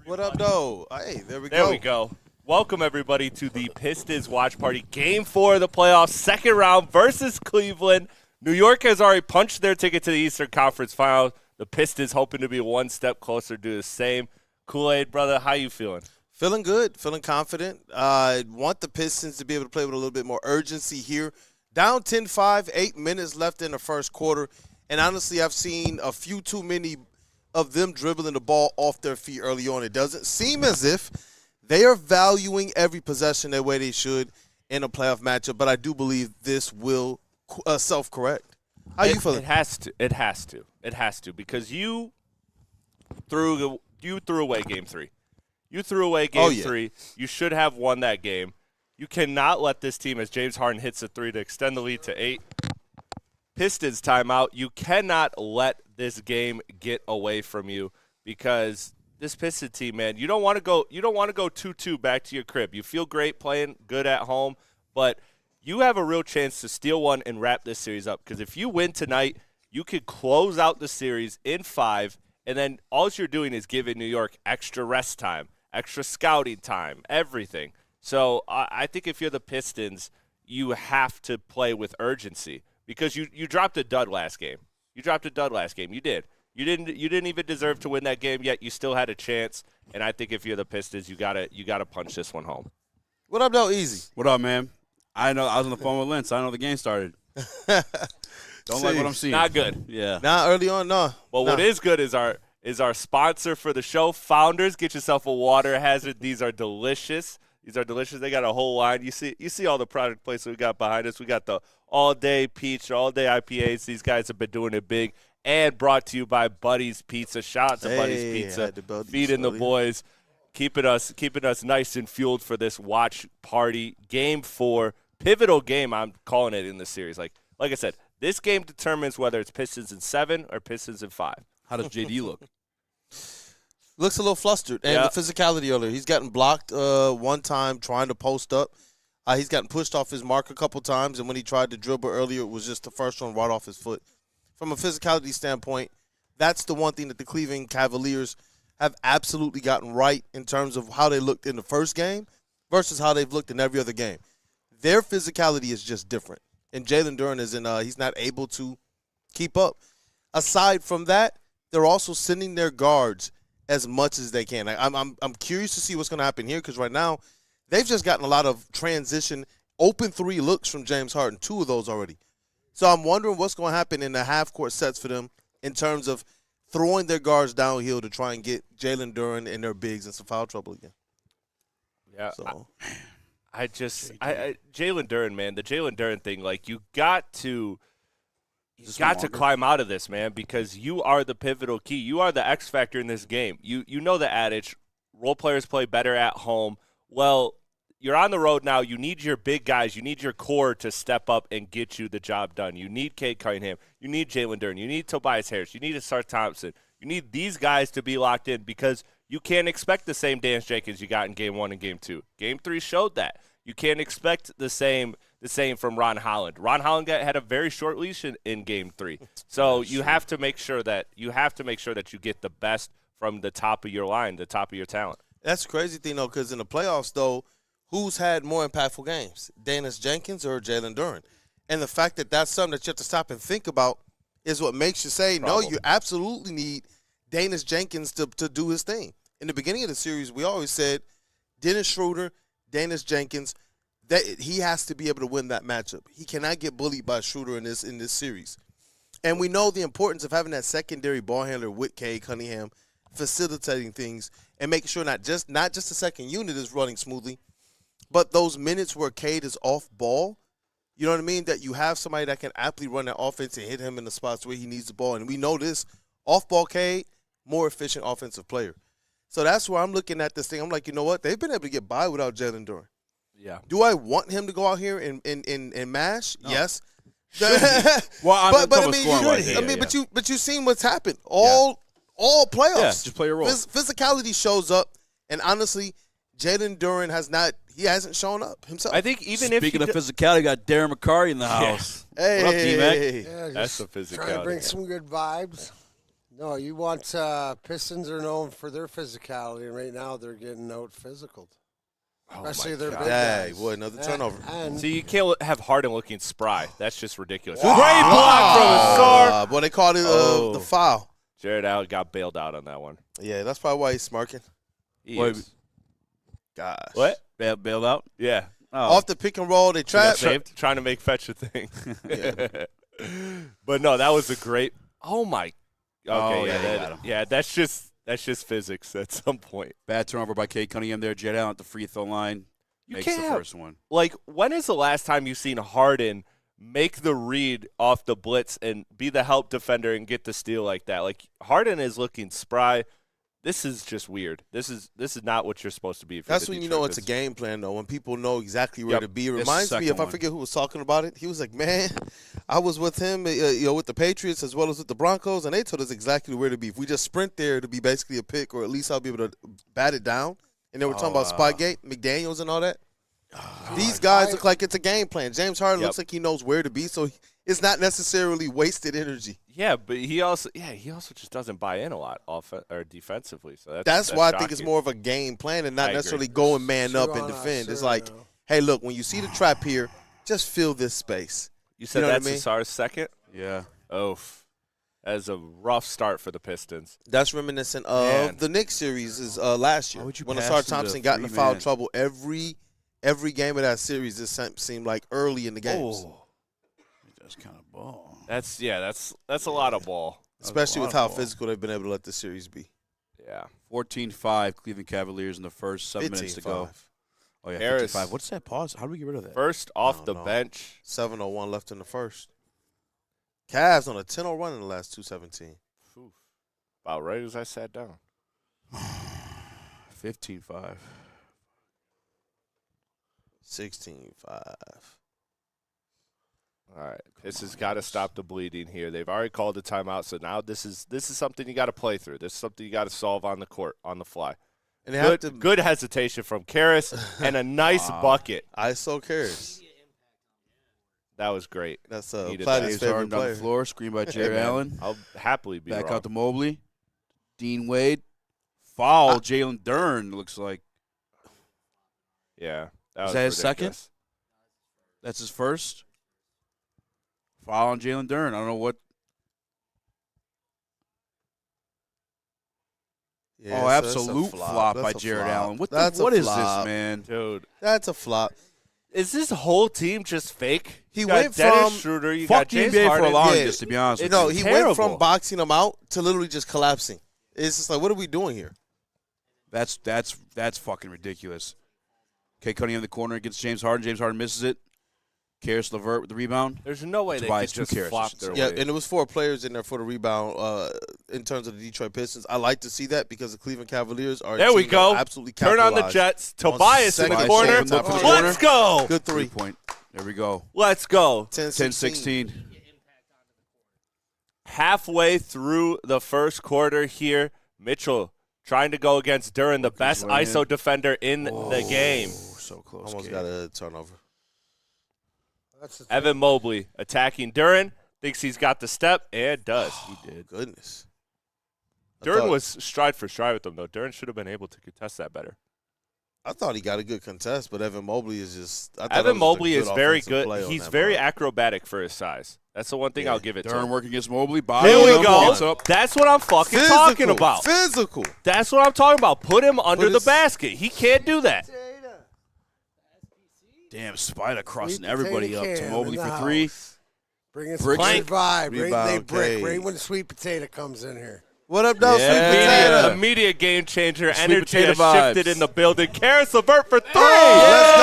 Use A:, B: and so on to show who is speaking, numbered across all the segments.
A: What up, though? Hey, there we go.
B: There we go. Welcome, everybody, to the Pistons Watch Party. Game 4 of the playoffs, second round versus Cleveland. New York has already punched their ticket to the Eastern Conference Final. The Pistons hoping to be one step closer to do the same. Kool-Aid, brother, how you feeling?
A: Feeling good, feeling confident. I want the Pistons to be able to play with a little bit more urgency here. Down 10-5, 8 minutes left in the first quarter. And honestly, I've seen a few too many of them dribbling the ball off their feet early on. It doesn't seem as if they are valuing every possession the way they should in a playoff matchup, but I do believe this will self-correct. How you feeling?
B: It has to. It has to. It has to because you threw away Game 3. You threw away Game 3. You should have won that game. You cannot let this team, as James Harden hits a 3 to extend the lead to 8. Pistons timeout. You cannot let this game get away from you because this Pistons team, man, you don't want to go 2-2 back to your crib. You feel great playing good at home, but you have a real chance to steal one and wrap this series up because if you win tonight, you could close out the series in 5, and then all you're doing is giving New York extra rest time, extra scouting time, everything. So I think if you're the Pistons, you have to play with urgency because you dropped a dud last game. You dropped a dud last game. You did. You didn't even deserve to win that game, yet you still had a chance. And I think if you're the Pistons, you gotta punch this one home.
A: What up, though, Easy?
C: What up, man? I know I was on the phone with Lynn, so I know the game started. Don't like what I'm seeing.
B: Not good.
C: Yeah.
A: Nah, early on, no.
B: Well, what is good is our sponsor for the show, Founders. Get yourself a water hazard. These are delicious. They got a whole line. You see all the product placement we got behind us. We got the all-day peach, all-day IPAs. These guys have been doing it big. And brought to you by Buddy's Pizza. Shout out to Buddy's Pizza. Feeding the boys, keeping us nice and fueled for this watch party. Game 4, pivotal game, I'm calling it in this series. Like I said, this game determines whether it's Pistons in 7 or Pistons in 5.
C: How does JD look?
A: Looks a little flustered. And the physicality earlier. He's gotten blocked one time trying to post up. He's gotten pushed off his mark a couple times, and when he tried to dribble earlier, it was just the first one right off his foot. From a physicality standpoint, that's the one thing that the Cleveland Cavaliers have absolutely gotten right in terms of how they looked in the first game versus how they've looked in every other game. Their physicality is just different, and Jalen Duren he's not able to keep up. Aside from that, they're also sending their guards as much as they can. I'm curious to see what's going to happen here because right now they've just gotten a lot of transition open 3 looks from James Harden, 2 of those already. So I'm wondering what's going to happen in the half-court sets for them in terms of throwing their guards downhill to try and get Jalen Duren and their bigs in some foul trouble again.
B: Yeah,
A: so.
B: Jalen Duren, man, the Jalen Duren thing, like you got to climb out of this, man, because you are the pivotal key. You are the X factor in this game. You know the adage, role players play better at home. Well, you're on the road now. You need your big guys. You need your core to step up and get you the job done. You need Cade Cunningham. You need Jalen Duren. You need Tobias Harris. You need Asar Thompson. You need these guys to be locked in because you can't expect the same Dance Jenkins you got in Game 1 and Game 2. Game 3 showed that. You can't expect the same from Ron Holland. Ron Holland had a very short leash in Game 3. So you have to make sure that you get the best from the top of your line, the top of your talent.
A: That's the crazy thing, though, because in the playoffs, though, who's had more impactful games, Danius Jenkins or Jalen Duren? And the fact that that's something that you have to stop and think about is what makes you say, no, you absolutely need Danius Jenkins to do his thing. In the beginning of the series, we always said Dennis Schroeder, Danius Jenkins, that he has to be able to win that matchup. He cannot get bullied by Schroeder in this series. And we know the importance of having that secondary ball handler with Cade Cunningham facilitating things and making sure not just the second unit is running smoothly, but those minutes where Cade is off ball, you know what I mean, that you have somebody that can aptly run that offense and hit him in the spots where he needs the ball. And we know this, off-ball Cade, more efficient offensive player. So that's where I'm looking at this thing. I'm like, you know what? They've been able to get by without Jalen Duren.
B: Yeah.
A: Do I want him to go out here and mash? No. Yes.
C: Well,
A: but you've seen what's happened all playoffs.
C: Yeah, just play your role.
A: Physicality shows up, and honestly, Jalen Duren hasn't shown up himself.
B: I think even
C: Speaking of physicality, you got Darren McCarry in the house.
A: Hey,
C: what up, D-Mac?
D: Yeah,
B: that's the physicality.
D: Trying to bring some good vibes. No, you want Pistons are known for their physicality, and right now they're getting out physical. Especially their big guys.
A: Boy, another turnover.
B: See, you can't have Harden looking spry. That's just ridiculous. Great block from Asar.
A: Boy, they called it the foul.
B: Jared Allen got bailed out on that one.
A: Yeah, that's probably why he's smirking. Gosh.
B: What?
C: Bailed out?
B: Yeah.
C: Oh.
A: Off the pick and roll, they trapped.
B: Trying to make fetch a thing. But no, that was a great. Oh my. Okay, yeah, that's just physics at some point.
C: Bad turnover by Cade Cunningham there. Jet out at the free throw line. Makes the first one.
B: Like, when is the last time you've seen Harden make the read off the blitz and be the help defender and get the steal like that? Like, Harden is looking spry. This is just weird. This is not what you're supposed to be.
A: That's when you know it's a game plan, though, when people know exactly where to be. It reminds me, if I forget who was talking about it, he was like, man, I was with him with the Patriots as well as with the Broncos, and they told us exactly where to be. If we just sprint there, it'll be basically a pick, or at least I'll be able to bat it down. And they were talking about Spygate, McDaniels and all that. These guys look like it's a game plan. James Harden looks like he knows where to be, so it's not necessarily wasted energy.
B: Yeah, but he also just doesn't buy in a lot or defensively. So
A: that's why
B: shocking.
A: I think it's more of a game plan and not necessarily go and man up and defend. It's like, hey, look, when you see the trap here, just fill this space.
B: You said that's Asar's second?
C: Yeah.
B: Oh, that is a rough start for the Pistons.
A: That's reminiscent of the Knicks series last year when Asar Thompson got into foul trouble every game of that series. It seemed like early in the games.
C: Oh. That's kind of ball.
B: That's a lot of ball.
A: Especially with how physical they've been able to let this series be.
B: Yeah.
C: 14-5 Cleveland Cavaliers in the first 7 minutes to go. Oh, yeah,
B: Harris.
C: 15-5. What's that pause? How do we get rid of that?
B: First off the bench.
A: 7:01 left in the first. Cavs on a 10-0 run in the last 2:17.
B: About right as I sat down.
C: 15-5.
A: 16-5.
B: All right, this has got to stop the bleeding here. They've already called a timeout, so now this is something you got to play through. This is something you got to solve on the court, on the fly. And good hesitation from Karras and a nice bucket.
A: ISO Karras.
B: That was great.
A: That's Platy's favorite player.
C: On the floor, screen by Jared Allen.
B: I'll happily be
C: back
B: wrong.
C: out to Mobley. Dean Wade. Foul. Jalen Dern looks like.
B: Yeah.
C: Is that his second? That's his first. Foul on Jalen Dern. I don't know what.
A: Yeah,
C: absolute flop by Jared Allen. What is this, man?
B: Dude.
A: That's a flop.
B: Is this whole team just fake?
A: He
B: went
A: from
B: Schroeder, you
C: fuck
B: got James
C: NBA
B: Harden.
C: for a long just to be honest with you.
A: No, he went from boxing him out to literally just collapsing. It's just like, what are we doing here?
C: That's fucking ridiculous. Cade Cunningham in the corner against James Harden. James Harden misses it. Karras LeVert with the rebound.
B: There's no way they could just flop their way.
A: Yeah, and there was 4 players in there for the rebound in terms of the Detroit Pistons. I like to see that because the Cleveland Cavaliers are
B: there we go.
A: Absolutely
B: turn on the Jets. Tobias in the corner. Let's go.
A: Good 3.
C: Point. There we go.
B: Let's go.
C: 10-16.
B: Halfway through the first quarter here, Mitchell trying to go against Duren, the best ISO defender in the game.
C: So close.
A: Almost got a turnover.
B: Evan Mobley attacking Duren, thinks he's got the step, and does.
A: He did. Goodness.
B: Duren was stride for stride with him, though. Duren should have been able to contest that better.
A: I thought he got a good contest, but Evan Mobley is just –
B: Evan Mobley is very good. He's very acrobatic for his size. That's the one thing I'll give it to him.
C: Duren working against Mobley.
B: Here we go. That's what I'm fucking talking about.
A: Physical.
B: That's what I'm talking about. Put him under the basket. He can't do that.
C: Damn, Spider crossing everybody up to Mobley for 3.
D: Bring in some vibe. They brick. Right when Sweet Potato comes in here.
A: What up, though, Sweet Potato?
B: Immediate game changer.
C: Sweet
B: Energy has shifted in the building. Karras LeVert for 3.
A: Let's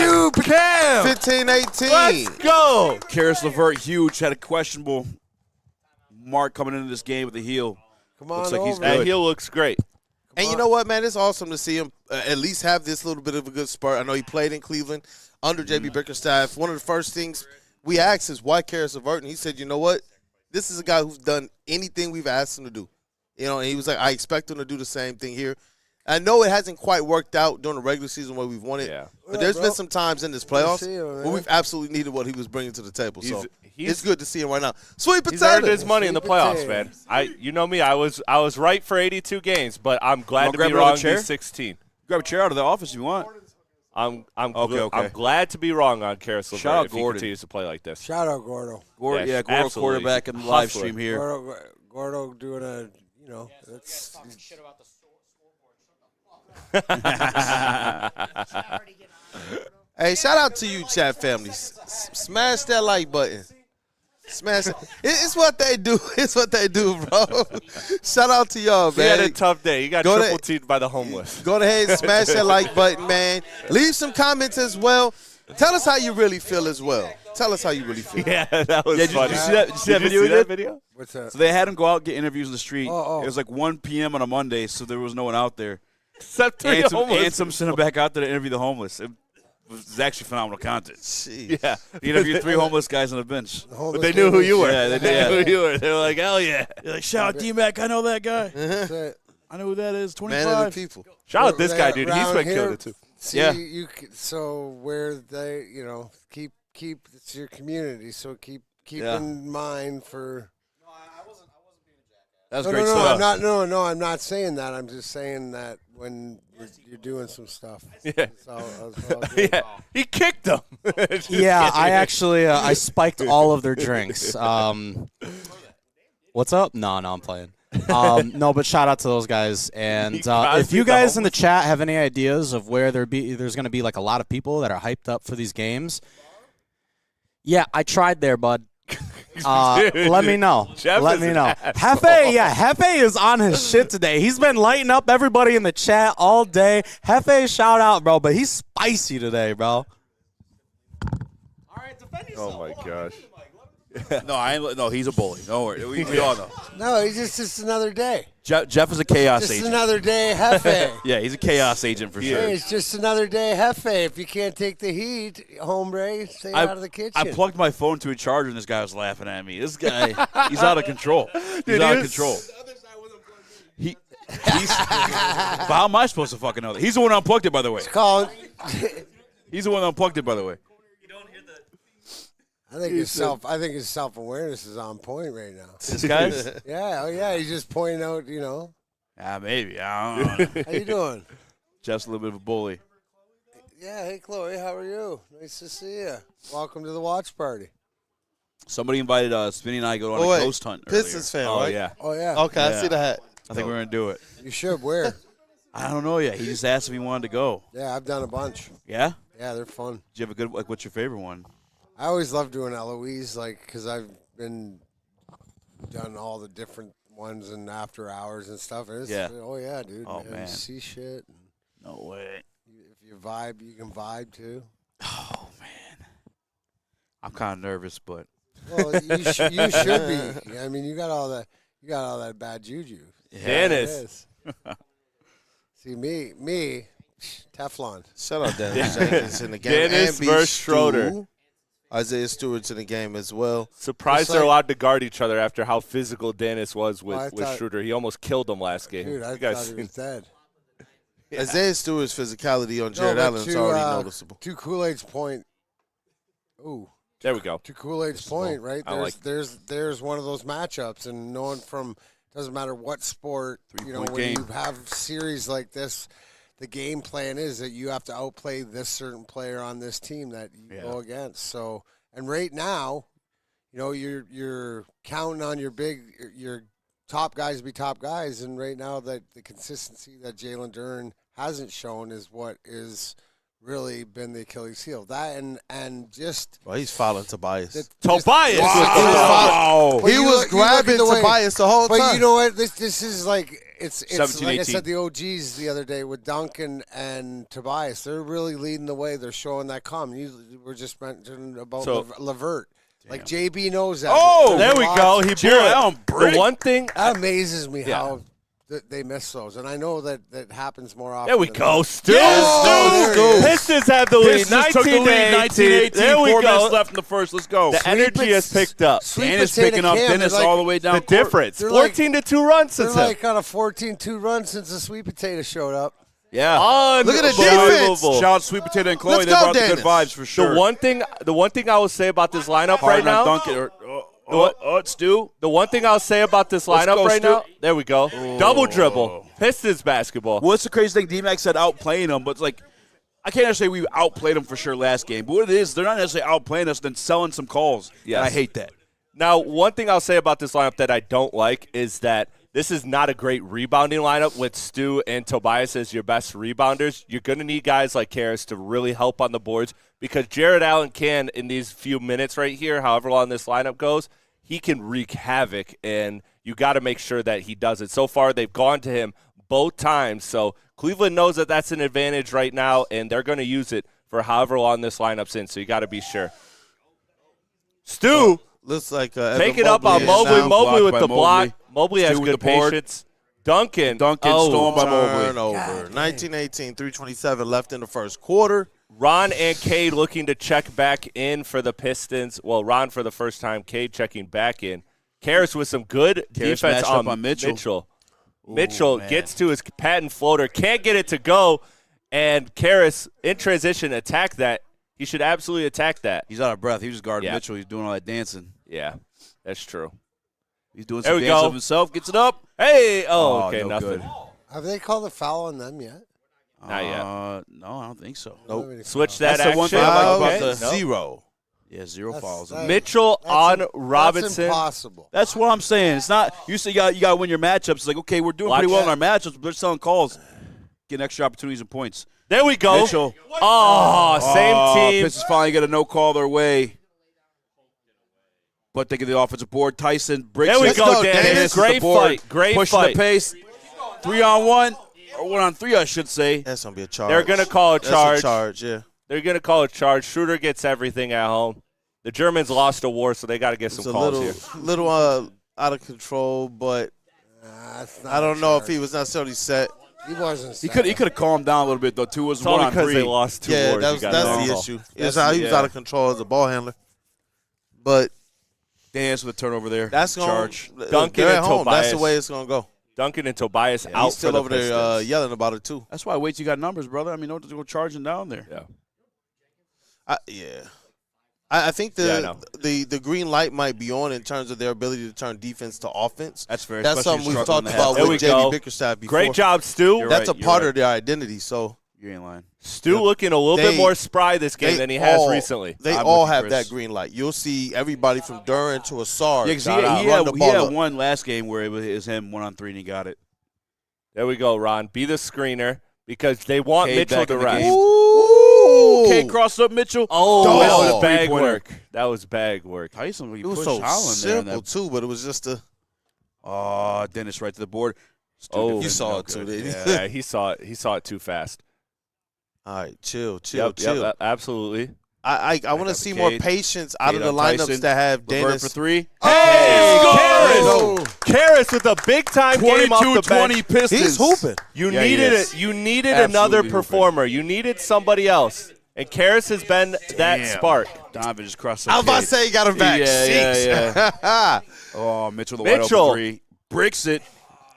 A: go.
C: Cam.
A: 15-18.
B: Let's go.
C: Karras LeVert, huge. Had a questionable mark coming into this game with the heel.
D: Come on,
C: looks like he's good.
B: That heel looks great.
A: And you know what, man? It's awesome to see him at least have this little bit of a good spurt. I know he played in Cleveland under J.B. Bickerstaff. One of the first things we asked is why Karras LeVert, and he said, you know what? This is a guy who's done anything we've asked him to do. You know, and he was like, I expect him to do the same thing here. I know it hasn't quite worked out during the regular season where we've won it.
B: Yeah.
A: But there's been some times in this playoffs
D: you,
A: where we've absolutely needed what he was bringing to the table. So
B: He's
A: it's good to see him right now. Sweet
B: He's earned
A: potato.
B: his money in the playoffs, man. You know me. I was right for 82 games, but I'm glad to be wrong. These 16.
C: Grab a chair out of the office if you want.
B: I'm
C: Okay.
B: glad to be wrong on Karis LeVert
C: Shout out
B: if he
C: Gordon.
B: continues to play like this.
D: Shout out Gordo.
C: Gordo
B: absolutely.
C: quarterback in the live
B: Hustler.
C: stream here.
D: Gordo doing a, that's
A: Hey, shout out to you, chat family. Smash that like button. Smash it. It's what they do. It's what they do, bro. Shout out to y'all,
B: He
A: man.
B: had a tough day. He got triple teamed by the homeless.
A: Go ahead and smash that like button, man. Leave some comments as well. Tell us how you really feel as well. Tell us how you really feel.
B: Yeah, that was funny.
C: Did you see that,
B: Did you see that video?
D: what's that?
C: So they had him go out and get interviews in the street.
D: Oh.
C: It was like 1 p.m. on a Monday, so there was no one out there.
B: Except three homeless.
C: Ansem sent him back out there to interview the homeless. It was actually phenomenal content.
A: Jeez.
B: Yeah.
C: He interviewed 3 homeless guys on the bench.
B: But they knew who you were.
C: Yeah, they did.
B: knew who you were. They were like, hell yeah.
C: They're like, shout out D-Mac, I know that guy.
D: That's it.
C: I know who that is, 25.
A: Man of the people.
B: Shout out this guy, dude. He's
D: Around
B: been
D: here,
B: killing it, too.
D: See,
C: Yeah.
D: So where they, keep it's your community. So keep
C: Yeah.
D: in mind for.
C: That was
D: No,
C: great
D: no,
C: stuff.
D: I'm not saying that. I'm just saying that when you're doing some stuff.
B: Yeah.
D: It's all good.
B: Yeah. He kicked them.
E: Yeah, I actually I spiked all of their drinks. What's up? No, I'm playing. No, but shout out to those guys. And if you guys in the chat have any ideas of where there's going to be like a lot of people that are hyped up for these games, yeah, I tried there, bud. Let me know.
B: Jeff
E: Let
B: is
E: me
B: an
E: know.
B: asshole.
E: Hefe is on his shit today. He's been lighting up everybody in the chat all day. Hefe, shout out, bro. But he's spicy today, bro. All right, defend yourself.
B: Oh, my gosh.
C: No, he's a bully. Don't worry. We all know.
D: No, he's just another day.
C: Jeff is a chaos
D: Just
C: agent.
D: another day, Hefe.
C: Yeah, he's a chaos agent for sure.
D: Hey, it's just another day, Hefe. If you can't take the heat, hombre, stay out of the kitchen.
C: I plugged my phone to a charger, and this guy was laughing at me. This guy, he's out of control. He's out of control. He's but how am I supposed to fucking know that? He's the one who unplugged it, by the way.
D: Call.
C: He's the one who unplugged it, by the way.
D: I think his self-awareness is on point right now.
C: This guy's?
D: Yeah, he's just pointing out,
C: Maybe. I don't know.
D: How you doing?
C: Jeff's a little bit of a bully.
D: Yeah, hey, Chloe, how are you? Nice to see you. Welcome to the watch party.
C: Somebody invited Spinny and I to go on a ghost hunt earlier.
A: Pistons fan,
B: Oh,
A: right?
B: yeah.
D: Oh, yeah.
A: Okay, I
C: Yeah.
A: see the hat.
C: I think we're going to do it.
D: You should. Where?
C: I don't know yet. He just asked if he wanted to go.
D: Yeah, I've done a bunch.
C: Yeah?
D: Yeah, they're fun.
C: Do you have a good, what's your favorite one?
D: I always love doing Eloise, because I've done all the different ones and after hours and stuff.
C: Yeah.
D: Oh, yeah, dude.
C: Oh, man.
D: You see shit.
C: No way.
D: If you vibe, you can vibe, too.
C: Oh, man. I'm kind of nervous, but.
D: Well, you should be. I mean, you got all that bad juju.
B: Dennis.
D: See, me, Teflon.
A: Shout out Dennis Jenkins in the game.
B: Dennis
A: And B.
B: versus
A: Stu.
B: Schroeder.
A: Isaiah Stewart's in the game as well.
B: Surprised
D: It's
B: they're
D: like-
B: allowed to guard each other after how physical Dennis was with,
D: Well, I
B: with
D: thought-
B: Schroeder. He almost killed him last game.
D: Dude, I
B: You guys
D: thought he was
B: seen-
D: dead.
A: Isaiah Stewart's physicality on Jared
D: No, but
A: Allen is already noticeable.
D: To Kool-Aid's point. Ooh.
B: There we go.
D: To Kool-Aid's point, right?
B: I like-
D: There's one of those matchups, and knowing from doesn't matter what sport,
C: Three-point
D: when
C: game.
D: you have series like this, the game plan is that you have to outplay this certain player on this team that you go against. So, and right now, you're counting on your top guys to be top guys, and right now that the consistency that Jalen Duren hasn't shown is what is really been the Achilles heel. That and just
A: Well, he's following Tobias.
B: Tobias!
C: Wow.
D: But
A: He
D: you
A: was
D: look- you look at
A: grabbing
D: the way-
A: Tobias the whole
D: But
A: time.
D: you know what? This is like it's
C: 17,
D: like I
C: 18.
D: said, the OGs the other day with Duncan and Tobias. They're really leading the way. They're showing that we're just mentioning about
B: So-
D: Levert. Like JB knows that.
C: Oh,
B: There we go. He blew
C: Jared
B: it.
C: Allen,
B: The
C: Brick.
B: one thing
D: That amazes me
B: Yeah.
D: how they miss those, and I know that happens more often.
B: There we
D: than
B: go,
D: not.
B: Stu.
D: Yes, Stu.
B: Pistons have the lead.
C: Pistons took the lead. 19-18.
B: There we
C: 4
B: go.
C: minutes left in the first. Let's go.
B: The energy has picked up.
D: Sweet
C: Dan is
D: potato
C: picking up
D: Cam,
C: Dennis
D: they're like-
C: all the way down
B: The
C: court.
B: difference.
D: They're like-
B: 14-2 run
D: They're
B: since
D: like on a 14-2 run since the sweet potato showed up.
C: Yeah.
A: Look at the
B: Unbelievable.
A: defense.
C: Shout out Sweet Potato and Chloe.
A: Let's
C: They
A: go,
C: brought the good
A: Dennis.
C: vibes for sure.
B: The one thing I will say about this lineup right
C: Harden on
B: now.
C: Duncan. It's Stu.
B: The one thing I'll say about this
C: Let's
B: lineup
C: go,
B: right
C: Stu.
B: now. There we go. Double dribble. Pistons basketball.
C: What's the crazy thing? D-Mac said outplaying them, but it's like, I can't say we outplayed them for sure last game. But what it is, they're not necessarily outplaying us, then selling some calls.
B: Yes.
C: And I hate that.
B: Now, one thing I'll say about this lineup that I don't like is that this is not a great rebounding lineup with Stu and Tobias as your best rebounders. You're going to need guys like Karras to really help on the boards because Jared Allen can, in these few minutes right here, however long this lineup goes, he can wreak havoc, and you got to make sure that he does it. So far, they've gone to him both times, so Cleveland knows that that's an advantage right now, and they're going to use it for however long this lineup's in, so you got to be sure. Stu,
A: Looks like
B: take
A: Evan
B: it up on
A: is
B: Mobley.
A: now
B: Mobley with
C: blocked
B: the
C: by
B: block.
C: Mobley.
B: Mobley has
C: Stu with
B: good
C: the board.
B: patience. Duncan
C: Stolen by Mobley.
A: Turnover. 19-18, 3:27 left in the first quarter.
B: Ron and Cade looking to check back in for the Pistons. Well, Ron for the first time, Cade checking back in. Karras with some good
C: Karras
B: defense
C: matched up on Mitchell.
B: Mitchell
C: man.
B: gets to his patent floater, can't get it to go, and Karras in transition attack that. He should absolutely attack that.
C: He's out of breath. He was guarding
B: Yeah.
C: Mitchell. He's doing all that dancing.
B: Yeah, that's true.
C: He's doing
B: There
C: some
B: we
C: dance
B: go.
C: of himself. Gets it up.
B: Hey, okay,
C: no
B: nothing.
C: good.
D: Have they called a foul on them yet?
B: Not yet.
C: No, I don't think so.
D: I don't have any
B: Switch
D: fouls.
B: that
C: That's the
B: action.
C: one thing I like
A: Fouls,
C: about
B: Okay,
C: the-
B: no.
A: 0.
C: Yeah, 0
D: That's-
C: fouls.
D: that-
B: Mitchell
D: That's
B: on
D: That's
B: Robinson.
D: impossible.
C: That's what I'm saying. It's not you say you got to win your matchups. It's like, okay, we're doing pretty well in our matchups, but they're selling calls, getting extra opportunities and points.
B: There we go.
C: Mitchell.
B: Same team.
C: Pistons finally get a no call their way. But they get the offensive board. Tyson breaks
B: There we
C: it.
B: go,
A: go,
B: Dennis.
A: Dennis.
B: Great fight. Great
C: Pushing
B: fight.
C: the pace. 3-on-1, or 1-on-3, I should say.
A: That's going to be a charge.
B: They're going to call a charge.
A: That's a charge, yeah.
B: They're going to call a charge. Schroeder gets everything at home. The Germans lost a war, so they got to get
A: It's
B: some
A: a
B: calls
A: little
B: here.
A: out of control, but
D: That's not
A: I don't know if
D: charge.
A: he was necessarily set.
D: He wasn't.
C: He could have calmed down a little bit, though. 2 was
B: It's all because
C: 1-on-3.
B: they lost 2
A: Yeah,
B: wars.
A: that's
B: You got no
A: the
B: call.
A: issue.
C: That's-
A: That's how he was
C: yeah.
A: out of control as a ball handler. But
C: Dance with a turnover there.
A: that's going
C: charge.
B: Duncan
A: they're at
B: and
A: home. That's the
B: Tobias.
A: way it's going to go.
B: Duncan and Tobias out
A: He's still
B: for the
A: over there
B: Pistons.
A: yelling about it, too.
C: That's why I wait till you got numbers, brother. I mean, don't go charging down there.
B: Yeah.
A: I think
B: Yeah, I know.
A: the green light might be on in terms of their ability to turn defense to offense.
C: That's fair.
A: That's
C: especially
A: something we've
C: struggling
A: talked
C: in the half.
A: about
B: There
A: with
B: we go.
A: JB Bickerstaff before.
B: Great job, Stu.
C: You're
A: That's
C: right,
A: a
C: you're
A: part
C: right.
A: of their identity. So
C: You ain't lying.
B: Stu looking a little bit
A: They-
B: more spry this game
A: they
B: than he has
A: all-
B: recently.
A: They
C: I'm
A: all
C: with you,
A: have
C: Chris.
A: that green light. You'll see everybody from Duran to Asar.
C: Yeah, because
A: run the
C: he
A: ball
C: had
A: up.
C: one last game where it was him 1-on-3 and he got it.
B: There we go, Ron. Be the screener because they want
C: Cade
B: Mitchell
C: back
B: to
C: in the
B: rest.
C: game.
A: Ooh.
C: Kate crossed up Mitchell.
B: Oh,
A: Dog.
B: that was bag
C: Three-pointer.
B: work. That was bag work.
C: Tyson, he
A: It was
C: pushed
A: so
C: Holland there.
A: simple too, but it was just a.
C: Oh, Dennis right to the board.
B: Oh.
C: Defended
A: You saw
C: no
A: it too,
C: good.
A: didn't you?
C: Yeah.
B: Yeah, he saw it. He saw it too fast.
A: All right, chill.
B: Yep, absolutely.
A: I want to
C: up
A: see
C: to
A: more
C: Cade.
A: patience out
C: Cade
A: of the
C: on
A: lineups
C: Tyson.
A: that have
C: Levert
A: Dennis.
C: for 3.
B: Hey,
A: Oh.
B: Karras with a big time game off the
C: 22-20
B: bench.
C: Pistons.
A: He's hooping.
B: You
C: Yeah, he
B: needed
C: is.
B: it. You needed
C: Absolutely
B: another
C: hooping.
B: performer. You needed somebody else, and Karras has been that
C: Damn.
B: spark.
C: Donovan just crossed the
A: I was about to
C: Cade.
A: say he got him back.
C: Yeah. Oh, Mitchell the wide
B: Mitchell.
C: open 3. Bricks it.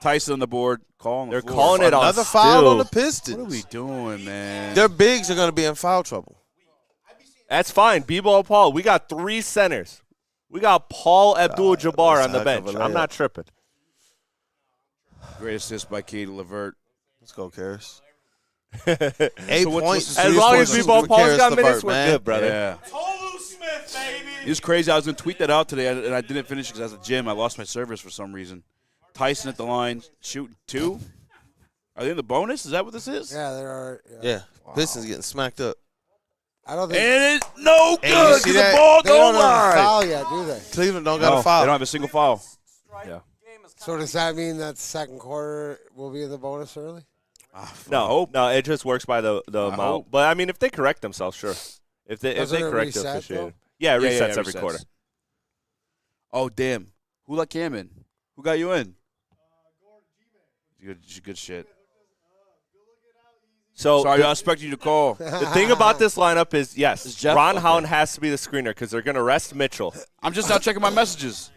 C: Tyson on the board.
B: They're calling it on
A: Another foul on the
B: Stu.
A: Pistons.
C: What are we doing, man?
A: Their bigs are going to be in foul trouble.
B: That's fine. B-ball Paul. We got 3 centers. We got Paul Abdul-Jabbar
A: that's
B: on the
A: a heck of
B: bench.
A: a
B: I'm
A: layup.
B: not tripping.
C: Great assist by Cade Levert.
A: Let's go, Karras.
C: So
A: 8
C: what's
A: points.
C: the-
B: As
A: three
B: long
A: points
B: as
A: for
B: B-ball Paul's
A: Karras
B: got
A: Levert,
B: minutes, we're
A: man.
B: good, brother.
C: Yeah. It was crazy. I was going to tweet that out today, and I didn't finish because I was at the gym. I lost my service for some reason. Tyson at the line, shooting 2. Are they in the bonus? Is that what this is?
D: Yeah, there are.
A: Yeah, Pistons getting smacked up.
D: I don't think
C: And it's no
A: Hey, you
C: good
A: see
C: because the
A: that?
C: ball
D: they
C: don't
D: don't have a
C: line.
D: foul yet, do they?
A: Cleveland don't got
C: No,
A: a foul.
C: They don't have a single foul.
D: So does that mean that second quarter will be in the bonus early?
B: No, it just works by the amount.
C: hope.
B: But I mean, if they correct themselves, sure. If they
D: Doesn't it
B: correct the
D: reset,
B: officiating,
D: though?
B: yeah, it
C: Yeah,
B: resets
C: it
B: every
C: resets.
B: quarter.
C: Oh, damn. Who let Cam in? Who got you in? Good shit.
B: So
C: Sorry, I expect you to call.
B: the thing about this lineup is, yes,
C: Jeff?
B: Ron
C: Okay.
B: Holland has to be the screener because they're going to rest Mitchell.
C: I'm just not checking my messages.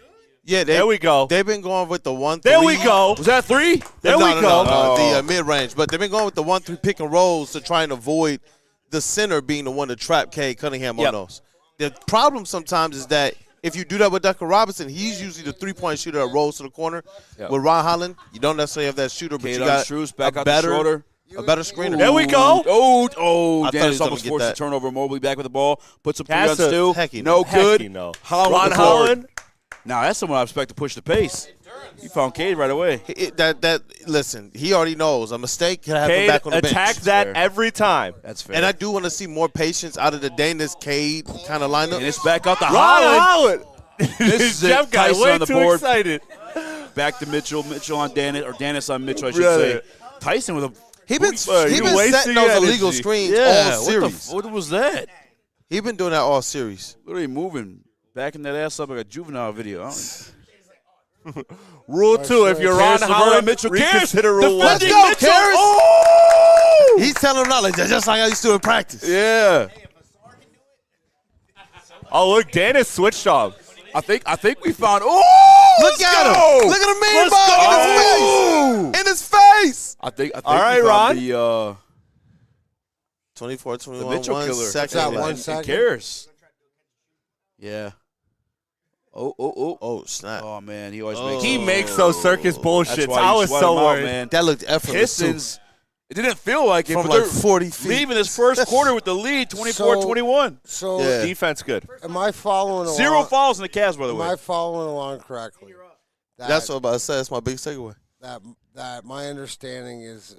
A: Yeah,
B: There we go.
A: They've been going with the 1-3.
B: There we go.
C: Was that 3?
B: There we go.
A: No, the mid-range. But they've been going with the 1-3 pick and rolls to try and avoid the center being the one to trap Cade Cunningham on those. The problem sometimes is that if you do that with Duncan Robinson, he's usually the three-point shooter that rolls to the corner.
B: Yep.
A: With Ron Holland, you don't necessarily have that shooter, but
C: Cade
A: you
C: on
A: got
C: Strus, back
A: a
C: out the shoulder.
A: better screener.
B: There we go.
C: Oh,
A: I thought he was
C: Dennis almost
A: gonna get
C: forced a
A: that.
C: turnover. Mobley back with the ball. Puts up 3 on
B: Casa.
C: Stu.
A: Hecky
C: No
A: no.
C: good.
B: Hecky no.
C: Holland
B: Ron
C: with the board.
B: Holland.
C: Now, that's someone I expect to push the pace. He found Cade right away.
A: Listen, he already knows a mistake can have him
B: Cade
A: back on the bench.
B: attack that
C: fair.
B: every time.
C: That's fair.
A: And I do want to see more patience out of the Danis Cade kind of lineup.
C: And it's back out to
B: Ron
C: Holland.
B: Holland.
C: This is it.
B: Jeff got
C: Tyson
B: way
C: on the
B: too
C: board.
B: excited.
C: Back to Mitchell. Mitchell on Dennis, or Dennis on Mitchell, I should
B: Brother.
C: say. Tyson with a
A: He been
B: you wasting
A: setting those
B: energy.
A: illegal screens
C: yeah.
A: all series.
C: What was that?
A: He been doing that all series.
C: Literally moving, backing that ass up like a juvenile video.
B: Rule 2, if you're Ron
C: Caris LeVert
B: Holland,
C: on Mitchell.
B: reconsider
C: Caris,
B: Rule 1.
A: Let's
C: defending
A: go,
C: Mitchell.
A: Caris.
C: Oh!
A: He's telling them not like that, just like I used to in practice.
C: Yeah.
B: Oh, look, Dennis switched off.
C: I think we found. Oh!
A: Look at him! Look at the mean bug in his face!
C: I think
B: All right,
C: we
B: Ron.
C: found the
A: 24, 21,
C: the Mitchell
A: 1
C: killer.
A: second.
D: That 1
C: and
D: second?
C: Caris. Yeah. Oh.
A: Oh, snap.
C: Oh, man. He always makes
B: He
C: those.
B: makes those circus
C: That's
B: bullshits.
C: why
B: I
C: you
B: was
C: sweat
B: so
C: him out,
B: worried.
C: man.
A: That looked effortless, too.
C: Pistons. It didn't feel like it.
A: From
C: but
A: like
C: they're
A: 40 feet.
C: leaving this first quarter with the lead, 24-21.
D: So
A: Yeah.
B: Defense good.
D: am I following along?
C: 0 fouls in the Cavs, by the
D: Am
C: way.
D: I following along correctly?
A: That's what I'm about to say. That's my big takeaway.
D: That my understanding is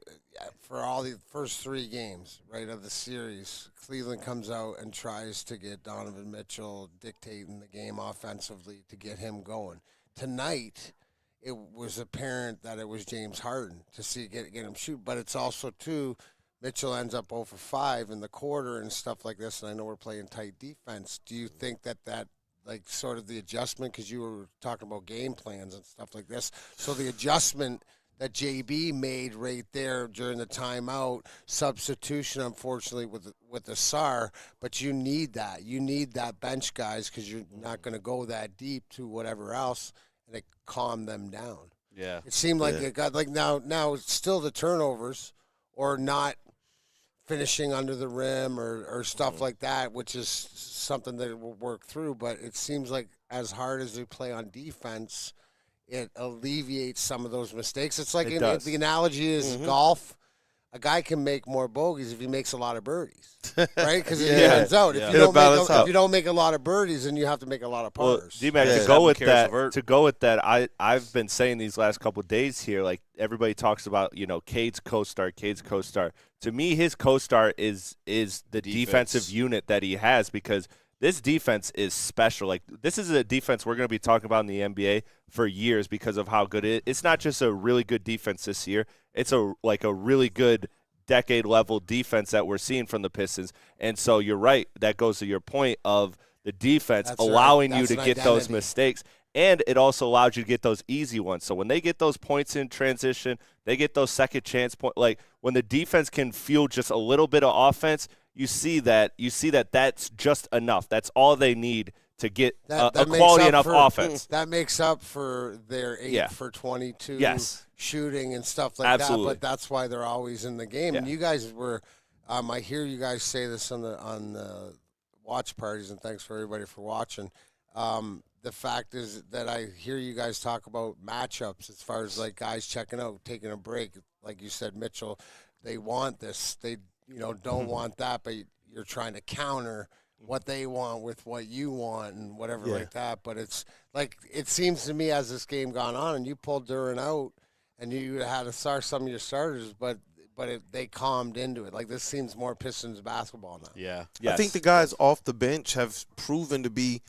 D: for all the first 3 games, right, of the series, Cleveland comes out and tries to get Donovan Mitchell dictating the game offensively to get him going. Tonight, it was apparent that it was James Harden to get him shoot, but it's also too Mitchell ends up 0 for 5 in the quarter and stuff like this, and I know we're playing tight defense. Do you think that like sort of the adjustment, because you were talking about game plans and stuff like this, so the adjustment that JB made right there during the timeout, substitution, unfortunately, with the SAR, but you need that. You need that bench guys because you're not going to go that deep to whatever else, and it calmed them down.
C: Yeah.
D: It seemed like it got like now it's still the turnovers or not finishing under the rim or stuff like that, which is something that we'll work through. But it seems like as hard as we play on defense, it alleviates some of those mistakes. It's like the analogy is golf. A guy can make more bogeys if he makes a lot of birdies, right? Because it evens out. If you don't make a lot of birdies, then you have to make a lot of
B: Well,
D: pars.
B: D-Mac, to go with that, I've been saying these last couple of days here, like everybody talks about, Cade's co-star. To me, his co-star is the defensive unit that he has, because this defense is special. Like, this is a defense we're going to be talking about in the NBA for years because of how good it is. It's not just a really good defense this year. It's a really good decade-level defense that we're seeing from the Pistons. And so you're right. That goes to your point of the defense allowing you to get those mistakes. And it also allows you to get those easy ones. So when they get those points in transition, they get those second chance points. Like, when the defense can fuel just a little bit of offense, you see that that's just enough. That's all they need to get a quality enough offense.
D: That makes up for their 8 for 22 shooting and stuff like that. But that's why they're always in the game. Yeah. And you guys were, I hear you guys say this on the watch parties, and thanks for everybody for watching. The fact is that I hear you guys talk about matchups as far as like guys checking out, taking a break. Like you said, Mitchell, they want this. They don't want that, but you're trying to counter what they want with what you want and whatever like that. But it's like, it seems to me as this game gone on and you pulled Duran out and you had to start some of your starters, but they calmed into it. Like, this seems more Pistons basketball now.
C: Yeah.
A: Yes. I think the guys off the bench have proven to be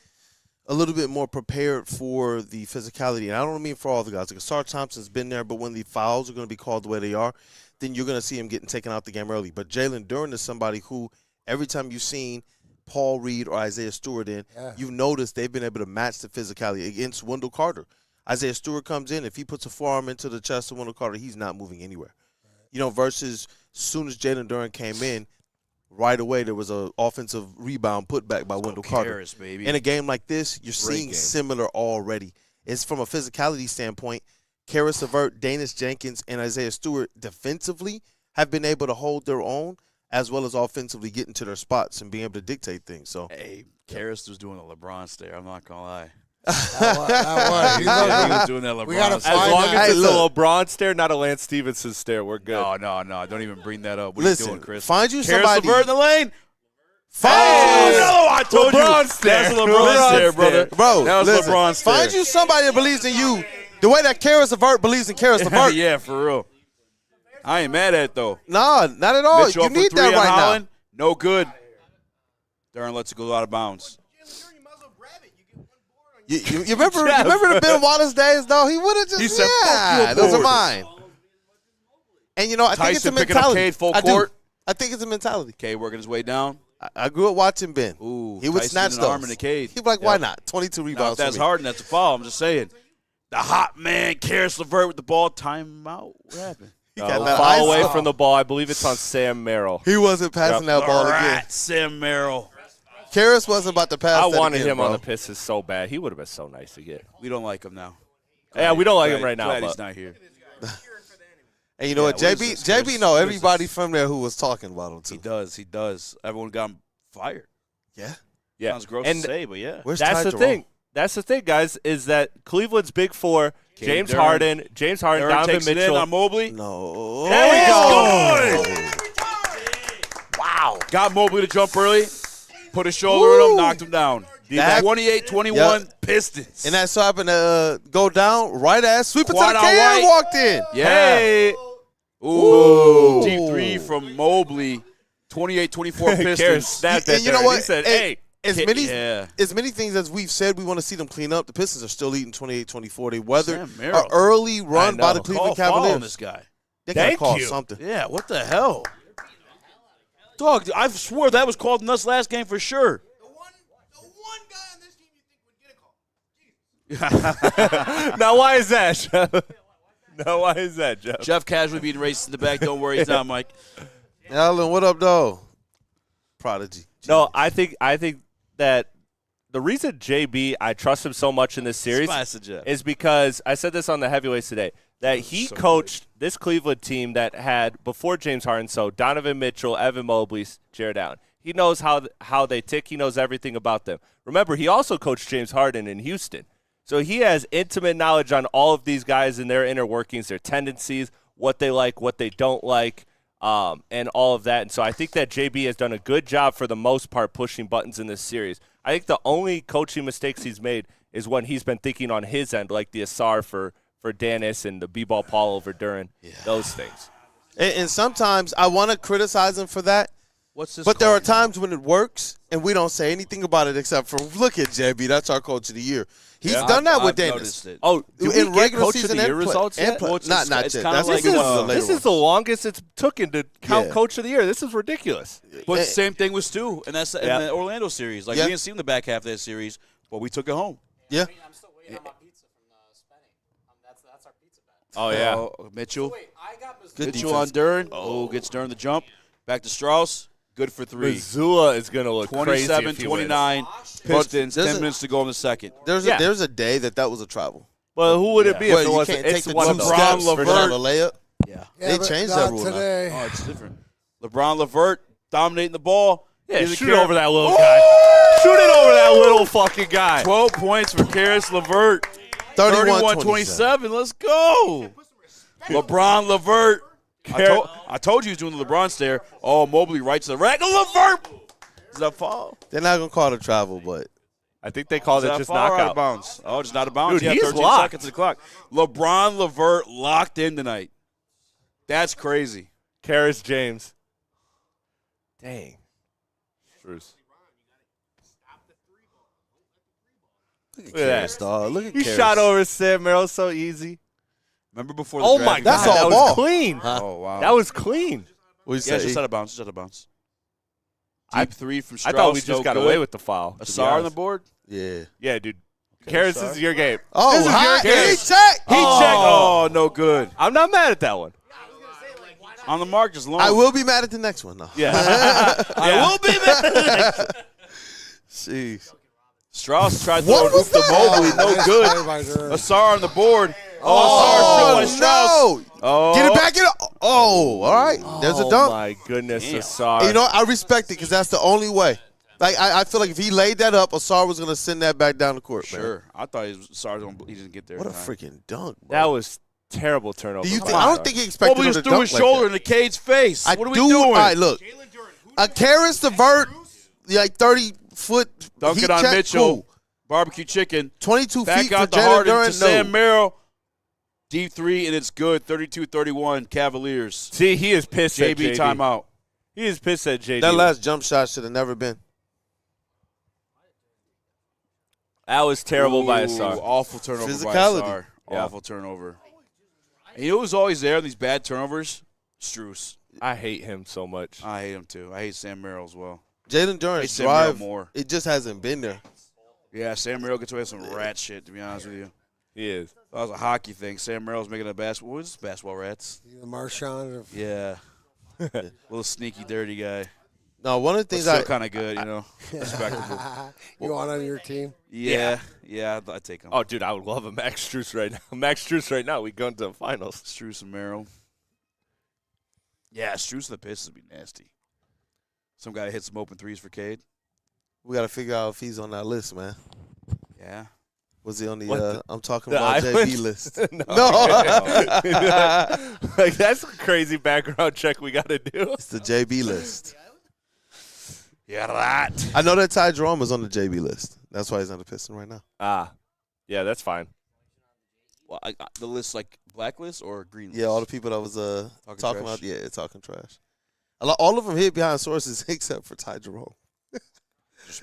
A: a little bit more prepared for the physicality. And I don't mean for all the guys. Like, Asar Thompson's been there, but when the fouls are going to be called the way they are, then you're going to see him getting taken out the game early. But Jalen Duren is somebody who, every time you've seen Paul Reed or Isaiah Stewart in, you've noticed they've been able to match the physicality against Wendell Carter. Isaiah Stewart comes in. If he puts a forearm into the chest of Wendell Carter, he's not moving anywhere. Versus as soon as Jalen Duren came in, right away there was an offensive rebound put back by Wendell Carter.
C: Baby.
A: In a game like this, you're seeing similar already. It's from a physicality standpoint. Karis LeVert, Danis Jenkins, and Isaiah Stewart defensively have been able to hold their own, as well as offensively get into their spots and being able to dictate things. So,
C: hey, Karis was doing a LeBron stare. I'm not gonna lie.
D: That
C: He was doing that LeBron
D: We gotta
C: stare.
B: As long as it's
A: look.
B: a LeBron stare, not a Lance Stevenson stare, we're good.
C: No. Don't even bring that up. What
A: listen,
C: are you doing, Chris?
A: find you
C: Karis
A: somebody.
C: LeVert in the lane.
A: Find
C: Oh, I told
B: LeBron
C: you.
B: stare.
C: That's a LeBron stare, brother.
A: Bro,
C: that was
A: listen,
C: LeBron stare.
A: find you somebody that believes in you the way that Karis LeVert believes in Karis LeVert.
C: Yeah, for real. I ain't mad at it, though.
A: Nah, not at all.
C: Mitchell
A: You
C: up for
A: need
C: three
A: that
C: on
A: right
C: Holland. No good. Duren lets it go out of bounds.
A: You remember the Ben Wallace days, though? He would have just,
C: He said, "Fuck you,
A: those are
C: board."
A: mine. And, I think it's a
C: Tyson picking up
A: mentality.
C: Cade full
A: I do.
C: court.
A: I think it's a mentality.
C: Cade working his way down.
A: I grew up watching Ben.
C: Ooh,
A: He would
C: Tyson
A: snatch
C: and
A: those.
C: arm in the Cade.
A: He'd be like, why
C: Yep.
A: not? 22
C: Now, if
A: rebounds
C: that's
A: for me.
C: Harden, that's a foul. I'm just saying. The hot man, Karis LeVert with the ball. Timeout. What happened?
A: He got that
B: Foul
A: ice
B: away
A: off.
B: from the ball. I believe it's on Sam Merrill.
A: He wasn't passing that ball again.
C: Right, Sam Merrill.
A: Karis wasn't about to pass
B: I
A: that
B: wanted
A: again,
B: him
A: bro.
B: on the Pistons so bad. He would have been so nice to get.
C: We don't like him now.
B: Yeah, we don't like him right now.
C: Glad
B: But
C: he's not here.
A: And you know what?
C: Yeah, what
A: JB
C: is this, Chris?
A: know
C: What is
A: everybody
C: this?
A: from there who was talking about him,
C: He
A: too.
C: does. Everyone got him fired.
A: Yeah.
B: yeah.
C: Sounds gross
B: And
C: to say, but yeah.
A: Where's
B: that's
A: Ty
B: the
A: Jerome?
B: thing. That's the thing, guys, is that Cleveland's big four, James
C: Duren.
B: Harden,
C: Duren
B: Donovan
C: takes it in
B: Mitchell.
C: on Mobley.
A: No.
B: There we
C: go.
A: Wow.
C: Got Mobley to jump early. Put a shoulder in him,
A: Woo.
C: knocked him down.
A: That-
C: 28-21
A: Yep.
C: Pistons.
A: And that so happened to go down, right ass, sweep it to the
C: Quad on
A: K and
C: White.
A: walked in.
C: Yeah.
B: Hey,
C: Ooh. Deep three from Mobley. 28-24
B: Karis
C: Pistons.
B: snapped
A: And
B: that
A: you know
B: there.
A: what?
B: He said,
A: Hey,
B: hey.
A: As many things as we've said we want to see them clean up, the Pistons are still leading 28-24. They weathered
C: Sam Merrill.
A: an early run by the
C: Call
A: Cleveland
C: foul on
A: Cavaliers.
C: this guy.
A: They got to
B: Thank
A: call
B: you.
A: something.
C: Yeah, what the hell? Dog, I swore that was called in us last game for sure.
F: The one guy on this team you think would get a call.
B: Now, why is that, Jeff? Now, why is that, Jeff?
C: Jeff casually being racist in the back. Don't worry, he's not, Mike.
A: Alan, what up, though? Prodigy.
B: No, I think that the reason JB, I trust him so much in this series
C: Spice of Jeff.
B: is because I said this on the heavyweights today, that he coached this Cleveland team that had, before James Harden, so Donovan Mitchell, Evan Mobley, Jared Allen. He knows how they tick. He knows everything about them. Remember, he also coached James Harden in Houston. So he has intimate knowledge on all of these guys and their inner workings, their tendencies, what they like, what they don't like, and all of that. And so I think that JB has done a good job for the most part pushing buttons in this series. I think the only coaching mistakes he's made is when he's been thinking on his end, like the Asar for Danis and the B-ball Paul over Duren, those things.
A: And sometimes I want to criticize him for that.
C: What's this
A: But there
C: call
A: are times when it works, and we don't say anything about it except for, look at JB, that's our coach of the year. He's done that with
C: I've
A: Dennis.
C: noticed it.
B: Oh, do we
A: In
B: get
A: regular
B: coach of
A: season
B: the year
A: and play-
B: results
A: and
B: yet?
A: play-
C: Well, it's
A: not
C: just-
A: yet.
C: it's
A: That's
C: kinda like,
A: one of the later
B: This is the
A: ones.
B: longest it's taken to count
A: Yeah.
B: coach of the year. This is ridiculous.
C: But the same thing with Stu, and that's in
B: Yeah.
C: the Orlando series. Like,
A: Yeah.
C: we didn't see him in the back half of that series, but we took it home.
A: Yeah.
E: I'm still waiting on my pizza from the Spenny. That's our pizza bet.
B: Oh, yeah.
C: Mitchell.
E: Wait, I got
A: Good
C: Mitchell on
A: defense.
C: Duren. Oh, gets Duren the jump. Back to Strauss. Good for three.
B: Missoula is going to look crazy if he wins.
C: 27-29
A: But
C: Pistons.
A: there's
C: 10
A: a-
C: minutes to go in the second.
A: There's
B: Yeah.
A: a day that was a travel.
B: Well, who would it be
A: Well,
B: if it
A: you
B: wasn't?
A: can't take
B: It's
A: the
B: one
A: two
B: of those.
A: steps
B: for
A: for
B: sure.
A: a layup.
C: Yeah.
A: They
D: but
A: changed
D: not
A: that rule now.
D: today.
C: Oh, it's different. LeBron LeVert dominating the ball.
B: Yeah,
C: He's a
B: shoot it
C: carry-
B: over that little guy. Shoot it over that little fucking guy.
C: 12 points for Karis LeVert. 31-27. Let's go. LeBron LeVert. I told you he was doing the LeBron stare. Oh, Mobley right to the rack. LeVert. Is that a foul?
A: They're not going to call it a travel, but
B: I think they called
C: Is
B: it
C: that
B: just
C: a foul or out of
B: knockout.
C: bounds? Oh, just not a bounds.
B: Dude,
C: Yeah,
B: he's
C: 13
B: locked.
C: seconds to the clock. LeBron LeVert locked in tonight. That's crazy.
B: Karis James. Dang. Bruce.
A: look at
B: Look at
A: Karis,
B: that.
A: dog. Look at
B: He
A: Karis.
B: shot over Sam Merrill so easy.
C: Remember before the
B: Oh,
C: draft?
B: my God.
A: That's all
B: that
A: ball.
B: was clean.
A: Huh?
C: Oh, wow.
B: That was clean.
A: What you
C: Yeah,
A: say?
C: just out of bounds. Just out of bounds.
B: I-
C: Deep three from
B: I
C: Strauss.
B: thought we just
C: no
B: got
C: good.
B: away with the foul. to be
C: Asar on the
B: honest.
C: board.
A: Yeah.
B: Yeah, dude. Karras, this is your game.
A: Oh,
B: this is
A: hot.
B: your game.
A: He checked.
B: He checked.
C: Oh, no good.
B: I'm not mad at that one.
C: On the mark, just long.
A: I will be mad at the next one, though.
B: Yeah. I will be mad at the next one.
A: Jeez.
C: Strauss tried to
A: What
C: throw
A: was
C: the Mobley.
A: that?
C: No
D: Nice
C: good.
D: play by Durham.
C: Asar on the board.
A: Oh,
C: Asar stripped by Strauss.
A: no. Get it back in. Oh, all right. There's a
B: Oh,
A: dunk.
B: my goodness,
C: Damn.
B: Asar.
A: You know, I respect it because that's the only way. Like, I feel like if he laid that up, Asar was going to send that back down the court, man.
C: Sure. I thought Asar he didn't get there.
A: What a
C: tonight.
A: freaking dunk, bro.
B: that was terrible turnover.
A: Do you
B: by
A: think, I
B: Asar.
A: don't think he expected
C: Mobley
A: him
C: just
A: to
C: threw
A: dunk
C: his
A: like
C: shoulder
A: that.
C: in the Cade's face.
A: I
C: What are we
A: do.
C: doing?
A: All right, look. A Karras LeVert, like 30-foot
C: Dunk
A: heat
C: it on
A: check,
C: Mitchell.
A: cool.
C: Barbecue chicken.
A: 22
C: Back
A: feet for
C: out the
A: Jalen
C: heart
A: Duren,
C: into Sam
A: no.
C: Merrill. Deep three, and it's good. 32-31, Cavaliers.
B: See, he is pissed at
C: JB
B: JD.
C: timeout.
B: He is pissed at JD.
A: That last jump shot should have never been.
B: That was terrible by
C: Ooh,
B: Asar.
C: Awful turnover by
A: Physicality.
C: Asar.
B: Yeah.
C: Awful turnover. And you know who's always there, these bad turnovers? Struess.
B: I hate him so much.
C: I hate him, too. I hate Sam Merrill as well.
A: Jalen
C: Hate
A: Duren's
C: Sam Merrill
A: drive,
C: more.
A: it just hasn't been there.
C: Yeah, Sam Merrill gets away with some rat shit, to be honest with you.
B: He is.
C: That was a hockey thing. Sam Merrill's making a basketball. What is this, basketball rats?
D: The Marshawn of
C: Yeah. Little sneaky, dirty guy.
A: No, one of the
C: But
A: things
C: still
A: I
C: kind of good, you know. Respectable.
D: you want on your team?
C: Yeah, I'd take him.
B: Oh, dude, I would love a Max Strus right now. Max Strus right now. We go into the finals.
C: Struess and Merrill. Yeah, Struess and the Pistons would be nasty. Some guy hit some open threes for Cade.
A: we got to figure out if he's on that list, man.
C: Yeah.
A: Was he on
B: What,
A: the I'm talking
B: the
A: about
B: island?
A: JB list?
B: No. Like, that's a crazy background check we got to do.
A: It's the JB list.
C: Yeah, that.
A: I know that Ty Jerome is on the JB list. That's why he's on the Piston right now.
B: Yeah, that's fine.
C: Well, the list, like blacklist or green list?
A: Yeah, all the people that was talking
C: trash?
A: about, yeah, talking trash. All of them hit behind sources except for Ty Jerome.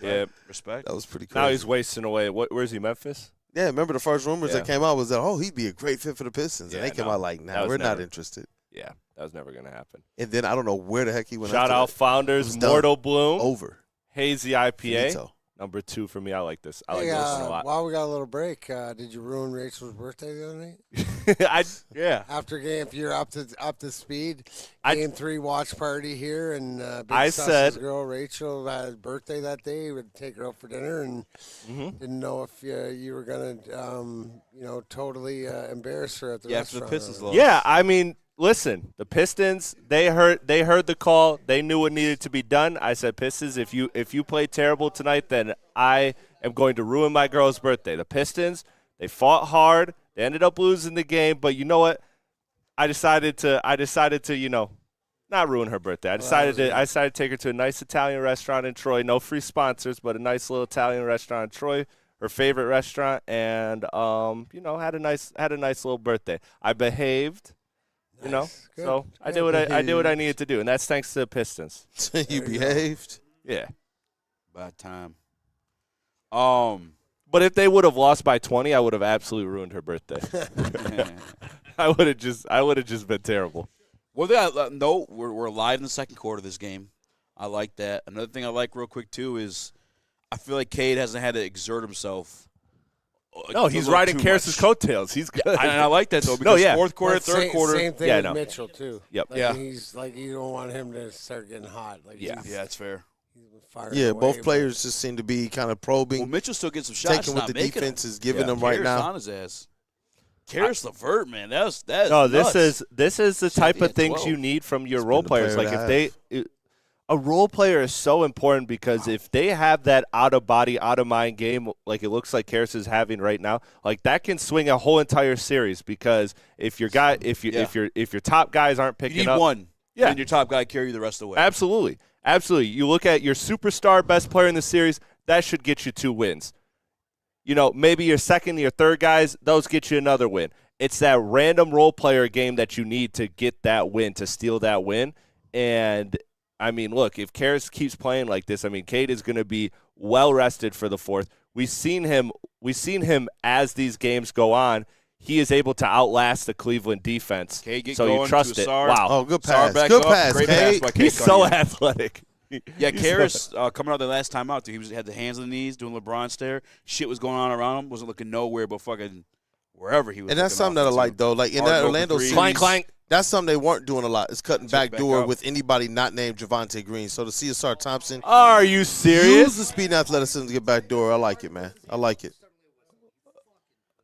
B: Yeah.
C: Respect.
A: That was pretty crazy.
B: Now he's wasting away. Where's he, Memphis?
A: Yeah, remember the first rumors
B: Yeah.
A: that came out was that, he'd be a great fit for the Pistons.
B: Yeah,
A: and they came
B: no,
A: out like,
B: that
A: nah,
B: was
A: we're not
B: never-
A: interested.
B: Yeah, that was never going to happen.
A: And then I don't know where the heck he went
B: Shout
A: after
B: out
A: that.
B: Founders,
A: was done.
B: Mortal Bloom,
A: Over.
B: Hazy IPA.
A: Finito.
B: Number 2 for me. I like this. I like
D: Hey,
B: this one a lot.
D: while we got a little break, did you ruin Rachel's birthday the other night?
B: Yeah.
D: After game, if you're up to speed,
B: I-
D: game 3 watch party here, and Big
B: I
D: Suss's
B: said-
D: girl Rachel had a birthday that day. Would take her out for dinner, and didn't know if you were gonna, totally embarrass her at the
C: Yeah, after
D: restaurant.
C: the Pistons
D: or
C: lost.
B: Yeah, I mean, listen, the Pistons, they heard the call. They knew what needed to be done. I said, Pistons, if you play terrible tonight, then I am going to ruin my girl's birthday. The Pistons, they fought hard. They ended up losing the game, but you know what? I decided to not ruin her birthday. I decided to take her to a nice Italian restaurant in Troy. No free sponsors, but a nice little Italian restaurant in Troy. Her favorite restaurant, and had a nice little birthday. I behaved,
D: Good.
B: so I
D: Yeah,
B: did what I needed to do, and that's thanks to the Pistons.
A: You behaved.
B: Yeah,
C: Bad time.
B: but if they would have lost by 20, I would have absolutely ruined her birthday. I would have just been terrible.
C: Well, no, we're live in the second quarter of this game. I like that. Another thing I like real quick, too, is I feel like Cade hasn't had to exert himself.
B: No, he's riding Karras' coattails. He's good.
C: And I like that, though, because
B: yeah.
C: fourth quarter, third quarter.
D: Same thing
B: Yeah,
D: with
B: no.
D: Mitchell too.
B: Yep.
D: Like,
C: Yeah.
D: He's like you don't want him to start getting hot. Like
B: Yeah.
D: he's-
C: Yeah, that's fair.
D: he's been firing
A: Yeah,
D: away,
A: both
D: but-
A: players just seem to be kind of probing,
C: Well, Mitchell still gets some shots.
A: taking what
C: not
A: the
C: making
A: defense
C: them.
A: is giving
B: Yeah.
A: them right
C: Karras
A: now.
C: on his ass. Karras LeVert, man, that's
B: No,
C: nuts.
B: this is the type
C: Yeah,
B: of things
C: 12.
B: you need from your
A: He's
B: role
A: been the
B: players.
A: player
B: Like
A: to
B: if a role player is so important because if they have that out of body, out of mind game, like it looks like Karras is having right now, like that can swing a whole entire series. Because if your top guys aren't
C: You
B: picking
C: need
B: up,
C: one.
B: Yeah.
C: And your top guy carry you the rest of the way.
B: absolutely. You look at your superstar best player in the series, that should get you 2 wins. Maybe your second, your third guys, those get you another win. It's that random role player game that you need to get that win, to steal that win. And, I mean, look, if Karras keeps playing like this, I mean, Cade is going to be well rested for the fourth. We've seen him as these games go on. He is able to outlast the Cleveland defense.
C: Cade get
B: so
C: going
B: you trust
C: to
B: it.
C: Asar.
B: Wow.
A: Oh, good
C: Asar
A: pass.
C: back
A: Good
C: up.
A: pass,
C: Great
A: Cade.
C: pass by Cade
B: He's so
C: Cunningham.
B: athletic.
C: Yeah, Karras coming out the last time out, he had the hands on the knees, doing LeBron stare. Shit was going on around him. Wasn't looking nowhere but fucking wherever he was.
A: And that's something that I like, though. Like in that Orlando series,
B: clank.
A: That's something they weren't doing a lot. Is cutting back door with anybody not named Javonte Green. So to see Asar Thompson,
B: Are you serious?
A: use the speed and athleticism to get back door. I like it, man. I like it.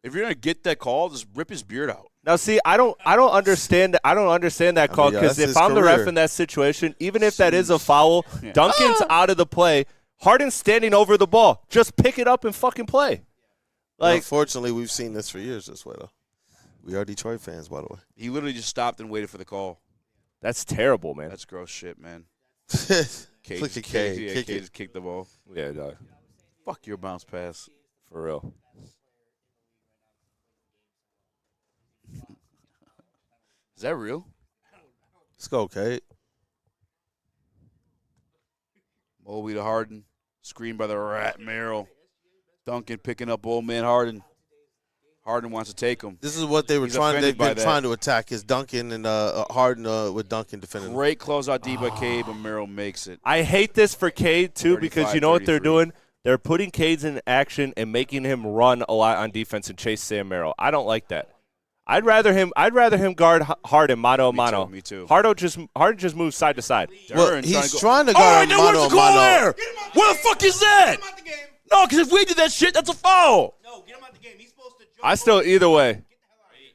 C: If you're gonna get that call, just rip his beard out.
B: Now, see, I don't understand. I don't understand that call because if I'm the ref in that situation, even if that is a foul, Duncan's out of the play. Harden's standing over the ball. Just pick it up and fucking play.
A: Like, unfortunately, we've seen this for years this way, though. We are Detroit fans, by the way.
C: He literally just stopped and waited for the call.
B: That's terrible, man.
C: That's gross shit, man.
A: Look at K.
C: Just kicked the ball.
B: Yeah, dog.
C: Fuck your bounce pass.
B: For real.
C: Is that real?
A: Let's go, Kate.
C: Mobley to Harden. Screen by the rat Merrill. Duncan picking up old man Harden. Harden wants to take him.
A: This is what they were trying. They've been trying to attack is Duncan and Harden with Duncan defending.
C: Great closeout D by Cade, but Merrill makes it.
B: I hate this for Cade too because you know what they're doing? They're putting Cade in action and making him run a lot on defense and chase Sam Merrill. I don't like that. I'd rather him guard Harden mano a mano.
C: Me too.
B: Harden just moves side to side.
A: Well, he's trying to guard him mano a mano.
C: There? What the fuck is that?
F: Get him out the game.
C: No, because if we did that shit, that's a foul.
F: No, get him out the game. He's supposed to jump.
B: I still either way.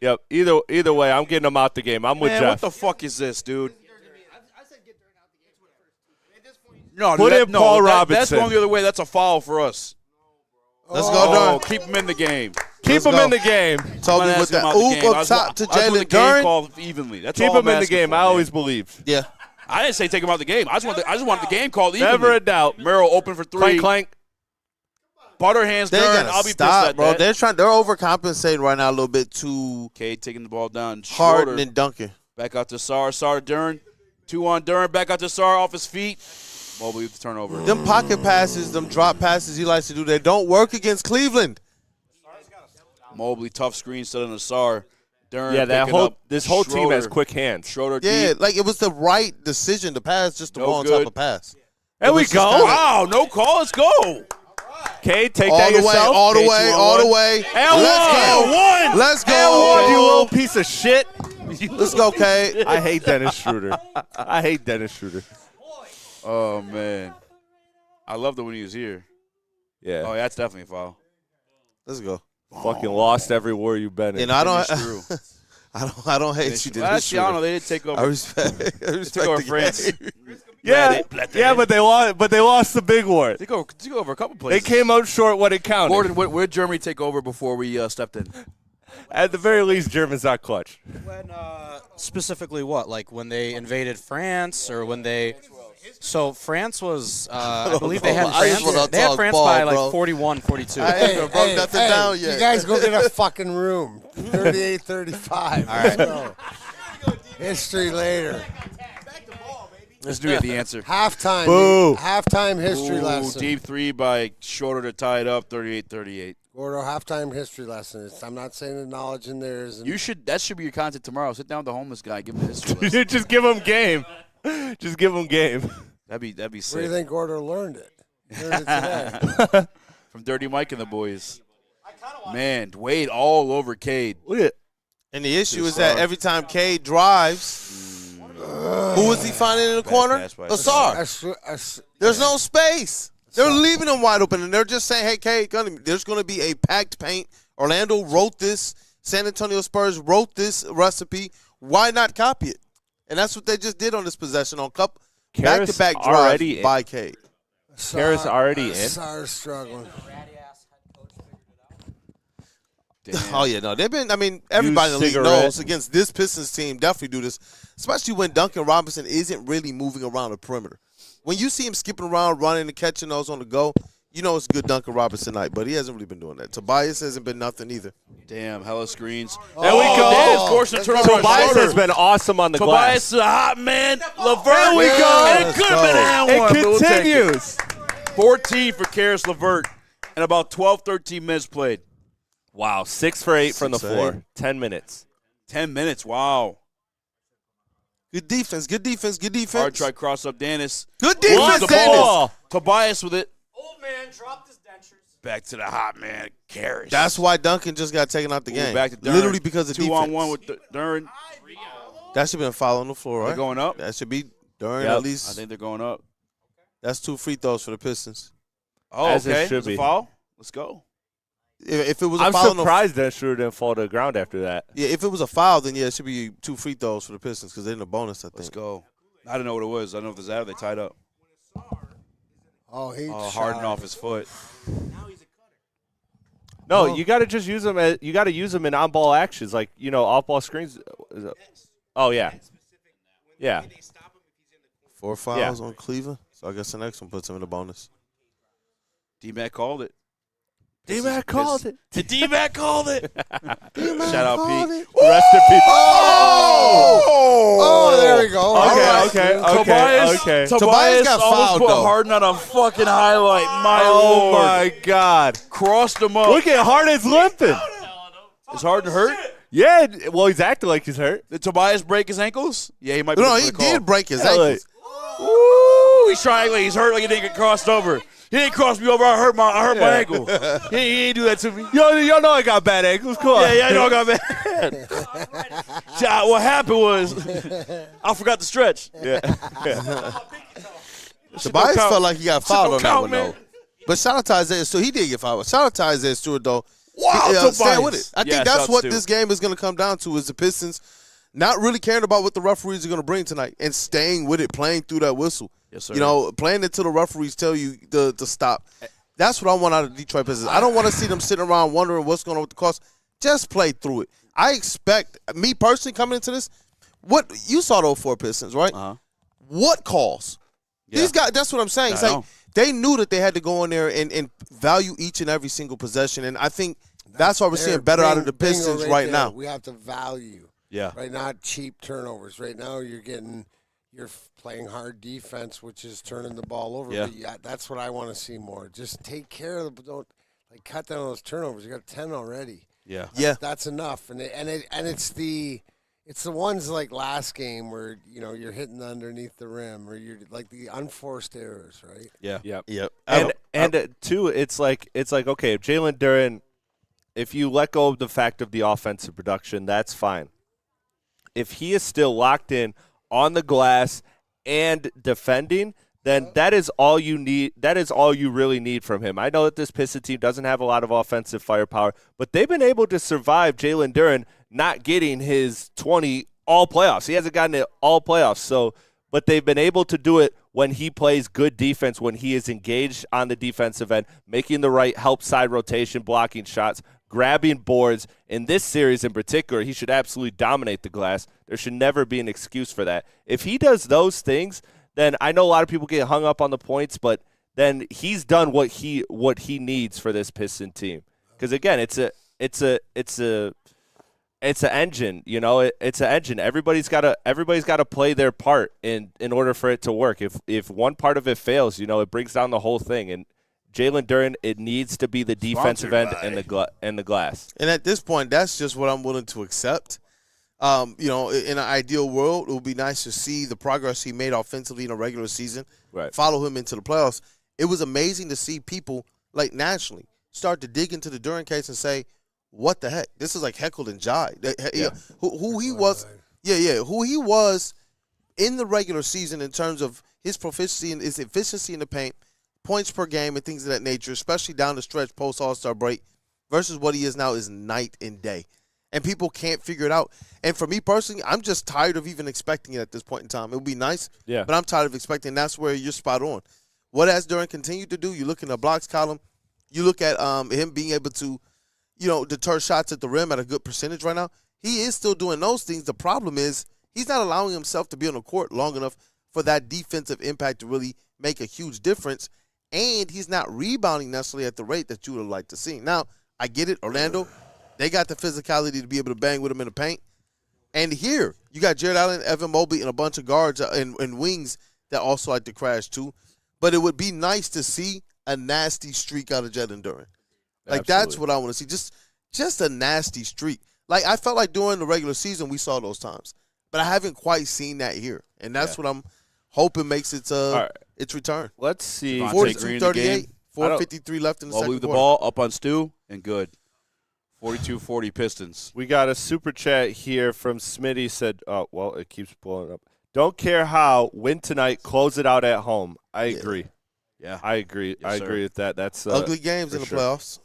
B: Yep, either way, I'm getting him out the game. I'm with
C: Man,
B: Jeff.
C: what the fuck is this, dude?
F: I said get Durant out the game. At this point,
C: No,
B: Put in Paul Robinson.
C: That's going the other way. That's a foul for us.
A: Let's go, Durant.
C: Keep him in the game.
B: Keep him in the game.
A: Toby with that oop up top to Jalen Durant.
C: Called evenly. That's
B: Keep
C: all
B: him
C: I'm
B: in the
C: asking
B: game.
C: for,
B: I
C: man.
B: always believed.
A: Yeah.
C: I didn't say take him out of the game. I just wanted the game called evenly.
B: Never a doubt.
C: Merrill open for three.
B: Clank, clank.
C: Butter hands
A: They
C: Durant.
A: gotta
C: I'll be
A: stop,
C: pissed at
A: bro.
C: that.
A: They're overcompensating right now a little bit to
C: Cade taking the ball down.
A: Harden and Duncan.
C: Back out to Sar. Sar to Durant. 2 on Durant. Back out to Sar off his feet. Mobley with the turnover.
A: Them pocket passes, them drop passes he likes to do, they don't work against Cleveland.
C: Mobley tough screen set on the Sar. Durant
B: Yeah, this whole team has
C: Schroeder.
B: quick hands.
C: Schroeder
A: Yeah,
C: deep.
A: like it was the right decision to pass, just to
C: No
A: go on
C: good.
A: top of pass.
B: There we
A: was just
B: go.
A: kinda-
C: Wow, no call. Let's go.
B: Cade, take
A: All
B: that
A: the way,
B: yourself.
A: all the
C: K2
A: way,
C: on
A: all the
C: one.
A: way.
B: And
A: Let's go. Let's
B: And you
A: go.
B: little piece of shit.
A: Let's go, Kate.
B: I hate Dennis Schroeder. I hate Dennis Schroeder.
C: Oh, man. I loved it when he was here.
B: Yeah.
C: Oh, yeah, that's definitely a foul.
A: Let's go.
B: Fucking lost every war you've been in.
A: And I don't,
C: Finish through.
A: I don't hate you,
C: Well,
A: Dennis
C: actually, I don't know.
A: Schroeder.
C: They did take over.
A: I respect
C: Took over
A: the
C: France.
A: game.
B: yeah, but they lost the big war.
C: They took over a couple
B: They
C: places.
B: came out short when it counted.
C: Gordon, where did Germany take over before we stepped in?
B: At the very least, Germans not clutch.
E: When specifically what? Like when they invaded France or when they? So France was, I believe they had
A: I just
E: France.
A: wanna
E: They had
A: talk
E: France
A: ball,
E: by like
A: bro.
E: 41, 42.
A: Hey, broke nothing down yet.
D: You guys go get a fucking room. 38-35. All right. History later.
C: Let's do it. The answer.
D: Halftime.
B: Boo.
D: Halftime history
C: Ooh,
D: lesson.
C: deep three by Schroeder to tie it up, 38-38.
D: Gordo, halftime history lesson. I'm not saying the knowledge in there isn't.
C: That should be your content tomorrow. Sit down with the homeless guy, give him the history lesson.
B: Just give them game. Just give them game.
C: That'd be
D: Where do
C: sick.
D: you think Gordo learned it? He learned it today.
C: From Dirty Mike and the boys. Man, Wade all over Cade.
B: Look at
A: And the issue is that every time Cade drives, who is he finding in the corner?
C: pass by
A: Asar. There's no space. They're leaving him wide open, and they're just saying, hey, Cade, there's going to be a packed paint. Orlando wrote this. San Antonio Spurs wrote this recipe. Why not copy it? And that's what they just did on this possession on back-to-back drives
B: already
A: by Cade.
B: Harris already in.
D: Sar's struggling.
C: Damn.
A: Oh, yeah, no. They've been, everybody in the league
B: cigarette.
A: knows against this Pistons team, definitely do this, especially when Duncan Robinson isn't really moving around the perimeter. When you see him skipping around, running and catching those on the go, you know it's a good Duncan Robinson night, but he hasn't really been doing that. Tobias hasn't been nothing either.
C: Damn, hella screens.
B: There we go.
C: Damn, forcing a turnover on
B: Tobias
C: Schroeder.
B: has been awesome on the
C: Tobias
B: glass.
C: is a hot man. Levert.
B: There we go.
C: And it could have been an and one.
B: It
C: but we'll take it.
B: continues.
C: 14 for Karras LeVert and about 12, 13 minutes played.
B: Wow, 6 for 8 from the
A: 6 for
B: floor.
A: 8.
B: 10 minutes.
C: 10 minutes, wow.
A: Good defense.
C: Hard try cross up Dennis.
A: Good defense,
C: the
A: Dennis.
C: ball. Tobias with it.
F: Old man dropped his dentures.
C: Back to the hot man, Karras.
A: That's why Duncan just got taken out the game.
C: Back to Duren.
A: Literally because of
C: 2-on-1 with Duren.
A: That should be a foul on the floor, right?
C: They're going up.
A: That should be Duren
B: Yep.
A: at least.
C: I think they're going up.
A: That's 2 free throws for the Pistons.
C: Oh,
B: As it
C: okay.
B: should
C: It's a
B: be.
C: foul. Let's go.
A: If it was a
B: I'm
A: foul,
B: surprised that Schroeder didn't fall to the ground after that.
A: Yeah, if it was a foul, then yeah, it should be 2 free throws for the Pistons because they're in the bonus. I think.
C: Let's go. I didn't know what it was. I don't know if it's out. They tied up.
D: Oh, he
C: Harden off his foot.
B: No, you got to just use them. You got to use them in on-ball actions, like off-ball screens. Oh yeah, yeah.
A: 4 fouls on Cleveland, so I guess the next one puts him in the bonus.
C: D-Mac called it.
B: D-Mac called it.
C: D-Mac called it. Shout out, Pete.
B: Rest in peace.
D: Oh, there we go.
B: Okay.
A: Tobias got
C: almost
A: fouled,
C: put
A: though.
C: Harden on a fucking highlight. My
B: Oh
C: Lord.
B: my God!
C: Crossed him up.
B: Look at Harden's limping.
C: Is Harden hurt?
B: Yeah, well, he's acting like he's hurt.
C: Did Tobias break his ankles? Yeah, he might be.
A: No,
C: for
A: he
C: the call.
A: did break his
B: Yeah,
A: ankles.
C: Ooh, he's trying like he's hurt like he didn't get crossed over. He didn't cross me over. I hurt my ankle. He ain't do that to me.
B: Y'all know I got bad ankles. Come on.
C: Yeah, I know I got bad. What happened was I forgot to stretch.
B: Yeah.
A: Tobias felt like he got fouled on that one,
C: man.
A: though. But shout out to Isaiah Stewart. He did get fouled. Shout out to Isaiah Stewart, though.
C: Wow,
A: Stand
C: Tobias.
A: with it. I
C: Yeah,
A: think that's
C: shout
A: what
C: Stu.
A: this game is going to come down to is the Pistons not really caring about what the referees are going to bring tonight and staying with it, playing through that whistle.
C: Yes, sir.
A: Playing it till the referees tell you to stop. That's what I want out of the Detroit Pistons. I don't want to see them sitting around wondering what's going on with the calls. Just play through it. I expect, me personally coming into this, what you saw those 4 Pistons, right?
C: Uh-huh.
A: What calls?
C: Yeah.
A: These guys, that's what I'm saying. It's
C: I
A: like
C: know.
A: they knew that they had to go in there and value each and every single possession. And I think that's why we're seeing better out of the Pistons
D: Bingo
A: right
D: there.
A: now.
D: We have to value.
C: Yeah.
D: Right, not cheap turnovers. Right now, you're playing hard defense, which is turning the ball over.
C: Yeah.
D: But that's what I want to see more. Just take care of don't cut down on those turnovers. You got 10 already.
C: Yeah.
A: Yeah.
D: That's enough. And it's the ones like last game where you're hitting underneath the rim or you're like the unforced errors, right?
C: Yeah.
A: Yep.
B: And two, it's like okay, if Jalen Duren, if you let go of the fact of the offensive production, that's fine. If he is still locked in on the glass and defending, then that is all you need. That is all you really need from him. I know that this Pistons team doesn't have a lot of offensive firepower, but they've been able to survive Jalen Duren not getting his 20 all playoffs. He hasn't gotten it all playoffs. But they've been able to do it when he plays good defense, when he is engaged on the defensive end, making the right help side rotation, blocking shots, grabbing boards. In this series in particular, he should absolutely dominate the glass. There should never be an excuse for that. If he does those things, then I know a lot of people get hung up on the points, but then he's done what he needs for this Piston team. Because again, it's an engine, It's an engine. Everybody's got to play their part in order for it to work. If one part of it fails, it brings down the whole thing. And Jalen Duren, it needs to be the defensive end and the glass.
A: And at this point, that's just what I'm willing to accept. In an ideal world, it would be nice to see the progress he made offensively in a regular season,
B: Right.
A: follow him into the playoffs. It was amazing to see people, like nationally, start to dig into the Duren case and say, what the heck? This is like heckled and jive. Who he was, who he was in the regular season in terms of his proficiency and his efficiency in the paint, points per game and things of that nature, especially down the stretch post All-Star break, versus what he is now is night and day. And people can't figure it out. And for me personally, I'm just tired of even expecting it at this point in time. It would be nice, but I'm tired of expecting. And that's where you're spot on. What has Duren continued to do? You look in the blocks column. You look at him being able to, deter shots at the rim at a good percentage right now. He is still doing those things. The problem is he's not allowing himself to be on the court long enough for that defensive impact to really make a huge difference. And he's not rebounding necessarily at the rate that you would like to see. Now, I get it, Orlando. They got the physicality to be able to bang with him in the paint. And here, you got Jared Allen, Evan Mobley, and a bunch of guards and wings that also like to crash too. But it would be nice to see a nasty streak out of Jalen Duren. Like, that's what I want to see. Just a nasty streak. Like, I felt like during the regular season we saw those times. But I haven't quite seen that here, and that's what I'm hoping makes its return.
B: Let's see.
A: 42-38, 4:53 left in the second
C: leave the
A: quarter.
C: ball up on Stu, and good. 42-40 Pistons.
B: We got a super chat here from Smitty. Said, "Oh, well, it keeps blowing up. Don't care how. Win tonight. Close it out at home." I agree.
C: Yeah,
B: I agree.
C: Yes,
B: I
C: sir.
B: agree with that. That's
A: Ugly games in the
B: sure.
A: playoffs.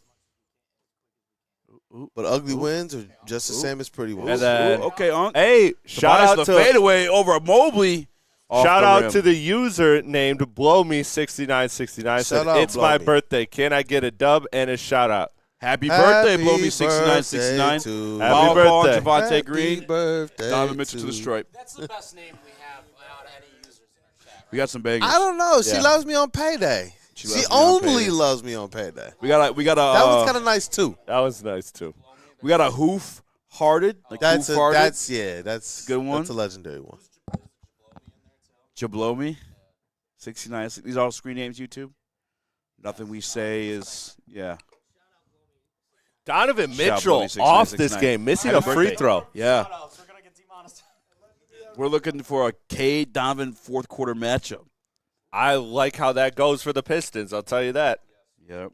A: But ugly wins are just the same as pretty ones.
B: And then,
C: okay, Unc.
B: hey, shout out
C: the
B: to
C: fadeaway over Mobley.
B: Shout out to the user named Blow Me6969. Said,
A: out,
B: it's
A: Blow
B: my
A: Me.
B: birthday. Can I get a dub and a shout out?
C: Happy birthday, Blow Me 6969.
A: to
B: Happy
C: Foul call on
B: birthday.
C: Javante
A: Happy
C: Green.
A: birthday
C: Donovan Mitchell to the stripe.
E: That's the best name we have out of any users in our chat.
C: We got some bangers.
A: I don't know. She
C: Yeah.
A: loves me on payday. She
C: loves me on
A: only
C: payday.
A: loves me on payday.
C: We got a
A: That was kind of nice too.
B: That was nice, too.
C: we got a hoof hearted. Like
A: That's
C: hoof hearted.
A: that's
C: Good one.
A: That's a legendary one.
C: Jablomi 69. These are all screen names. YouTube. Nothing we say is
B: Donovan
C: Shout out
B: Mitchell
C: Blow Me
B: off this
C: 6969.
B: game, missing
C: Happy
B: a free
C: birthday.
B: throw.
C: Yeah.
E: We're gonna get demonetized.
C: We're looking for a Cade Donovan fourth quarter matchup.
B: I like how that goes for the Pistons. I'll tell you that.
C: Yep.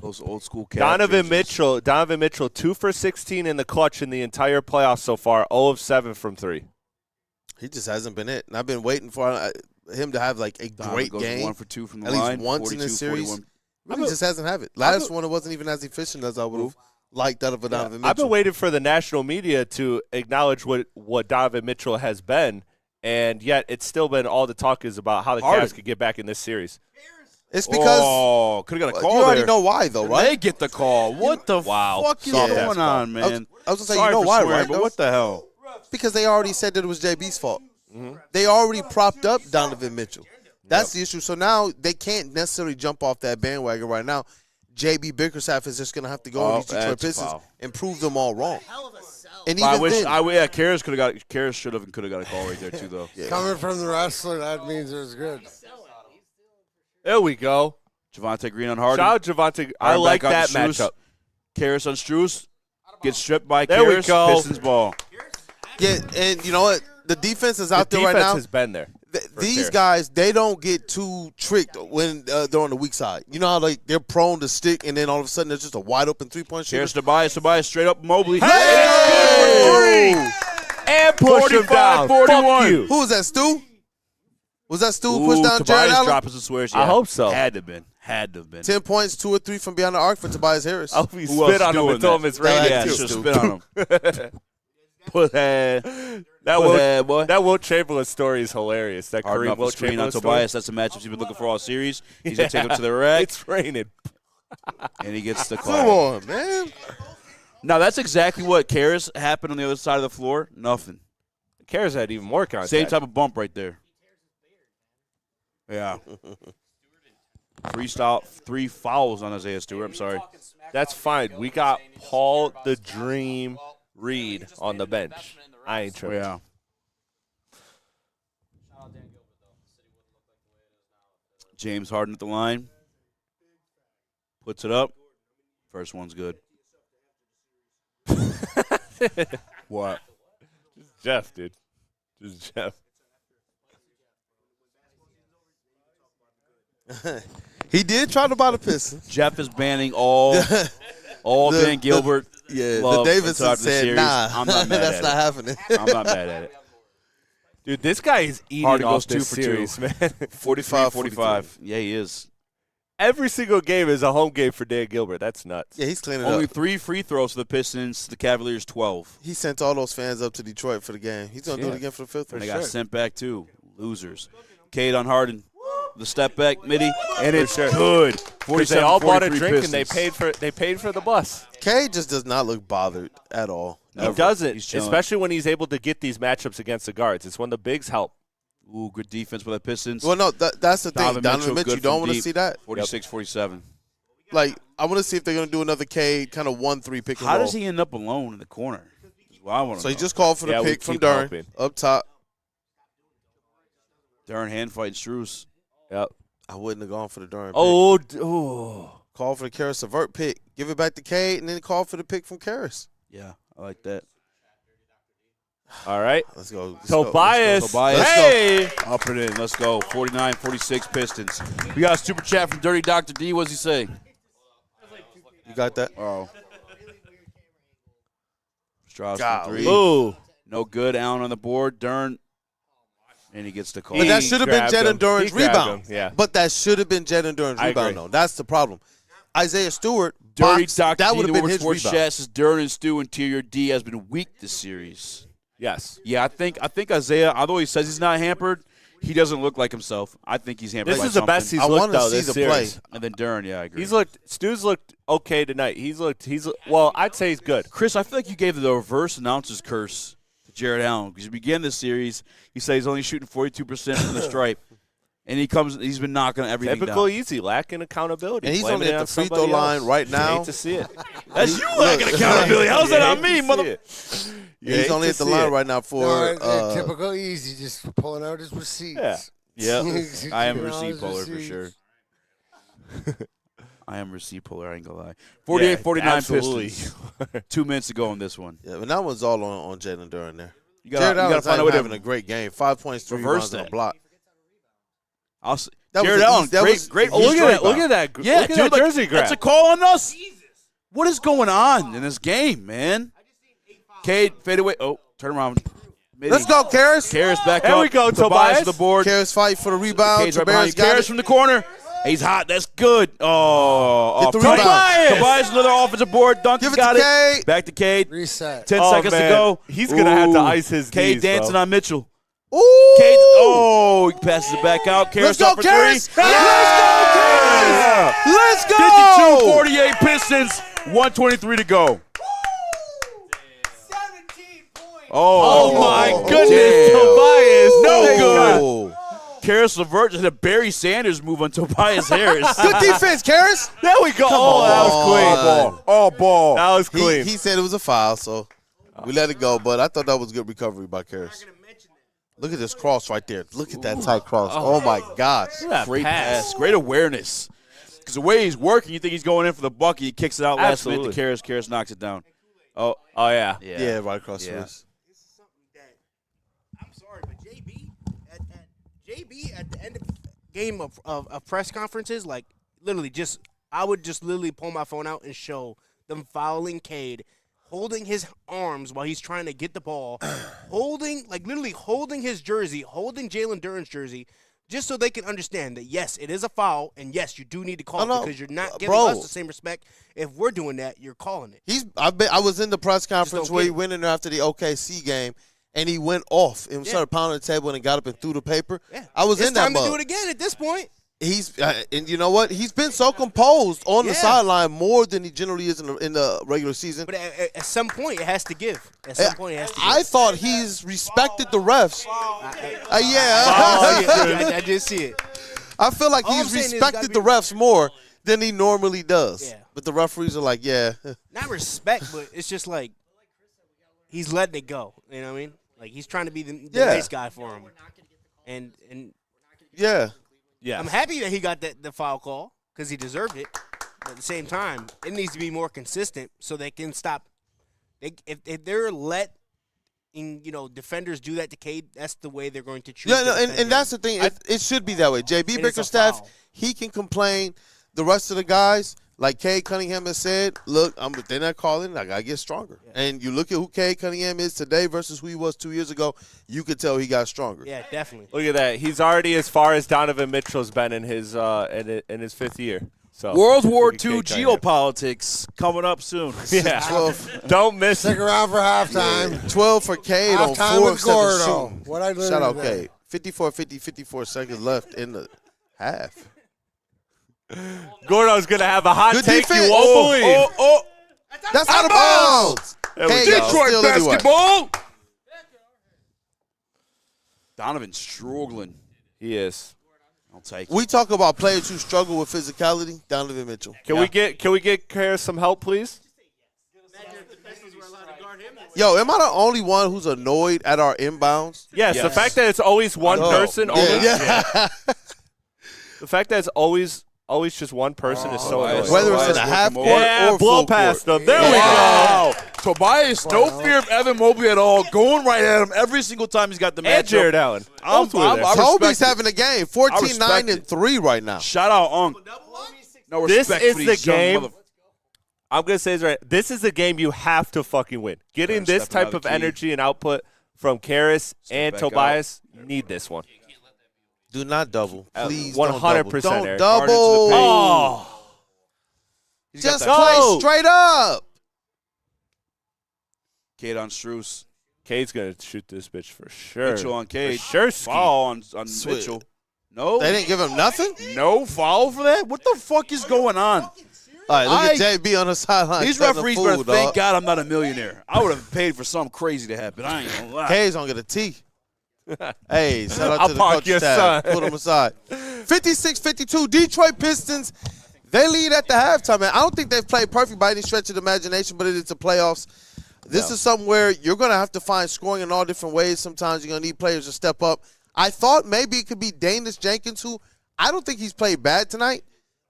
C: Those old school Cavs
B: Donovan
C: jerseys.
B: Mitchell, 2 for 16 in the clutch in the entire playoffs so far. 0 of 7 from 3.
A: He just hasn't been it, and I've been waiting for him to have like a
C: Donovan
A: great
C: goes
A: game
C: 1 for 2 from the
A: at
C: line.
A: least once in this
C: 42,
A: series.
C: 41.
A: Really just hasn't have it. Last one, it wasn't even as efficient as I would have liked out of a Donovan Mitchell.
B: I've been waiting for the national media to acknowledge what Donovan Mitchell has been, and yet it's still been all the talk is about how the
C: Harden.
B: Cavs could get back in this series.
A: It's because
C: could have got a call
A: you already
C: there.
A: know why, though, right?
C: They get the call. What the fuck is
A: Yeah.
C: going on, man?
A: I was gonna say,
C: Sorry
A: you know
C: for
A: why,
C: swearing,
A: right?
C: But
A: though?
C: what the hell?
A: Because they already said that it was JB's fault. They already propped up Donovan Mitchell. That's the issue. So now they can't necessarily jump off that bandwagon right now. JB Bickerstaff is just going to have to go to these Detroit
C: that's a
A: Pistons
C: foul.
A: and prove them all wrong. And
C: I
A: even
C: wish
A: then,
C: Karras could have got. Karras should have and could have got a call right there too, though.
D: Coming from the wrestler, that means it was good.
B: There we go.
C: Javante Green on Harden.
B: Shout out Javante. I
C: Harden
B: like
C: back
B: that
C: out to Strus.
B: matchup.
C: Karras on Strus gets stripped by
B: There we
C: Karras.
B: go.
C: Pistons ball.
A: yeah, and you know what? The defense is out
B: The
A: there right
B: defense
A: now.
B: has been there.
A: These
B: sure.
A: guys, they don't get too tricked when they're on the weak side. You know how like they're prone to stick, and then all of a sudden there's just a wide open 3-point shooter.
C: Karras Tobias straight up Mobley.
B: Hey! And push him
C: 45,
B: down.
C: 41.
B: Fuck you.
A: Who was that, Stu? Was that Stu who
C: Ooh,
A: pushed down Jared
C: Tobias
A: Allen?
C: dropping some swears.
B: I hope so.
C: Had to have been. Had to have been.
A: 10 points, 2 or 3 from beyond the arc for Tobias Harris.
B: I hope he
C: Who else
B: spit on him
C: doing
B: and told him
C: that?
B: it's raining.
C: Yeah,
A: too.
C: should spit on him. Put that. boy.
B: That Wilt Chamberlain story is hilarious. That
C: Hard
B: Kareem
C: enough
B: Wilt
C: screen on
B: Chamberlain story.
C: Tobias. That's the matchup he's been looking for all series. He's going to take him to the rack,
B: It's raining.
C: and he gets the
A: Come
C: call.
A: on, man.
C: Now, that's exactly what Karras happened on the other side of the floor. Nothing.
B: Cares had even more contact.
C: Same type of bump right there. Yeah. 3 fouls on Isaiah Stewart. I'm sorry.
B: That's fine. We got Paul the Dream Reed on the bench. I ain't tripping.
C: Yeah. James Harden at the line. Puts it up. First one's good. What?
B: Jeff, dude. Just Jeff.
A: He did try to buy the Pistons.
C: Jeff is banning all Dan Gilbert.
A: The
C: love
A: Davidson
C: throughout the
A: said,
C: series.
A: nah,
C: I'm not mad
A: that's
C: at
A: not
C: it.
A: happening.
C: I'm not mad at it.
B: Dude, this guy is eating
C: Harden
B: off
C: goes 2
B: this
C: for
B: series,
C: 2.
B: man.
C: 45. Yeah, he is.
B: Every single game is a home game for Dan Gilbert. That's nuts.
A: Yeah, he's cleaning
C: Only
A: up.
C: 3 free throws for the Pistons. The Cavaliers 12.
A: He sent all those fans up to Detroit for the game. He's going to do it again for the fifth one.
C: And they got sent back too. Losers. Cade on Harden. The step back, midi, and it's good.
B: Because they all bought a
C: 47-43
B: drink and
C: Pistons.
B: they paid for the bus.
A: K just does not look bothered at all.
B: He doesn't,
C: He's chilling.
B: especially when he's able to get these matchups against the guards. It's when the bigs help.
C: Ooh, good defense by the Pistons.
A: Well, no, that's the thing. Donovan Mitchell, you
C: good
A: don't
C: from
A: want to
C: deep.
A: see that.
C: 46-47.
A: Like, I want to see if they're going to do another K kind of 1-3 pick and
C: How
A: roll.
C: does he end up alone in the corner? That's what I want to
A: So
C: know.
A: he just called for the
B: Yeah, we
A: pick from
B: keep
A: Duran
B: hoping.
A: up top.
C: Duran hand fighting Strus.
B: Yep.
A: I wouldn't have gone for the Duran pick.
B: Oh.
A: Call for the Karras avert pick. Give it back to Cade, and then call for the pick from Karras.
C: Yeah, I like that.
B: All right.
A: Let's go.
B: Tobias.
C: Tobias.
B: Hey.
C: Up and in. Let's go. 49-46 Pistons. We got a super chat from Dirty Dr. D. What's he say?
A: You got that?
C: Oh. Strauss
A: Golly.
C: for 3.
B: Ooh.
C: No good. Allen on the board. Dern. And he gets the call.
A: But that should have been
B: grabbed him.
A: Jalen Duren's
B: He grabbed
A: rebound.
B: him, yeah.
A: But that should have been Jalen Duren's
B: I
A: rebound,
B: agree.
A: though. That's the problem. Isaiah Stewart,
C: Dirty
A: boxed,
C: Dr.
A: that
C: D.
A: would have been his
C: Sports
A: rebound.
C: Chat says Dern and Stu interior D has been weak this series.
B: Yes.
C: Yeah, I think Isaiah, although he says he's not hampered, he doesn't look like himself. I think he's hampered
B: This
C: by
B: is the best
C: something.
B: he's
A: I
B: looked
A: wanna
B: though
A: see
B: this
A: the
B: series.
A: play.
C: And then Dern, yeah, I agree.
B: Stu's looked okay tonight. Well, I'd say he's good.
C: Chris, I feel like you gave the reverse announcer's curse to Jared Allen because you began this series, you say he's only shooting 42% from the stripe, and he's been knocking everything
B: Typical
C: down.
B: easy, lacking accountability.
A: And he's
B: Blaming
A: only
B: it
A: at
B: on
A: the free throw
B: somebody
A: line
B: else.
A: right
B: You
A: now.
B: hate to see it.
C: That's you lacking accountability. How's that on me, mother?
A: He's only at the line right now for
D: typical easy, just pulling out his receipts.
B: Yeah.
C: Yeah, I am a
D: You know,
C: receipt
D: his
C: puller for
D: receipts.
C: sure. I am a receipt puller, I ain't gonna lie. 48-49
B: absolutely.
C: Pistons. 2 minutes to go on this one.
A: Yeah, but that one's all on Jalen Duren there.
C: You
A: Jared
C: gotta
A: Allen's
C: find a way
A: having
C: to
A: a great game. 5 points, 3
C: reverse
A: rebounds, and a
C: that.
A: block.
C: I'll see.
A: That was
C: Jared
A: an
C: Allen,
A: easy- that was-
C: great.
B: Oh, look at that! Look at that!
C: Yeah,
B: look at
C: dude,
B: that jersey grab.
C: that's a call on us. What is going on in this game, man? Cade, fade away. Oh, turn around.
A: Let's go, Karras.
C: Karras back
B: There
C: up.
B: we go,
C: Tobias
B: Tobias.
C: to the board.
A: Karras fight for the rebound.
C: Cade's right behind you.
A: Tabar's got
C: Karras
A: it.
C: from the corner. He's hot. That's good. Oh,
A: Get
C: off
A: the
C: Tobias.
A: rebound.
C: Tobias, another offensive board. Duncan's
A: Give it
C: got
A: to
C: it.
A: Cade.
C: Back to Cade.
D: Reset.
C: 10
B: Oh,
C: seconds
B: man.
C: to go.
B: He's gonna have to
C: Ooh.
B: ice his
C: Cade
B: knees,
C: dancing
B: bro.
C: on Mitchell.
A: Ooh.
C: Cade. Oh, he passes it back out. Karras
A: Let's go,
C: up for
A: Karras.
C: 3.
A: Yeah. Let's go.
C: 52-48 Pistons. 1:23 to go.
F: 17 points.
B: Oh my goodness,
C: damn.
B: Tobias!
C: No good.
A: Oh.
C: Karras LeVert did a Barry Sanders move on Tobias Harris.
A: Good defense, Karras.
B: There we go. Oh, that was clean.
C: All ball.
B: That was clean.
A: He said it was a foul, so we let it go. But I thought that was good recovery by Karras. Look at this cross right there. Look at that tight cross. Oh my gosh.
B: That
C: Great
B: pass.
C: pass. Great awareness. Because the way he's working, you think he's going in for the bucket. He kicks it out last
B: Absolutely.
C: minute to Karras. Karras knocks it down. Oh,
B: Oh yeah.
A: Yeah, right across the
C: Yeah.
A: wrist.
F: This is something that I'm sorry, but JB at the end of game of press conferences, like literally I would just literally pull my phone out and show them fouling Cade, holding his arms while he's trying to get the ball, literally holding his jersey, holding Jalen Duren's jersey, just so they can understand that yes, it is a foul, and yes, you do need to call
A: Oh,
F: it
A: no.
F: because you're not giving
A: Bro.
F: us the same respect. If we're doing that, you're calling it.
A: I was in the press conference
F: don't
A: where
F: get
A: he
F: it.
A: went in there after the OKC game, and he went off and started pounding the table and got up and threw the paper.
F: Yeah.
A: I was
F: it's
A: in that
F: time to
A: mug.
F: do it again at this point.
A: He's and you know what? He's been so composed on the
F: Yeah.
A: sideline more than he generally is in the regular season.
F: But at some point, it has to give. At some point, it has to give.
A: I thought he's respected the refs. Yeah.
F: I did see it.
A: I feel like
F: All I'm
A: he's
F: saying is
A: respected
F: gotta
A: the
F: be-
A: refs more than he normally does.
F: Yeah.
A: But the referees are like, yeah.
F: Not respect, but it's just like he's letting it go. You know what I mean? Like he's trying to be the
A: Yeah.
F: nice guy for him. And
A: Yeah.
B: Yeah.
F: I'm happy that he got the foul call because he deserved it. But at the same time, it needs to be more consistent so they can stop. If they're letting defenders do that to Cade, that's the way they're going to treat.
A: Yeah,
F: the
A: no, and
F: defender.
A: that's the thing. It should be that way. JB
F: And it's a
A: Bickerstaff,
F: foul.
A: he can complain. The rest of the guys, like Cade Cunningham has said, look, they're not calling. I got to get stronger. Yeah. And you look at who Cade Cunningham is today versus who he was 2 years ago, you could tell he got stronger.
F: Yeah, definitely.
B: Look at that. He's already as far as Donovan Mitchell's been in his fifth year. So
C: World War
B: look
C: II
B: at Cade Cunningham.
C: geopolitics coming up soon.
B: Yeah.
A: 12,
B: Don't miss
D: Stick
B: it.
D: around for halftime.
A: 12 for Cade on
D: Halftime
A: 4
D: with
A: of 7
D: Gordo.
A: shooting.
D: What I learned
A: Shout out
D: today.
A: Cade. 54 seconds left in the half.
B: Gordo's gonna have a hot
A: Good
B: take
A: defense.
B: you won't believe.
A: That's out of bounds.
B: There we
A: Cade
B: go.
A: got steal anyway.
C: basketball. Donovan's struggling.
B: He is.
C: I'll take it.
A: We talk about players who struggle with physicality. Donovan Mitchell.
B: Can we get Karras some help, please?
A: Yo, am I the only one who's annoyed at our inbounds?
B: Yes. The
C: Yes.
B: fact that it's always one person.
A: Yeah,
B: Only,
A: yeah.
B: The fact that it's always just one person is so
C: Tobias.
B: annoying.
A: Whether it's in
C: Tobias
A: a half
C: working
A: court
B: Yeah,
A: or
B: blow
A: full
B: past
A: court.
B: them. There
A: Wow.
B: we go.
C: Tobias, no fear of Evan Mobley at all. Going right at him every single time he's got the matchup.
B: And Jared Allen.
A: Toby's having a game. 14, 9, and 3 right now.
C: Shout out, Unk. No
B: This
C: respect
B: is
C: for
B: the
C: these young
B: game.
C: mother-
B: I'm going to say this right. This is the game you have to fucking win. Getting
C: Gotta
B: this
C: step
B: type
C: another
B: of
C: key.
B: energy and output from Karras and
C: back
B: Tobias, you need this one.
A: Do not double. Please
B: 100%,
A: don't
B: Eric.
A: double.
C: Hard into the paint.
B: Oh.
A: Just
B: that-
A: play
B: Go.
A: straight up.
C: Cade on Strus.
B: Cade's going to shoot this bitch for sure.
C: Mitchell on Cade.
B: For sure, Ski.
C: Foul on
A: Sweet.
C: Mitchell. No.
A: They didn't give him nothing?
C: No foul for that? What the fuck is going on?
A: All right, look at JB on the sideline.
C: These
A: setting a
C: referees
A: fool,
C: better thank
A: dog.
C: God I'm not a millionaire. I would have paid for something crazy to happen. I ain't gonna lie.
A: K's gonna get a T. Hey, shout out
B: I'll
A: to the
B: park
A: coach
B: your
A: staff.
B: son.
A: Put him aside. 56-52, Detroit Pistons. They lead at the halftime, man. I don't think they've played perfect by any stretch of the imagination, but it's the playoffs. This is something where you're going to have to find scoring in all different ways. Sometimes you're going to need players to step up. I thought maybe it could be Danis Jenkins, who I don't think he's played bad tonight,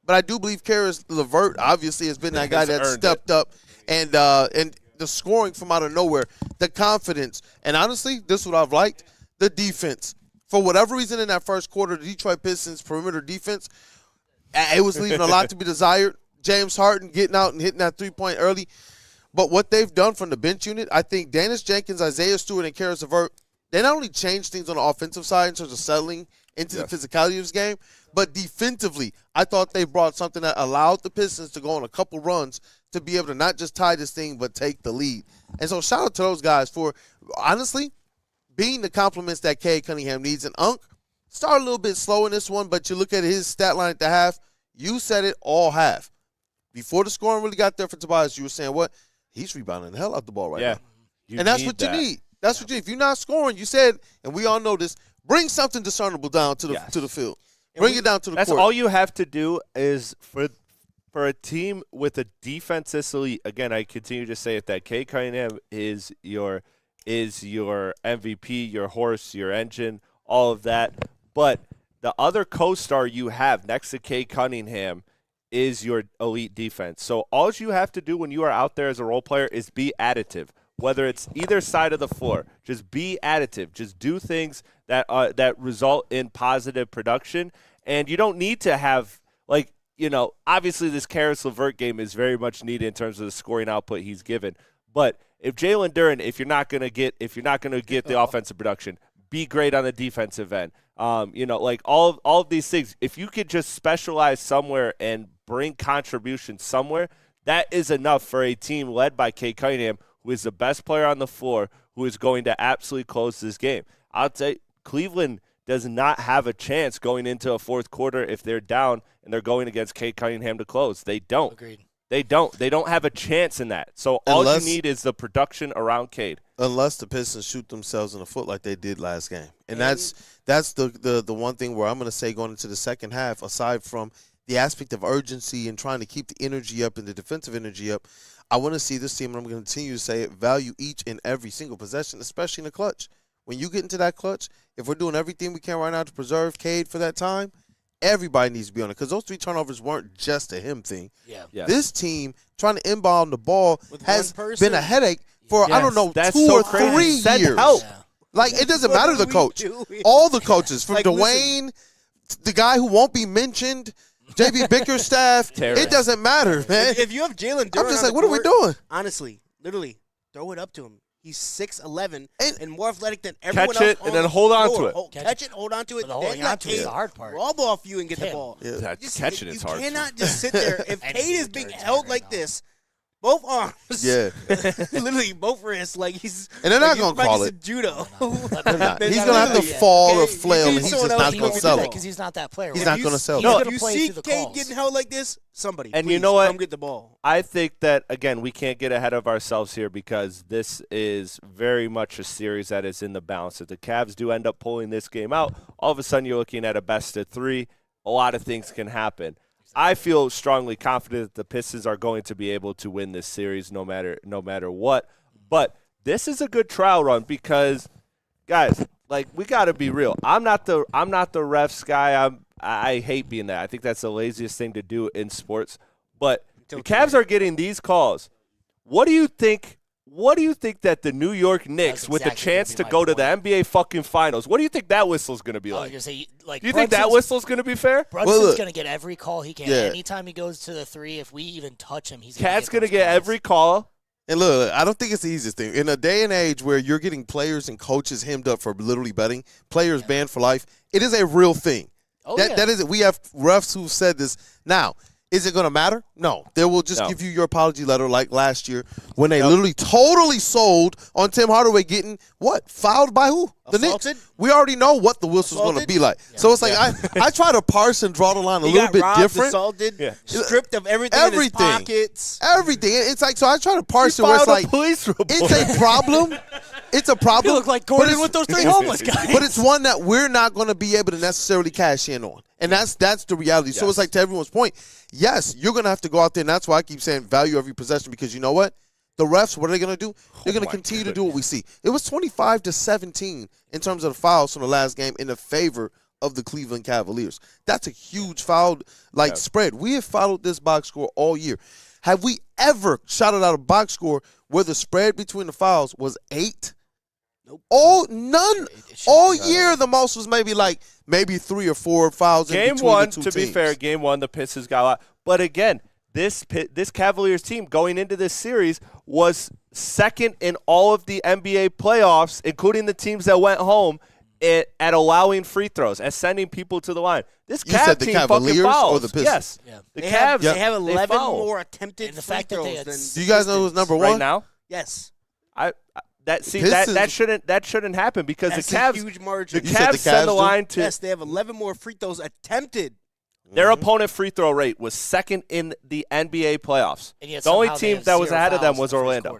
A: but I do believe Karis LeVert obviously has been that guy that stepped up and the scoring from out of nowhere, the confidence, and honestly, this is what I've liked, the defense. For whatever reason in that first quarter, the Detroit Pistons perimeter defense, it was leaving a lot to be desired. James Harden getting out and hitting that three-point early. But what they've done from the bench unit, I think Danis Jenkins, Isaiah Stewart, and Karis LeVert, they not only changed things on the offensive side in terms of settling into the physicality of this game, but defensively, I thought they brought something that allowed the Pistons to go on a couple runs to be able to not just tie this thing, but take the lead. And so shout out to those guys for, honestly, being the compliments that Cade Cunningham needs. And Unk started a little bit slow in this one, but you look at his stat line at the half, you said it all half. Before the scoring really got there for Tobias, you were saying, what? He's rebounding the hell out the ball right now. And that's what you need. That's what you need. If you're not scoring, you said, and we all know this, bring something discernible down to the field. Bring it down to the court.
B: That's all you have to do is for a team with a defense this elite. Again, I continue to say it that Cade Cunningham is your MVP, your horse, your engine, all of that. But the other co-star you have next to Cade Cunningham is your elite defense. So all you have to do when you are out there as a role player is be additive. Whether it's either side of the floor, just be additive. Just do things that result in positive production. And you don't need to have, obviously this Karis LeVert game is very much needed in terms of the scoring output he's given. But if Jalen Duren, if you're not gonna get the offensive production, be great on the defensive end. All of these things. If you could just specialize somewhere and bring contribution somewhere, that is enough for a team led by Cade Cunningham, who is the best player on the floor, who is going to absolutely close this game. I'll tell you, Cleveland does not have a chance going into a fourth quarter if they're down and they're going against Cade Cunningham to close. They don't.
G: Agreed.
B: They don't. They don't have a chance in that. So all you need is the production around Cade.
A: Unless the Pistons shoot themselves in the foot like they did last game. And that's the one thing where I'm going to say going into the second half, aside from the aspect of urgency and trying to keep the energy up and the defensive energy up, I want to see this team, and I'm going to continue to say it, value each and every single possession, especially in the clutch. When you get into that clutch, if we're doing everything we can right now to preserve Cade for that time, everybody needs to be on it because those 3 turnovers weren't just a him thing.
G: Yeah.
B: Yes.
A: This team trying to inbound the ball
F: With
A: has
F: one person?
A: been a headache for,
B: Yes,
A: I don't know,
B: that's
A: 2
B: so
A: or
B: crazy.
A: 3
B: Send
A: years.
B: help.
G: Yeah.
A: Like, it doesn't
F: What
A: matter
F: are
A: the
F: we
A: coach.
F: doing?
A: All the coaches, from
F: Like,
A: Dwayne, the guy who won't be mentioned, JB Bickerstaff, it doesn't matter, man.
F: If you have Jalen Duren
A: I'm just
F: on
A: like,
F: the
A: what are we
F: court,
A: doing?
F: Honestly, literally, throw it up to him. He's 6'11"
A: And-
F: and more athletic than everyone
B: Catch
F: else.
B: it and
F: on
B: then
F: the
B: hold on to
F: floor.
B: it.
F: Catch it, hold on to it.
G: But the holding
F: then let
G: on to it is
F: Cade
G: the hard part.
F: rob off you and get the
G: Damn.
F: ball.
B: That
F: Just-
B: catching is hard.
F: You cannot just sit there. If
G: And
F: Cade
G: he's
F: is being
G: dirty
F: held
G: right
F: like
G: now.
F: this, both arms,
A: Yeah.
F: literally both wrists, like he's
A: And they're
F: like
A: not gonna
F: he's
A: call
F: practicing judo.
A: They're not.
F: They're
A: He's
F: not
A: going to have to
F: literally-
A: fall or
F: Okay,
A: flail,
F: you
A: and
F: need
A: he's
F: someone
A: just
F: else
A: not
F: to
A: going
F: go
A: to
F: get
A: sell
F: the
A: it.
F: ball.
G: because he's not that player.
A: He's
G: right?
A: not going to sell
G: he's
A: it.
B: No,
G: gonna
F: You
G: play
F: see
G: through the
F: Cade
G: calls.
F: getting held like this, somebody,
B: And
F: please,
B: you know what?
F: come get the ball.
B: I think that, again, we can't get ahead of ourselves here because this is very much a series that is in the balance. If the Cavs do end up pulling this game out, all of a sudden you're looking at a best of 3. A lot of things can happen. I feel strongly confident that the Pistons are going to be able to win this series no matter what. But this is a good trial run because, guys, like, we got to be real. I'm not the refs guy. I hate being that. I think that's the laziest thing to do in sports. But the Cavs are getting these calls. What do you think What do you think that the New York Knicks, with the chance to go to the NBA fucking finals, what do you think that whistle's going to be like?
G: I was going to say, like,
B: do you think that whistle's going to be fair?
G: Brunson's going to get every call he can. Yeah. Anytime he goes to the 3, if we even touch him, he's
B: Cat's going to get every call.
A: And look, I don't think it's the easiest thing. In a day and age where you're getting players and coaches hemmed up for literally betting, players banned for life, it is a real thing. That is it. We have refs who've said this. Now, is it going to matter? No. They will just give you your apology letter like last year when they literally totally sold on Tim Hardaway getting, what, fouled by who? The Knicks. We already know what the whistle's going to be like. Yeah. So it's like I try to parse and draw the line a little bit different.
F: Assaulted, stripped of everything in his pockets.
A: Everything. It's like, so I try to parse it where it's like, it's a problem. It's a problem.
G: You look like Gordon with those 3 homeless guys.
A: But it's one that we're not going to be able to necessarily cash in on. And that's the reality. Yes. So it's like, to everyone's point, yes, you're going to have to go out there, and that's why I keep saying value every possession, because you know what? The refs, what are they going to do? They're going to continue to do what we see. It was 25-17 in terms of the fouls from the last game in the favor of the Cleveland Cavaliers. That's a huge foul spread. We have followed this box score all year. Have we ever shouted out a box score where the spread between the fouls was 8? Nope. None. All year, the most was maybe 3 or 4 fouls in between the two teams.
B: To be fair, game 1, the Pistons got a lot. But again, this Cavaliers team going into this series was second in all of the NBA playoffs, including the teams that went home, at allowing free throws, at sending people to the line. This Cav team fucking fouls.
A: Or the Pistons?
B: Yes.
F: Yeah. The Cavs, they have 11 more attempted free throws than
A: do you guys know who's number 1?
B: Right now?
F: Yes.
B: That shouldn't happen because
F: that's
B: the Cavs,
F: a huge margin.
B: The Cavs send the line to.
F: Yes, they have 11 more free throws attempted.
B: Their opponent free throw rate was second in the NBA playoffs.
G: And
B: the only team that was ahead of them was Orlando.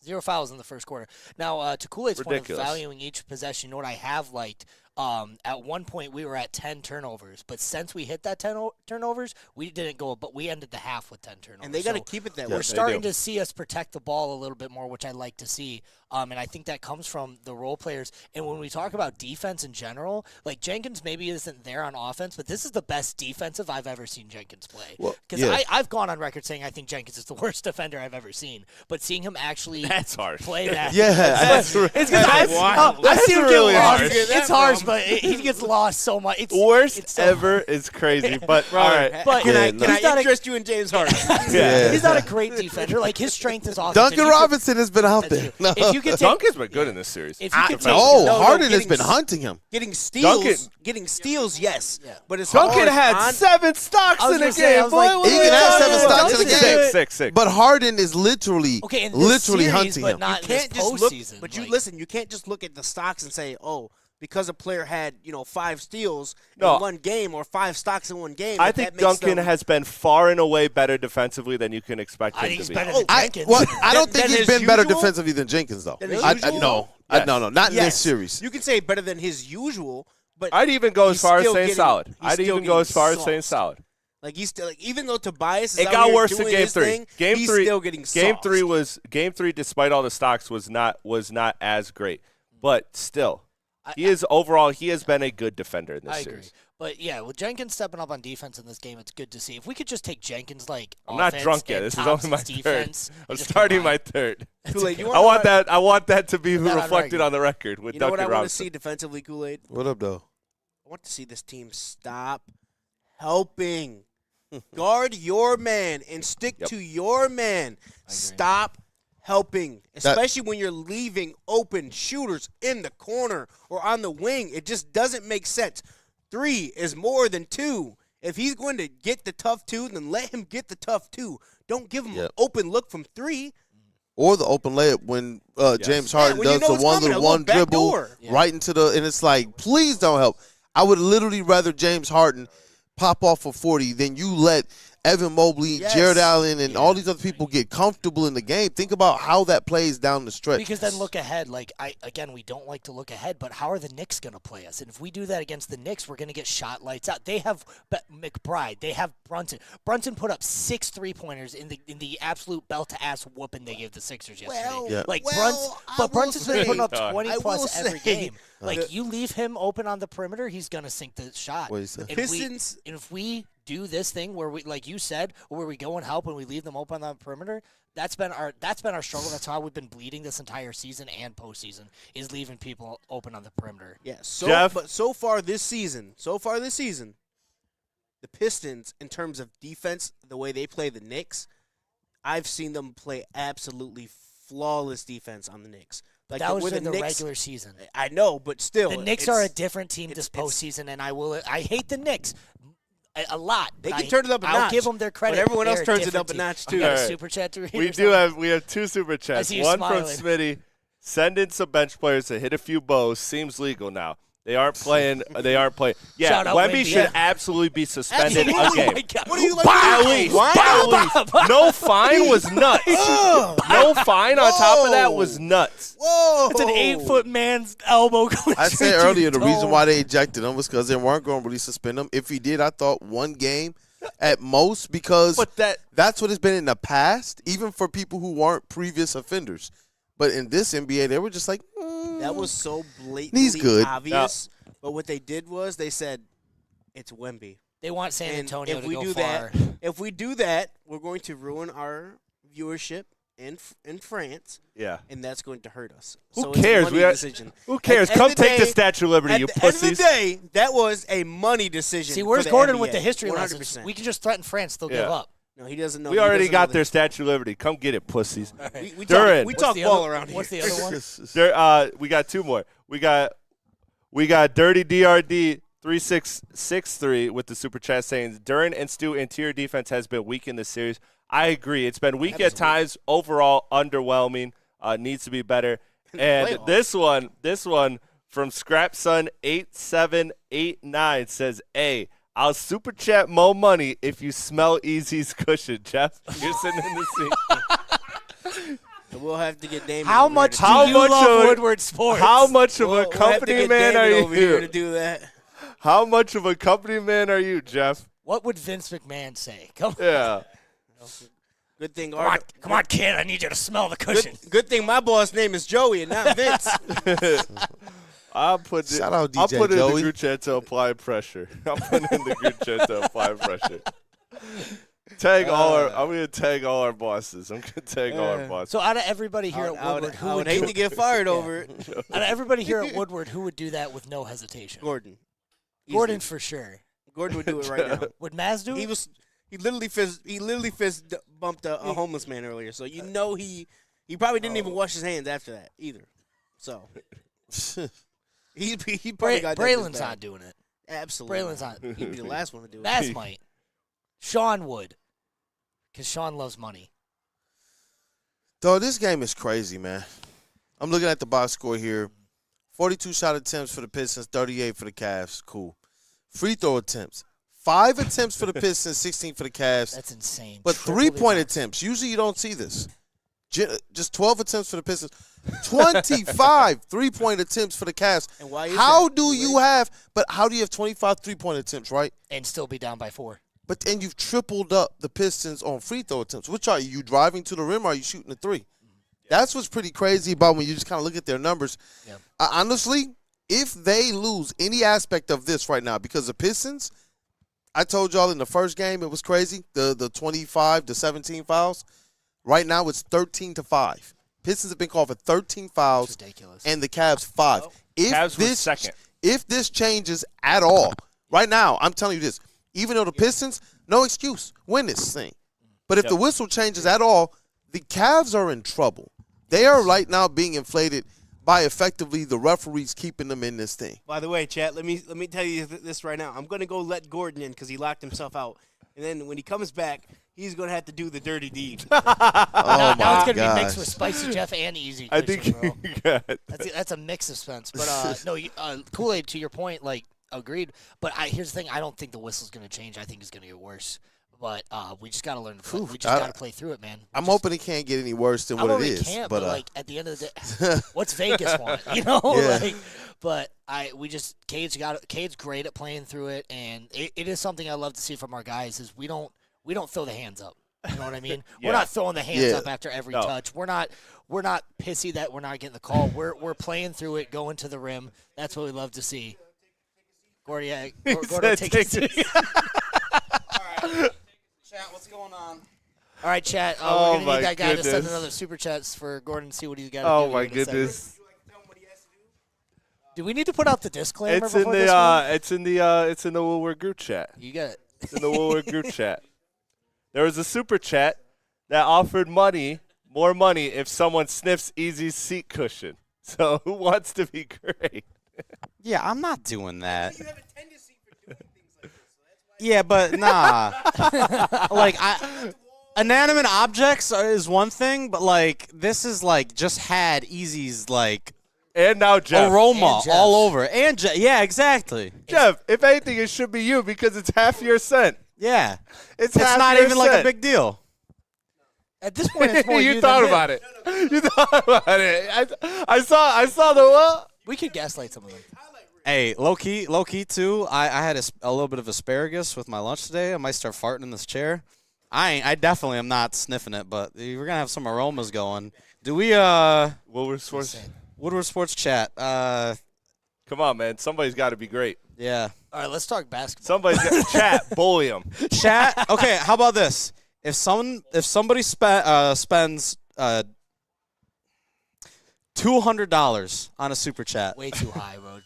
G: 0 fouls in the first quarter. Now, to Kool-Aid's point of valuing each possession, you know what I have liked? At one point, we were at 10 turnovers, but since we hit that 10 turnovers, we didn't go, but we ended the half with 10 turnovers.
F: And they got to keep it that way.
G: We're starting to see us protect the ball a little bit more, which I like to see. And I think that comes from the role players. And when we talk about defense in general, like Jenkins maybe isn't there on offense, but this is the best defensive I've ever seen Jenkins play. Because I've gone on record saying I think Jenkins is the worst defender I've ever seen. But seeing him actually play that.
A: That's
G: it's because I've seen him
B: really
G: get
B: harsh.
G: lost. It's harsh, but he gets lost so much.
B: Worst ever is crazy, but all right.
F: But can I interest you in James Harden?
G: He's not a great defender. Like, his strength is offense.
A: Duncan Robinson has been out there.
B: Duncan's been good in this series.
A: Harden has been hunting him.
F: Getting steals, yes. Yeah. But it's
B: Duncan had 7 stocks in a game.
A: He can have 7 stocks in a game.
B: 6.
A: But Harden is literally hunting him.
G: You can't just look.
F: But you can't just look at the stocks and say, because a player had 5 steals in one game or 5 stocks in one game.
B: I think Duncan has been far and away better defensively than you can expect him to be.
A: I don't think he's been better defensively than Jenkins, though. No, not in this series.
F: You can say better than his usual, but
B: I'd even go as far as saying solid. Like, he's still, even though Tobias is
F: got
B: worse in game 3.
F: Thing,
B: Game 3
F: still getting sauced.
B: Game 3 despite all the stocks was not as great, but still. He has been a good defender in this series.
G: Agree. But, with Jenkins stepping up on defense in this game, it's good to see. If we could just take Jenkins,
B: I'm not drunk yet. This is only my
G: defense,
B: third. I'm starting my third.
F: Kool-Aid,
B: I want that to be reflected on the record with Duncan Robinson.
F: You know what I want to see defensively, Kool-Aid?
A: What up, though?
F: I want to see this team stop helping. Guard your man and stick to your man. Stop helping, especially when you're leaving open shooters in the corner or on the wing. It just doesn't make sense. 3 is more than 2. If he's going to get the tough 2, then let him get the tough 2. Don't give him an open look from 3.
A: Or the open layup when James Harden does the one dribble right into and it's like, please don't help. I would literally rather James Harden pop off for 40 than you let Evan Mobley, Jared Allen, and all these other people get comfortable in the game. Think about how that plays down the stretch.
G: Because then look ahead. We don't like to look ahead, but how are the Knicks going to play us? And if we do that against the Knicks, we're going to get shot lights out. They have McBride. They have Brunson. Brunson put up 6 3-pointers in the absolute belt-to-ass whooping they gave the Sixers yesterday. Brunson's been putting up 20-plus every game. You leave him open on the perimeter, he's going to sink the shot. If we do this thing where we, like you said, where we go and help and we leave them open on the perimeter, That's been our struggle. That's how we've been bleeding this entire season and postseason is leaving people open on the perimeter.
F: Yeah.
B: Jeff?
F: So far this season, the Pistons, in terms of defense, the way they play the Knicks, I've seen them play absolutely flawless defense on the Knicks.
G: Like that was in the regular season.
F: I know, but still,
G: the Knicks are a different team this postseason, and I hate the Knicks a lot.
F: They can turn it up a notch.
G: I'll give them their credit.
F: But everyone else
G: They're
F: turns it up a notch too.
G: We got a super chat to read.
B: We have 2 super chats. One from Smitty. Send in some bench players to hit a few bows. Seems legal now. They aren't playing. Yeah, Wemby should absolutely be suspended again.
F: What are you like?
B: No fine was nuts. No fine on top of that was nuts.
F: Whoa!
G: It's an 8-foot man's elbow going.
A: I said earlier the reason why they ejected him was because they weren't going to really suspend him. If he did, I thought 1 game at most, because that's what it's been in the past, even for people who weren't previous offenders. But in this NBA, they were just like,
F: that was so blatantly
A: he's good.
F: Obvious. Yeah. But what they did was they said, it's Wemby.
G: They want San Antonio to go far.
F: If we do that, we're going to ruin our viewership in France.
B: Yeah.
F: And that's going to hurt us.
B: Who cares? Who cares? Come take the Statue of Liberty, you pussies.
F: At the end of the day, that was a money decision.
G: See, where's Gordon with the history 100%. Lessons? We can just threaten France. They'll give up.
F: No, he doesn't know.
B: We already got their Statue of Liberty. Come get it, pussies.
G: Right.
F: We talk ball around here.
G: What's the other one?
B: We got 2 more. We got Dirty DRD 3663 with the super chat saying Duren and Stu interior defense has been weak in this series. I agree. It's been weak at times. Overall, underwhelming. Needs to be better. And this one from Scrapson8789 says, "Hey, I'll super chat Mo money if you smell Easy's cushion, Jeff." You're sitting in the seat.
F: So we'll have to get Damon.
G: How much do you love Woodward Sports?
B: How much of a company man are you?
F: Over here to do that.
B: How much of a company man are you, Jeff?
G: What would Vince McMahon say? Come on.
B: Yeah.
F: Good thing.
G: Come on, kid. I need you to smell the cushion.
F: Good thing my boss name is Joey and not Vince.
B: I'll put it in the group chat to apply pressure. I'm putting in the group chat to apply pressure. I'm gonna tag all our bosses. I'm gonna tag all our bosses.
G: So out of everybody here at Woodward,
F: I would hate to get fired over it.
G: Out of everybody here at Woodward, who would do that with no hesitation?
F: Gordon.
G: Gordon for sure.
F: Gordon would do it right now.
G: Would Maz do it?
F: He literally fist bumped a homeless man earlier. So you know he probably didn't even wash his hands after that either. So he probably got
G: Braylon's not doing it.
F: Absolutely.
G: Braylon's not.
F: He'd be the last one to do it.
G: Maz might. Sean would. Because Sean loves money.
A: Though this game is crazy, man. I'm looking at the box score here. 42 shot attempts for the Pistons, 38 for the Cavs. Cool. Free throw attempts. 5 attempts for the Pistons, 16 for the Cavs.
G: That's insane.
A: But 3-point attempts. Usually you don't see this. Just 12 attempts for the Pistons. 25 3-point attempts for the Cavs.
F: And why is
A: how
F: that?
A: do you have 25 3-point attempts, right?
G: And still be down by 4.
A: But then you've tripled up the Pistons on free throw attempts. Which are you driving to the rim or are you shooting a 3? That's what's pretty crazy about when you just kind of look at their numbers. Yeah. Honestly, if they lose any aspect of this right now, because the Pistons, I told y'all in the first game it was crazy, the 25 to 17 fouls. Right now it's 13-5. Pistons have been called for 13 fouls.
G: That's ridiculous.
A: And the Cavs 5.
B: Cavs was second.
A: If this changes at all, right now, I'm telling you this, even though the Pistons, no excuse, win this thing. But if the whistle changes at all, the Cavs are in trouble. They are right now being inflated by effectively the referees keeping them in this thing.
F: By the way, chat, let me tell you this right now. I'm going to go let Gordon in because he locked himself out. And then when he comes back, he's going to have to do the dirty deed.
G: Now it's going to be mixed with Spicy Jeff and Easy.
B: I think
G: that's a mix of Spence. But, no, Kool-Aid, to your point, like, agreed. But here's the thing. I don't think the whistle's going to change. I think it's going to get worse. But we just got to learn to play. We just got to play through it, man.
A: I'm hoping it can't get any worse than what it is.
G: Can't, but like at the end of the day, what's Vegas want? You know, Cade's great at playing through it, and it is something I love to see from our guys. Is we don't throw the hands up. You know what I mean? We're not throwing the hands up after every touch. We're not pissy that we're not getting the call. We're playing through it, going to the rim. That's what we love to see. Gordy, take it.
H: All right. Chat, what's going on?
G: All right, chat.
B: Oh,
G: we're going to
B: my
G: need that guy to send
B: goodness.
G: another super chats for Gordon to see what he's got to
B: Oh,
G: do.
B: my
G: here in a second.
B: goodness.
G: Do we need to put out the disclaimer
B: It's in
G: before this one?
B: it's in the Woodward group chat.
G: You got it.
B: It's in the Woodward group chat. There was a super chat that offered more money if someone sniffs Easy's seat cushion. So who wants to be great?
E: Yeah, I'm not doing that. Yeah, but nah. Like inanimate objects is one thing, but like this is like just had Easy's like
B: And now Jeff.
E: aroma
G: And Jeff's.
E: all over. And yeah, exactly.
B: Jeff, if anything, it should be you because it's half your scent.
E: Yeah,
B: It's
E: it's
B: half
E: not
B: your
E: even like a
B: scent.
E: big deal.
G: At this point, it's more
B: you
G: you
B: thought
G: than
B: about
G: him.
B: it. You thought about it. I saw the what?
G: We could gaslight some of them.
E: Hey, low key too. I had a little bit of asparagus with my lunch today. I might start farting in this chair. I definitely am not sniffing it, but we're gonna have some aromas going. Do we
B: Woodward Sports.
E: Woodward Sports Chat?
B: Come on, man. Somebody's got to be great.
E: Yeah.
G: All right, let's talk basketball.
B: Somebody's got chat. Bully him.
E: Chat. Okay, how about this? If somebody spends $200 on a super chat.
G: Way too high, bro.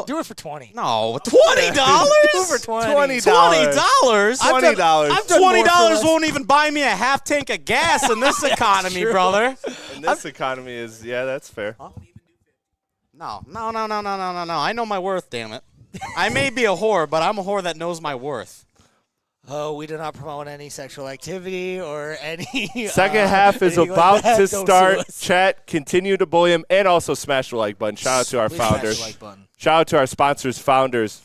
G: Do it for 20.
E: No, $20.
G: Do it for 20.
E: $20.
B: $20.
E: $20 won't even buy me a half tank of gas in this economy, brother.
B: And this economy is, that's fair.
E: No. I know my worth, damn it. I may be a whore, but I'm a whore that knows my worth.
G: Oh, we do not promote any sexual activity or any.
B: Second half is
G: anything like
B: about
G: that.
B: to
G: Don't
B: start.
G: sue us.
B: Chat, continue to bully him, and also smash the like button. Shout out to our
G: Please smash the
B: founders.
G: like button.
B: Shout out to our sponsors, founders,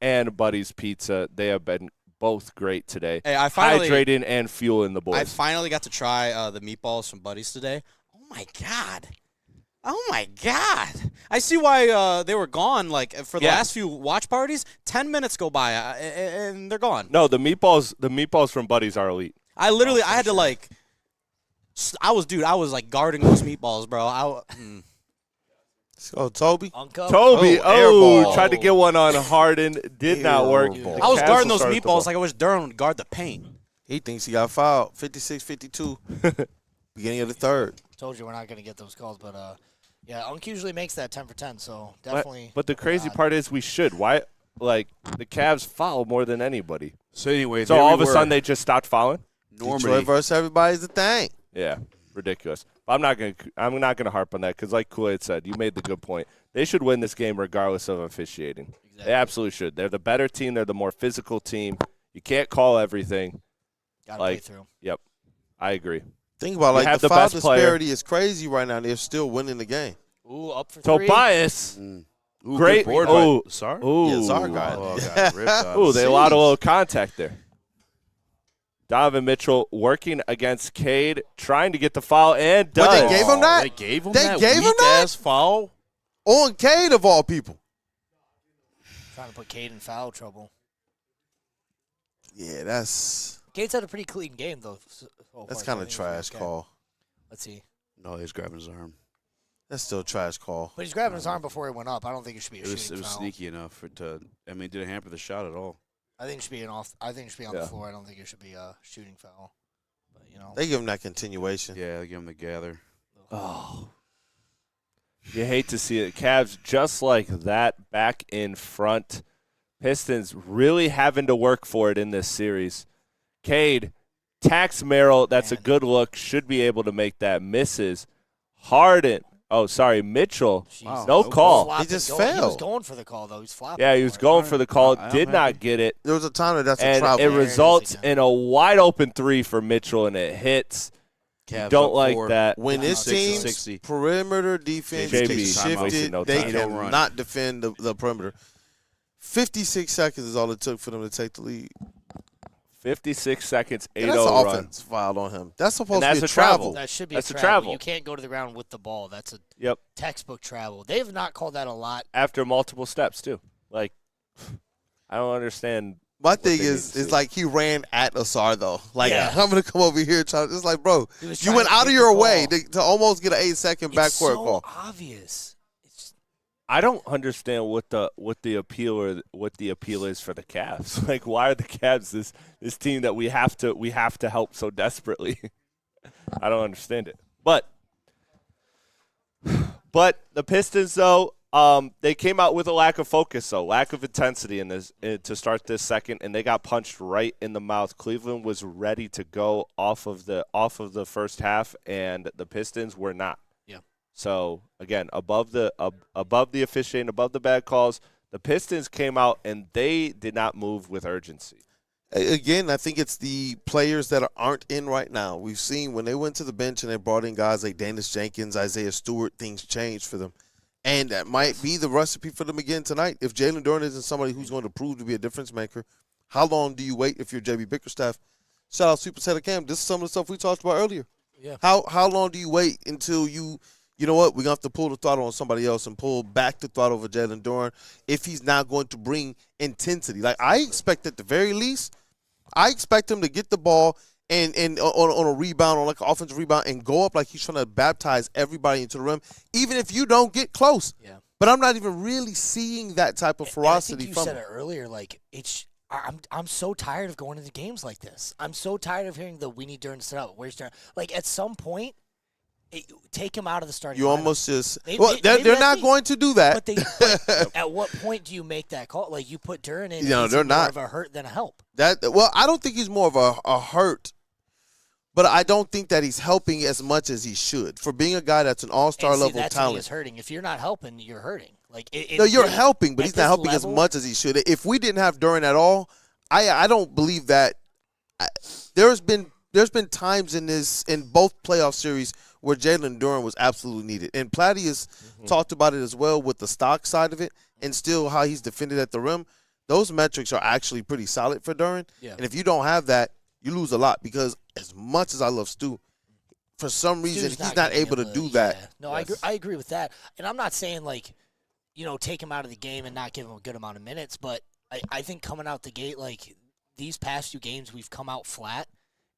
B: and Buddy's Pizza. They have been both great today.
E: Hey, I finally
B: hydrating and fueling the boys.
E: I finally got to try the meatballs from Buddy's today. Oh my god. I see why they were gone. Like for the last few watch parties, 10 minutes go by and they're gone.
B: No, the meatballs from Buddy's are elite.
E: I had to like. I was like guarding those meatballs, bro.
A: Oh, Toby.
G: Uncle.
B: Toby,
A: airball.
B: tried to get one on Harden, did not work.
A: Airball.
B: The
E: I was
B: Cavs
E: guarding
B: will
E: those
B: start the
E: meatballs
B: ball.
E: like I wish Durham would guard the paint.
A: He thinks he got fouled. 56-52. Beginning of the third.
G: Told you we're not going to get those calls, but yeah, Unk usually makes that 10 for 10, so definitely.
B: But the crazy part is we should. Why? Like the Cavs foul more than anybody.
C: So anyway,
B: So all of a sudden they just stopped fouling.
A: Detroit versus everybody's the thing.
B: Yeah, ridiculous. But I'm not gonna harp on that because, like Kool-Aid said, you made the good point. They should win this game regardless of officiating. Exactly. They absolutely should. They're the better team. They're the more physical team. You can't call everything.
G: Gotta play through.
B: Yep, I agree.
A: Think about
B: You
A: like
B: have
A: the
B: the
A: foul
B: best player.
A: disparity is crazy right now. They're still winning the game.
G: Ooh, up for three.
B: Tobias,
C: Ooh,
B: great
C: good board
B: oh,
C: by Sar?
B: ooh,
A: Yeah, Czar got it.
C: Oh, got ripped off.
B: ooh, they allowed a little contact there. Donovan Mitchell working against Cade, trying to get the foul, and does.
A: But they gave him that?
C: They gave him
A: They
C: that
A: gave him
C: weak
A: that?
C: ass foul.
A: On Cade of all people.
G: Trying to put Cade in foul trouble.
A: Yeah, that's
G: Cade's had a pretty clean game, though.
A: that's kind of trash call.
G: Let's see.
C: No, he's grabbing his arm.
A: That's still a trash call.
G: But he's grabbing his arm before he went up. I don't think it should be a
C: It was
G: shooting foul.
C: sneaky enough for it to. I mean, it didn't hamper the shot at all.
G: I think it should be I think it should be on
B: Yeah.
G: the floor. I don't think it should be a shooting foul. But you know.
A: They give him that continuation.
C: Yeah, they give him the gather.
B: Oh. You hate to see it. Cavs just like that back in front. Pistons really having to work for it in this series. Cade, Tax Merrill, that's a good look. Should be able to make that. Misses. Harden. Oh, sorry, Mitchell.
G: Jesus.
B: No call.
G: Flopping,
A: He just
G: He was
A: failed.
G: going for the call, though. He's flopping.
B: Yeah, he was
G: for it.
B: going for the call.
C: I'm
B: Did
C: happy.
B: not get it.
A: There was a time that's a
B: And
A: travel.
B: it
G: There it is
B: results
G: again.
B: in a wide open three for Mitchell, and it hits.
C: Cavs
B: Don't
C: up
B: like
C: 4.
B: that.
A: When this
C: 56
A: team's
C: 60.
A: perimeter defense
B: JB,
A: gets
B: wasting
A: shifted,
B: no
A: they
B: time.
A: cannot defend the perimeter. 56 seconds is all it took for them to take the lead.
B: 56 seconds, 8-0
A: And that's an
B: run.
A: offense foul on him. That's supposed
B: And
A: to be
B: that's
A: a
B: a travel.
A: travel.
G: That should be
B: That's
G: a
B: a
G: travel.
B: travel.
G: You can't go to the ground with the ball. That's a
B: Yep.
G: textbook travel. They have not called that a lot.
B: After multiple steps, too. Like, I don't understand.
A: My thing
B: they need
A: is
B: to see.
A: like he ran at Asar though. Like
G: Yeah.
A: I'm gonna come over here. It's like, bro,
G: He was
A: you
G: trying
A: went
G: to
A: out
G: get
A: of
G: the
A: your
G: ball.
A: way to almost get an 8-second
G: It's
A: backcourt
G: so
A: call.
G: obvious.
B: I don't understand what the appeal is for the Cavs. Like, why are the Cavs this team that we have to help so desperately? I don't understand it. But the Pistons, though, they came out with a lack of focus, though, lack of intensity in this to start this second, and they got punched right in the mouth. Cleveland was ready to go off of the first half, and the Pistons were not.
G: Yeah.
B: So again, above the officiating, above the bad calls, the Pistons came out and they did not move with urgency.
A: Again, I think it's the players that aren't in right now. We've seen when they went to the bench and they brought in guys like Dennis Jenkins, Isaiah Stewart, things changed for them. And that might be the recipe for them again tonight. If Jalen Duren isn't somebody who's going to prove to be a difference maker, how long do you wait if you're JB Bickerstaff? Shout out Super Set of Cam. This is some of the stuff we talked about earlier.
G: Yeah.
A: How long do you wait until you know what, we're going to have to pull the throttle on somebody else and pull back the throttle over Jalen Duren if he's not going to bring intensity. Like, I expect at the very least, I expect him to get the ball and on a rebound, on like an offensive rebound, and go up like he's trying to baptize everybody into the rim, even if you don't get close.
G: Yeah.
A: But I'm not even really seeing that type of ferocity
G: and I think
A: from
G: you said
A: him.
G: it earlier, like, I'm so tired of going into games like this. I'm so tired of hearing we need Duren to set up. Where's Duren? Like, at some point, take him out of the starting lineup.
A: Almost just
G: they're
A: not going to do that.
G: But at what point do you make that call? Like, you put Duren in,
A: they're not
G: more of a hurt than a help.
A: I don't think he's more of a hurt, but I don't think that he's helping as much as he should. For being a guy that's an all-star level
G: that's
A: talent,
G: when he's hurting. If you're not helping, you're hurting. Like,
A: you're helping, but he's not helping as much as he should. If we didn't have Duren at all, I don't believe that. There's been times in both playoff series where Jalen Duren was absolutely needed. And Platty has talked about it as well with the stock side of it and still how he's defended at the rim. Those metrics are actually pretty solid for Duren.
G: Yeah.
A: And if you don't have that, you lose a lot because as much as I love Stu, for some reason he's not able to do that.
G: Yeah. No, yes. I agree with that. And I'm not saying, like, take him out of the game and not give him a good amount of minutes, but I think coming out the gate, like, these past 2 games we've come out flat.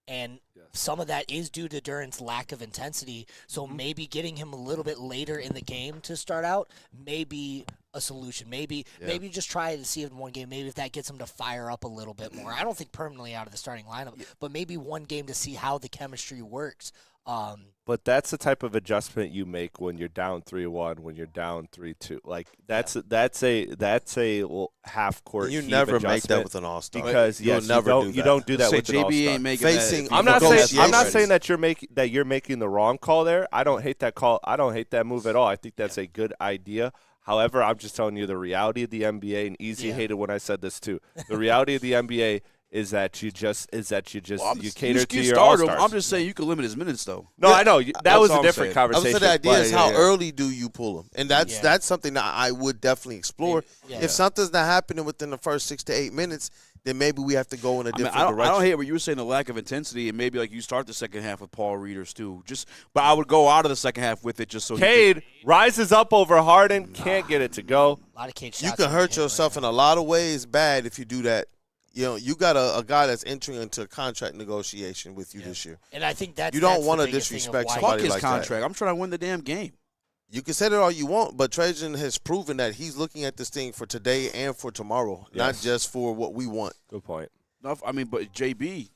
G: And some of that is due to Duren's lack of intensity. So maybe getting him a little bit later in the game to start out may be a solution. Maybe just try to see it in one game. Maybe if that gets him to fire up a little bit more. I don't think permanently out of the starting lineup, but maybe one game to see how the chemistry works.
B: But that's the type of adjustment you make when you're down 3-1, when you're down 3-2. Like, that's a half court.
A: You never make that with an all-star
B: because
A: you
B: don't do that with an all-star.
C: Ain't making that.
B: I'm not saying that you're making the wrong call there. I don't hate that call. I don't hate that move at all. I think that's a good idea. However, I'm just telling you the reality of the NBA, and Easy hated when I said this too. The reality of the NBA is that you cater to your all-stars.
C: I'm just saying you can limit his minutes, though.
B: No, I know. That was a different conversation.
A: I was saying the idea is how early do you pull him? And that's something that I would definitely explore. Yeah. If something's not happening within the first 6 to 8 minutes, then maybe we have to go in a different direction.
C: I don't hate what you were saying, the lack of intensity, and maybe like you start the second half with Paul Reed or Stu. But I would go out of the second half with it just so
B: Cade rises up over Harden, can't get it to go.
G: A lot of Cade shots.
A: You can hurt yourself in a lot of ways bad if you do that. You got a guy that's entering into a contract negotiation with you this year.
G: And I think that's
A: you don't want to disrespect somebody
C: his
A: like
C: contract.
A: that.
C: I'm trying to win the damn game.
A: You can say that all you want, but Trajan has proven that he's looking at this thing for today and for tomorrow, not just for what we want.
B: Good point.
C: No, but JB,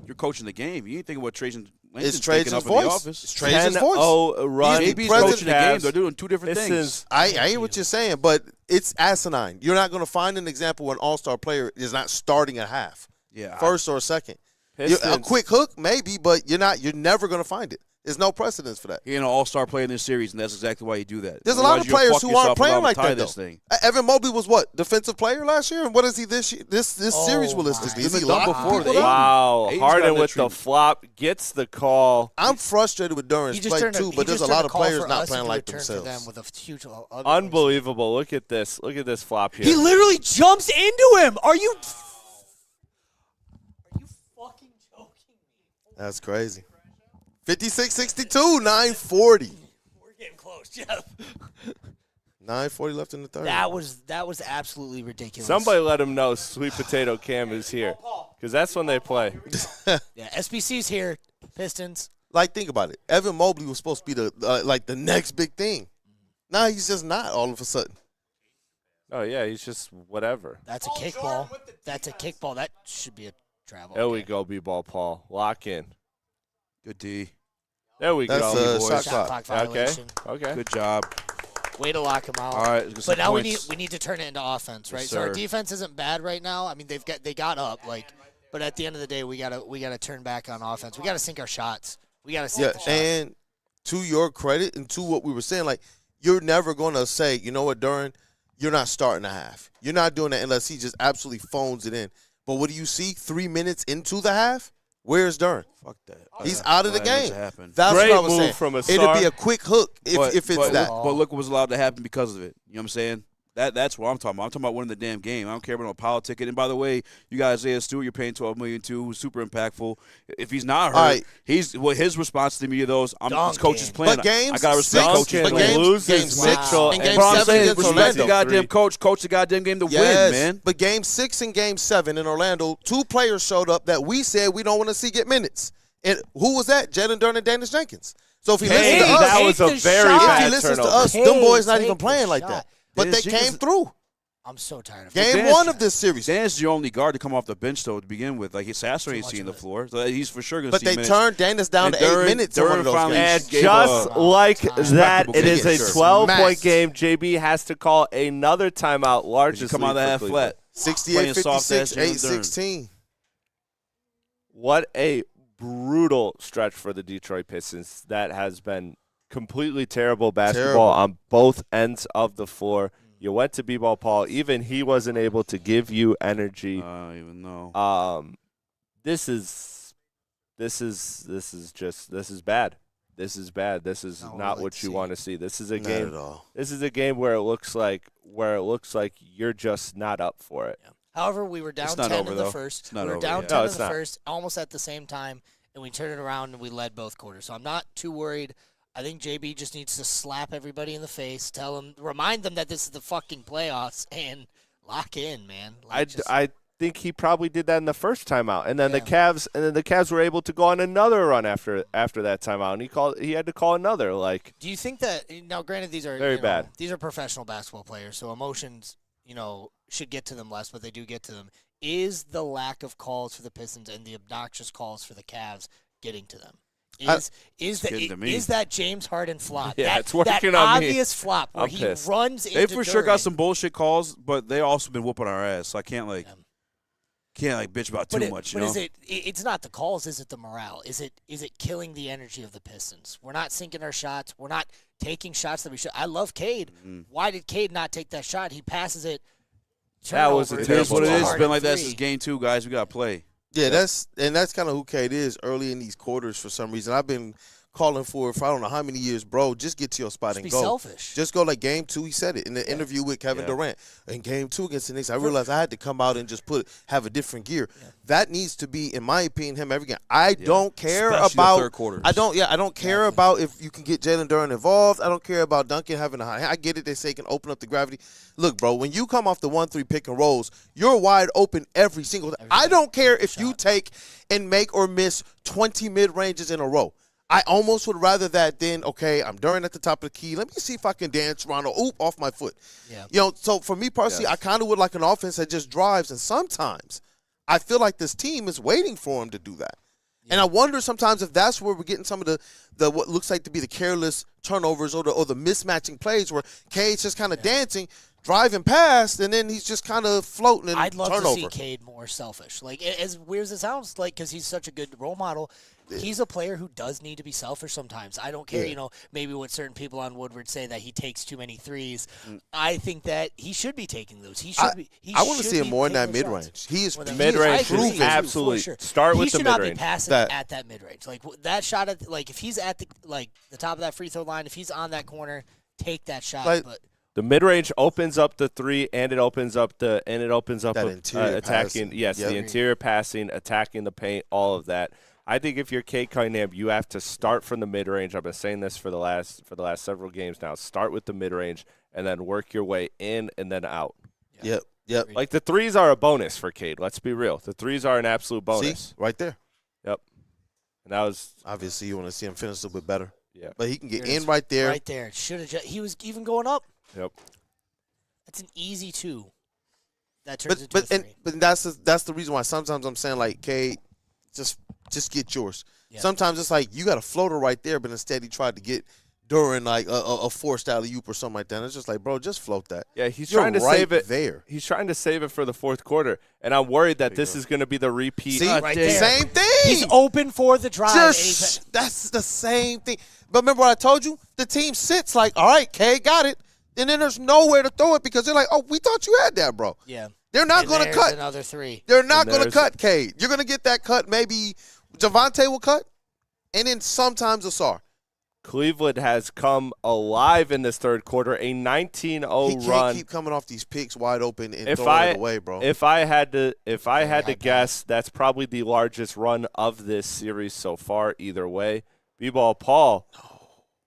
C: you're coaching the game. You ain't thinking what Trajan.
A: It's Trajan's voice. It's Trajan's voice.
C: JB's coaching the game. They're doing 2 different things.
A: I hear what you're saying, but it's asinine. You're not going to find an example where an all-star player is not starting a half.
C: Yeah,
A: first or second. A quick hook, maybe, but you're never going to find it. There's no precedence for that.
C: You're an all-star player in this series, and that's exactly why you do that.
A: There's a lot of players who aren't playing like that, though. Evan Mobley was what? Defensive player last year? And what is he this year? This series realistically? Is he locked before
C: that?
B: Wow. Harden with the flop gets the call.
A: I'm frustrated with Duren's play, too, but there's a lot of players not playing like themselves.
B: Unbelievable. Look at this. Look at this flop here.
G: He literally jumps into him. Are you fucking joking me?
A: That's crazy. 56-62, 9:40.
G: We're getting close, Jeff.
A: 9:40 left in the third.
G: That was absolutely ridiculous.
B: Somebody let him know Sweet Potato Cam is here, because that's when they play.
G: Yeah, SBC's here. Pistons.
A: Like, think about it. Evan Mobley was supposed to be the next big thing. Now he's just not all of a sudden.
B: Oh, yeah, he's just whatever.
G: That's a kickball. That's a kickball. That should be a travel.
B: There we go, B-ball Paul. Lock in.
C: Good D.
B: There we
A: That's
B: go.
A: shot
G: Shot
A: clock.
G: clock violation.
B: Okay.
C: Good job.
G: Way to lock him out.
C: All right. Let's get some
G: But now
C: points.
G: we need to turn it into offense, right?
C: Yes,
G: so our
C: sir.
G: defense isn't bad right now. I mean, they got up, but at the end of the day, we gotta turn back on offense. We gotta sink our shots. We gotta sink the shots.
A: And to your credit and to what we were saying, like, you're never going to say, you know what, Duran, you're not starting a half. You're not doing that unless he just absolutely phones it in. But what do you see 3 minutes into the half? Where's Duran?
C: Fuck that.
A: He's out of the
C: That needs
A: game.
C: to happen.
A: That's
B: Great
A: what I was
B: move
A: saying.
B: from a
A: It'd
B: star.
A: be a quick hook if it's that.
C: But look what was allowed to happen because of it. You know what I'm saying? That's what I'm talking about. I'm talking about winning the damn game. I don't care about no politicking. And by the way, you got Isaiah Stewart, you're paying $12 million too, who's super impactful. If he's not hurt,
A: right.
C: his response to me of those,
G: Dunk
C: this coach's
G: game.
C: plan.
A: But games
C: I gotta respect
A: six-
C: coach's
A: but
C: plan.
A: games-
B: loses
A: game six
B: Mitchell
A: and
B: and
A: game
C: Bro, I'm
A: 7
C: saying,
A: against
C: respect
A: Orlando.
C: the goddamn coach the goddamn game to
A: Yes,
C: win, man.
A: but game 6 and game 7 in Orlando, 2 players showed up that we said we don't want to see get minutes. And who was that? Jalen Duran and Dennis Jenkins. So if he listens to us,
B: that was a
G: Take the
B: very
G: shot.
A: if
B: bad
A: he listens to
B: turnover.
A: us, them boys not
G: Take
A: even
G: the
A: playing like
G: shot.
A: that. But
C: Dennis
A: they
C: Jenkins-
A: came through.
G: I'm so tired of
A: Game
C: Dennis-
A: 1 of this series.
C: Dan's your only guard to come off the bench, though, to begin with. Like, Sasser ain't
G: much
C: seeing
G: of
C: the
G: it.
C: floor. So he's for sure going to
A: But
C: see
A: they
C: minutes.
A: turned Dennis down
C: And
A: to 8
C: Duran-
A: minutes in one of
C: Duran
A: those
C: finally
A: games.
B: And
C: gave
B: just
C: a
B: like that,
C: respectable
B: it is a
C: game.
B: 12-point
A: Smacked.
B: game. JB has to call another timeout,
C: You
B: largest
C: come out of
B: lead
C: the
B: for
C: half
B: Cleveland.
C: flat. Playing soft-ass
A: 68-56,
C: Jalen Duran.
A: 8-16.
B: What a brutal stretch for the Detroit Pistons. That has been completely terrible basketball on both ends of the floor. You went to B-ball Paul. Even he wasn't able to give you energy.
C: I don't even know.
B: This is bad. This is bad. This is
G: Not what
B: not
G: we
B: what
G: like
B: you
G: to
B: want to see. This is a
A: Not
B: game.
A: at all.
B: This is a game where it looks like you're just not up for it.
G: However, we were down
C: It's not
G: 10
C: over,
G: in the
C: though.
G: first.
C: It's not
G: We were
C: over
G: down
C: yet.
G: 10
B: No,
G: in
B: it's
G: the
B: not.
G: first, almost at the same time, and we turned it around and we led both quarters. So I'm not too worried. I think JB just needs to slap everybody in the face, remind them that this is the fucking playoffs, and lock in, man.
B: I think he probably did that in the first timeout, and then
G: Yeah.
B: the Cavs were able to go on another run after that timeout, and he had to call another. Like,
G: Do you think that now? Granted, these are
B: Very bad.
G: These are professional basketball players, so emotions, should get to them less, but they do get to them. Is the lack of calls for the Pistons and the obnoxious calls for the Cavs getting to them?
C: getting to me.
G: Is that James Harden flop?
B: Yeah,
G: that,
B: it's working
G: that
B: on me.
G: obvious flop where
B: I'm
G: he
B: pissed.
G: runs into
C: They for sure
G: Duran.
C: got some bullshit calls, but they also been whooping our ass. So I can't bitch about too much.
G: But is it? It's not the calls. Is it the morale? Is it killing the energy of the Pistons? We're not sinking our shots. We're not taking shots that we should. I love Cade. Why did Cade not take that shot? He passes it.
B: That was a
G: turnover.
C: It
B: terrible
C: is what it is. It's
B: call.
C: been like that
G: Three.
C: since game 2, guys. We got to play.
A: Yeah, that's kind of who Cade is early in these quarters for some reason. I've been calling for I don't know how many years, bro. Just get to your spot and
G: be
A: go.
G: selfish.
A: Just go like game 2. He said it in the interview with Kevin Durant. In game 2 against the Knicks, I realized I had to come out and just have a different gear. That needs to be, in my opinion, him every game. I don't care
C: Especially the
A: about
C: third quarters.
A: I don't care about if you can get Jalen Duran involved. I don't care about Duncan having a high. I get it. They say he can open up the gravity. Look, bro, when you come off the 1-3 pick and rolls, you're wide open every single time. I don't care if you take and make or miss 20 mid-ranges in a row. I almost would rather that than, okay, I'm Duran at the top of the key. Let me see if I can dance around or oop off my foot.
G: Yeah.
A: So for me personally, I kind of would like an offense that just drives, and sometimes I feel like this team is waiting for him to do that. And I wonder sometimes if that's where we're getting some of the what looks like to be the careless turnovers or the mismatching plays where Cade's just kind of dancing, driving past, and then he's just kind of floating and
G: I'd love
A: turnover.
G: to see Cade more selfish. Like, as weird as it sounds, like, because he's such a good role model, he's a player who does need to be selfish sometimes. I don't care, maybe what certain people on Woodward say that he takes too many threes. I think that he should be taking those. He should be.
A: I want to see him more in that mid-range. He is
B: Mid-range
A: proven.
B: is absolutely. Start with the
G: He should not be
B: mid-range.
G: passing at that mid-range. Like, that shot at, if he's at the top of that free throw line, if he's on that corner, take that shot. But
B: the mid-range opens up the 3, and it opens up
A: that interior
B: attacking.
A: passing.
B: Yes, the interior passing, attacking the paint, all of that. I think if you're Cade Cunningham, you have to start from the mid-range. I've been saying this for the last several games now. Start with the mid-range and then work your way in and then out.
A: Yep.
B: Like, the threes are a bonus for Cade. Let's be real. The threes are an absolute bonus.
A: See? Right there.
B: Yep. And that was
A: Obviously, you want to see him finish a little bit better.
B: Yeah.
A: But he can get in right there.
G: Right there. He was even going up.
B: Yep.
G: It's an easy 2. That turns into a 3.
A: But that's the reason why sometimes I'm saying, like, Cade, just get yours.
G: Yeah.
A: Sometimes it's like you got a floater right there, but instead he tried to get during like a forced alley-oop or something like that. And it's just like, bro, just float that.
B: Yeah, he's
A: You're
B: trying to
A: right
B: save it
A: there.
B: He's trying to save it for the fourth quarter, and I'm worried that this is going to be the repeat.
A: See,
G: Right there.
A: same thing.
G: He's open for the drive.
A: That's the same thing. But remember what I told you? The team sits like, all right, Cade got it. And then there's nowhere to throw it because they're like, oh, we thought you had that, bro.
G: Yeah.
A: They're not going to cut.
G: Another 3.
A: They're not going to cut Cade. You're going to get that cut. Maybe Javante will cut, and then sometimes Asar.
B: Cleveland has come alive in this third quarter, a 19-0
A: He can't
B: run.
A: keep coming off these picks wide open and throwing it away, bro.
B: If I had to guess, that's probably the largest run of this series so far. Either way, B-ball Paul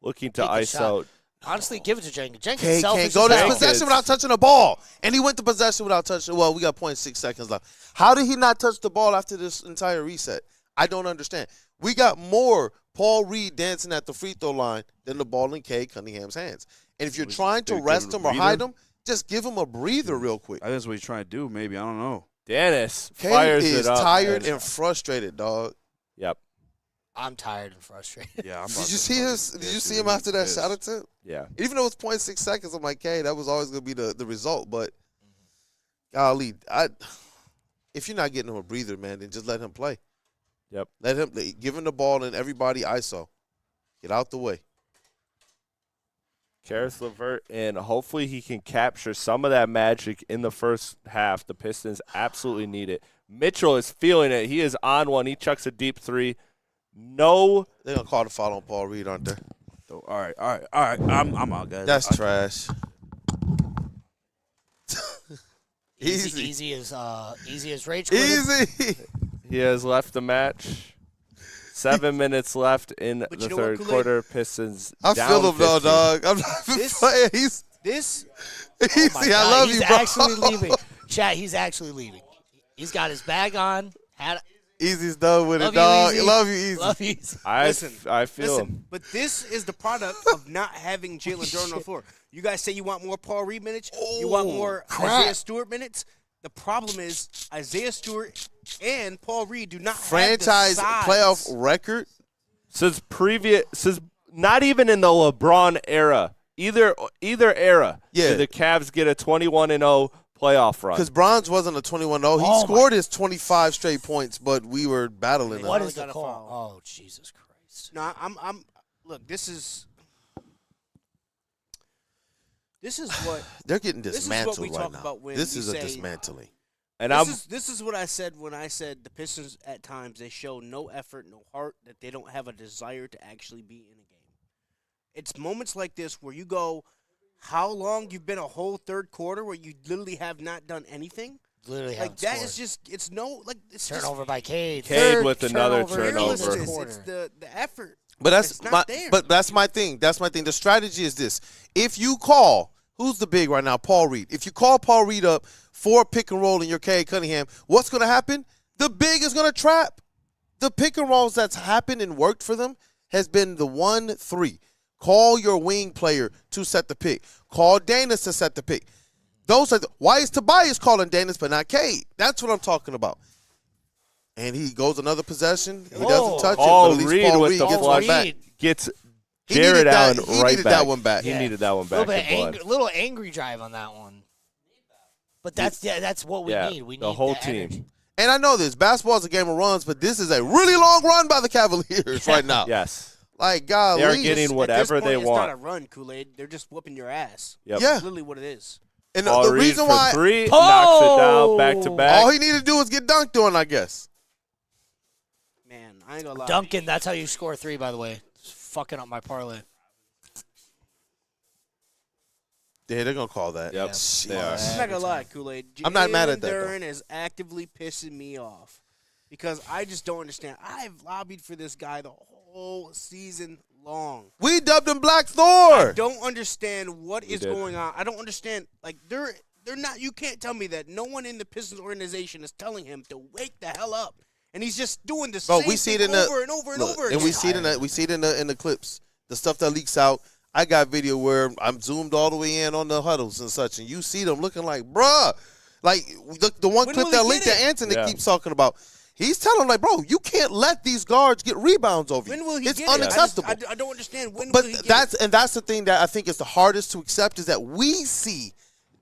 B: looking to ISO.
G: Honestly, give it to Jenkins. Jenkins
A: Cade can't go to possession without touching the ball. And he went to possession without touching. Well, we got 0.6 seconds left. How did he not touch the ball after this entire reset? I don't understand. We got more Paul Reed dancing at the free throw line than the ball in Cade Cunningham's hands. And if you're trying to rest him or hide him, just give him a breather real quick.
C: I think that's what he's trying to do, maybe. I don't know.
B: Dennis
A: Cade
B: fires
A: is
B: it up.
A: tired and frustrated, dog.
B: Yep.
G: I'm tired and frustrated.
C: Yeah,
A: Did you see him after that shot attempt?
B: Yeah.
A: Even though it's 0.6 seconds, I'm like, hey, that was always going to be the result. But, golly, if you're not getting him a breather, man, then just let him play.
B: Yep.
A: Give him the ball and everybody ISO. Get out the way.
B: Karis LeVert, and hopefully he can capture some of that magic in the first half. The Pistons absolutely need it. Mitchell is feeling it. He is on one. He chucks a deep 3. No.
A: They're going to call the foul on Paul Reed, aren't they?
C: All right. I'm out, guys.
A: That's trash.
G: Easy as rage quitting.
A: Easy.
B: He has left the match. 7 minutes left in the third quarter. Pistons
A: I
B: down
A: feel him,
B: 15.
A: though, dog. I'm not even playing.
G: This.
A: Easy.
G: Oh
A: I love
G: he's
A: you, bro.
G: actually leaving. Chat, he's actually leaving. He's got his bag on.
A: Easy's done with
G: Love
A: it, dog.
G: you, Easy.
A: Love you, Easy.
G: Love you. Easy.
B: I feel him.
F: But this is the product of not having Jalen Jordan on the floor. You guys say you want more Paul Reed minutes. You want more Isaiah Stewart minutes. The problem is Isaiah Stewart and Paul Reed do not
A: franchise
F: have the size.
A: playoff record.
B: Since not even in the LeBron era, either era, did the Cavs get a 21-0 playoff run.
A: Because Bronze wasn't a 21-0. He scored his 25 straight points, but we were battling him.
G: What is the call? Oh, Jesus Christ.
F: No, look, this is what
A: they're getting dismantled
F: we
A: right
F: talk
A: now.
F: about when
A: This
F: you
A: is a
F: say-
A: dismantling.
B: And
F: this is what I said when I said the Pistons at times they show no effort, no heart, that they don't have a desire to actually be in a game. It's moments like this where you go, how long you've been a whole third quarter where you literally have not done anything?
G: Literally
F: Like
G: haven't
F: that
G: scored.
F: is just it's no like it's
G: Turnover by Cade.
B: Cade with another
F: just
B: turnover.
F: It's the effort.
A: But
F: It's not there.
A: that's my thing. That's my thing. The strategy is this: if you call, who's the big right now? Paul Reed. If you call Paul Reed up for a pick and roll in your Cade Cunningham, what's going to happen? The big is going to trap. The pick and rolls that's happened and worked for them has been the 1-3. Call your wing player to set the pick. Call Danis to set the pick. Those are why is Tobias calling Danis but not Cade? That's what I'm talking about. And he goes another possession. He doesn't touch it, but at least
B: Reed
A: Paul
B: with
A: Reed
B: the
A: gets
B: flush
A: one back.
B: gets
A: He
B: Jared
A: needed
B: Allen
A: that. He
B: right
A: needed
B: back.
A: that one back.
B: He needed that one
G: A little
B: back.
G: bit little angry drive on that one. But that's what we need. We need
B: the whole
G: that
B: team.
G: energy.
A: And I know this. Basketball is a game of runs, but this is a really long run by the Cavaliers right now.
B: Yes.
A: Like, golly.
B: They're getting whatever
F: At this
B: they
F: point, it's
B: want.
F: not a run, Kool-Aid. They're just whooping your ass.
B: Yep.
A: Yeah.
F: That's literally what it is.
A: And
B: Paul
A: the
B: Reed
A: reason
B: for
A: why
B: 3, knocks it down back to back.
A: all he needed to do was get dunked on, I guess.
F: Man, I ain't gonna lie.
G: Duncan, that's how you score 3, by the way. It's fucking up my parlay.
A: Yeah, they're going to call that.
B: Yep.
A: Jeez.
B: They are.
F: I'm not gonna lie, Kool-Aid.
A: I'm not mad at
F: Jalen
A: that, though.
F: Duren is actively pissing me off because I just don't understand. I've lobbied for this guy the whole season long.
A: We dubbed him Black Thor.
F: I don't understand what is
B: did.
F: going on. I don't understand. Like they're not. You can't tell me that no one in the Pistons organization is telling him to wake the hell up, and he's just doing the
A: Bro,
F: same
A: we see it
F: thing
A: in the
F: over and over and
A: look,
F: over.
A: and we see it in the clips, the stuff that leaks out. I got video where I'm zoomed all the way in on the huddles and such, and you see them looking like, bruh. Like, the one clip that leaked that Anthony keeps talking about. He's telling them, like, bro, you can't let these guards get rebounds over you.
F: When will he
A: it's
F: get
A: unacceptable.
F: it? I don't understand. When will he get it?
A: And that's the thing that I think is the hardest to accept is that we see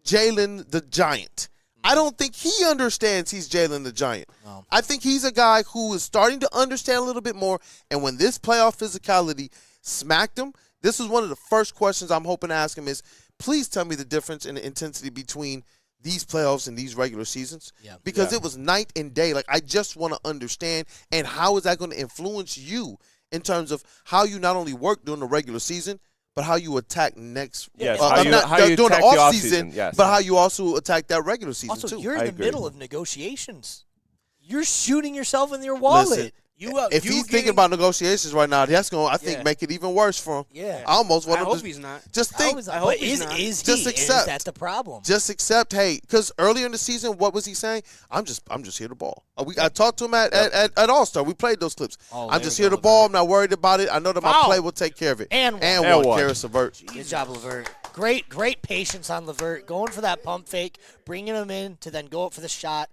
A: Jalen the Giant. I don't think he understands he's Jalen the Giant. No. I think he's a guy who is starting to understand a little bit more, and when this playoff physicality smacked him, this is one of the first questions I'm hoping to ask him is, please tell me the difference in the intensity between these playoffs and these regular seasons, because it was night and day. Like, I just want to understand, and how is that going to influence you in terms of how you not only work during the regular season, but how you attack next
B: during
A: the off season, but how you also attack that regular season
G: also,
A: too.
G: You're in the middle of negotiations. You're shooting yourself in your wallet.
A: Listen, if he's thinking about negotiations right now, that's going to, I think, make it even worse for him.
F: Yeah.
A: I almost want
F: him
A: to
F: hope he's not.
A: Just think.
F: I hope he's not.
G: Is
A: just accept.
G: Is that the problem?
A: Just accept, hey, because earlier in the season, what was he saying? I'm just here to ball. I talked to him at All-Star. We played those clips. I'm just here to ball. I'm not worried about it. I know that my play will take care of it.
G: And one.
A: Karis LeVert.
G: Good job, LeVert. Great patience on LeVert. Going for that pump fake, bringing him in to then go up for the shot.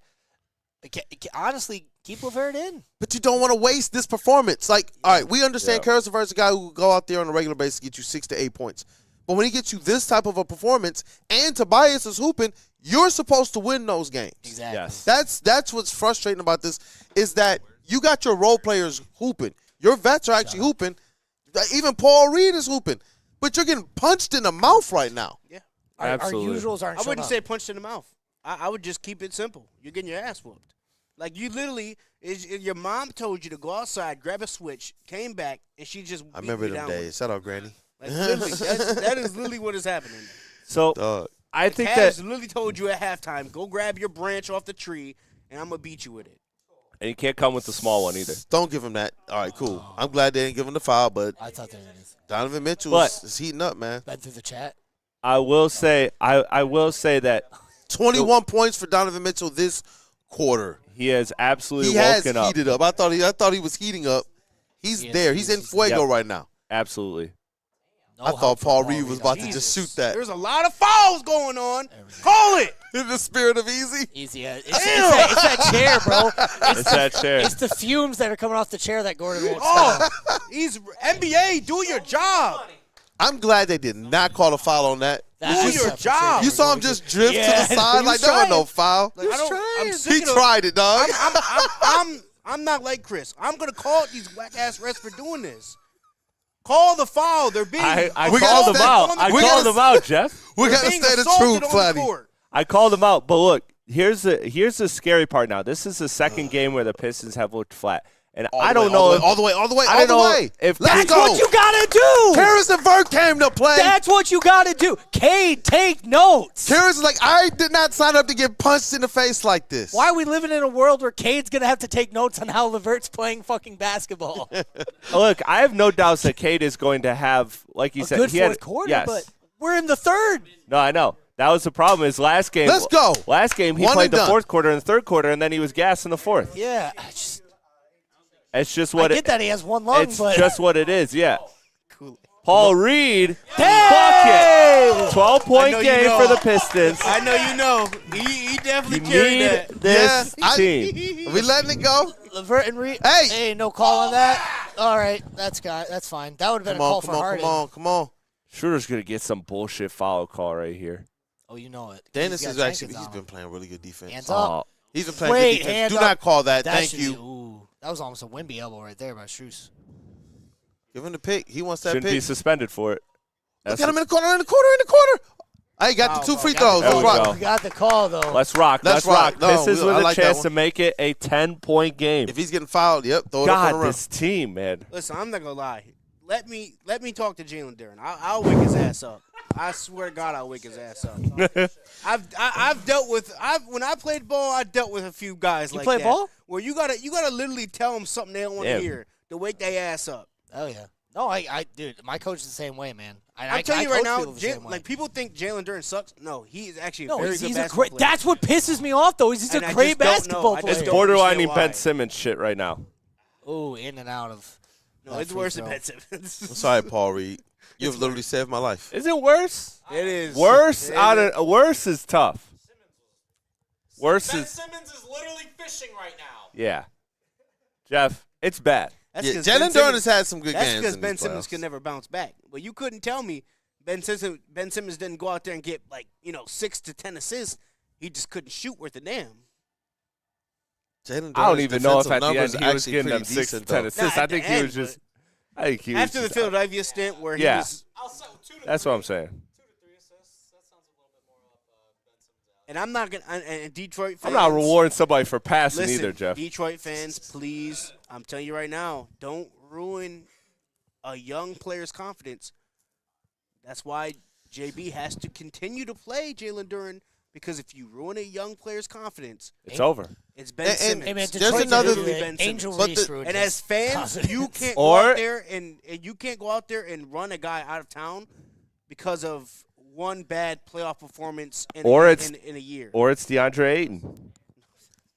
G: Honestly, keep LeVert in.
A: But you don't want to waste this performance. Like, all right, we understand Karis LeVert's a guy who will go out there on a regular basis, get you 6 to 8 points. But when he gets you this type of a performance and Tobias is hooping, you're supposed to win those games.
G: Exactly.
B: Yes.
A: That's what's frustrating about this is that you got your role players hooping. Your vets are actually hooping. Even Paul Reed is hooping. But you're getting punched in the mouth right now.
F: Yeah.
G: Our
B: Absolutely.
G: usuals aren't
F: I wouldn't
G: showing
F: say punched in the mouth. I would just keep it simple. You're getting your ass whooped. Like, you literally, your mom told you to go outside, grab a switch, came back, and she just beat
A: I remember
F: you
A: them
F: down
A: days. Shout out, Granny.
F: Like, literally, that is literally what is happening.
B: So I think
F: Cavs
B: that
F: literally told you at halftime, go grab your branch off the tree, and I'm going to beat you with it.
B: and you can't come with the small one either.
A: Don't give him that. All right, cool. I'm glad they didn't give him the foul, but
G: I thought there was
A: Donovan Mitchell is heating up, man.
G: been through the chat.
B: I will say that
A: 21 points for Donovan Mitchell this quarter.
B: he has absolutely
A: He has
B: woken up.
A: heated up. I thought he was heating up. He's there. He's in fuego right now.
B: Absolutely.
A: I thought Paul Reed was about to just shoot that.
F: There's a lot of fouls going on. Call it.
A: In the spirit of easy.
G: Easy. It's that chair, bro.
B: It's that chair.
G: It's the fumes that are coming off the chair that Gordon won't
F: Oh,
G: stop.
F: he's NBA. Do your job.
A: I'm glad they did not call a foul on that.
F: Do your job.
A: You saw him just drift to the side
G: he
A: like
G: was
A: there was
G: trying.
A: no foul.
F: Like, I'm sick
A: He
F: of the-
A: tried it, dog.
F: I'm not like Chris. I'm gonna call these whack ass refs for doing this. Call the foul. They're being.
B: I
A: We
B: called
A: gotta
B: them out.
A: stay-
B: I
A: we
B: called
A: gotta-
B: them out, Jeff.
A: We got to
F: being
A: say the
F: assaulted
A: truth,
F: on the
A: Flatty.
F: court.
B: I called them out. But look, here's the scary part now. This is the second game where the Pistons have looked flat. And I don't know
A: all the way.
B: I don't
A: All the
B: know
A: way.
B: if
A: Let's
G: That's
A: go.
G: what you gotta do.
A: Karis LeVert came to play.
G: That's what you gotta do. Cade, take notes.
A: Karis is like, I did not sign up to get punched in the face like this.
G: Why are we living in a world where Cade's gonna have to take notes on how LeVert's playing fucking basketball?
B: look, I have no doubts that Cade is going to have, like you
G: A
B: said,
G: good
B: he
G: fourth
B: had,
G: quarter,
B: yes.
G: but we're in the third.
B: No, I know. That was the problem. His last game.
A: Let's go.
B: Last game he
A: One
B: played
A: and
B: the
A: done.
B: fourth quarter and the third quarter, and then he was gassed in the fourth.
G: Yeah,
B: It's just
G: I
B: what
G: get that he has one lung,
B: It's
G: but
B: just what it is. Yeah. Paul Reed,
G: Hey!
B: bucket. 12-point
F: you
B: game
F: know.
B: for the Pistons.
F: I know you know. He definitely
B: You
F: carried
B: need
F: that.
B: this
A: Yeah,
B: team.
A: Are we letting it go?
G: LeVert and Reed.
A: Hey!
G: No call on that. All right, that's fine. That would have been
A: Come
G: a call
A: on,
G: for
A: come on,
G: Harden.
A: come on, come on.
B: Schroeder's gonna get some bullshit foul call right here.
G: Oh, you know it.
A: Dennis
G: He's
A: is
G: got
A: actually,
G: Jenkins
A: he's
G: on
A: been
G: him.
A: playing really good defense.
G: Hands up.
A: He's been playing
G: Wait,
A: good defense.
G: hand
A: Do
G: up.
A: not call that.
G: That
A: Thank
G: should
A: you.
G: be- ooh, that was almost a Wemby elbow right there by Strus.
A: Give him the pick. He wants that
B: Shouldn't be
A: pick.
B: suspended for it.
A: Look at him in the corner. I got the 2 free throws.
B: There
A: Let's
B: we
A: rock.
B: go.
G: We got the call though.
B: Let's rock.
A: Let's rock. No,
B: Pistons with
A: I
B: a
A: like that
B: chance
A: one.
B: to make it a 10-point game.
A: If he's getting fouled, yep, throw it up on the
B: God,
A: rim.
B: this team, man.
F: Listen, I'm not gonna lie. Let me talk to Jalen Duren. I'll wake his ass up. I swear to God, I'll wake his ass up. I've dealt with when I played ball, I dealt with a few guys like
G: play
F: that.
G: ball?
F: Where you gotta literally tell them something they don't want to
B: Damn.
F: hear to wake their ass up.
G: Oh yeah. No, dude, my coach is the same way, man.
F: I'm telling you right now,
G: people the same way.
F: like people think Jalen Duren sucks. No, he is actually a
G: No,
F: very
G: he's
F: good
G: a
F: basketball
G: great.
F: player.
G: That's what pisses me off, though. Is he's
F: And
G: a
F: I
G: great
F: just don't know.
G: basketball
F: I just
G: player.
B: It's
F: don't
B: borderlining
F: understand why.
B: Ben Simmons shit right now.
G: Ooh, in and out of.
F: No,
G: that
F: it's
G: free
F: worse than
G: throw.
F: Ben Simmons.
A: I'm sorry, Paul Reed. You've literally saved my life.
B: Is it worse?
F: It is.
B: Worse is tough.
E: Ben Simmons is literally fishing right now.
B: Yeah. Jeff, it's bad.
A: Jalen Duren has had some good
F: that's
A: games.
F: That's because
A: in
F: Ben
A: these
F: Simmons
A: playoffs.
F: could never bounce back. Well, you couldn't tell me Ben Simmons didn't go out there and get 6 to 10 assists. He just couldn't shoot worth a damn.
A: Jalen
B: I don't
A: Duren's
B: even know if at the
A: numbers
B: end he was
A: actually
B: getting them
A: pretty
B: 6 to
A: decent,
B: 10
A: though.
B: assists.
F: Nah,
B: I
F: at
B: think
F: the
B: he
F: end,
B: was just.
F: but
B: I think he was
F: after the
B: just-
F: Philadelphia stint where he
B: Yeah.
F: was.
B: That's what I'm saying.
E: 2 to 3 assists. That sounds a little bit more up Ben Simmons' alley.
F: And I'm not gonna. And Detroit fans.
B: I'm not rewarding somebody for passing
F: Listen,
B: either, Jeff.
F: Detroit fans, please. I'm telling you right now, don't ruin a young player's confidence. That's why JB has to continue to play Jalen Duren, because if you ruin a young player's confidence,
B: It's over.
F: it's Ben Simmons.
G: Hey man,
A: There's
G: Detroit
A: another-
G: did it.
F: Ben
G: Angel
A: Simmons.
G: Reese
A: But
G: ruined
F: And
G: his
F: as fans,
G: confidence.
F: you can't go
B: Or-
F: out there and you can't go out there and run a guy out of town because of one bad playoff performance in a year.
B: Or it's DeAndre Ayton.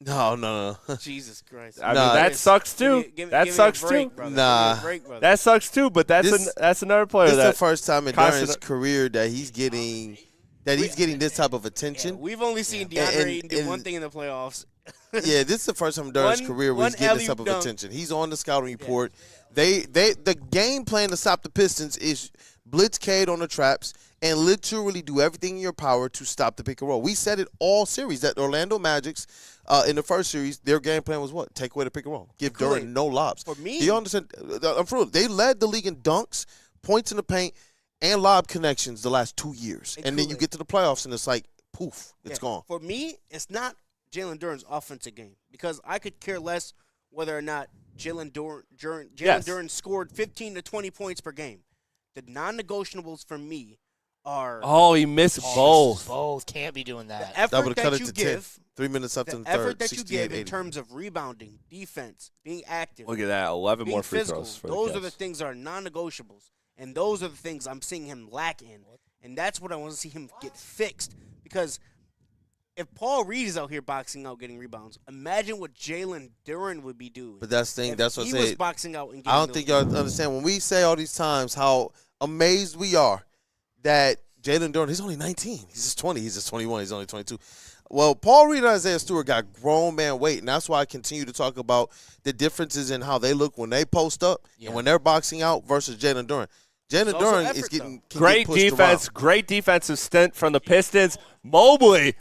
A: No.
F: Jesus Christ!
B: I mean,
A: Nah,
B: that sucks too. That sucks too.
A: Nah.
B: That sucks too. But that's another player
A: This is the
B: that
A: first time in
B: constant-
A: Duren's career that he's getting this type of attention.
F: We've only seen DeAndre Ayton do one thing in the playoffs.
A: Yeah, this is the first time in Duren's career where he's
F: one
A: getting this
F: alley-oop
A: type of
F: dunk.
A: attention. He's on the scouting report. The game plan to stop the Pistons is blitz Cade on the traps and literally do everything in your power to stop the pick and roll. We said it all series that Orlando Magic's in the first series, their game plan was what? Take away the pick and roll. Give Duren no lobs.
F: For me,
A: do you understand? I'm for real. They led the league in dunks, points in the paint, and lob connections the last 2 years. And then you get to the playoffs and it's like, poof, it's gone.
F: For me, it's not Jalen Duren's offensive game, because I could care less whether or not Jalen Duren scored 15 to 20 points per game. The non-negotiables for me are
B: he missed both.
G: Both can't be doing that.
F: the effort
A: cut
F: that
A: it
F: you
A: to 10.
F: give,
A: 3 minutes up
F: the
A: in the
F: effort
A: third.
F: that you give in
A: 68-80.
F: terms of rebounding, defense, being active,
B: Look at that. 11
F: being
B: more free
F: physical.
B: throws for
F: Those
B: the
F: are the
B: Cavs.
F: things that are non-negotiables, and those are the things I'm seeing him lack in, and that's what I want to see him get fixed. Because if Paul Reed is out here boxing out, getting rebounds, imagine what Jalen Duren would be doing.
A: But that's the thing.
F: if
A: That's what I
F: he was
A: said.
F: boxing out and getting
A: I don't
F: those
A: think y'all understand when we say all these times how amazed we are that Jalen Duren, he's only 19. He's just 20. He's just 21. He's only 22. Well, Paul Reed and Isaiah Stewart got grown man weight, and that's why I continue to talk about the differences in how they look when they post up and when they're boxing out versus Jalen Duren. Jalen
F: also
A: Duren
F: effort,
A: is getting can
B: Great
A: get pushed
B: defense.
A: around.
B: Great defensive stint from the Pistons. Mobley.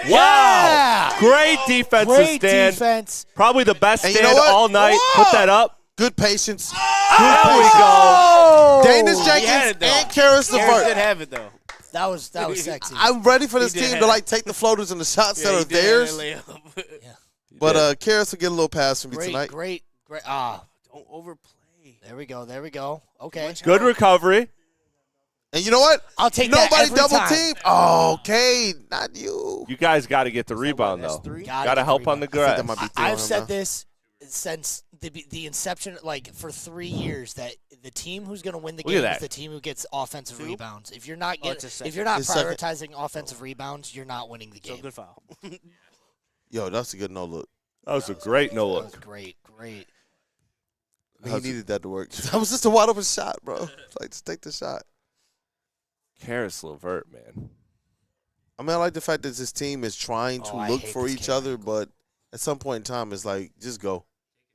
B: Wow. Great defensive
G: Great
B: stand.
G: defense.
B: Probably the best
A: And you
B: stand
A: know what?
B: all night.
A: Whoa.
B: Put that up.
A: Good patience.
B: There we go.
A: Danius
F: He had
A: Jenkins
F: it, though.
A: and Karis
F: Harris did
A: LeVert.
F: have it, though.
G: That was sexy.
A: I'm ready for this
F: He did
A: team
F: have
A: to
F: it.
A: like take the floaters and the shots that
F: he
A: are
F: did have
A: theirs.
F: that layup.
A: But Karis will get a little pass from me
G: great,
A: tonight.
G: great.
F: Don't overplay.
G: There we go. Okay.
B: Good recovery.
A: And you know what?
G: I'll take that
A: Nobody
G: every
A: double
G: time.
A: team. Oh, Cade, not you.
B: You guys got to get the rebound,
F: That's
B: though.
F: 3?
B: Got to help on the
A: I think
B: grass.
A: that might be three on
G: I've
A: him
G: said
A: now.
G: this since the inception, like for 3 years, that the team who's going to win the
B: Look at
G: game is
B: that.
G: the team who gets offensive rebounds. If you're not
F: it's a second.
G: if you're not
A: It's second.
G: prioritizing offensive rebounds, you're not winning the
F: So
G: game.
F: good foul.
A: Yo, that's a good no look.
B: That was a great no
G: That was
B: look.
G: great.
A: He needed that to work. That was just a wide open shot, bro. Like, just take the shot.
B: Karis LeVert, man.
A: I mean, I like the fact that this team is trying to
G: I
A: look
G: hate
A: for
G: this
A: each
G: kid.
A: other, but at some point in time, it's like, just go.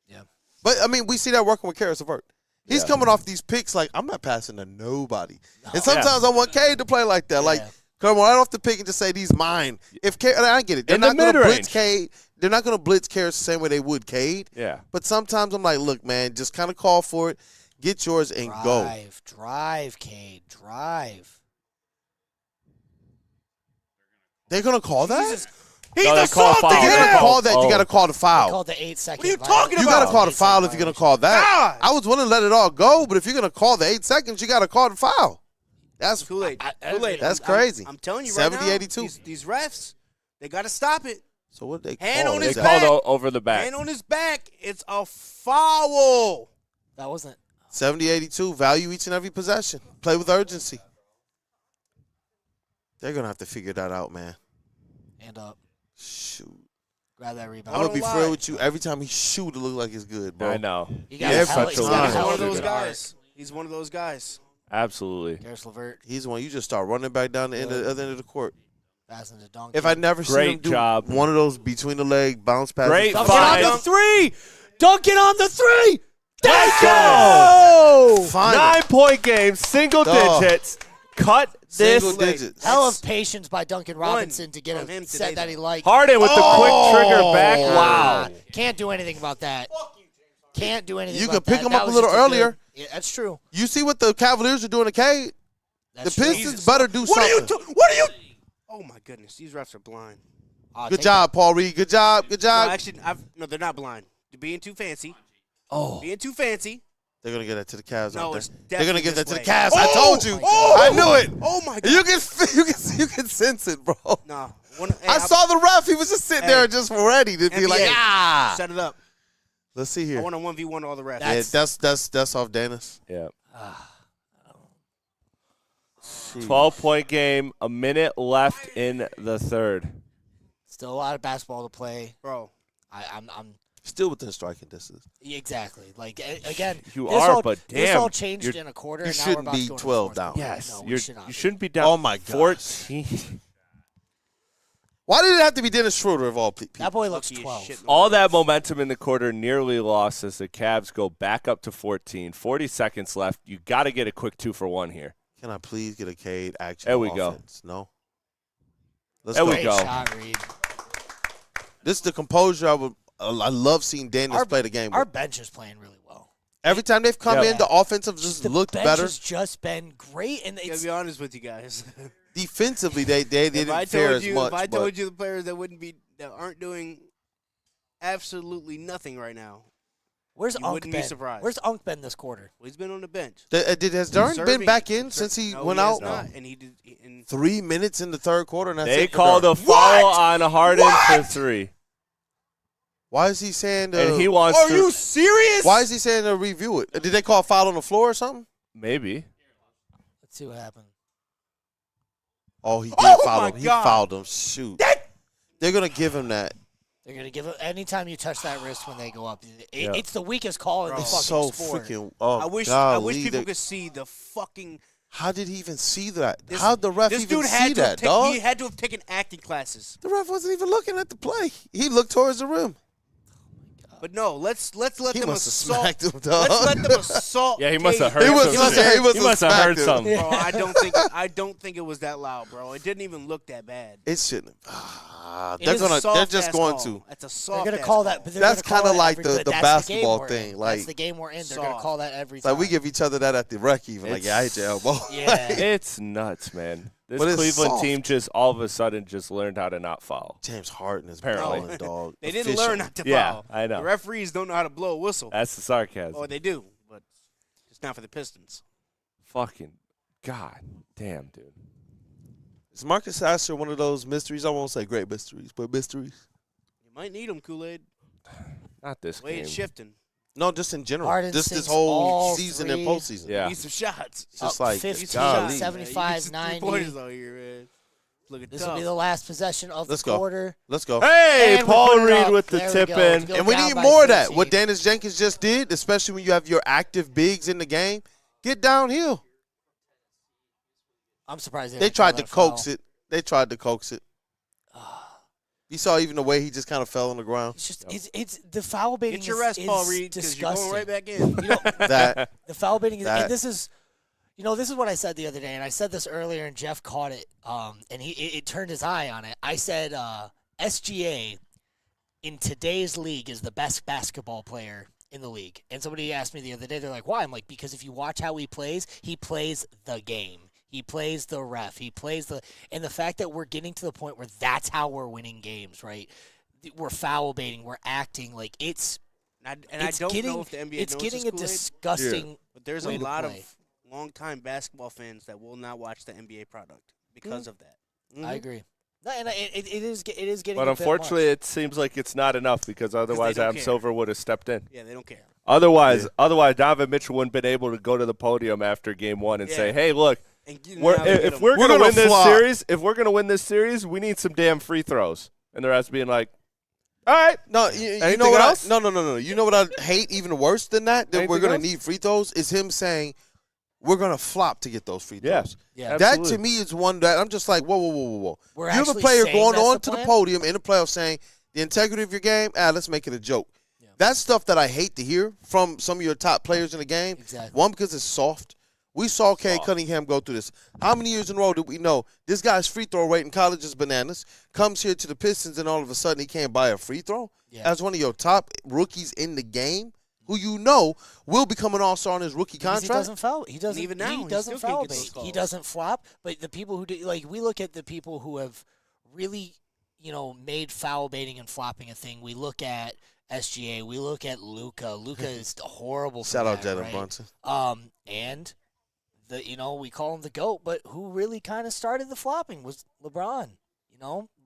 G: Yeah.
A: But, I mean, we see that working with Karis LeVert. He's
B: Yeah.
A: coming off these picks like, I'm not passing to nobody. And sometimes I want Cade to play like that. Like, come right off the pick and just say, these mine. If Cade, and I get it. They're
B: In the
A: not going to blitz
B: mid-range.
A: Cade. They're not going to blitz Karis the same way they would Cade.
B: Yeah.
A: But sometimes I'm like, look, man, just kind of call for it, get yours, and go.
G: Drive, Cade, drive.
A: They're going to call that?
F: He's
B: No, they
F: a
B: call
F: soft
B: foul.
A: If you're
F: again.
A: going to call that, you
B: Oh.
A: got to call the foul.
G: Called the 8-second.
F: What are you talking
A: You
F: about?
A: got to call the foul if you're going to call that.
F: God.
A: I was willing to let it all go, but if you're going to call the 8 seconds, you got to call the foul. That's
F: Too late. Too late.
A: That's crazy.
F: I'm telling you right now.
A: 70-82.
F: These refs, they got to stop it.
A: So what they
F: Hand
A: call
F: on
B: They
F: his
A: that?
F: back.
B: called over the back.
F: Hand on his back. It's a foul.
G: That wasn't.
A: 70-82. Value each and every possession. Play with urgency. They're going to have to figure that out, man.
G: Hand up.
A: Shoot.
G: Grab that
A: I'm
G: rebound.
A: going to be
F: lie.
A: thrilled with you. Every time he shoot, it look like it's good, bro.
B: I know.
G: You
B: Yeah,
G: got
B: such a
F: He's
B: leader.
F: one of
B: Hell
F: those
B: of a
F: guys. He's one of those guys.
B: Absolutely.
G: Karis LeVert.
A: He's the one. You just start running back down the other end of the court.
G: Passing to Duncan.
A: If I never seen him do one of those between the leg bounce passes.
B: Great
G: Duncan on the three. Duncan on the three.
B: Let's go! 9-point game, single
A: Dog.
B: digits. Cut this.
A: Single digits.
G: Hell of patience by Duncan Robinson to get a set that he liked.
B: Harden with the quick trigger back.
G: Wow. Can't do anything about that. Can't do anything
A: You
G: about
A: could pick
G: that.
A: him
G: That
A: up a
G: was
A: little
G: just
A: earlier.
G: Yeah, that's true.
A: You see what the Cavaliers are doing to Cade?
G: That's
A: The
G: true.
A: Pistons better do
F: What are you
A: something.
F: doing? What are you? Oh my goodness, these refs are blind.
A: Good job, Paul Reed. Good job. Good
F: No,
A: job.
F: actually, no, they're not blind. They're being too fancy.
G: Oh.
F: Being too fancy.
A: They're going to get that to the Cavs,
F: No,
A: aren't
F: it's
A: they? They're going to
F: definitely
A: give that to
F: this
A: the
F: way.
A: Cavs. I told you.
F: Oh!
A: I knew it.
F: Oh my god.
A: You can sense it, bro.
F: No.
A: I saw the ref. He was just sitting there just ready to be like, ah.
F: Set it up.
A: Let's see
F: I
A: here.
F: want to 1v1 all the refs.
A: Yeah, that's off Dennis.
B: Yeah. 12-point game, a minute left in the third.
G: Still a lot of basketball to play.
F: Bro.
G: I'm
A: Still within striking distance.
G: exactly. Like again,
B: You
G: this
B: are,
G: all,
B: but
G: this
B: damn,
G: all changed in a quarter.
A: you
G: and now
A: shouldn't
G: we're about
A: be
G: to go into
A: 12
G: fourth
A: down.
G: quarter.
B: Yes,
G: No, we
B: you
G: should not.
B: shouldn't be down.
A: Oh, my gosh.
B: 14.
A: Why did it have to be Dennis Schroeder of all people?
G: That boy looks
F: Lucky as
G: 12.
F: shit in the
B: All
F: world.
B: that momentum in the quarter nearly lost as the Cavs go back up to 14. 40 seconds left. You got to get a quick 2-for-1 here.
A: Can I please get a Cade action?
B: There we go.
A: offense? No. Let's
B: There
A: go.
B: we
G: Great
B: go.
G: shot, Reed.
A: This is the composure I love seeing Daniels play the game
G: Our
A: with.
G: bench is playing really well.
A: Every time they've come
B: Yeah.
A: in, the offensive just
G: The
A: looked
G: bench
A: better.
G: has just been great, and
F: I
G: it's
F: gotta be honest with you guys.
A: Defensively, they
F: if I
A: didn't fare
F: told
A: as
F: you,
A: much.
F: if I
A: but
F: told you the players that aren't doing absolutely nothing right now,
G: where's
F: you
G: Unk
F: wouldn't be
G: been?
F: surprised.
G: Where's Unk been this quarter?
F: well, he's been on the bench.
A: Has Durant been
F: Serving-
A: back in since he
F: No,
A: went
F: he has
A: out?
F: not, and he did. And
A: 3 minutes in the third quarter, and that's
B: They
A: it for
B: called a
A: Durant.
B: foul on Harden for 3.
A: Why is he saying?
B: And he wants
F: are
B: to.
F: you serious?
A: Why is he saying to review it? Did they call a foul on the floor or something?
B: Maybe.
G: Let's see what happened.
A: Oh, he did foul
F: my
A: him. He
F: God.
A: fouled him. Shoot. They're gonna give him that.
G: They're gonna give it anytime you touch that wrist when they go up.
B: Yeah.
G: It's the weakest call in the
A: It's
G: fucking
A: so
G: sport.
A: freaking. Oh,
F: I wish
A: golly,
F: people
A: they-
F: could see the fucking.
A: How did he even see that?
F: This,
A: How'd the ref
F: this
A: even
F: dude
A: see
F: had to
A: that,
F: have
A: dog?
F: He had to have taken acting classes.
A: The ref wasn't even looking at the play. He looked towards the rim.
F: But no, let's let
A: He
F: them
A: must have
F: assault.
A: smacked him, dog.
F: Let's let them assault.
B: Yeah, he must have
F: Cade.
B: heard
A: He
B: some
A: must-
B: shit.
A: he must have
B: have heard
A: smacked him.
B: something.
F: Bro, I don't think it was that loud, bro. It didn't even look that bad.
A: It shouldn't.
G: It
A: They're
G: is
A: gonna.
F: Soft
A: They're just
F: ass
A: going
F: call.
A: to.
F: That's a
G: They're
F: soft.
G: gonna
F: ass
G: call
F: call.
G: that. But they're
A: That's
G: gonna call
A: kinda
G: that
A: like
G: every-
A: the
G: that's game
A: basketball
G: we're in.
A: thing, like-
G: that's the game we're in. They're gonna
F: Soft.
G: call that every
A: It's like
G: time.
A: we give each other that at the rec, even. Like, yeah, I hit your elbow.
G: Yeah.
B: It's nuts, man. This
A: But it's
B: Cleveland
A: soft.
B: team just all of a sudden just learned how to not foul.
A: James Harden is
B: Apparently.
A: balling, dog.
F: They didn't
A: Official.
F: learn not to
B: Yeah,
F: foul.
B: I know.
F: The referees don't know how to blow a whistle.
B: That's the sarcasm.
F: Or they do, but it's not for the Pistons.
B: Fucking god damn, dude.
A: Is Marcus Sasser one of those mysteries? I won't say great mysteries, but mysteries.
F: You might need them, Kool-Aid.
B: Not this
F: The way
B: game.
F: it's shifting.
A: No, just in general.
G: Harden
A: Just this
G: sinks
A: whole
G: all
A: season and
G: three.
A: postseason.
B: Yeah.
F: Need some shots.
A: It's just
G: Up
A: like,
G: 15,
A: golly.
G: 75, 90.
F: Pointers out here, man. Looking
G: This
F: tough.
G: will be the last possession of
A: Let's
G: the
A: go.
G: quarter.
A: Let's go.
B: Hey,
G: And we
B: Paul
G: put it
B: Reed
G: up.
B: with the
G: There we
B: tip
G: go.
B: in.
G: Go
A: And we
G: down
A: need
G: by
A: more of that.
G: 15.
A: What Dennis Jenkins just did, especially when you have your active bigs in the game, get downhill.
G: I'm surprised
A: They
G: didn't
A: tried
G: call
A: to
G: that
A: coax
G: foul.
A: it. They tried to coax it. You saw even the way he just kind of fell on the ground.
G: It's just it's the foul baiting
F: Get your
G: is,
F: rest,
G: is
F: Paul Reed, because you're
G: disgusting.
F: going right back in.
G: You know,
A: That
G: the foul baiting is,
A: That-
G: and this is, this is what I said the other day, and I said this earlier, and Jeff caught it, and it turned his eye on it. I said SGA in today's league is the best basketball player in the league, and somebody asked me the other day, they're like, why? I'm like, because if you watch how he plays the game. He plays the ref. He plays and the fact that we're getting to the point where that's how we're winning games, right? We're foul baiting. We're acting like it's
F: I
G: it's
F: don't
G: getting,
F: know if the NBA
G: it's
F: knows
G: getting
F: this,
G: a
F: Kool-Aid,
G: disgusting.
F: but there's
G: way
F: a
G: to
F: lot
G: play.
F: of longtime basketball fans that will not watch the NBA product because of that.
G: I agree. No, and it is getting.
B: But
G: a bit
B: unfortunately,
G: much.
B: it seems like it's not enough because otherwise
F: don't
B: Adam
F: care.
B: Silver would have stepped in.
F: Yeah, they don't care.
B: Otherwise, Donovan Mitchell wouldn't have been able to go to the podium after game one and say,
F: Yeah.
B: "Hey, look,
F: And get-
B: we're,
F: now they get
B: if
F: them.
B: we're going to
A: gonna
B: win this
A: flop."
B: series, we need some damn free throws." And the rest being like, "All right,
A: no, you
B: Anything
A: know what?
B: else?
A: No. You know what I hate even worse than that? That we're
B: Anything
A: gonna
B: else?
A: need free throws is him saying, we're going to flop to get those free throws.
G: Yeah.
A: That,
B: Absolutely.
A: to me, is one that I'm just like, whoa.
G: We're
A: You have a
G: actually
A: player
G: saying
A: going
G: that's
A: on
G: the
A: to the
G: plan?
A: podium in the playoffs saying, the integrity of your game, let's make it a joke. Yeah. That's stuff that I hate to hear from some of your top players in the game.
G: Exactly.
A: One, because it's soft. We saw Cade Cunningham go through this. How many years in a row did we know this guy's free throw rate in college is bananas? Comes here to the Pistons, and all of a sudden he can't buy a free throw?
G: Yeah.
A: As one of your top rookies in the game, who you know will become an all-star on his rookie
G: Because
A: contract?
G: he doesn't foul. He doesn't.
F: even now,
G: he
F: he
G: doesn't
F: still can't
G: foul
F: get those
G: bait.
F: calls.
G: He doesn't flop. But the people who do, like, we look at the people who have really, made foul baiting and flopping a thing. We look at SGA. We look at Luka. Luka is horrible. For
A: Shout out
G: that,
A: Jalen
G: right?
A: Brunson.
G: And we call him the GOAT, but who really kind of started the flopping was LeBron.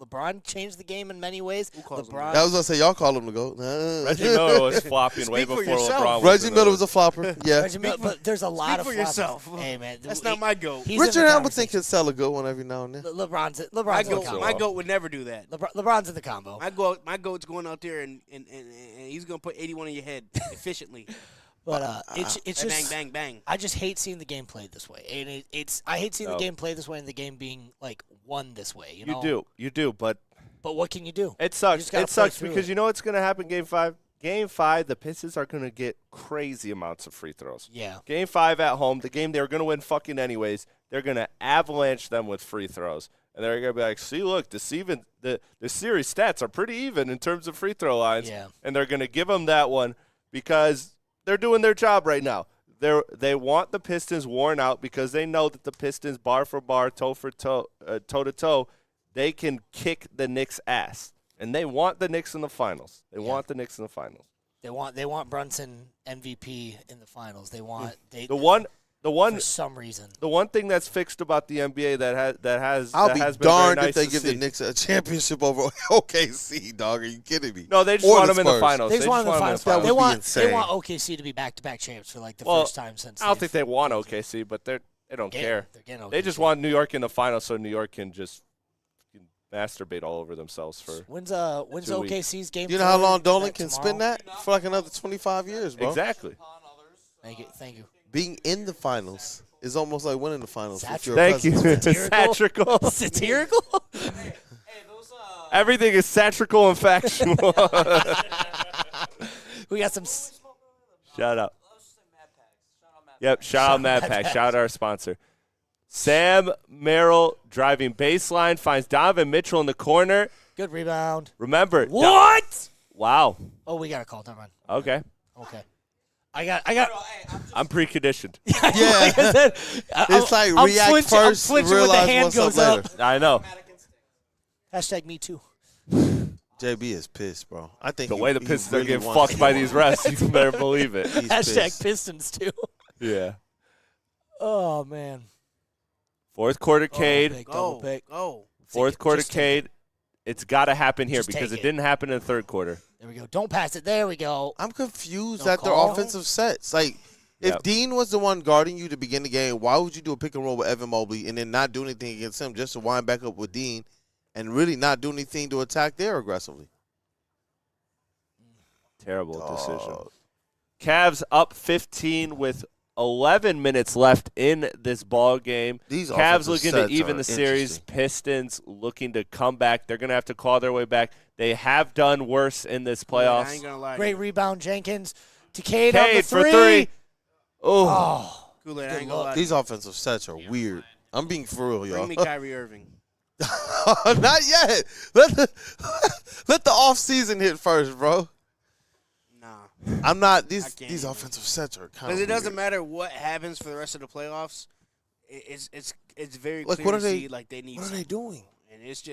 G: LeBron changed the game in many ways.
F: calls him
G: LeBron.
A: I was going to say, y'all call him the GOAT.
B: Reggie Miller was flopping way
F: Speak for
B: before
F: yourself.
B: LeBron was.
A: Reggie
B: in
A: Miller
B: the-
A: was a flopper. Yeah.
G: Reggie Miller, but there's a lot of
F: for
G: flopping.
F: yourself.
G: Hey man,
F: That's not my goat.
G: he's in
A: Richard
G: the
A: Hamilton
G: conversation.
A: can sell a good one every now and then.
G: LeBron's
F: My
G: in the
F: goat,
G: combo.
F: my goat would never do that.
G: LeBron's in the combo.
F: My goat's going out there and he's gonna put 81 in your head efficiently.
G: But it's
F: Bang,
G: just
F: bang, bang.
G: I just hate seeing the game played this way, and I hate seeing the game played this way and the game being like won this way.
B: You do, but
G: But what can you do?
B: it
G: You
B: sucks.
G: just gotta
B: It sucks
G: play through
B: because
G: it.
B: you know what's going to happen Game 5? Game 5, the Pistons are going to get crazy amounts of free throws.
G: Yeah.
B: Game 5 at home, the game they were going to win fucking anyways, they're going to avalanche them with free throws. And they're going to be like, see, look, the series stats are pretty even in terms of free throw lines.
G: Yeah.
B: And they're going to give them that one because they're doing their job right now. They want the Pistons worn out because they know that the Pistons, bar for bar, toe for toe, toe to toe, they can kick the Knicks' ass. And they want the Knicks in the finals. They want the Knicks in the finals.
G: They want Brunson MVP in the finals. They want
B: The one
G: for some reason.
B: The one thing that's fixed about the NBA that has
A: I'll
B: that
A: be
B: has been very
A: darned
B: nice
A: if they
B: to
A: give
B: see.
A: the Knicks a championship over OKC, dog. Are you kidding me?
B: No, they just
A: Or
B: want
A: the
B: them in the
A: Spurs.
B: finals.
G: They just want them in the finals.
A: That would
G: They
A: be
G: want
A: insane.
G: OKC to be back-to-back champs for like the
B: Well,
G: first time since.
B: I don't think they want OKC, but they don't care.
G: They're getting
B: They just
G: OKC.
B: want New York in the finals so New York can just masturbate all over themselves for
G: When's
B: 2
G: OKC's game?
A: You know how
G: 4?
A: long
G: Is
A: Dolan
G: that
A: can
G: tomorrow?
A: spin that? For like another 25 years, bro.
B: exactly.
G: Thank you.
A: Being in the finals is almost like winning the finals. if you're a
B: Thank you.
A: Pistons fan.
B: Satirical.
G: Satirical.
B: Everything is satirical and factual.
G: We got some.
B: Shout out. Yep, shout out Mad Pack. Shout out our sponsor. Sam Merrill driving baseline finds Donovan Mitchell in the corner.
G: Good rebound.
B: Remember.
G: What?
B: Wow.
G: Oh, we got a call. Never mind.
B: Okay.
G: Okay. I got.
B: I'm preconditioned.
A: Yeah.
G: Like I said,
A: It's like
G: I'm
A: react
G: flinching, I'm
A: first,
G: flinching when the
A: realize
G: hand
A: what's up
G: goes
A: later.
G: up.
B: I know.
G: Hashtag me too.
A: JB is pissed, bro. I think
B: The
A: he-
B: way the
A: he
B: Pistons
A: really
B: are getting
A: wants
B: fucked by
A: to-
B: these refs, you better believe it.
A: He's
G: Hashtag
A: pissed.
G: Pistons too.
B: Yeah.
G: Oh man.
B: Fourth quarter,
G: Double
B: Cade.
G: pick, double
F: Go,
G: pick.
F: go.
B: Fourth quarter,
G: Just take
B: Cade. It's got to happen here
G: Just
B: because
G: take
B: it
G: it.
B: didn't happen in the third quarter.
G: There we go. Don't pass it. There we go.
A: I'm confused
G: No
A: at their
G: call?
A: offensive sets. Like, if
B: Yep.
A: Dean was the one guarding you to begin the game, why would you do a pick and roll with Evan Mobley and then not do anything against him just to wind back up with Dean and really not do anything to attack there aggressively?
B: Terrible decision.
A: Dog.
B: Cavs up 15 with 11 minutes left in this ball game.
A: These
B: Cavs
A: offensive
B: looking to
A: sets
B: even
A: are
B: the series.
A: interesting.
B: Pistons looking to come back. They're going to have to claw their way back. They have done worse in this
F: I
B: playoffs.
F: ain't gonna lie.
G: Great rebound, Jenkins. To Cade on the
B: Cade
G: three.
B: for three. Oh,
G: Oh,
F: Kool-Aid, I
G: Good
F: ain't gonna lie.
A: These offensive sets are weird. I'm being for real, y'all.
F: Bring me Kyrie Irving.
A: Not yet. Let the off season hit first, bro.
F: Nah.
A: I'm not.
F: I
A: These
F: can't
A: these
F: even.
A: offensive sets are kind
F: Because
A: of.
F: it doesn't matter what happens for the rest of the playoffs. It's very
A: Like,
F: clear
A: what
F: to
A: are they-
F: see like they need
A: What are they doing?
F: and this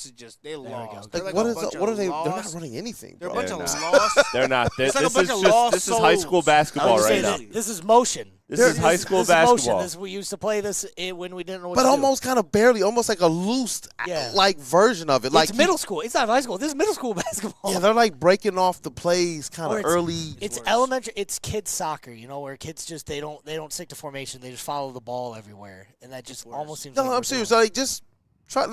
F: is just they
G: we
F: lost.
G: go.
F: They're
A: Like,
F: like
A: what
F: a
A: is?
F: bunch
A: What are
F: of
A: they? They're not
F: lost-
A: running anything.
F: They're a
A: Bro.
F: bunch
B: They're
F: of
B: not.
F: lost.
B: they're not.
F: It's like a
B: This
F: bunch
B: is
F: of
B: just
F: lost
B: this is high school
F: souls.
G: I
B: basketball
G: was
B: right
G: gonna
B: now.
G: say, this is motion.
B: This is high school
G: this is motion.
B: basketball.
G: This we used to play this when we didn't know what
A: But
G: to
A: almost kind of barely, almost like a loose,
G: Yeah.
A: like version of it.
G: do.
A: Like
G: It's middle school. It's not high school. This is middle school basketball.
A: Yeah, they're like breaking off the plays kind
G: Or
A: of
G: it's-
A: early.
G: It's elementary. It's kids soccer, where kids just they don't stick to formation. They just follow the ball everywhere, and that just almost seems.
A: No,
G: like
A: I'm
G: we're
A: serious.
G: doing.
A: Like, just try.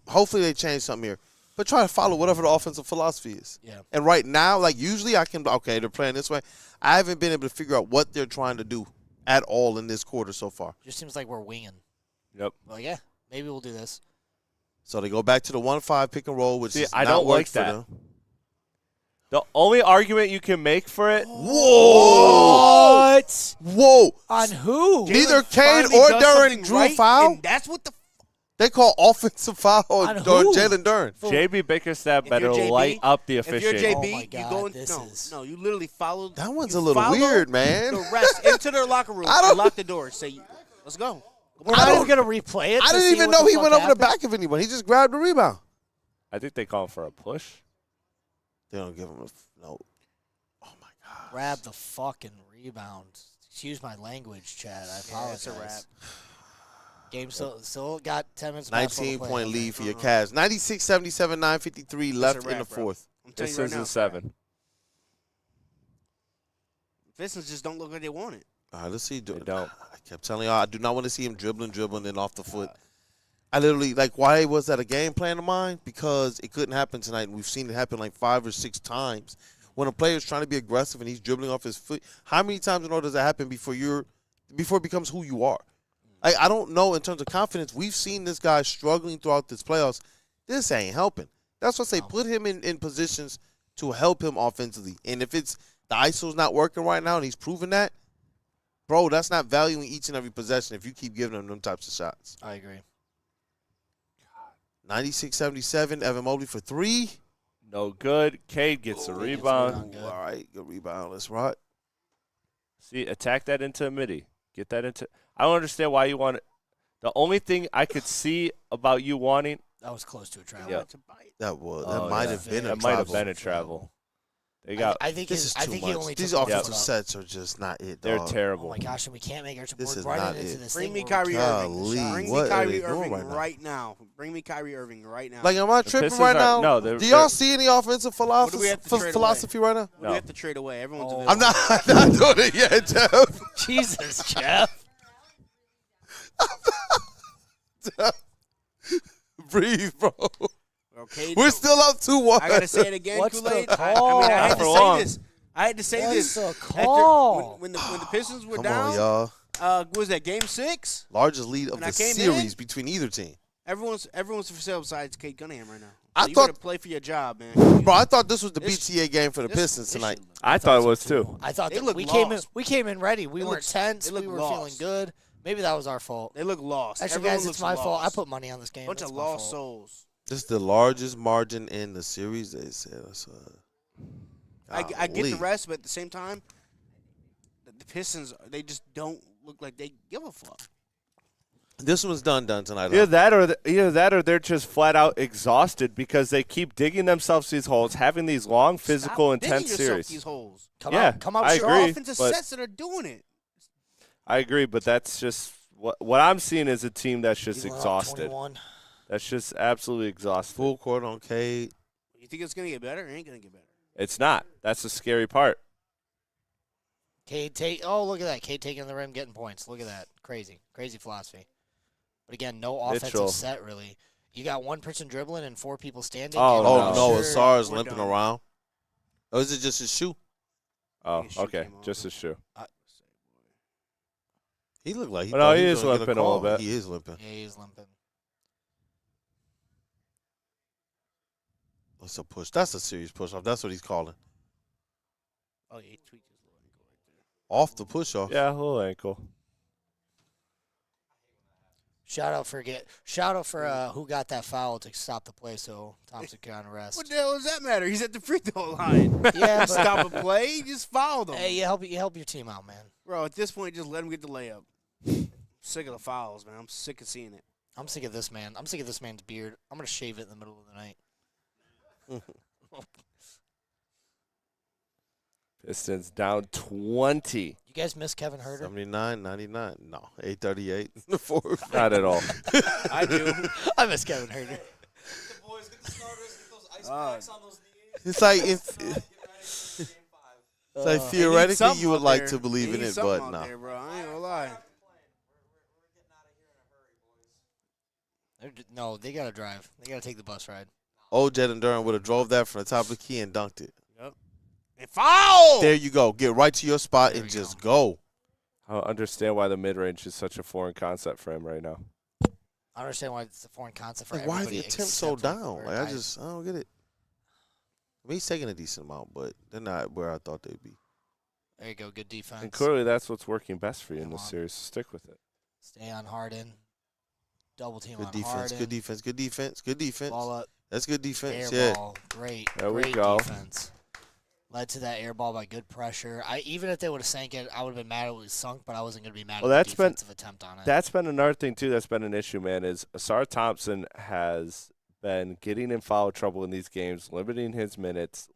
A: Hopefully, they change something here. But try to follow whatever the offensive philosophy is.
G: Yeah.
A: And right now, like usually, I can. Okay, they're playing this way. I haven't been able to figure out what they're trying to do at all in this quarter so far.
G: Just seems like we're winging.
B: Yep.
G: Well, yeah, maybe we'll do this.
A: So they go back to the 1-5 pick and roll, which is
B: I
A: not
B: don't
A: worked
B: like
A: for
B: that.
A: them.
B: The only argument you can make for it.
A: Whoa!
G: What?
A: Whoa!
G: On who?
A: Neither
F: Jalen
A: Cade
F: finally
A: or
F: does
A: Duren
F: something
A: drew a
F: right,
A: foul.
F: and that's what the.
A: They call offensive foul on
G: On who?
A: Jalen Duren.
B: JB Bickerstaff
F: If
B: better
F: you're JB,
B: light up the
F: If you're
B: officiating.
F: JB,
G: Oh my
F: you
G: God,
F: go in,
G: this
F: no, you literally follow.
A: That one's
F: you
A: a little
F: follow
A: weird, man.
F: The rest into their locker room
A: I don't-
F: and lock the door. Say, let's go.
G: We're not even gonna replay it.
A: I
G: to
A: didn't
G: see
A: even
G: what
A: know
G: the
A: he
G: fuck
A: went over the
G: happened?
A: back of anyone. He just grabbed the rebound.
B: I think they call him for a push.
A: They don't give him a no. Oh my god!
G: Grab the fucking rebound. Excuse my language, Chad. I apologize.
F: It's a wrap.
G: Game still got 10 minutes. left.
A: 19-point lead for your Cavs. 96-77, 9:53 left in the
F: wrap, bro.
A: fourth.
F: I'm telling you
B: Pistons
F: right now.
B: in 7.
F: Pistons just don't look like they want it.
A: All right, let's see.
B: They don't.
A: I kept telling y'all I do not want to see him dribbling, and off the foot. I literally why was that a game plan of mine? Because it couldn't happen tonight, and we've seen it happen like 5 or 6 times. When a player's trying to be aggressive and he's dribbling off his foot, how many times in order does that happen before it becomes who you are? I don't know in terms of confidence. We've seen this guy struggling throughout this playoffs. This ain't helping. That's why I say put him in positions to help him offensively. And if it's the ISO's not working right now and he's proven that, bro, that's not valuing each and every possession if you keep giving him them types of shots.
G: I agree.
A: 96-77, Evan Mobley for 3.
B: No good. Cade gets a rebound.
G: Good.
A: All right, good rebound. Let's rock.
B: See, attack that into a midi. Get that into. I don't understand why you want it. The only thing I could see about you wanting.
G: That was close to a travel.
B: Yeah.
A: That might have been a
B: That might have
A: travel.
B: been a travel. They got.
G: I think
A: This is
G: I
A: too
G: think
A: much.
G: he only
A: These
G: took
A: offensive
G: up.
A: sets are just not it,
B: They're
A: dog.
B: terrible.
G: Oh my gosh, and we can't make our.
A: This
G: We're
A: is
G: running
A: not
G: into
A: it.
G: this
F: Bring
G: thing
F: me
G: where
F: Kyrie
A: Golly,
F: Irving. Bring
A: what
F: me
A: are
F: Kyrie
A: they doing
F: Irving
A: right now?
F: Bring me Kyrie Irving right now.
A: Like, am I
B: The
A: tripping
B: Pistons
A: right
B: are-
A: now?
B: no, they're-
A: Do y'all
B: they're-
A: see any offensive
F: What do we have to trade
A: philosophy right now?
F: we have to trade away. Everyone's
G: Oh.
A: I'm not doing it yet, Jeff.
G: Jesus, Jeff.
A: Breathe, bro.
F: Okay,
A: We're still up 2-1.
F: I gotta say it again,
G: What's the
F: Kool-Aid.
G: call?
F: I had
B: Not
F: to
B: for
F: say
B: long.
F: this. I had to say
G: What's
F: this.
G: the
F: After-
G: call?
F: when the Pistons were
A: Come
F: down,
A: on, y'all.
F: what was that, game 6?
A: Largest lead of
F: When
A: the
F: I came
A: series
F: in-
A: between either team.
F: Everyone's for sale besides Kate Cunningham right now.
A: I
F: So you
A: thought-
F: better play for your job, man.
A: Bro, I thought this was the
F: This-
A: BTA game for the
F: this-
A: Pistons
F: this
A: tonight.
F: shit look-
B: I thought it was too.
G: I thought
F: They
G: that
F: look
G: we
F: lost.
G: came in ready. We
F: They
G: weren't
F: look-
G: tense.
F: they look
G: We were
F: lost.
G: feeling good. Maybe that was our fault.
F: They look lost.
G: Actually,
F: Everyone
G: guys,
F: looks
G: it's my fault. I
F: lost.
G: put money on this game.
F: Bunch
G: It's
F: of
G: my
F: lost
G: fault.
F: souls.
A: This is the largest margin in the series, they said.
F: I get
A: Golly.
F: the rest, but at the same time, the Pistons, they just don't look like they give a fuck.
A: This one's done tonight.
B: Either that or they're just flat out exhausted because they keep digging themselves these holes, having these long, physical,
F: Stop digging
B: intense
F: yourself
B: series.
F: These holes.
G: Come
B: Yeah,
G: out
B: I
G: strong.
B: agree.
F: Offensive
B: but-
F: sets that are doing it.
B: I agree, but that's just what I'm seeing is a team that's just
G: Even up
B: exhausted.
G: 21.
B: That's just absolutely exhausted.
A: Full court on Cade.
F: You think it's gonna get better? It ain't gonna get better.
B: It's not. That's the scary part.
G: Cade look at that. Cade taking the rim, getting points. Look at that. Crazy philosophy. But again, no offensive
B: Mitchell.
G: set really. You got one person dribbling and 4 people standing.
B: Oh,
G: and
A: Oh,
G: I'm
A: no,
G: sure-
A: Asar's
F: we're
A: limping
F: done.
A: around. Or is it just his shoe?
B: Oh,
F: His shoe
B: okay.
F: came off.
B: Just a shoe.
A: He looked like he
B: Well,
A: thought
B: no, he
A: was
B: is
A: gonna get
B: limping a little
A: call.
B: bit.
A: He is limping.
G: Yeah, he's limping.
A: That's a push. That's a serious push off. That's what he's calling.
F: Oh, yeah, he tweaked his little ankle right there.
A: Off the push off.
B: Yeah, a little ankle.
G: Shout out for who got that foul to stop the play so Thompson could rest.
F: What the hell does that matter? He's at the free throw line.
G: Yeah, but-
F: Stop a play. Just foul them.
G: Hey, you help your team out, man.
F: Bro, at this point, just let him get the layup. Sick of the fouls, man. I'm sick of seeing it.
G: I'm sick of this man. I'm sick of this man's beard. I'm gonna shave it in the middle of the night.
B: Pistons down 20.
G: You guys miss Kevin Herter?
A: 79-99. No, 838 in the fourth.
B: Not at all.
F: I do.
G: I miss Kevin Herter.
A: It's like theoretically
F: something
A: you would
F: out
A: like
F: there.
A: to believe
F: They
A: in
F: need
A: it,
F: something
A: but
F: out
A: no.
F: there, bro. I ain't gonna lie.
G: No, they gotta drive. They gotta take the bus ride.
A: Old Jalen Duren would have drove that from the top of the key and dunked it.
F: And foul!
A: There you go. Get right to your spot
G: There
A: and
G: we
A: just go.
B: I don't understand why the mid-range is such a foreign concept for him right now.
G: I understand why it's a foreign concept for
A: Like, why is
G: everybody.
A: the attempt so
G: except
A: down?
G: Woodward.
A: Like, I don't get it. I mean, he's taking a decent amount, but they're not where I thought they'd be.
G: There you go. Good defense.
B: And clearly that's what's working best for you in
G: Come
B: this
G: on.
B: series. So stick with it.
G: Stay on Harden. Double team
A: Good
G: on
A: defense,
G: Harden.
A: good defense, good defense, good defense.
G: Ball up.
A: That's good defense.
G: Air
A: Yeah.
G: ball. Great.
B: There we
G: great
B: go.
G: defense. Led to that air ball by good pressure. Even if they would have sank it, I would have been mad it was sunk, but I wasn't going to be mad
B: Well,
G: at
B: that's
G: the
B: been-
G: defensive attempt on it.
B: That's been another thing, too, that's been an issue, man, is Asar Thompson has been getting in foul trouble in these games, limiting his minutes,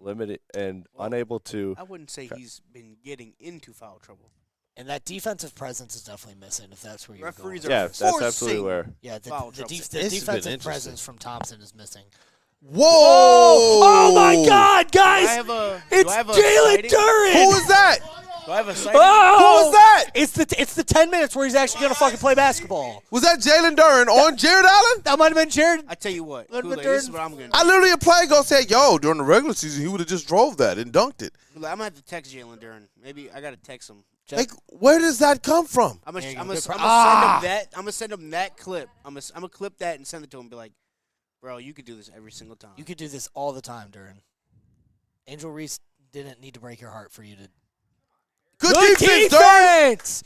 B: unable to.
F: I wouldn't say he's been getting into foul trouble.
G: And that defensive presence is definitely missing if that's where you're
F: Referees
G: going.
F: are
B: Yeah, that's absolutely
F: forcing-
B: where.
G: Yeah, the
F: foul trouble.
A: This has been
G: defensive
A: interesting.
G: presence from Thompson is missing.
A: Whoa!
G: Oh my God,
F: Do I
G: guys!
F: have a,
G: It's
F: do I have a
G: Jalen
F: sighting?
G: Duren!
A: Who was that?
F: Do I have a sighting?
G: Oh!
A: Who was that?
G: It's the 10 minutes where he's actually going to fucking play basketball.
A: Was that Jalen Duren on Jared Allen?
G: That might have been Jared.
F: I tell you what,
G: Let
F: Kool-Aid,
G: me
F: this is
G: turn-
F: what I'm going to do.
A: I literally a play go say, yo, during the regular season, he would have just drove that and dunked it.
F: I'm going to have to text Jalen Duren. Maybe I got to text him.
A: Like, where does that come from?
F: I'm
G: There you
F: going
G: go.
F: to
G: Good
F: send
G: pro-
F: him that. I'm going to send him that clip. I'm going to clip that and send it to him and be like, bro, you could do this every single time.
G: You could do this all the time, Duren. Angel Reese didn't need to break your heart for you to.
A: Good defense, Duren.
G: defense!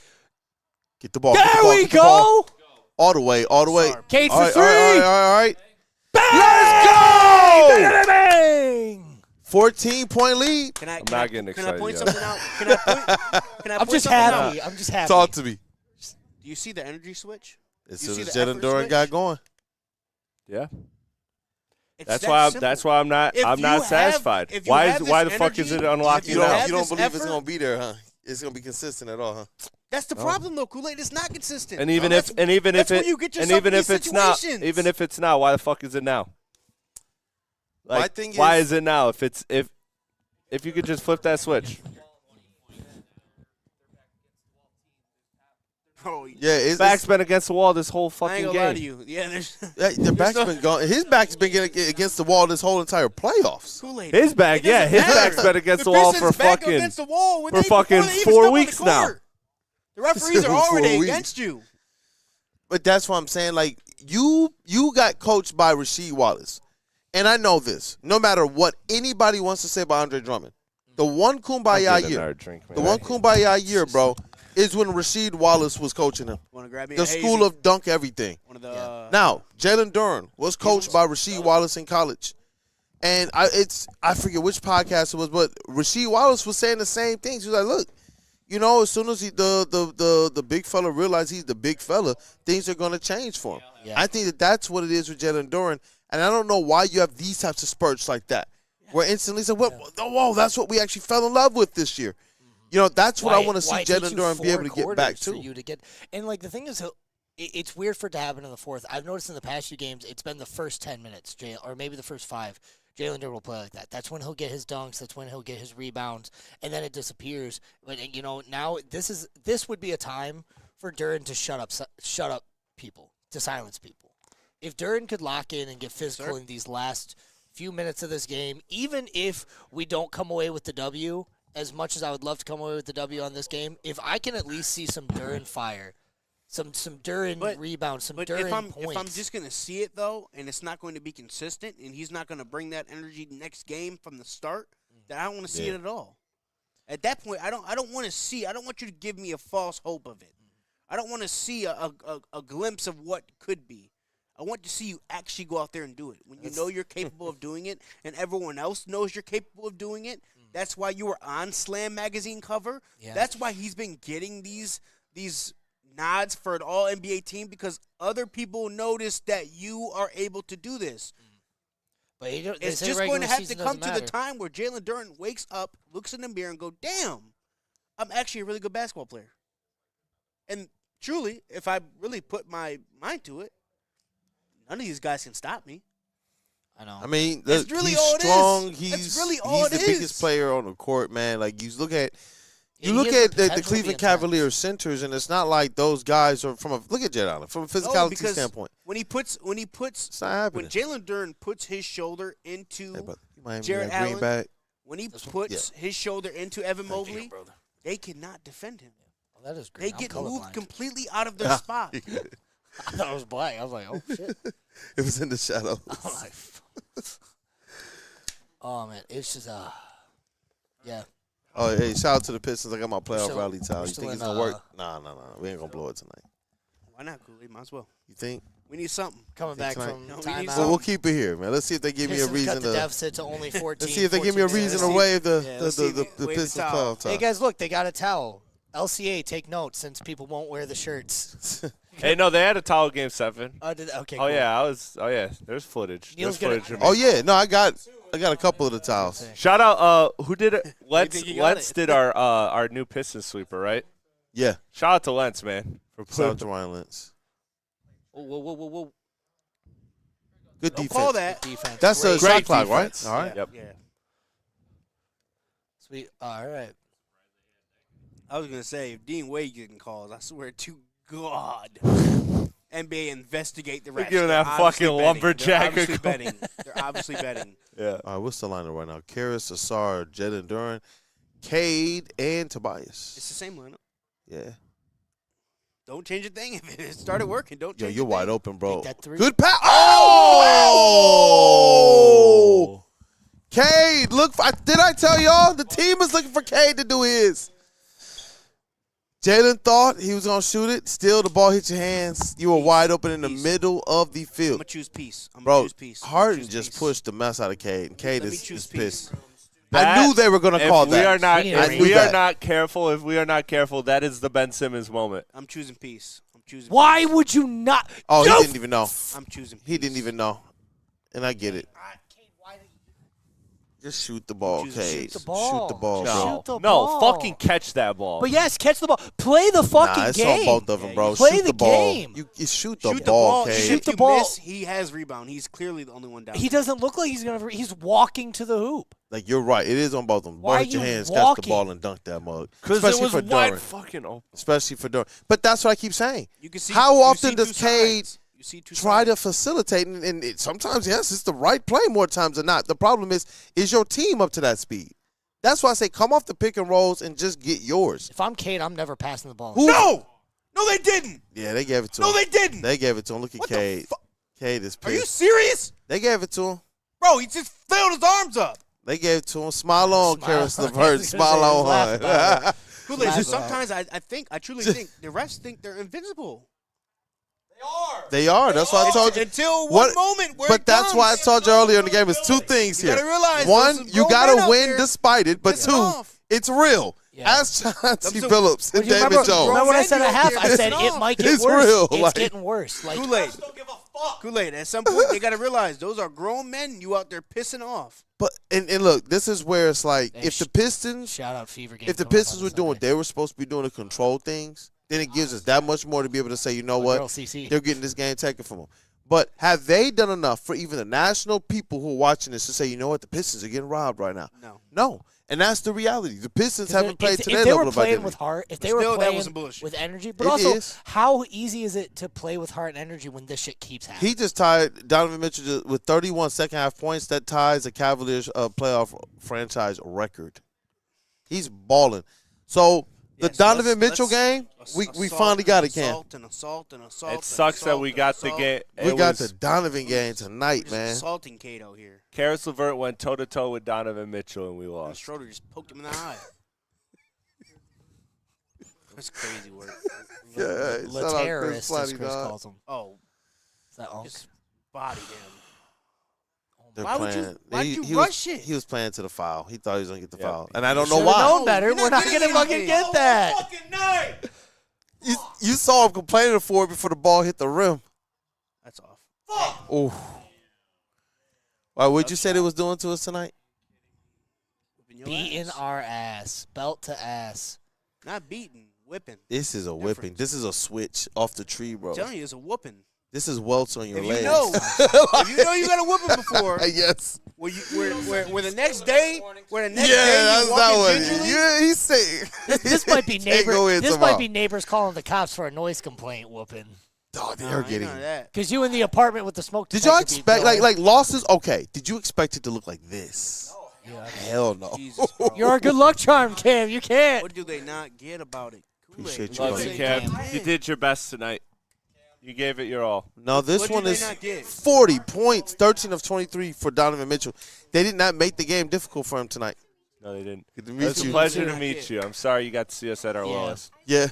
A: Get the ball.
G: There
A: get the ball,
G: we
A: get the ball.
G: go!
A: All the way, all the way.
F: Sorry.
G: Kate
A: All
G: for
A: right,
G: three!
A: all right.
G: Bang!
A: Let's go!
G: Bang!
A: 14-point lead.
F: Can I,
B: I'm
F: can
B: not
F: I,
B: getting
F: can I
B: excited
F: point
B: yet.
F: something out? Can I
G: I'm
F: point
G: just
F: something out?
G: happy. I'm just happy.
A: Talk to me.
F: Do you see the energy switch?
A: As
F: You
A: soon
F: see
A: as
F: the
A: Jalen
F: effort
A: Duren
F: switch?
A: got going.
B: Yeah.
F: It's
B: That's
F: that
B: why.
F: simple.
B: That's why I'm not.
F: If
B: I'm
F: you
B: not
F: have-
B: satisfied.
F: if you
B: Why
F: have
B: is? Why the
F: this
B: fuck is it
F: energy,
B: unlocking
F: if you
B: now?
F: have
A: You don't
F: this
A: believe it's
F: effort-
A: gonna be there, huh? It's gonna be consistent at all, huh?
F: That's the problem, though, Kool-Aid. It's not consistent.
B: And even
F: That's-
B: if, and even if
F: that's where
B: it,
F: you get
B: and
F: yourself
B: even
F: in
B: if
F: these
B: it's not,
F: situations.
B: even if it's not, why the fuck is it now? Like,
A: My thing
B: why
A: is-
B: is it now? If you could just flip that switch.
F: Bro,
A: Yeah, it's
B: Back's been against the wall this whole
F: I
B: fucking
F: ain't gonna lie to
B: game.
F: you. Yeah, there's
A: the back's been going. His back's been getting against the wall this whole entire playoffs.
F: Kool-Aid.
B: His back,
F: It doesn't
B: yeah, his
F: matter.
B: back's been against the wall for
F: Pistons back
B: fucking.
F: against the wall when
B: for
F: before
B: fucking
F: they even
B: 4
F: step on the
B: weeks now.
F: court. The referees are
A: 4
F: already
A: weeks.
F: against you.
A: But that's what I'm saying. Like you got coached by Rasheed Wallace, and I know this. No matter what anybody wants to say about Andre Drummond, the one kumbaya
B: I'll get
A: year,
B: another drink, man.
A: the one kumbaya year, bro, is when Rasheed Wallace was coaching him.
F: Want to grab me
A: The
F: a
A: school
F: hazy?
A: of dunk everything.
F: One of the
A: Now, Jalen Duren was coached by Rasheed Wallace in college. And I forget which podcast it was, but Rasheed Wallace was saying the same things. He was like, look, you know, as soon as the big fella realized he's the big fella, things are going to change for him.
G: Yeah.
A: I think that's what it is with Jalen Duren. And I don't know why you have these types of spurts like that, where instantly say, whoa, that's what we actually fell in love with this year. You know, that's what I want to see
G: Why it takes
A: Jalen
G: you
A: Duren be
G: 4
A: able to get back
G: quarters for
A: to.
G: you to get, and like the thing is, it's weird for it to happen in the fourth. I've noticed in the past few games, it's been the first 10 minutes, or maybe the first 5. Jalen Duren will play like that. That's when he'll get his dunks. That's when he'll get his rebounds, and then it disappears. But you know, now this would be a time for Duren to shut up people, to silence people. If Duren could lock in and get physical in these last few minutes of this game, even if we don't come away with the W, as much as I would love to come away with the W on this game, if I can at least see some Duren fire, some Duren rebounds, some
F: But
G: Duren
F: if
G: points.
F: I'm just gonna see it though, and it's not going to be consistent, and he's not going to bring that energy next game from the start, then I don't want to see it at all. At that point, I don't want to see. I don't want you to give me a false hope of it. I don't want to see a glimpse of what could be. I want to see you actually go out there and do it. When you know you're capable of doing it, and everyone else knows you're capable of doing it. That's why you were on Slam magazine cover.
G: Yeah.
F: That's why he's been getting these nods for an All-NBA team, because other people notice that you are able to do this.
G: But they
F: It's
G: say
F: just going to
G: regular
F: have to
G: season
F: come
G: doesn't
F: to the
G: matter.
F: time where Jalen Duren wakes up, looks in the mirror, and go, damn, I'm actually a really good basketball player. And truly, if I really put my mind to it, none of these guys can stop me.
G: I know.
A: I mean,
F: That's really
A: he's
F: all it is.
A: strong.
F: That's
A: He's
F: really all
A: he's
F: it
A: the biggest
F: is.
A: player on the court, man. Like you look at
G: Yeah,
A: you
G: he
A: look
G: has
A: at
G: the
A: the
G: potential to be
A: Cleveland
G: intense.
A: Cavaliers centers, and it's not like those guys are from a look at Jared Allen from a physicality
F: because
A: standpoint.
F: when he puts
A: It's not happening.
F: when Jalen Duren puts his shoulder into
A: Hey, but you might
F: Jared
A: Green
F: Allen,
A: back.
F: when he puts his shoulder into Evan Mobley, they cannot defend him.
G: That is green.
F: They get
G: I'm
F: moved
G: colorblind.
F: completely out of their spot.
G: I thought it was black. I was like, oh, shit.
A: It was in the shadows.
G: I'm like, oh, man. It's just, yeah.
A: Oh, hey, shout out to the Pistons. I got my playoff
G: still-
A: rally towel.
G: we're
A: You
G: still
A: think it's
G: in,
A: going to work? Nah. We ain't going to blow it tonight.
F: Why not, Kool-Aid? Might as well.
A: You think?
F: We need something.
G: Coming back
A: tonight?
G: from
F: No, we need
G: timeout.
F: some-
A: Well, we'll keep it here, man. Let's see if they give me a
G: Pistons
A: reason
G: cut the
A: to.
G: deficit to only 14.
A: Let's see if they give me a
G: 14
A: reason
G: minutes.
A: to waive the
F: let's see
A: the
F: wave the
A: Pistons
F: towel.
A: playoff towel.
G: Hey, guys, look. They got a towel. LCA, take notes since people won't wear the shirts.
B: Hey, no, they had a towel game 7.
G: Okay,
B: Oh
G: cool.
B: yeah, there's footage.
G: Neil's
B: There's
G: gonna-
B: footage of me.
A: Oh yeah, no, I got a couple of the towels.
B: Shout out who did it? Let's
F: think you got it?
B: did our new Pistons sweeper, right?
A: Yeah,
B: Shout out to Lentz, man. For
A: shout out
B: putting
A: to Ryan Lentz.
F: Whoa.
A: Good
F: Don't
A: defense.
F: call that.
G: Defense.
A: That's a
B: Great
A: shot clock,
B: defense.
A: right? All right.
B: Yep.
F: Yeah.
G: Sweet. All right.
F: I was going to say, if Dean Wade getting calls, I swear to God, NBA investigate the refs.
B: giving
F: They're
B: that
F: obviously
B: fucking
F: betting.
B: lumberjack
F: They're obviously
B: a call.
F: betting. They're obviously betting.
B: Yeah.
A: All right, what's the lineup right now? Karras, Asar, Jalen Duran, Cade, and Tobias.
F: It's the same lineup.
A: Yeah.
F: Don't change a thing. If it started working, don't
A: Yo,
F: change
A: you're
F: a thing.
A: wide open, bro.
G: Take that three.
A: Good pass. Oh! Cade, look. Did I tell y'all? The team is looking for Cade to do his. Jalen thought he was going to shoot it. Still, the ball hit your hands. You were wide open in the
F: Peace.
A: middle of the
F: I'm
A: field.
F: going to choose peace. I'm going
A: Bro,
F: to choose peace. I'm gonna
A: Harden
F: choose
A: just
F: peace.
A: pushed the mess out of Cade, and Cade
F: Let me
A: is
F: choose
A: pissed.
F: peace.
A: I knew they were going to call
B: If
A: that.
B: we are not,
G: We need a
B: if
G: ring.
B: we
A: I knew
B: are
A: that.
B: not careful, that is the Ben Simmons moment.
F: I'm choosing peace. I'm choosing
G: Why
F: peace.
G: would you not?
A: Oh, he
G: Yo,
A: didn't even know.
F: I'm choosing peace.
A: He didn't even know. And I get it. Just shoot the ball,
F: Shoot
A: Cade.
G: the ball.
A: Shoot the ball,
G: Just
A: bro.
G: shoot the
B: No,
G: ball.
B: fucking catch that ball.
G: But yes, catch the ball. Play the fucking
A: Nah, it's
G: game.
A: on both of them, bro.
G: Play
A: shoot
G: the
A: ball.
G: game.
A: You shoot the
F: Shoot
A: ball,
F: the ball.
A: Cade.
G: Shoot
F: If
G: the
F: you
G: ball.
F: miss, he has rebound. He's clearly the only one down.
G: He doesn't look like he's gonna. He's walking to the hoop.
A: Like, you're right. It is on both of them.
G: Why
A: Both
G: are
A: your
G: you
A: hands, catch the
G: walking?
A: ball, and dunk that mug.
B: Because it
A: Especially
B: was
A: for
B: wide
A: Duran.
B: fucking open.
A: Especially for Duran. But that's what I keep saying.
F: You can see,
A: How
F: you
A: often
F: see
A: does
F: two
A: Cade
F: sides. You see two
A: try to
F: sides.
A: facilitate? And sometimes, yes, it's the right play more times than not. The problem is your team up to that speed? That's why I say come off the pick and rolls and just get yours.
G: If I'm Cade, I'm never passing the ball.
F: No, they didn't.
A: Yeah, they gave it to him.
F: No, they didn't.
A: They gave it to him. Look at
F: What the
A: Cade.
F: fu-
A: Cade is
F: Are you
A: pissed.
F: serious,
A: They gave it to him.
F: bro? He just filled his arms up.
A: They gave it to him. Smile on,
G: Smile
A: Karras
G: on.
A: LeVert. Smile on,
G: Laugh about
A: hon.
F: Kool-Aid,
G: Laugh
F: sometimes I truly think the refs think they're invincible.
A: They are. That's why I told you.
F: Until
A: What-
F: one moment where
A: But
F: it
A: that's why I
F: comes.
A: told you earlier in the game. It's two things
F: You
A: here.
F: gotta realize there's
A: One,
F: some
A: you
F: grown
A: got
F: men
A: to
F: out
A: win
F: there
A: despite it. But
F: pissing
A: two,
F: off.
A: it's real.
G: Yeah.
A: Ask Chauncey
F: Them
A: Billups and
G: Well, you
A: David
G: remember,
A: Jones.
G: remember when I
F: Grown
G: said
F: men
G: a half?
F: out
G: I
F: there
G: said
F: pissing
G: it might get
A: It's
G: worse.
A: real,
G: It's
A: like-
G: getting worse. Like
F: Kool-Aid. Kool-Aid. At some point, they got to realize those are grown men. You out there pissing off.
A: But and look, this is where it's like
G: Hey,
A: if the Pistons,
G: shout out Fever Game.
A: if the
G: coming up
A: Pistons
G: on
A: were doing what
G: Sunday.
A: they were supposed to be doing to control things, then it gives us that much more to be able to say, you know
G: My
A: what,
G: girl, CC.
A: they're getting this game taken from them. But have they done enough for even the national people who are watching this to say, you know what, the Pistons are getting robbed right now?
F: No.
A: And that's the reality. The Pistons haven't played to
G: if
A: their
G: they
A: level
G: were
A: of
G: playing
A: identity.
G: with heart, if they
F: Still,
G: were
F: that
G: playing
F: was some bullshit.
G: with energy, but
A: It
G: also
A: is.
G: how easy is it to play with heart and energy when this shit keeps happening?
A: He just tied Donovan Mitchell with 31 second half points. That ties the Cavaliers playoff franchise record. He's balling. So the
F: Yes,
A: Donovan
F: let's-
A: Mitchell game, we
F: assault
A: finally got it,
F: and
A: Cam.
F: assault and assault and assault.
B: It
F: and
B: sucks that
F: assault
B: we
F: and
B: got the
F: assault.
B: game.
A: We
B: It
A: got
B: was-
A: the Donovan game tonight,
F: We're just
A: man.
F: assaulting Cato here.
B: Karras LeVert went toe to toe with Donovan Mitchell, and we
F: And
B: lost.
F: Schroeder just poked him in the eye. That's crazy work.
A: Yeah, shout out Chris
G: Laterrorist, as
A: Flatty,
G: Chris
A: dog.
G: calls him.
F: Oh,
G: Is that Unk?
F: just bodied him.
A: They're
F: Why would you-
A: playing-
F: why'd
A: he-
F: you
A: he was-
F: rush it?
A: He was playing to the foul. He thought he was gonna get the
B: Yeah.
A: foul, and I don't know
G: Should've
A: why.
G: known better.
F: You're
G: We're
F: not
G: not
F: getting
G: gonna fucking
F: anything.
G: get that.
A: You saw him complaining for it before the ball hit the rim.
F: That's off.
A: Oh, why? What'd you say they was doing to us tonight?
F: Whipping your
G: Beating
F: ass.
G: our ass, belt to ass.
F: Not beating, whipping.
A: This is a whipping. This is a switch off the tree, bro.
F: I'm telling you, it's a whooping.
A: This is welts on your
F: If
A: legs.
F: you know, if you know you got a whooping before,
A: Yes.
F: where the next day,
A: Yeah,
F: day
A: that's
F: you
A: that
F: walking
A: one.
F: gingerly,
A: Yeah, he's saying.
G: This might be
A: Can't go
G: neighbors.
A: in
G: This
A: tomorrow.
G: might be neighbors calling the cops for a noise complaint whooping.
A: Oh,
F: Nah,
A: they're
F: ain't
A: getting.
F: none of that.
G: Because you in the apartment with the smoke
A: Did
G: detector.
A: y'all
G: be
A: expect
G: blowing.
A: like losses? Okay. Did you expect it to look like this?
G: Yeah.
A: Hell no.
F: Jesus, bro.
G: You're a good luck charm, Cam. You can't.
F: What do they not get about it?
A: Appreciate you,
B: Love
A: buddy.
B: you, Cam. You did your best tonight. You gave it your all.
A: No, this
F: What
A: one
F: did
A: is
F: they not get?
A: 40 points, 13 of 23 for Donovan Mitchell. They did not make the game difficult for him tonight.
B: No, they didn't.
A: Good to
B: It
A: meet
B: was a
A: you.
B: pleasure to meet you. I'm sorry you got to see us at our
G: Yeah.
B: lowest.
A: Yeah.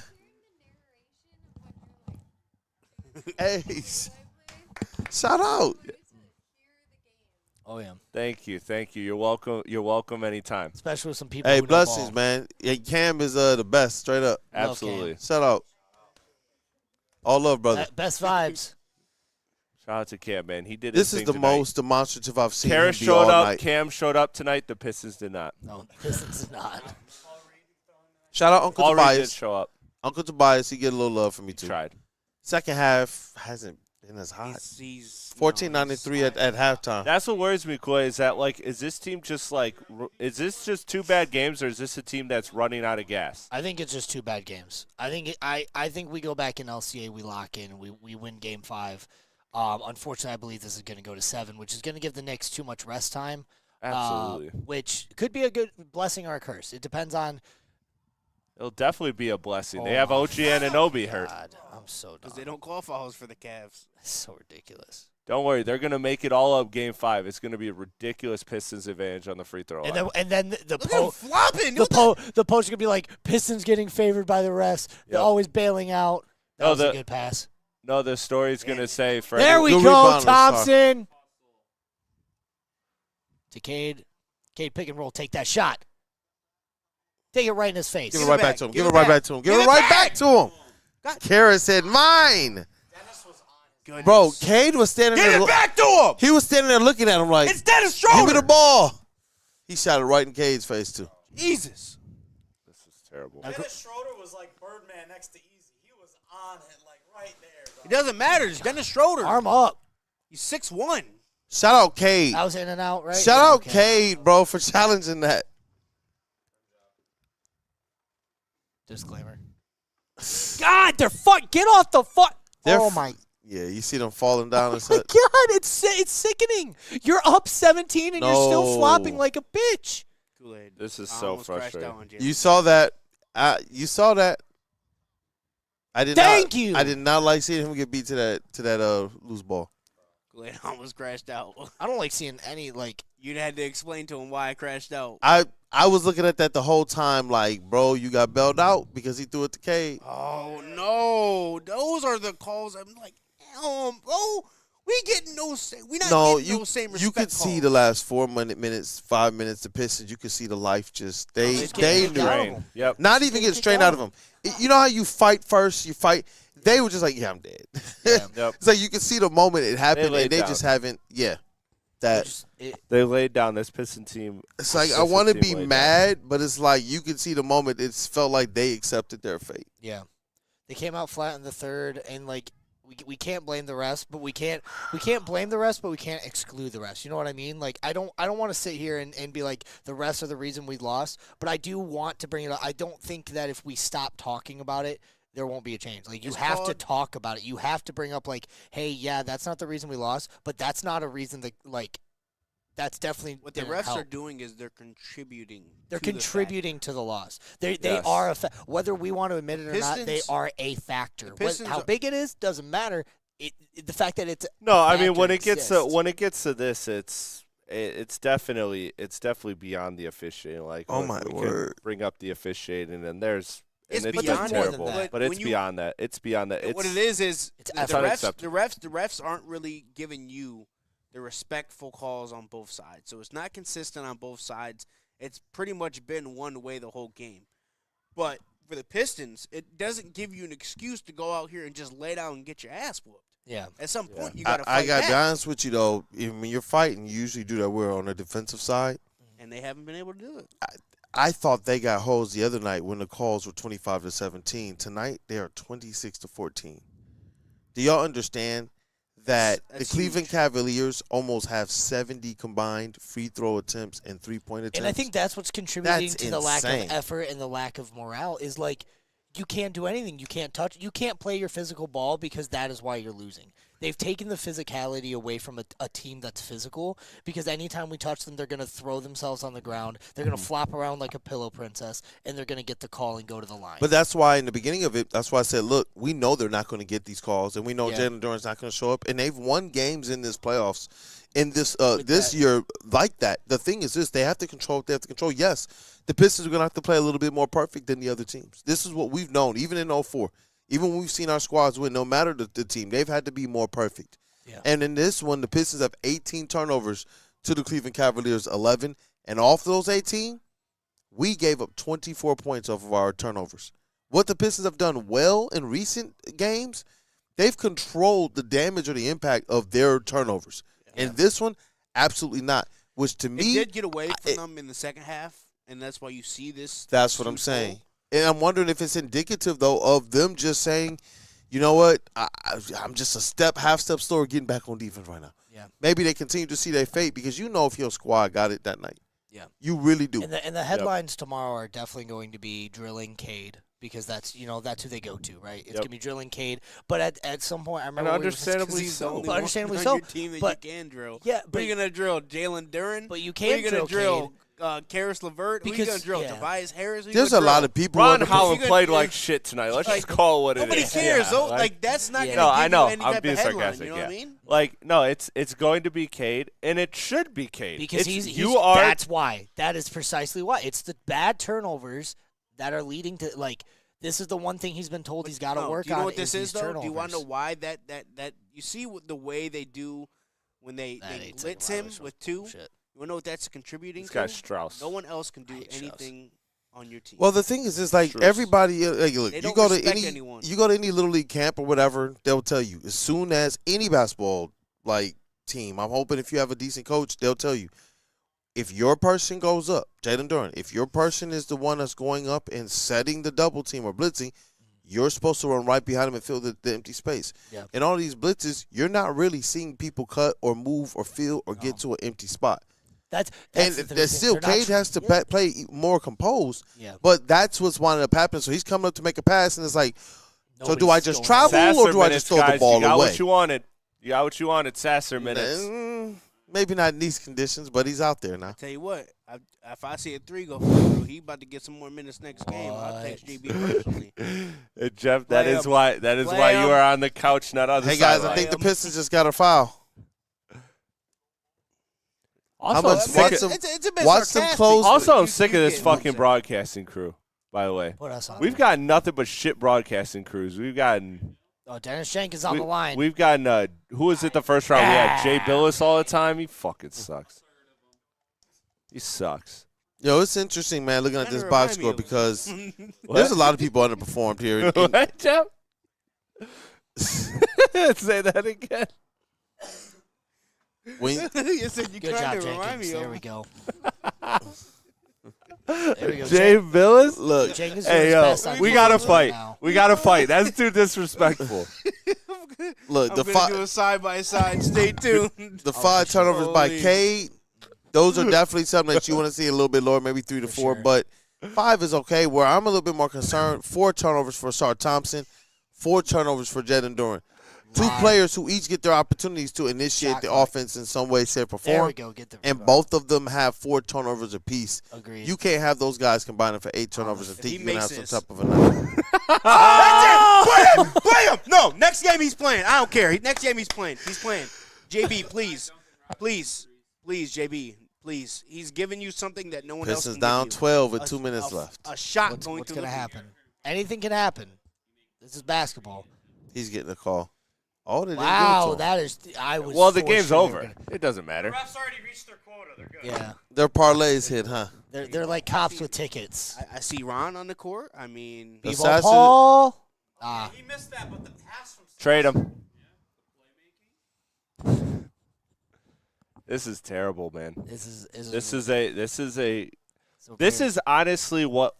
A: Hey, shout out.
G: Oh yeah,
B: Thank you. You're welcome. You're welcome anytime.
G: especially with some people.
A: Hey,
G: who know
A: blessings,
G: ball.
A: man. Yeah, Cam is the best, straight up.
G: Cam.
B: Absolutely.
A: Shout out. All love, brother.
G: Best vibes.
B: Shout out to Cam, man. He did
A: This
B: his
A: is
B: thing
A: the
B: tonight.
A: most demonstrative I've seen him
B: Karis
A: be
B: showed
A: all
B: up.
A: night.
B: Cam showed up tonight. The Pistons did not.
G: No, Pistons is not.
A: Shout out Uncle
B: Already did
A: Tobias.
B: show up.
A: Uncle Tobias, he get a little love from me, too.
B: Tried.
A: Second half hasn't been as hot.
F: He's
A: 14-93 at halftime.
B: That's what worries me, Clay. Is that is this team just is this just two bad games, or is this a team that's running out of gas?
G: I think it's just two bad games. I think we go back in LCA, we lock in, and we win Game 5. Unfortunately, I believe this is going to go to 7, which is going to give the Knicks too much rest time.
B: Absolutely.
G: Which could be a good blessing or a curse. It depends on.
B: It'll definitely be a blessing. They
G: Oh
B: have
G: my
B: OG Anunoby hurt.
G: God, I'm so done.
F: Because they don't call fouls for the Cavs.
G: It's so ridiculous.
B: Don't worry, they're gonna make it all up. Game 5. It's gonna be a ridiculous Pistons advantage on the free throw line.
G: And then the
F: Look at him flopping.
G: the post gonna be like Pistons getting favored by the refs. They're
B: Yep.
G: always bailing out. That
B: No,
G: was a
B: the-
G: good pass.
B: No, the story's gonna say for
G: There we
A: Good
G: go,
A: rebound,
G: Thompson. To Cade. Cade, pick and roll. Take that shot. Take it right in his face.
A: Give it
F: Give
A: right
F: it
A: back
F: back.
A: to him.
F: Give
A: Give it
F: it
A: right
F: back.
A: back to him. Give
F: Give
A: it
F: it
A: right
F: back.
A: back to him.
F: God.
A: Kara said, mine.
F: Goodness.
A: Bro, Cade was standing
C: Get
A: there.
C: it back to him.
A: He was standing there looking at him like,
C: It's Dennis
A: give me
C: Schroeder.
A: the ball. He shot it right in Cade's face, too.
F: Jesus.
B: This is terrible.
E: Dennis Schroeder was like Birdman next to Easy. He was on it, like right there.
F: It doesn't matter. It's Dennis Schroeder.
G: Arm up.
F: He's 6'1".
A: Shout out Cade.
G: That was in and out, right?
A: Shout
G: Yeah,
A: out
G: okay.
A: Cade, bro, for challenging that.
G: Disclaimer. God, they're get off the fuck.
A: They're
G: Oh
A: f-
G: my
A: Yeah, you see them falling down and
G: my
A: stuff.
G: God, it's sickening. You're up 17 and you're still
A: No.
G: flopping like a bitch.
F: Kool-Aid.
B: This is
F: I
B: so
F: almost crashed
B: frustrating.
F: out on Jalen.
A: You saw that. You saw that. I did
G: Thank
A: not,
G: you.
A: I did not like seeing him get beat to that loose ball.
F: Kool-Aid almost crashed out.
G: I don't like seeing any like.
F: You'd had to explain to him why I crashed out.
A: I was looking at that the whole time like, bro, you got bailed out because he threw it to Cade.
F: Oh, no. Those are the calls. I'm like, bro, we getting we not
A: No,
F: getting those same respect
A: you could see
F: calls.
A: the last 5 minutes, the Pistons. You could see the life just they
G: it's getting
A: knew.
G: kicked out.
B: Rain. Yep.
A: Not even get straight out of them. You know how you fight first? You fight. They were just like, yeah, I'm dead.
G: Yeah.
B: Yep.
A: It's like you can see the moment it happened,
B: laid
A: and they
B: down.
A: just haven't. Yeah, that.
B: They laid down this Piston team.
A: It's like I
B: Pistons
A: want to
B: team
A: be
B: laid down.
A: mad, but it's like you can see the moment. It felt like they accepted their fate.
G: Yeah, they came out flat in the third, and like we can't blame the rest, but we can't blame the rest, but we can't exclude the rest. You know what I mean? Like I don't want to sit here and be like the rest are the reason we lost, but I do want to bring it up. I don't think that if we stop talking about it, there won't be a change. Like you
F: It's
G: have to
F: called-
G: talk about it. You have to bring up like, hey, yeah, that's not the reason we lost, but that's not a reason that like. That's definitely
F: What the
G: didn't
F: refs
G: help.
F: are doing is they're contributing.
G: They're
F: to the fact.
G: contributing to the loss. They
B: Yes.
G: are whether we want to admit it or not. They
F: Pistons-
G: are a factor.
F: Pistons
G: How
F: are-
G: big it is doesn't matter. The fact that it's
B: No, I mean
G: factor
B: when it gets to
G: exists.
B: this, it's definitely beyond the officiating. Like
A: Oh,
B: we
A: my
B: can
A: word.
B: bring up the officiating, and there's
F: It's
B: and it's
F: beyond
B: just
F: more than
B: terrible.
G: that.
B: But
F: When
B: it's
F: you-
B: beyond that. It's beyond that.
F: What
B: It's
F: it is
G: It's
F: the
B: unacceptable.
F: the refs aren't really giving you the respectful calls on both sides. So it's not consistent on both sides. It's pretty much been one way the whole game. But for the Pistons, it doesn't give you an excuse to go out here and just lay down and get your ass whooped.
G: Yeah.
F: At some point, you
A: I
F: got to fight
A: got to
F: back.
A: be honest with you though. Even when you're fighting, you usually do that. We're on the defensive side.
F: And they haven't been able to do it.
A: I thought they got hosed the other night when the calls were 25-17. Tonight they are 26-14. Do y'all understand that
F: That's
A: the Cleveland
F: huge.
A: Cavaliers almost have 70 combined free throw attempts and 3-point attempts?
G: And I think that's what's contributing
A: That's
G: to the lack
A: insane.
G: of effort and the lack of morale is like you can't do anything. You can't touch. You can't play your physical ball because that is why you're losing. they've taken the physicality away from a team that's physical, because anytime we touch them, they're going to throw themselves on the ground. They're going to flop around like a pillow princess, and they're going to get the call and go to the line.
A: But that's why in the beginning of it, that's why I said, look, we know they're not going to get these calls, and we know Jalen Duren's not going to show up, and they've won games in this playoffs in this year like that. The thing is this, they have to control what they have to control. Yes, the Pistons are going to have to play a little bit more perfect than the other teams. This is what we've known, even in 04. Even when we've seen our squads win, no matter the team, they've had to be more perfect. Yeah. And in this one, the Pistons have 18 turnovers to the Cleveland Cavaliers 11. And off those 18, we gave up 24 points off of our turnovers. What the Pistons have done well in recent games, they've controlled the damage or the impact of their turnovers. And this one, absolutely not. Which to me,
F: it did get away from them in the second half, and that's why you see this.
A: That's what I'm saying. And I'm wondering if it's indicative, though, of them just saying, you know what, I'm just half step slower getting back on defense right now. Yeah. Maybe they continue to see their fate, because you know if your squad got it that night. Yeah. You really do.
G: And the headlines tomorrow are definitely going to be drilling Cade, because that's who they go to, right? It's gonna be drilling Cade. But at some point, I remember,
B: understandably so.
G: But understandably
F: on
G: so.
F: Your team that you can drill.
G: Yeah,
F: but you're gonna drill Jalen Duren.
G: But you can't
F: drill Karis LeVert. Who are you gonna drill? Tobias Harris.
A: There's a lot of people.
B: Ron Holland played like shit tonight. Let's just call it what it is.
F: Nobody cares. Yeah. Like that's not gonna.
B: No, I know.
F: Any
B: I'm being
F: type of
B: sarcastic.
F: You know what I mean?
B: Like, no, it's going to be Cade, and it should be Cade,
G: because That's why. That is precisely why. It's the bad turnovers that are leading to This is the one thing he's been told he's got to work on.
F: Do you know what this is, though?
G: Turnovers.
F: Do you want to know why that you see the way they do when they blitz him with two? Shit. You want to know what that's contributing to?
B: This guy's Strauss.
F: No one else can do anything on your team.
A: Well, the thing is everybody. Look, you go to any little league camp or whatever, they'll tell you as soon as any basketball team. I'm hoping if you have a decent coach, they'll tell you. If your person goes up, Jalen Duren, if your person is the one that's going up and setting the double team or blitzing, you're supposed to run right behind him and fill the empty space. Yeah. In all these blitzes, you're not really seeing people cut or move or fill or get to an empty spot.
G: That's
A: still Cade has to play more composed, but that's what's winding up happening. So he's coming up to make a pass, and it's like, so do I just travel or do I just throw the ball away?
B: You got what you wanted. You got what you wanted. Sasser minutes.
A: Maybe not in these conditions, but he's out there now.
F: I tell you what, if I see a 3 go through, he about to get some more minutes next game. I'll text JB personally.
B: Jeff, that is why you are on the couch, not on the
A: sideline. Hey guys, I think the Pistons just got a foul.
B: Also,
F: watch them
A: close.
B: Also, I'm sick of this fucking broadcasting crew. By the way, we've got nothing but shit broadcasting crews. We've gotten.
G: Oh, Dennis Shank is on the line.
B: We've gotten who was it the first round? We had Jay Billis all the time. He fucking sucks. He sucks.
A: Yo, it's interesting, man, looking at this box score because there's a lot of people underperformed here.
B: What, Jeff? Say that again.
F: You said you
G: Good job, Jenkins. There we go. There we go.
B: Jay Billis?
A: Look,
B: hey, yo, we got to fight. We got to fight. That's too disrespectful.
A: Look,
F: I'm gonna do a side-by-side. Stay tuned.
A: The 5 turnovers by Cade, those are definitely something that you want to see a little bit lower, maybe 3 to 4, but 5 is okay. Where I'm a little bit more concerned, 4 turnovers for Sar Thompson, 4 turnovers for Jalen Duren. 2 players who each get their opportunities to initiate the offense in some way, shape, or form.
G: There we go.
A: And both of them have 4 turnovers apiece.
G: Agreed.
A: You can't have those guys combining for 8 turnovers and think you're going to have some type of a night.
F: That's it! Play him! No, next game he's playing. I don't care. Next game he's playing. He's playing. JB, please. Please, JB. Please. He's giving you something that no one else can
A: Pistons down
F: give you.
A: 12 with 2 minutes left.
F: A shot
G: what's
F: going to
G: going to happen? Anything can happen. This is basketball.
A: He's getting a call. Oh,
G: wow, that is.
B: Well, the game's over. It doesn't matter.
H: The refs already reached their quota. They're good.
G: Yeah.
A: Their parlays hit, huh?
G: They're like cops with tickets.
F: I see Ron on the court. I mean,
G: Paul.
H: He missed that, but the pass from
B: trade him. This is terrible, man. This is honestly what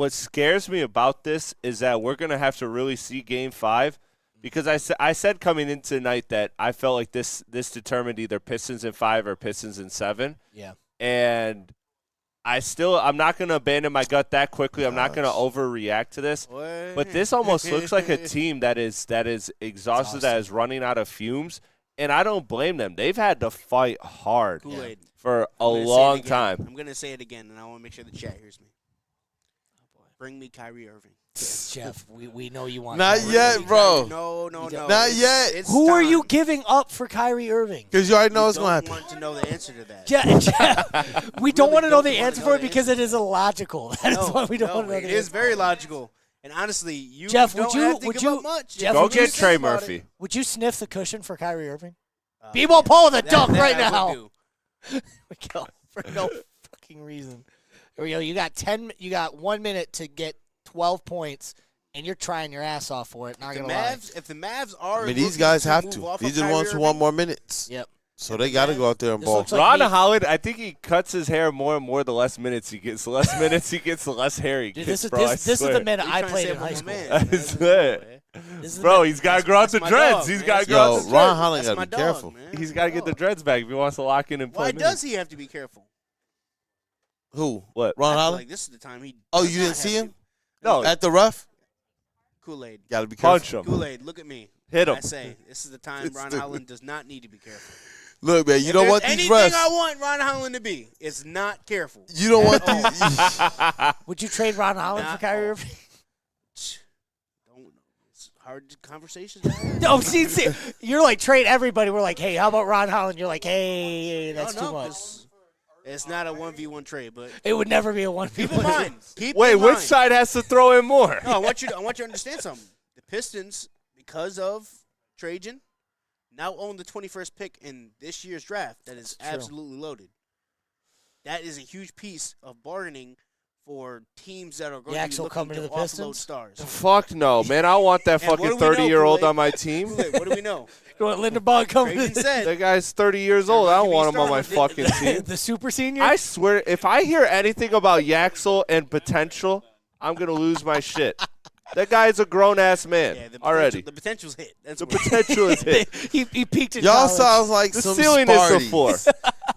B: scares me about this is that we're gonna have to really see Game 5. Because I said coming into tonight that I felt like this determined either Pistons in 5 or Pistons in 7.
G: Yeah.
B: And I'm not going to abandon my gut that quickly. I'm not going to overreact to this. But this almost looks like a team that is exhausted, that is running out of fumes, and I don't blame them. They've had to fight hard for a long time.
F: I'm going to say it again, and I want to make sure the chat hears me. Bring me Kyrie Irving.
G: Jeff, we know you want
A: Not
G: Kyrie
A: yet,
G: Irving.
A: bro.
F: No.
A: Not yet.
G: Who are you giving up for Kyrie Irving?
A: Because you already know it's going to happen.
F: I want to know the answer to that.
G: Jeff, we don't want to know the answer for it
F: the
G: because it is illogical. That is why we don't want to know the answer.
F: It is very logical. And honestly, you
G: Jeff,
F: don't have to give up much.
G: Jeff,
B: Go get Trey Murphy.
G: Would you sniff the cushion for Kyrie Irving? B-ball Paul with a dunk right now. We go for no fucking reason. Here we go. You got 1 minute to get 12 points, and you're trying your ass off for it. Not gonna lie.
F: If the Mavs are,
A: these guys have to. These are the ones who want more minutes.
G: Yep.
A: So they got to go out there and
G: This
A: ball.
G: looks like
B: Ron
G: me.
B: Holland, I think he cuts his hair more and more the less minutes he gets. The less minutes he gets, the less hair he
G: Dude,
B: gets,
G: this
B: bro.
G: is the minute I played in high
F: high
G: school.
B: I swear. Bro, he's got to grow out the
F: my
B: dreads.
F: dog,
B: He's
F: man.
B: got to grow
A: Yo,
B: out the dreads.
A: Ron Holland
F: That's
A: got
F: my
A: to be
F: dog,
A: careful.
F: man.
B: He's got to get the dreads back if he wants to lock in and play.
F: Why does he have to be careful?
A: Who?
B: What?
A: Ron
F: I feel
A: Holland?
F: like this is the time he.
A: Oh,
F: does
A: you
F: not
A: didn't see
F: have
A: him?
F: to.
B: No,
A: At the rough?
F: Kool-Aid.
A: Got to be careful.
B: punch him.
F: Kool-Aid, look at me.
B: Hit him.
F: I say this is the time
A: It's
F: Ron
A: stupid.
F: Holland does not need to be careful.
A: Look, man, you
F: If
A: don't
F: there's
A: want these
F: anything
A: refs.
F: I want Ron Holland to be, it's not careful.
A: You don't want these.
G: Would you trade Ron Holland for
F: Not
G: Kyrie
F: all.
G: Irving?
F: Don't. It's hard conversations.
G: No, see, you're like trade everybody. We're like, hey, how about Ron Holland? You're like, hey, that's too much.
F: It's not a 1v1 trade, but
G: It would never be a 1v1.
F: keep in mind. Keep
B: Wait,
F: in
B: which
F: mind.
B: side has to throw in more?
F: No, I want you to understand something. The Pistons, because of Trajan, now own the 21st pick in this year's draft. That is absolutely loaded. That is a huge piece of bargaining for teams that are going to be
G: Yaxel
F: looking
G: coming
F: to
G: to the
F: offload
G: Pistons?
F: stars.
B: Fuck no, man. I want that
F: And what
B: fucking
F: do we know,
B: 30-year-old
F: Kool-Aid?
B: on my team.
F: Kool-Aid, what do we know?
G: You want Lindenbaugh coming?
F: Trajan said.
B: That guy's 30 years old. I don't want him on my fucking team.
G: The super senior?
B: I swear, if I hear anything about Yaxel and potential, I'm going to lose my shit. That guy's a grown-ass man
F: Yeah,
B: already.
F: The potential's hit. That's
B: The
F: what
B: potential is hit.
G: he peaked in
A: Y'all
G: college.
A: sounds like
B: The
A: some
B: ceiling is the
A: Sparties.
B: floor.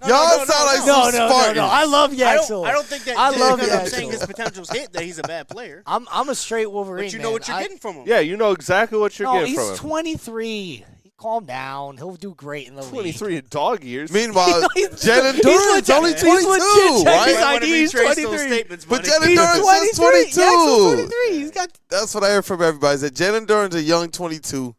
A: Y'all sound like
G: No,
A: some
G: no, no,
A: Spartans.
G: no. I love Yaxel.
F: I don't think that
G: I
F: just
G: love
F: because I'm
G: Yaxel.
F: saying his potential's hit that he's a bad player.
G: I'm a straight Wolverine.
F: But you know
G: man.
F: what you're
G: I-
F: getting from him.
B: Yeah, you know exactly what you're
G: No,
B: getting
G: he's
B: from him.
G: 23. Calm down. He'll do great in the league.
B: 23 in dog years.
A: Meanwhile,
G: He's
A: Jalen
G: legit-
A: Duran's only
G: he's
A: 22,
G: legit. Check his
A: right?
G: ID, he's 23.
F: Statements,
A: But
F: buddy.
A: Jalen
G: He's
A: Duran's
G: 23. Yaxel's
A: 22.
G: 23. He's got.
A: That's what I heard from everybody. That Jalen Duran's a young 22,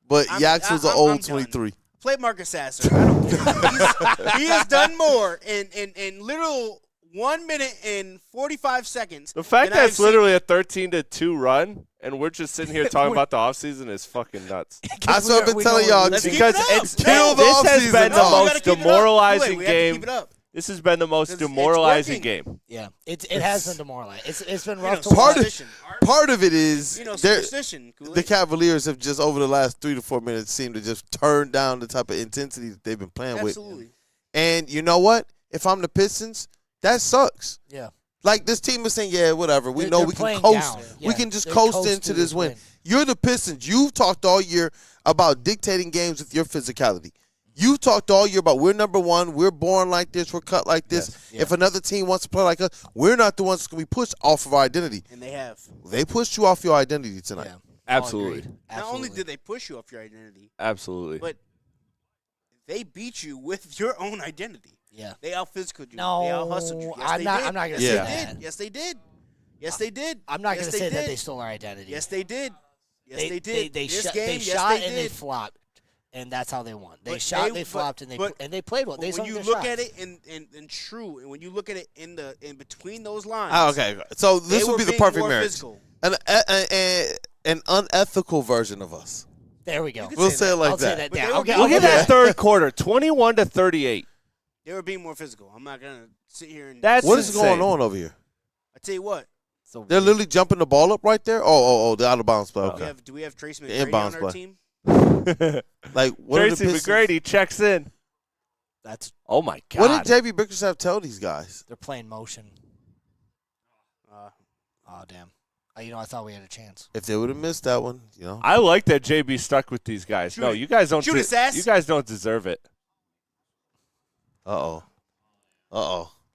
A: but Yaxel's an
F: I'm
A: old
F: done.
A: 23.
F: Play Marcus Sasser. I don't care. He has done more in literal 1 minute and 45 seconds.
B: The fact
F: than
B: that
F: I've
B: it's literally a 13-2 run, and we're just sitting here talking about the offseason is fucking nuts.
A: That's what I've been telling y'all.
F: Let's keep
B: Because
F: it up.
B: it's
A: Kill the
B: this has
A: offseason
B: been the
A: talk.
F: we
B: most
F: gotta keep it up.
B: demoralizing
F: We have to
B: game.
F: keep it up.
B: This has been the most
F: Because it's
B: demoralizing
F: working.
B: game.
G: Yeah, it has been demoralizing. It's been
F: You
G: rough
F: know,
G: to watch.
A: Part of it is they're-
F: superstition.
A: the
F: Kool-Aid.
A: Cavaliers have just over the last 3 to 4 minutes seemed to just turn down the type of intensity that they've been playing with.
F: Absolutely.
A: And you know what? If I'm the Pistons, that sucks.
G: Yeah.
A: Like this team is saying, yeah, whatever. We know
G: They're
A: we can
G: playing
A: coast.
G: down.
A: We
G: Yeah,
A: can just
G: they
A: coast
G: coast
A: into
G: through
A: this
G: this
A: win.
G: win.
A: You're the Pistons. You've talked all year about dictating games with your physicality. You talked all year about we're number one, we're born like this, we're cut like this.
G: Yes. Yeah.
A: If another team wants to play like us, we're not the ones that's going to be pushed off of our identity.
F: And they have.
A: They pushed you off your identity tonight.
G: Yeah.
B: Absolutely.
G: All agreed.
F: Not only
G: Absolutely.
F: did they push you off your identity,
B: Absolutely.
F: but they beat you with your own identity.
G: Yeah.
F: They out-physicaled you.
G: No,
F: they out-hustled you. Yes,
G: I'm
F: they
G: not-
F: did.
G: I'm not gonna
F: yes,
A: say
F: they
G: that.
F: did. Yes, they did. Yes, they did.
G: I'm not
F: yes,
G: going to say that
F: did.
G: they stole our identity.
F: Yes, they did. Yes, they did.
G: They
F: This
G: shot,
F: game,
G: they
F: yes,
G: shot
F: they
G: and they
F: did.
G: flopped, and that's how they won. They
F: But
G: shot,
F: they-
G: they
F: but-
G: flopped, and
F: but-
G: they played well.
F: But
G: They
F: when
G: sunk
F: you
G: their
F: look
G: shots.
F: at it in true, and when you look at it in between those lines,
A: Oh, okay. So
F: they
A: this
F: were
A: would be the
F: being
A: perfect
F: more
A: marriage.
F: physical.
A: An unethical version of us.
G: There we go.
F: could
A: We'll
F: say
A: say it
F: that.
A: like
G: I'll say
A: that.
G: that
F: But
G: down.
F: they were
G: Okay,
F: good.
B: Look
G: I'll
B: at
G: give
B: that third quarter, 21-38.
F: They were being more physical. I'm not gonna sit here and.
B: That's
A: What is
B: insane.
A: going on over here?
F: I tell you what.
G: So
A: They're literally jumping the ball up right there. Oh, the out of bounds play. Okay.
F: Do we have Trace
A: The
F: McGrady
A: inbounds
F: on our
A: play.
F: team?
A: Like what are the
B: Tracy
A: Pistons?
B: McGrady checks in.
G: that's
B: Oh, my God.
A: What did JB Bickerstaff tell these guys?
G: they're playing motion. Oh damn! I thought we had a chance.
A: If they would have missed that one,
B: I like that JB stuck with these guys.
F: Shoot
B: no,
F: it.
B: you guys don't.
F: Shoot it, Sass.
B: You guys don't deserve it.
A: Uh-oh.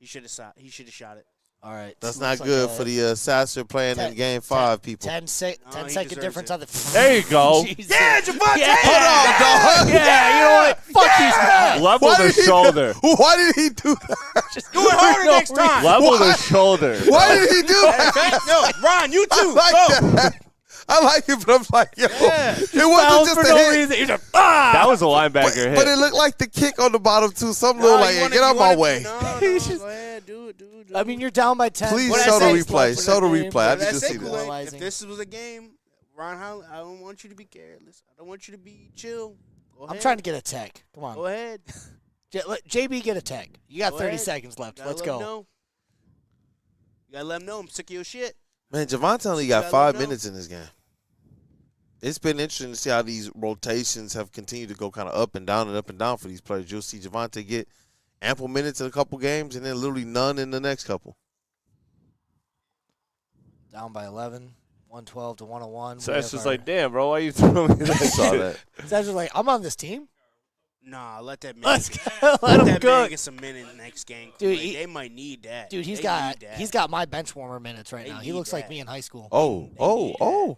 F: He should have shot it.
G: All right.
A: That's
G: looks
A: not good
G: like
A: for the Sasser playing in Game 5, people.
G: 10
F: he
G: second
F: deserves
G: difference
F: it.
G: on the.
B: There you go.
G: Jesus.
F: Yeah, Javante!
G: Yeah.
A: Hold on, dog.
G: Yeah, you know what? Fuck these guys.
B: Level
A: Why
B: the
A: did he do-
B: shoulder.
A: Why did he do that?
F: Do it harder next time.
B: Level the shoulder.
A: Why did he do that?
F: No, Ron, you
A: I
F: too.
A: like
F: Go.
A: that. I like it, but I'm like, yo, it wasn't just
G: for
A: a
G: no
A: hit.
G: reason. He's like, ah!
B: That was a linebacker hit.
A: But it looked like the kick on the bottom, too. Something little like, get out my way.
F: No, go ahead. Do it.
G: I mean, you're down by 10.
A: Please
F: What
A: show the
F: I say?
A: replay. Show the replay. I
F: What
A: need
F: did I
A: to
F: say,
A: see this.
F: Kool-Aid?
G: Demoralizing.
F: If this was a game, Ron Howland, I don't want you to be careless. I don't want you to be chill. Go
G: I'm
F: ahead.
G: trying to get a tech. Come on.
F: Go ahead.
G: Let JB get a tech. You got
F: Go
G: 30
F: ahead.
G: seconds left.
F: Gotta
G: Let's
F: let 'em
G: go.
F: know. You gotta let him know I'm sick of your shit.
A: Man, Javante only
F: You
A: got
F: gotta
A: 5
F: let him know.
A: minutes in this game. It's been interesting to see how these rotations have continued to go kind of up and down for these players. You'll see Javante get ample minutes in a couple games and then literally none in the next couple.
G: Down by 11. 112 to 101.
B: So it's just like, damn, bro, why you throwing me that?
A: I saw that.
G: Sasser's like, I'm on this team.
F: Nah, let that man.
G: Let's
F: get,
G: go. Let
F: let
G: him
F: that man
G: cook.
F: get some minutes next game.
G: Dude,
F: Kool-Aid. They might need that.
G: Dude,
F: They need that.
G: he's got my bench warmer minutes right
F: They
G: now. He
F: need
G: looks like
F: that.
G: me in high school.
A: Oh.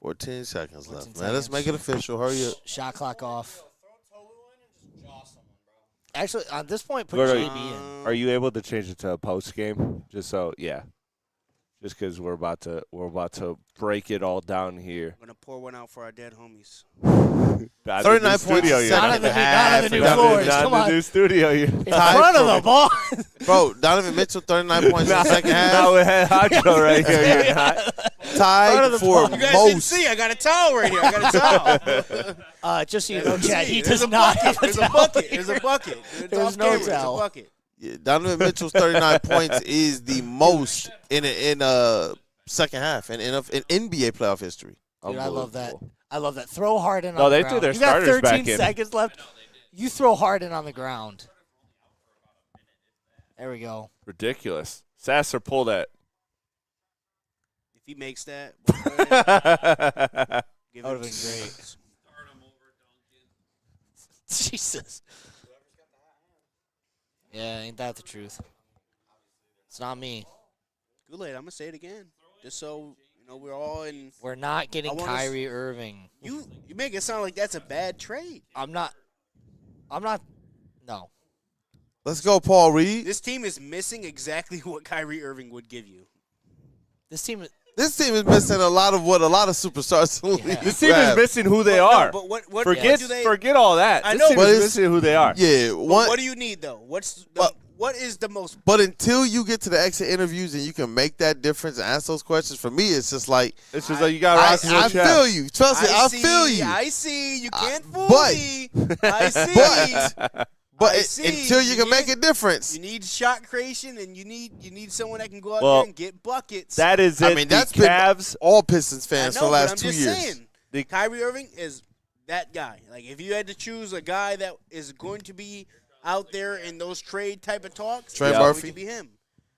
A: 14 seconds
G: 14
A: left, man. Let's make it official. Hurry up.
G: Shot clock off. Actually, at this point, put
B: Gordo,
G: JB in.
B: Are you able to change it to a post game? Just because we're about to break it all down here.
F: I'm gonna pour one out for our dead homies.
A: 39 points.
G: Not in the new floors.
B: Not
G: Come
B: in the
G: on.
B: new studio.
G: In front of the ball.
A: Bro, Donovan Mitchell, 39 points in the second half.
B: Now we had Hacho right here. You're not.
A: Tied for
F: You guys didn't
A: most.
F: see. I got a towel right here. I got a towel.
G: Just so you know, Chad, he
F: There's
G: does
F: a
G: not
F: bucket.
G: have a
F: There's a
G: towel
F: bucket.
G: here.
F: There's a bucket.
G: There's
F: Off
G: no
F: camera, there's a
G: towel.
F: bucket.
A: Yeah, Donovan Mitchell's 39 points is the most in second half in NBA playoff history.
G: Dude, I love that. I love that. Throw Harden on
B: No,
G: the
B: they
G: ground.
B: threw their
G: You got
B: starters
G: 13
B: back in.
G: seconds left. You throw Harden on the ground. There we go.
B: Ridiculous. Sasser, pull that.
F: If he makes that, give
G: That
F: him
G: would've been great. Jesus. Yeah, ain't that the truth? It's not me.
F: Kool-Aid, I'm gonna say it again, just so you know we're all in.
G: We're not getting
F: I wanna
G: Kyrie Irving.
F: You make it sound like that's a bad trade.
G: I'm not. No.
A: Let's go, Paul Reed.
F: This team is missing exactly what Kyrie Irving would give you.
G: This team.
A: This team is missing a lot of what a lot of superstars in the
G: Yeah.
A: league
B: This team is
A: grab.
B: missing who they
F: No,
B: are.
F: but what
B: Forget
F: do they?
B: forget all that.
F: I
B: This
F: know,
B: team
A: but
B: is
A: it's-
B: missing who they are.
A: Yeah,
F: What do you need though? What is the most?
A: But until you get to the exit interviews and you can make that difference and ask those questions, for me, it's just like
B: It's just like you got
A: I
B: Ross in your chest.
A: feel you. Trust me, I feel you.
F: I see. You can't fool
A: but-
F: me. I see.
A: But
F: I see.
A: until you can make a difference,
F: You need shot creation, and you need someone that can go out
B: Well,
F: there and get buckets.
B: That is it.
A: I mean, that's
B: the
A: been
B: Cavs.
A: all Pistons
F: I
A: fans
F: know,
A: for the
F: but
A: last
F: I'm
A: 2
F: just
A: years.
F: saying, Kyrie Irving is that guy. Like, if you had to choose a guy that is going to be out there in those trade type of talks,
A: Trey
F: it's
A: Murphy.
F: going to be him.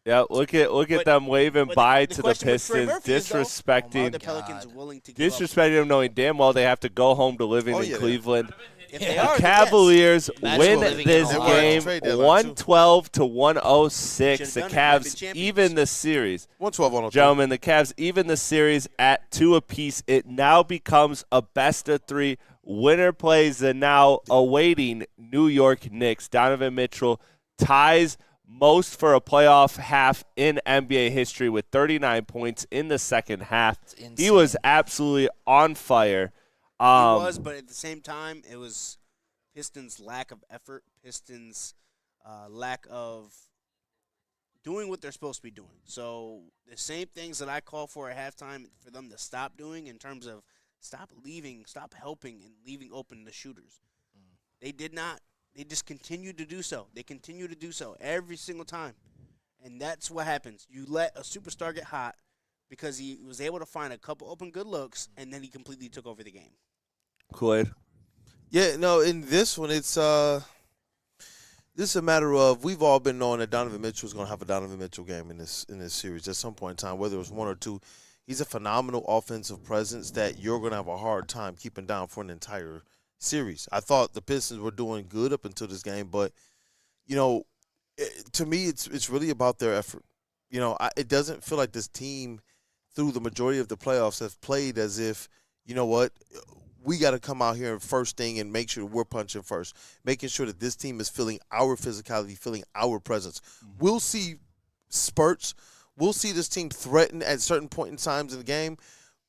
B: Yeah, look at
F: But-
B: them waving
F: but
B: bye
F: the
B: to the
F: question with Trey
B: Pistons,
F: Murphy is, though, are
B: disrespecting
F: the Pelicans willing to give up?
B: disrespecting them, knowing damn well they have to go home to living
A: Oh,
B: in
A: yeah.
B: Cleveland.
F: If they
G: Yeah.
F: are,
B: The
F: then yes.
B: Cavaliers
G: Imagine
B: win
G: living in
B: this
G: Ohio.
B: game
A: Trade deadline, too.
B: 112 to 106. The
F: Should've done it. Might have been
B: Cavs
F: champions.
B: even the series.
A: 112 on
B: Gentlemen, the Cavs even the series at 2 apiece. It now becomes a best of 3. Winner plays the now awaiting New York Knicks. Donovan Mitchell ties most for a playoff half in NBA history with 39 points in the second half. He was absolutely on fire.
F: He was, but at the same time, it was Pistons' lack of effort, Pistons' lack of doing what they're supposed to be doing. So the same things that I call for at halftime for them to stop doing in terms of stop helping and leaving open the shooters. They did not. They just continued to do so. They continue to do so every single time. And that's what happens. You let a superstar get hot because he was able to find a couple open good looks, and then he completely took over the game.
B: Kool-Aid.
A: Yeah, no, in this one, it's this is a matter of we've all been knowing that Donovan Mitchell is going to have a Donovan Mitchell game in this series at some point in time, whether it was 1 or 2. He's a phenomenal offensive presence that you're going to have a hard time keeping down for an entire series. I thought the Pistons were doing good up until this game, but, you know, To me, it's really about their effort. It doesn't feel like this team, through the majority of the playoffs, have played as if, you know what, we got to come out here first thing and make sure we're punching first, making sure that this team is feeling our physicality, feeling our presence. We'll see spurts. We'll see this team threaten at certain point in times in the game.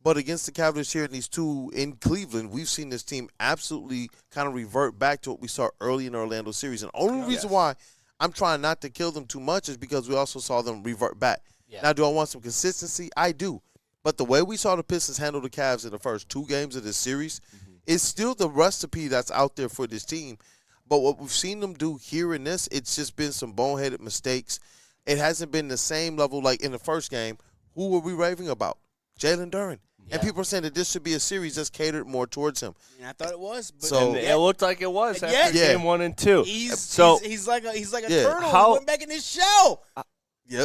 A: But against the Cavaliers here in these two in Cleveland, we've seen this team absolutely kind of revert back to what we saw early in the Orlando series. And the only reason why I'm trying not to kill them too much is because we also saw them revert back. Yeah. Now, do I want some consistency? I do. But the way we saw the Pistons handle the Cavs in the first 2 games of this series is still the recipe that's out there for this team. But what we've seen them do here in this, it's just been some boneheaded mistakes. It hasn't been the same level like in the first game. Who were we raving about? Jalen Duren. Yeah. And people are saying that this should be a series that's catered more towards him.
F: And I thought it was. But
B: so it looked like it was after game 1 and 2.
F: He's like a turtle. He went back in his shell.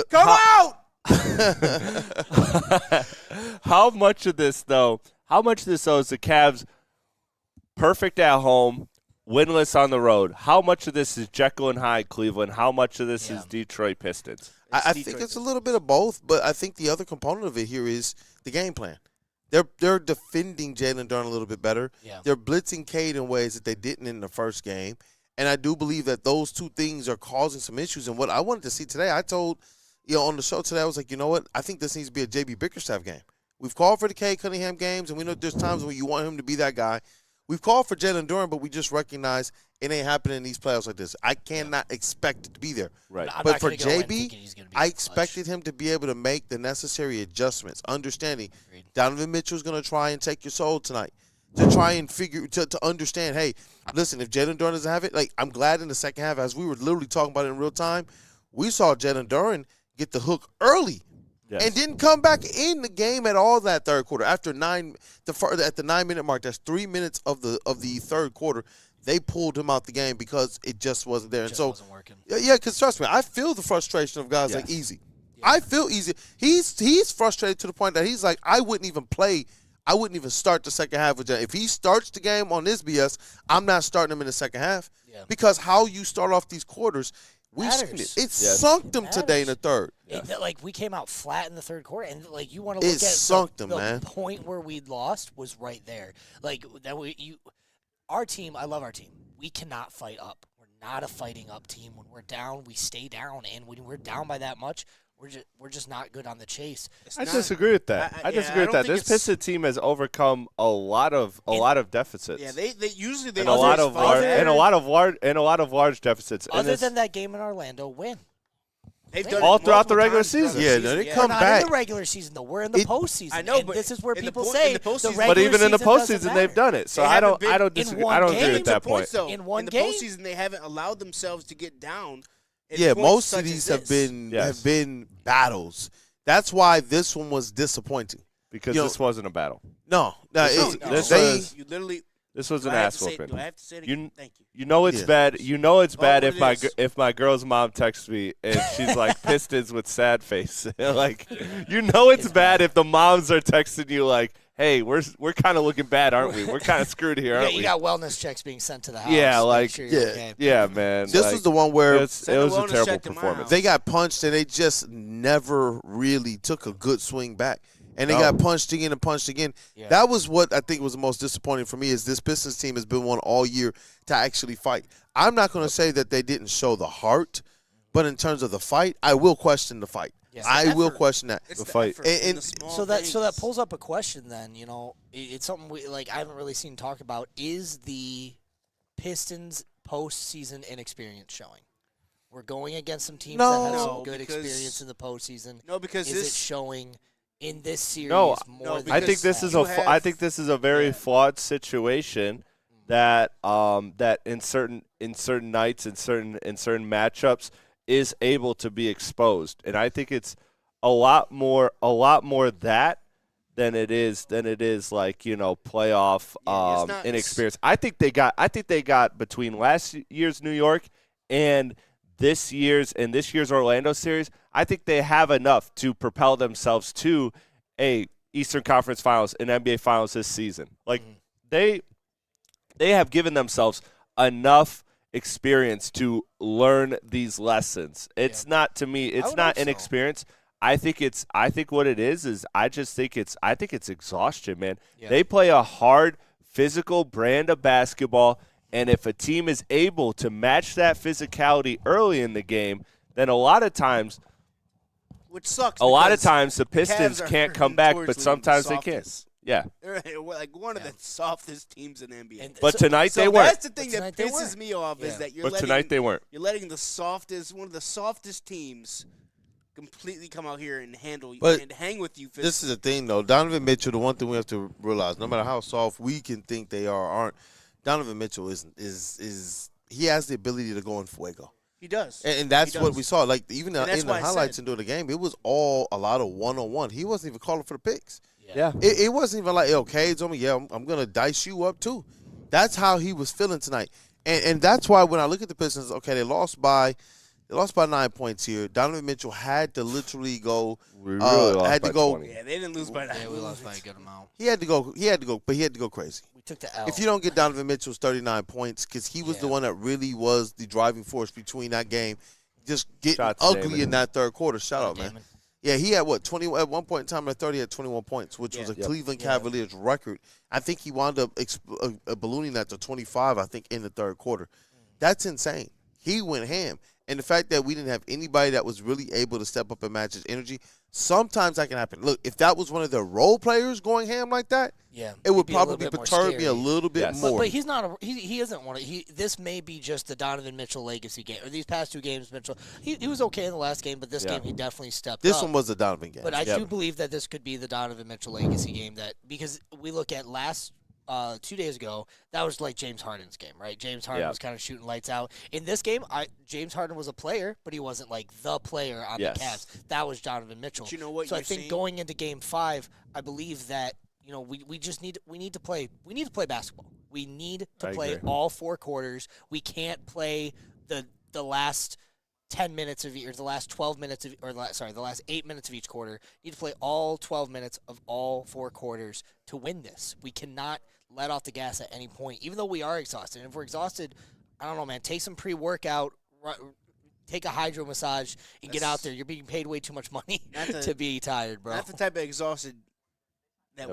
F: Come out!
B: How much of this, though, is the Cavs perfect at home, winless on the road? How much of this is Jekyll and Hyde Cleveland? How much of this is Detroit Pistons?
A: I think it's a little bit of both, but I think the other component of it here is the game plan. They're defending Jalen Duren a little bit better. Yeah. They're blitzing Cade in ways that they didn't in the first game. And I do believe that those two things are causing some issues. And what I wanted to see today, I told on the show today, I was like, you know what? I think this needs to be a J.B. Bickerstaff game. We've called for the Cade Cunningham games, and we know there's times when you want him to be that guy. We've called for Jalen Duren, but we just recognize it ain't happening in these playoffs like this. I cannot expect it to be there.
B: Right.
A: But for JB, I expected him to be able to make the necessary adjustments, understanding Donovan Mitchell's going to try and take your soul tonight, to try and to understand, hey, listen, if Jalen Duren doesn't have it, like I'm glad in the second half, as we were literally talking about it in real time, we saw Jalen Duren get the hook early. Yes. And didn't come back in the game at all that third quarter. After at the 9-minute mark, that's 3 minutes of the third quarter, they pulled him out the game because it just wasn't there. And so,
G: wasn't working.
A: Yeah, because trust me, I feel the frustration of guys like Easy. Yeah. I feel Easy. He's frustrated to the point that he's like, I wouldn't even start the second half with Jalen. If he starts the game on this BS, I'm not starting him in the second half because how you start off these quarters. We've seen it. It sunk them today in the third.
G: We came out flat in the third quarter, and you want to look at the point where we lost was right there. Our team, I love our team. We cannot fight up. We're not a fighting up team. When we're down, we stay down, and when we're down by that much, we're just not good on the chase.
B: I disagree with that. I disagree with that. This Pistons team has overcome a lot of deficits.
F: Yeah, they usually
B: and a lot of large deficits.
G: Other than that game in Orlando, win.
F: They've done
B: all throughout the regular season.
A: Yeah, they come back.
G: We're not in the regular season though. We're in the postseason. I know, but this is where people say the regular
B: but even in the
G: postseason
B: postseason, they've done it. So I don't disagree. I don't agree with that point.
F: In the postseason, they haven't allowed themselves to get down.
A: Yeah, most of these have been battles. That's why this one was disappointing.
B: Because this wasn't a battle.
A: No.
B: This was an ass whooping.
F: Do I have to say it again? Thank you.
B: You know it's bad. You know it's bad if my girl's mom texts me and she's like Pistons with sad face. Like it's bad if the moms are texting you like, hey, we're kind of looking bad, aren't we? We're kind of screwed here, aren't we?
G: You got wellness checks being sent to the house.
B: Yeah, yeah, man.
A: This was the one where
B: it was a terrible performance.
A: They got punched and they just never really took a good swing back. And they got punched again and punched again. Yeah. That was what I think was the most disappointing for me is this Pistons team has been one all year to actually fight. I'm not going to say that they didn't show the heart, but in terms of the fight, I will question the fight. Yes. I will question that.
F: It's
A: the
F: fight.
G: So that pulls up a question then, it's something I haven't really seen talk about. Is the Pistons postseason inexperience showing? We're going against some teams that have some good experience in the postseason.
F: No, because
G: is it showing in this series more than
B: I think this is a very flawed situation that in certain nights in certain matchups is able to be exposed, and I think it's a lot more that than it is like playoff inexperience. I think they got between last year's New York and this year's Orlando series. I think they have enough to propel themselves to a Eastern Conference Finals and NBA Finals this season. Like they have given themselves enough experience to learn these lessons. It's not, to me, it's not inexperience. I think what it is I think it's exhaustion, man. Yeah. They play a hard physical brand of basketball, and if a team is able to match that physicality early in the game, then a lot of times the Pistons can't come back, but sometimes they can. Yeah.
F: They're like one of the softest teams in the NBA.
B: But tonight they weren't.
F: That's the thing that pisses me off is that
B: tonight they weren't.
F: You're letting one of the softest teams completely come out here and handle you and hang with you physically.
A: This is the thing, though. Donovan Mitchell, the one thing we have to realize, no matter how soft we can think they are or aren't, Donovan Mitchell is he has the ability to go in fuego.
F: He does.
A: And that's what we saw. Like, even in the highlights and during the game, it was all a lot of one-on-one. He wasn't even calling for the picks.
B: Yeah.
A: It wasn't even like, okay, it's on me. Yeah, I'm going to dice you up, too. That's how he was feeling tonight. And that's why when I look at the Pistons, okay, they lost by 9 points here. Donovan Mitchell had to literally go.
B: We really lost by
F: 20. Yeah, they didn't lose by 9.
G: Yeah, we lost by a good amount.
A: He had to go, but he had to go crazy.
G: We took the L.
A: If you don't get Donovan Mitchell's 39 points, because he was the one that really was the driving force between that game, just getting ugly in that third quarter. Shout out, man. Yeah, he had 20 at one point in time. At 30, he had 21 points, which was a Cleveland Cavaliers record. I think he wound up ballooning that to 25. I think in the third quarter. That's insane. He went ham. And the fact that we didn't have anybody that was really able to step up and match his energy, sometimes that can happen. Look, if that was one of the role players going ham like that, it would probably perturb me a little bit more.
G: But he's not. He isn't one. This may be just the Donovan Mitchell legacy game. Or these past 2 games, Mitchell. He was okay in the last game, but this game he definitely stepped up.
A: This one was the Donovan game.
G: But I do believe that this could be the Donovan Mitchell legacy game. Because we look at last 2 days ago, that was like James Harden's game, right? James Harden was kind of shooting lights out. In this game, James Harden was a player, but he wasn't like the player on the Cavs. That was Donovan Mitchell.
F: But you know what?
G: So I think going into Game 5, I believe that we just need to play basketball. We need to play all 4 quarters. We can't play the last 10 minutes of or the last 12 minutes of the last 8 minutes of each quarter. You need to play all 12 minutes of all 4 quarters to win this. We cannot let off the gas at any point, even though we are exhausted. And if we're exhausted, I don't know, man, take some pre-workout, take a hydro massage, and get out there. You're being paid way too much money to be tired, bro.
F: That's the type of exhausted that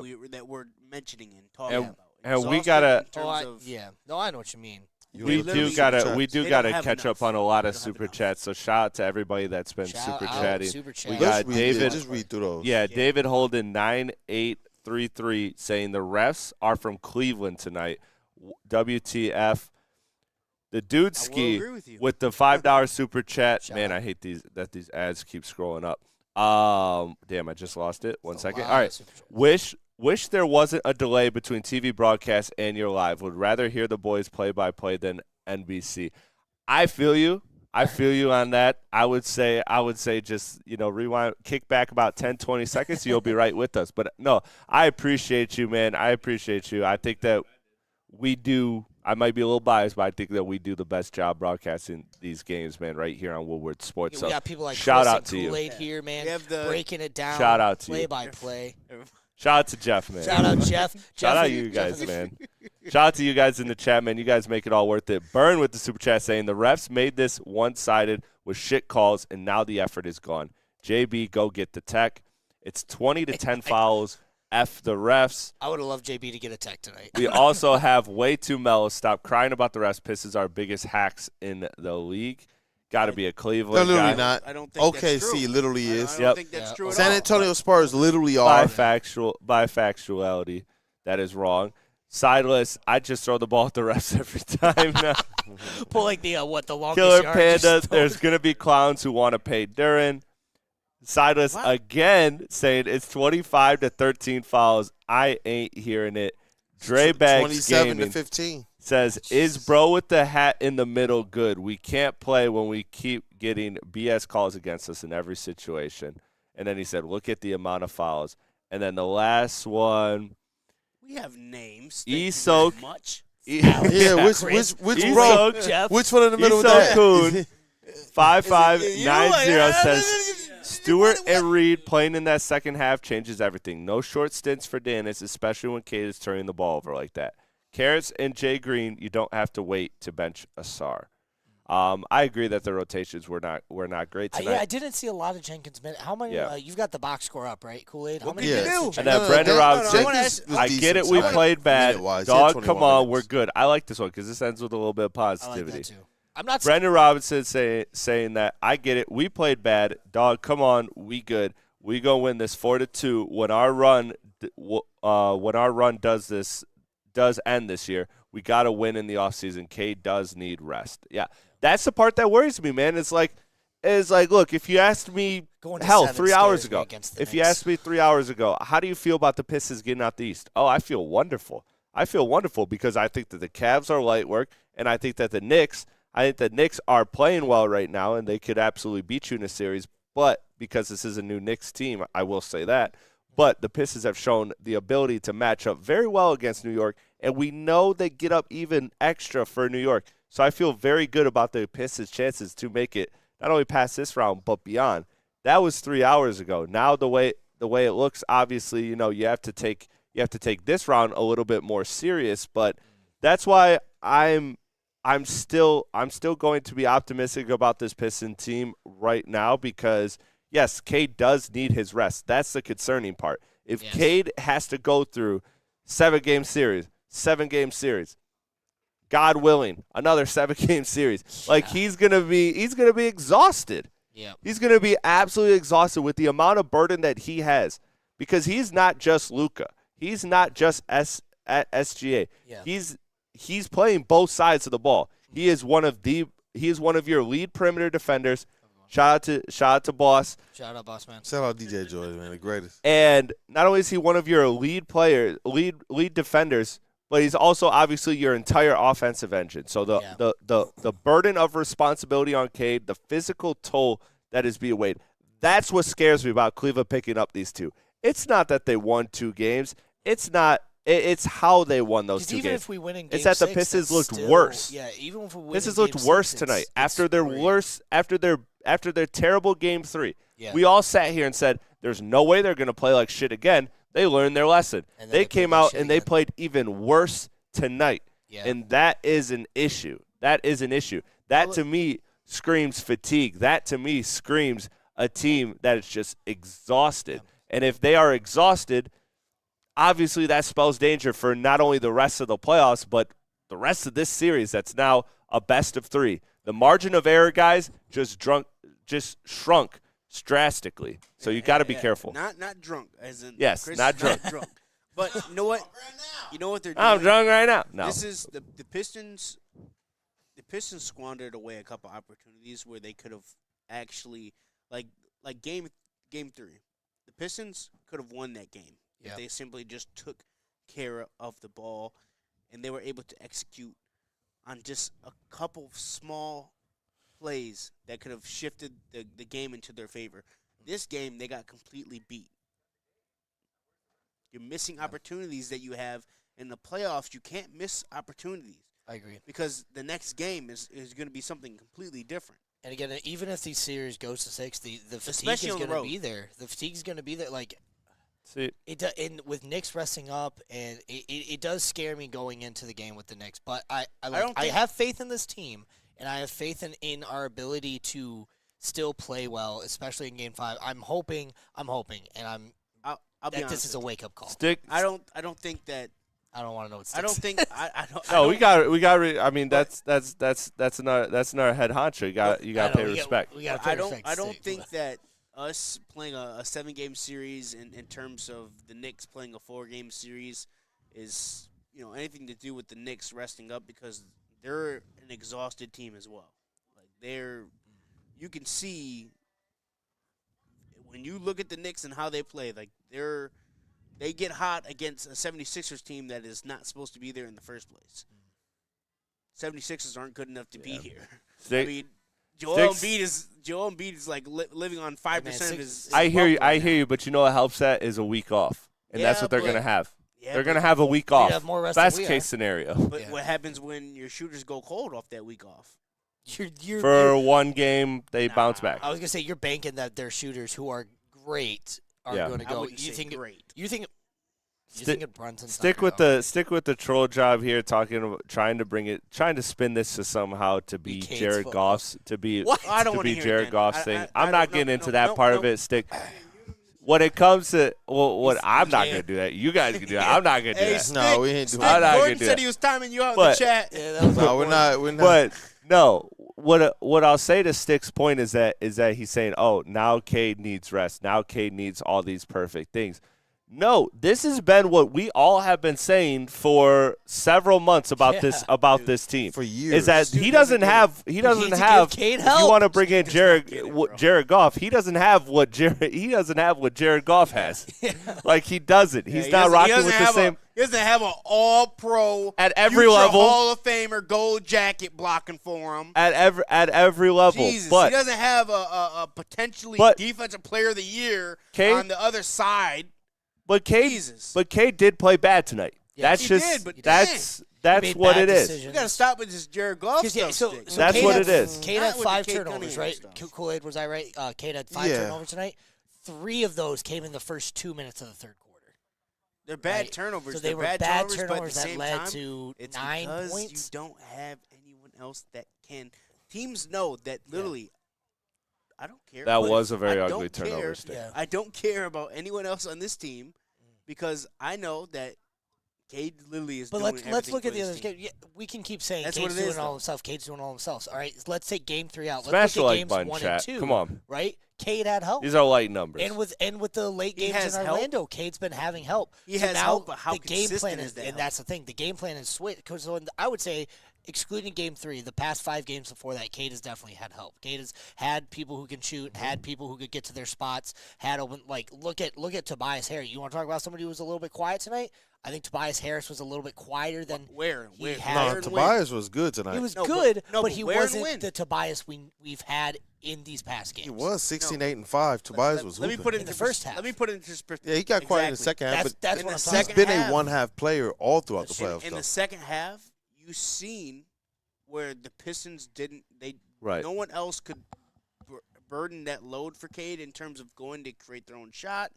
F: we're mentioning and talking about.
B: And we gotta.
G: No, I know what you mean.
B: We do gotta catch up on a lot of super chats. So shout out to everybody that's been super chatting. We got David.
A: Just read through those.
B: Yeah, David Holden 9833 saying the refs are from Cleveland tonight. WTF? The dude ski with the $5 super chat. Man, I hate these ads keep scrolling up. Damn, I just lost it. 1 second. All right. Wish there wasn't a delay between TV broadcast and your live. Would rather hear the boys play-by-play than NBC. I feel you. I feel you on that. I would say just, rewind, kick back about 10, 20 seconds, you'll be right with us. But, no, I appreciate you, man. I appreciate you. I think that we do – I might be a little biased, but I think that we do the best job broadcasting these games, man, right here on Woodward Sports.
G: We got people like
B: shout
G: Chris
B: out
G: and
B: to
G: Kool-Aid here, man, breaking it down.
B: Shout out to
G: play-by-play.
B: Shout out to Jeff, man.
G: Shout out, Jeff.
B: Shout out you guys, man. Shout out to you guys in the chat, man. You guys make it all worth it. Burn with the super chat saying the refs made this one-sided with shit calls, and now the effort is gone. JB, go get the tech. It's 20 to 10 fouls. F the refs.
G: I would have loved JB to get a tech tonight.
B: We also have way too mellow. Stop crying about the refs. Pisses our biggest hacks in the league. Got to be a Cleveland
A: They're literally
B: guy.
A: not.
F: I don't think that's true.
A: OKC literally is.
F: I don't think that's true at all.
A: San Antonio Spurs literally are.
B: By factuality, that is wrong. Sideless, I just throw the ball at the refs every time now.
G: Pull like the longest
B: Killer
G: yard.
B: Pandas, there's going to be clowns who want to pay Duran. Sideless again saying it's 25 to 13 fouls. I ain't hearing it. Dre Bags
A: 27
B: Gaming
A: to 15.
B: says, is bro with the hat in the middle good? We can't play when we keep getting BS calls against us in every situation. And then he said, look at the amount of fouls. And then the last one.
F: We have names.
B: Esok.
F: Much.
A: Yeah, which bro?
G: Jeff.
A: Which one in the middle of
B: Esok
A: that?
B: Kuhn 5590 says, Stewart and Reed playing in that second half changes everything. No short stints for Dennis, especially when Cade is turning the ball over like that. Karras and Jay Green, you don't have to wait to bench Asar. I agree that the rotations were not great tonight.
G: I didn't see a lot of Jenkins minutes. How many? You've got the box score up, right? Kool-Aid. How many?
A: Yeah.
B: And then Brendan Robinson.
A: I
B: get it. We played bad. Dog, come on, we're good. I like this one because this ends with a little bit of positivity.
G: I like that too. I'm not.
B: Brendan Robinson saying that I get it. We played bad. Dog, come on, we good. We gonna win this 4-2 when our run does end this year. We got to win in the offseason. Cade does need rest. Yeah, that's the part that worries me, man. It's like, look, if you asked me, 3 hours ago, you asked me 3 hours ago, how do you feel about the Pistons getting out the East? Oh, I feel wonderful. I feel wonderful because I think that the Cavs are light work, and I think that the Knicks are playing well right now, and they could absolutely beat you in a series. But because this is a new Knicks team, I will say that. But the Pistons have shown the ability to match up very well against New York, and we know they get up even extra for New York. So I feel very good about the Pistons' chances to make it not only past this round but beyond. That was 3 hours ago. Now the way it looks, obviously, you have to take this round a little bit more serious. But that's why I'm still going to be optimistic about this Piston team right now because. Yes, Cade does need his rest. That's the concerning part. If Cade has to go through 7-game series, God willing, another 7-game series, he's gonna be exhausted.
G: Yeah,
B: he's gonna be absolutely exhausted with the amount of burden that he has because he's not just Luka. He's not just SGA.
G: Yeah.
B: He's playing both sides of the ball. He is one of your lead perimeter defenders. Shout out to Boss.
G: Shout out, Boss man.
A: Shout out DJ Jordan, man, the greatest.
B: And not only is he one of your lead defenders, but he's also obviously your entire offensive engine. So the burden of responsibility on Cade, the physical toll that is being weighed, that's what scares me about Cleveland picking up these two. It's not that they won 2 games. It's how they won those 2 games.
G: Even if we win in game
B: it's that the
G: 6,
B: Pistons looked worse.
G: Yeah, even if we win
B: Pistons
G: in
B: looked
G: game
B: worse
G: 6,
B: tonight
G: it's
B: after their terrible game 3.
G: Yeah.
B: We all sat here and said, there's no way they're going to play like shit again. They learned their lesson. They came out and they played even worse tonight.
G: Yeah.
B: And that is an issue. That to me screams fatigue. That to me screams a team that is just exhausted. Yeah. And if they are exhausted, obviously that spells danger for not only the rest of the playoffs, but the rest of this series that's now a best of 3. The margin of error, guys, just shrunk drastically. So you got to be careful.
F: Not drunk, as in
B: yes,
F: Chris
B: not drunk.
F: But you know what? You know what they're doing?
B: I'm drunk right now. No.
F: This is the Pistons. The Pistons squandered away a couple opportunities where they could have actually like game 3. The Pistons could have won that game if they simply just took care of the ball and they were able to execute on just a couple of small plays that could have shifted the game into their favor. This game, they got completely beat. You're missing opportunities that you have in the playoffs. You can't miss opportunities.
G: I agree.
F: Because the next game is going to be something completely different.
G: And again, even if the series goes to 6, the fatigue is going to be there. The fatigue's going to be there. With Knicks resting up, and it does scare me going into the game with the Knicks. But I have faith in this team, and I have faith in our ability to still play well, especially in Game 5. I'm hoping, and I'll be honest, this is a wake up call.
F: I don't think that.
G: I don't want to know what sticks.
F: I don't think. I don't.
B: No, we got. I mean, that's another head honcho. You got to pay respect.
F: I don't think that us playing a 7-game series in terms of the Knicks playing a 4-game series is anything to do with the Knicks resting up, because they're an exhausted team as well. You can see when you look at the Knicks and how they play, they get hot against a 76ers team that is not supposed to be there in the first place. 76ers aren't good enough to be here. I mean, Joel Embiid is like living on 5% of his.
B: I hear you, but you know what helps that is a week off, and that's what they're gonna have. Yeah, they're gonna have a week off.
G: Have more rest
B: Best case scenario.
F: But what happens when your shooters go cold off that week off?
B: For one game, they bounce back.
G: I was gonna say you're banking that their shooters who are great are going to go.
F: You think great?
G: You think You thinking Brunson's
B: Stick with the troll job here, trying to spin this to somehow to be
G: Cade's
B: Jared
G: football.
B: Goff's to be
F: I don't
B: to
F: wanna
B: be
F: hear
B: Jared
F: it,
B: Goff's
F: man.
B: thing.
F: I
B: I'm not
F: don't-
B: getting
F: no,
B: into
F: no,
B: that
F: no,
B: part
F: no.
B: of it. Stick. When it comes to I'm not gonna do that. You guys can do that. I'm not gonna do
F: Hey,
B: that.
F: Stick,
A: No, we ain't doing
B: I'm
A: that.
B: not
F: Gordon
B: gonna do
F: said
B: that.
F: he was timing you out in
B: But-
F: the chat.
G: Yeah, that was
A: No, we're not. We're not.
B: But no, what I'll say to Stick's point is that he's saying, oh, now Cade needs rest. Now Cade needs all these perfect things. No, this has been what we all have been saying for several months about this team
A: For years.
B: Is that he doesn't have
G: needs to give Cade
B: if you
G: help.
B: want to bring in Jared Goff, he doesn't have what Jared Goff has. Like he doesn't. He's not rocking with the same.
F: He doesn't have an all-pro
B: At every
F: future
B: level.
F: Hall of Famer gold jacket blocking for him.
B: At every level.
F: Jesus,
B: But
F: he doesn't have a potentially
B: But-
F: defensive player of the year
B: Cade-
F: on the other side.
B: But Cade
F: Jesus.
B: did play bad tonight.
G: Yeah,
B: That's
F: he
B: just
F: did, but
B: that's
G: made
B: what
G: bad
B: it is.
G: decisions.
F: We got to stop with this Jared Goff
G: 'Cause,
F: stuff.
G: so
F: Stick.
B: That's
G: Cade
B: what
G: had-
B: it is.
G: Cade
F: Not
G: had
F: with the
G: 5
F: Cade
G: turnovers,
F: Cunningham
G: right?
F: stuff.
G: Kool-Aid, was I right? Cade had 5
A: Yeah.
G: turnovers tonight. 3 of those came in the first 2 minutes of the third quarter.
F: They're bad
G: Right.
F: turnovers.
G: So they
F: They're
G: were
F: bad
G: turnovers
F: but at the
G: that
F: same
G: led
F: time,
G: to
F: it's
G: 9
F: because
G: points.
F: you don't have anyone else that can. Teams know that literally. I don't care.
B: That
F: but
B: was a very
F: I
B: ugly
F: don't
B: turnover
F: care.
B: stick.
G: Yeah.
F: I don't care about anyone else on this team because I know that Cade literally is
G: But
F: doing
G: let's look
F: everything
G: at the
F: for
G: other
F: this team.
G: game. Yeah, we can keep saying
F: That's
G: Cade's
F: what it is,
G: doing all
F: though.
G: himself. Cade's doing all himself. All right, let's take game 3 out.
B: Smash
G: Let's
B: the
G: look at
B: like
G: games
B: button,
G: 1
B: chat.
G: and 2.
B: Come on.
G: Right? Cade had help.
B: These are light numbers.
G: And with the late
F: He
G: games
F: has
G: in
F: help.
G: Orlando, Cade's been having help.
F: He
G: So
F: has
G: now
F: help, but how
G: the game
F: consistent
G: plan
F: is that
G: and
F: help?
G: that's the thing. The game plan is switched because I would say, excluding game 3, the past 5 games before that, Cade has definitely had help. Cade has had people who can shoot, had people who could get to their spots, had open. Like look at Tobias Harris. You want to talk about somebody who was a little bit quiet tonight? I think Tobias Harris was a little bit quieter than
F: Where?
G: he
F: Where?
G: had.
A: No,
F: Where and
A: Tobias was good tonight.
G: He was
F: No, but-
G: good,
F: no,
G: but
F: but
G: he
F: where and
G: wasn't
F: when?
G: the Tobias we've had in these past games.
A: He was 16-8-5. Tobias was
F: Let me
A: hooping.
F: put it
G: In the
F: pers-
G: first half.
F: Let me put it into perspective.
A: Yeah, he got quiet in the
F: Exactly.
A: second half,
G: That's
A: but
G: that's
F: in
G: what
F: the
G: I'm
A: he's
G: talking
F: second
A: been
G: about.
A: a
F: half-
A: one-half player all throughout the playoffs.
F: In the
A: though.
F: second half, you seen where the Pistons didn't.
B: Right.
F: No one else could burden that load for Cade in terms of going to create their own shot,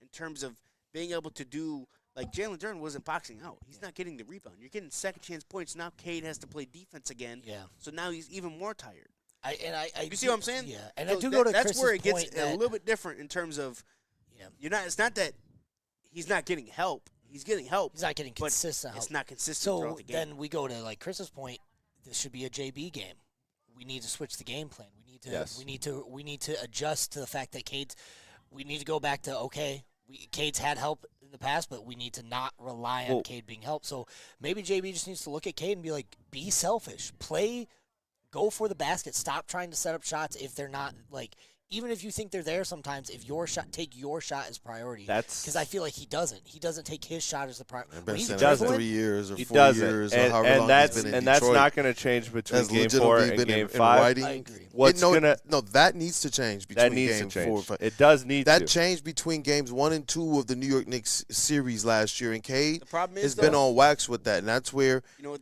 F: in terms of being able to do. Like Jalen Duren wasn't boxing out. He's not getting the rebound. You're getting second chance points. Now Cade has to play defense again.
G: Yeah.
F: So now he's even more tired.
G: I
F: You see what I'm saying?
G: Yeah, and
F: So
G: I do go to
F: that's
G: Chris's
F: where it gets
G: point
F: a
G: that-
F: little bit different in terms of
G: Yeah.
F: you're not. It's not that he's not getting help. He's getting help.
G: He's not getting
F: but
G: consistent help.
F: It's not consistent
G: So
F: throughout the game.
G: then we go to like Chris's point. This should be a JB game. We need to switch the game plan. We need to.
B: Yes.
G: We need to adjust to the fact that Cade's. We need to go back to Cade's had help in the past, but we need to not rely on Cade being helped. So maybe JB just needs to look at Cade and be like, be selfish, play, go for the basket, stop trying to set up shots if they're not like. Even if you think they're there sometimes, if your shot, take your shot as priority. Because I feel like he doesn't. He doesn't take his shot as the priority.
A: I've been saying
B: doesn't.
A: that for 3 years or
B: He
A: 4
B: doesn't.
A: years or
B: And,
A: however
B: and
A: long
B: that's
A: he's been in
B: and that's
A: Detroit.
B: not going to change between
A: That's
B: game 4
A: legitimately
B: and
A: been
B: game
A: in
B: 5.
A: writing.
G: I agree.
B: What's gonna
A: No, that needs to change between
B: that needs to
A: game
B: change.
A: 4 and 5.
B: It does need
A: That
B: to.
A: changed between games 1 and 2 of the New York Knicks series last year, and Cade
F: The problem is
A: has been
F: though,
A: on wax with that, and that's where
F: You know what?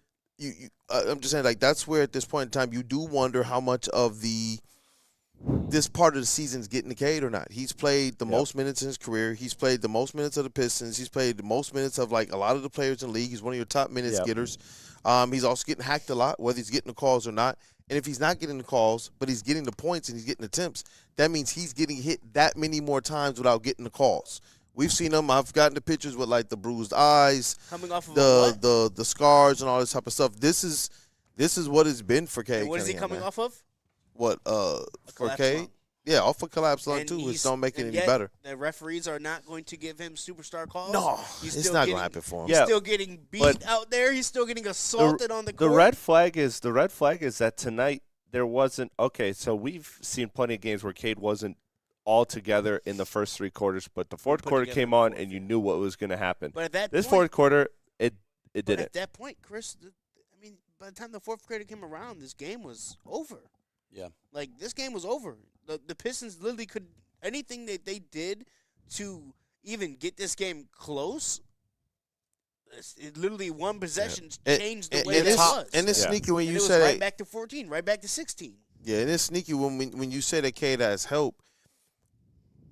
A: I'm just saying, like, that's where at this point in time you do wonder how much of this part of the season is getting to Cade or not. He's played the most minutes in his career. He's played the most minutes of the Pistons. He's played the most minutes of, like, a lot of the players in the league. He's one of your top minutes getters. He's also getting hacked a lot, whether he's getting the calls or not. And if he's not getting the calls, but he's getting the points and he's getting attempts, that means he's getting hit that many more times without getting the calls. We've seen him. I've gotten the pictures with, like, the bruised eyes,
F: Coming off of
A: the scars and all this type of stuff. This is what it's been for Cade.
F: And what is he
A: Cunningham,
F: coming
A: man.
F: off of?
A: What for
F: collapse
A: Cade?
F: lung.
A: Yeah, off a collapse lung
F: And
A: too, which
F: he's-
A: don't make it
F: and
A: any
F: yet
A: better.
F: The referees are not going to give him superstar calls.
A: No,
F: He's
A: it's
F: still
A: not
F: getting,
A: gonna happen for him.
F: He's
B: Yeah,
F: still getting beat
B: but
F: out there. He's still getting assaulted on the
B: The
F: court.
B: red flag is that tonight there wasn't so we've seen plenty of games where Cade wasn't all together in the first 3 quarters, but the fourth
F: Put
B: quarter
F: together
B: came
F: the
B: on
F: fourth,
B: and you knew what was going to happen.
F: But at that
B: This
F: point,
B: fourth quarter, it
F: but
B: didn't.
F: at that point, Chris, I mean, by the time the fourth quarter came around, this game was over.
C: Yeah.
F: Like, this game was over. The Pistons literally could – anything that they did to even get this game close, it literally one possession changed the way
A: and
F: it
A: it's,
F: was.
A: and it's
B: Yeah.
A: sneaky when
F: And
A: you
F: it was
A: say
F: right back to 14, right back to 16.
A: yeah, and it's sneaky when you say that Cade has help.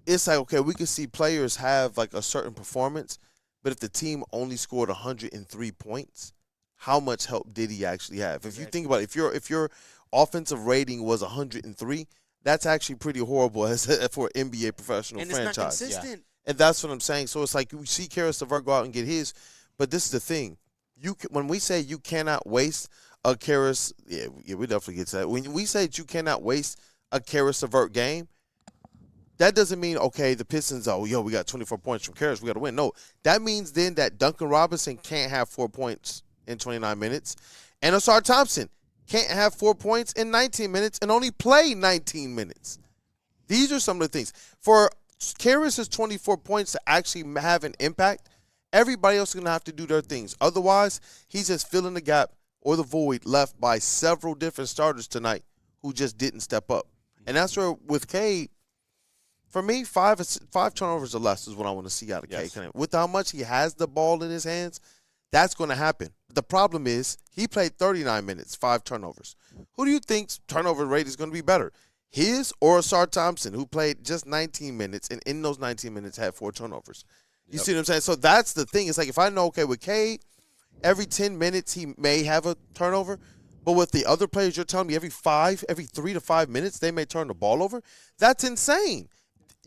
A: It's like, okay, we can see players have like a certain performance. But if the team only scored 103 points, how much help did he actually have? If you think about it, if your offensive rating was 103, that's actually pretty horrible for an NBA professional
F: and
A: franchise.
F: It's not consistent.
A: And that's what I'm saying. So it's like we see Karis LeVert go out and get his, but this is the thing. When we say you cannot waste a Karis, we definitely get to that. When we say that you cannot waste a Karis LeVert game, that doesn't mean, okay, the Pistons, we got 24 points from Karis, we got to win. No, that means then that Duncan Robinson can't have 4 points in 29 minutes, and Asar Thompson can't have 4 points in 19 minutes and only play 19 minutes. These are some of the things. For Karis' 24 points to actually have an impact, everybody else is going to have to do their things. Otherwise, he's just filling the gap or the void left by several different starters tonight who just didn't step up. And that's where with Cade, for me, five turnovers or less is what I want to see out of Cade. With how much he has the ball in his hands, that's going to happen. The problem is he played 39 minutes, 5 turnovers. Who do you think's turnover rate is going to be better? His or Asar Thompson, who played just 19 minutes and in those 19 minutes had 4 turnovers. You see what I'm saying? So that's the thing. It's like if I know, okay, with Cade, every 10 minutes he may have a turnover, but with the other players, you're telling me every 3 to 5 minutes they may turn the ball over? That's insane.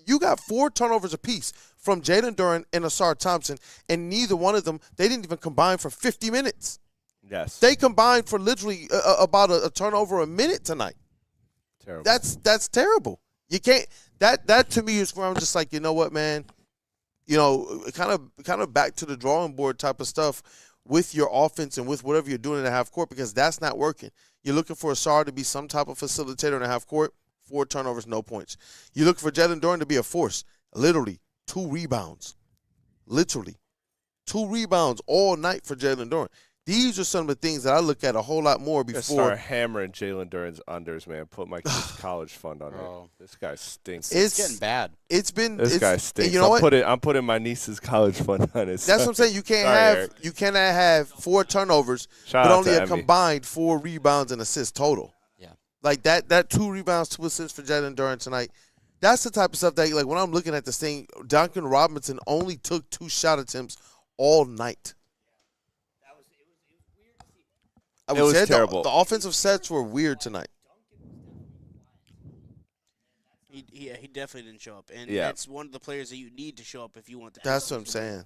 A: You got 4 turnovers apiece from Jalen Duren and Asar Thompson, and neither one of them, they didn't even combine for 50 minutes.
B: Yes.
A: They combined for literally about a turnover a minute tonight.
B: Terrible.
A: That's terrible. You can't that to me is where I'm just like, you know what, man? You know, kind of back to the drawing board type of stuff with your offense and with whatever you're doing in the half court, because that's not working. You're looking for Asar to be some type of facilitator in the half court. 4 turnovers, no points. You're looking for Jalen Duren to be a force. Literally, 2 rebounds. Literally. 2 rebounds all night for Jalen Duren. These are some of the things that I look at a whole lot more before.
B: Start hammering Jalen Duren's unders, man. Put my kid's college fund on it. This guy stinks.
E: It's getting bad.
A: This
B: guy stinks.
A: You know what?
B: I'm putting my niece's college fund on it.
A: That's what I'm saying. You cannot have 4 turnovers,
B: Shout
A: but
B: out
A: only
B: to
A: a
B: Emmy.
A: combined 4 rebounds and assists total.
E: Yeah.
A: Like that 2 rebounds, 2 assists for Jalen Duren tonight. That's the type of stuff that, like, when I'm looking at this thing, Duncan Robinson only took 2 shot attempts all night.
B: It was terrible.
A: The offensive sets were weird tonight.
F: He definitely didn't show up, and that's one of the players that you need to show up if you want to.
A: That's what I'm saying,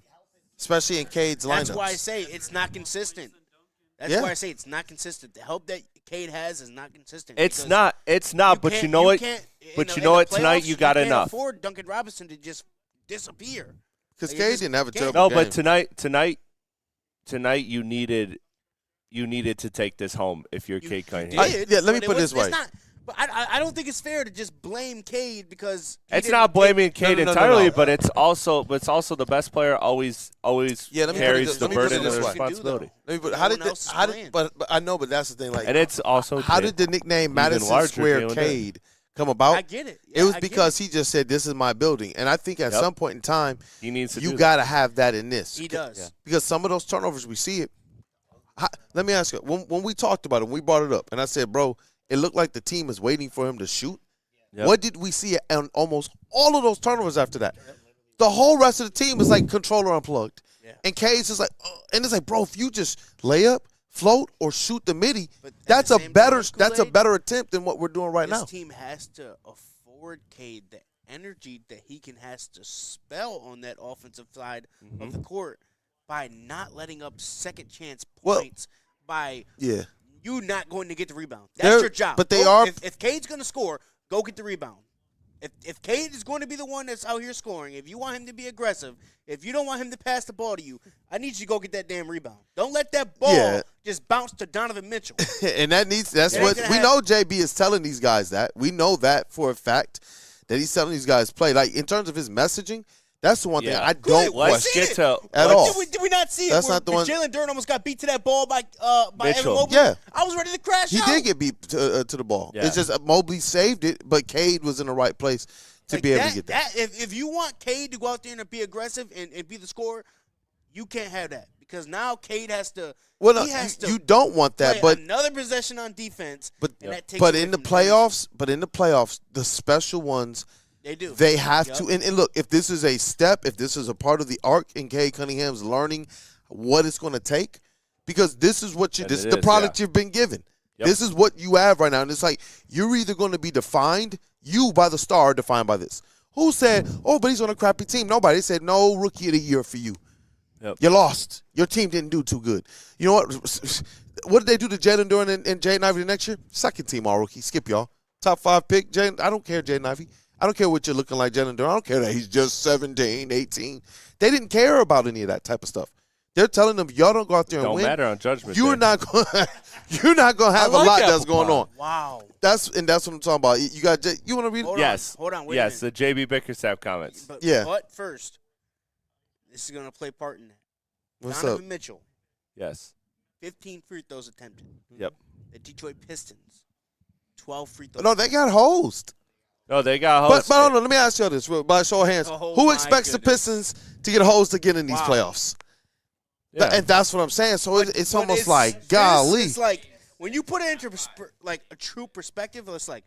A: especially in Cade's lineups.
F: That's why I say it's not consistent. That's why I say it's not consistent. The help that Cade has is not consistent.
B: It's not. But you know what? But you know what? Tonight you got enough.
F: You can't afford Duncan Robinson to just disappear.
A: Because Cade didn't have a terrible game.
B: No, but tonight you needed to take this home if you're Cade Cunningham.
A: Let me put it this way.
F: But I don't think it's fair to just blame Cade because
B: it's not blaming Cade entirely, but it's also the best player always carries the burden and the responsibility.
A: But I know, but that's the thing. Like,
B: and it's also
A: how did the nickname Madison Square Cade come about?
F: I get it.
A: It was because he just said, "This is my building," and I think at some point in time,
B: he needs to.
A: You got to have that in this.
F: He does
A: because some of those turnovers we see it. Let me ask you, when we talked about it, we brought it up, and I said, bro, it looked like the team is waiting for him to shoot. Yep. What did we see on almost all of those turnovers after that? The whole rest of the team is like controller unplugged. Yeah. And Cade's just like, and it's like, bro, if you just lay up, float, or shoot the midi, that's a better attempt than what we're doing right now.
F: This team has to afford Cade the energy that he has to spell on that offensive side of the court by not letting up second chance points by you not going to get the rebound. That's your job.
A: But
F: if Cade's going to score, go get the rebound. If Cade is going to be the one that's out here scoring, if you want him to be aggressive, if you don't want him to pass the ball to you, I need you to go get that damn rebound. Don't let that ball just bounce to Donovan Mitchell.
A: And that's what we know. JB is telling these guys that. We know that for a fact that he's telling these guys play. Like, in terms of his messaging, that's the one thing I don't question at all.
F: Did we not see it?
A: That's not the one.
F: Jalen Duren almost got beat to that ball by Evan Mobley.
A: Yeah.
F: I was ready to crash
A: out. He did get beat to the ball. Yeah. It's just Mobley saved it, but Cade was in the right place to be able to get that.
F: If you want Cade to go out there and be aggressive and be the scorer, you can't have that. Because now Cade has to.
A: Well, no, you don't want that, but
F: another possession on defense.
A: But in the playoffs, the special ones,
F: They do.
A: They have to. And look, if this is a step, if this is a part of the arc in Cade Cunningham's learning what it's going to take, because this is what this is the product you've been given. Yep. This is what you have right now. And it's like you're either going to be defined, you by the star, defined by this. Who said, oh, but he's on a crappy team? Nobody. They said, no, rookie of the year for you.
B: Yep.
A: You lost. Your team didn't do too good. You know what? What did they do to Jalen Duren and Jaden Ivey next year? Second team all rookie. Skip y'all. Top 5 pick. Jaden. I don't care, Jaden Ivey. I don't care what you're looking like, Jalen Duren. I don't care that he's just 17, 18. They didn't care about any of that type of stuff. They're telling them, y'all don't go out there and win.
B: Don't matter on judgment.
A: You're not going to have a lot that's going on.
F: Wow.
A: That's what I'm talking about. You got. You want to read it?
B: Yes.
F: Hold on. Wait
B: yes.
F: a minute.
B: The JB Bickerstaff comments.
F: But first, this is going to play part in that.
A: What's
F: Donovan
A: up?
F: Mitchell.
B: Yes.
F: 15 free throws attempted.
B: Yep.
F: The Detroit Pistons. 12 free throws.
A: No, they got hosed.
B: No, they got hosed.
A: But hold on. Let me ask you this by show of hands.
F: Oh,
A: Who expects the Pistons to get hosed again in these playoffs?
B: Yeah.
A: And that's what I'm saying. So it's almost
F: it's
A: like, golly.
F: It's like when you put it into like a true perspective, it's like,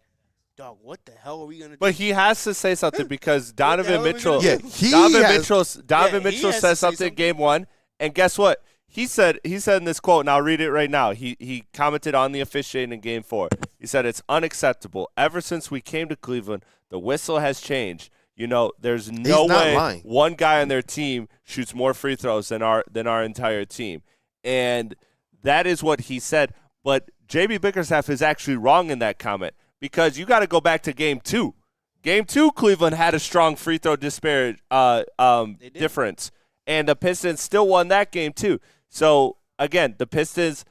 F: dog, what the hell are we gonna do?
B: But he has to say something because Donovan Mitchell.
A: Yeah,
B: Donovan Mitchell said something game 1, and guess what? He said in this quote, and I'll read it right now. He commented on the officiating in game 4. He said, "It's unacceptable. Ever since we came to Cleveland, the whistle has changed. You know, there's no way one guy on their team shoots more free throws than our entire team." And that is what he said. But JB Bickerstaff is actually wrong in that comment because you got to go back to game 2. Game 2, Cleveland had a strong free throw difference, and the Pistons still won that game too. So again, the Pistons.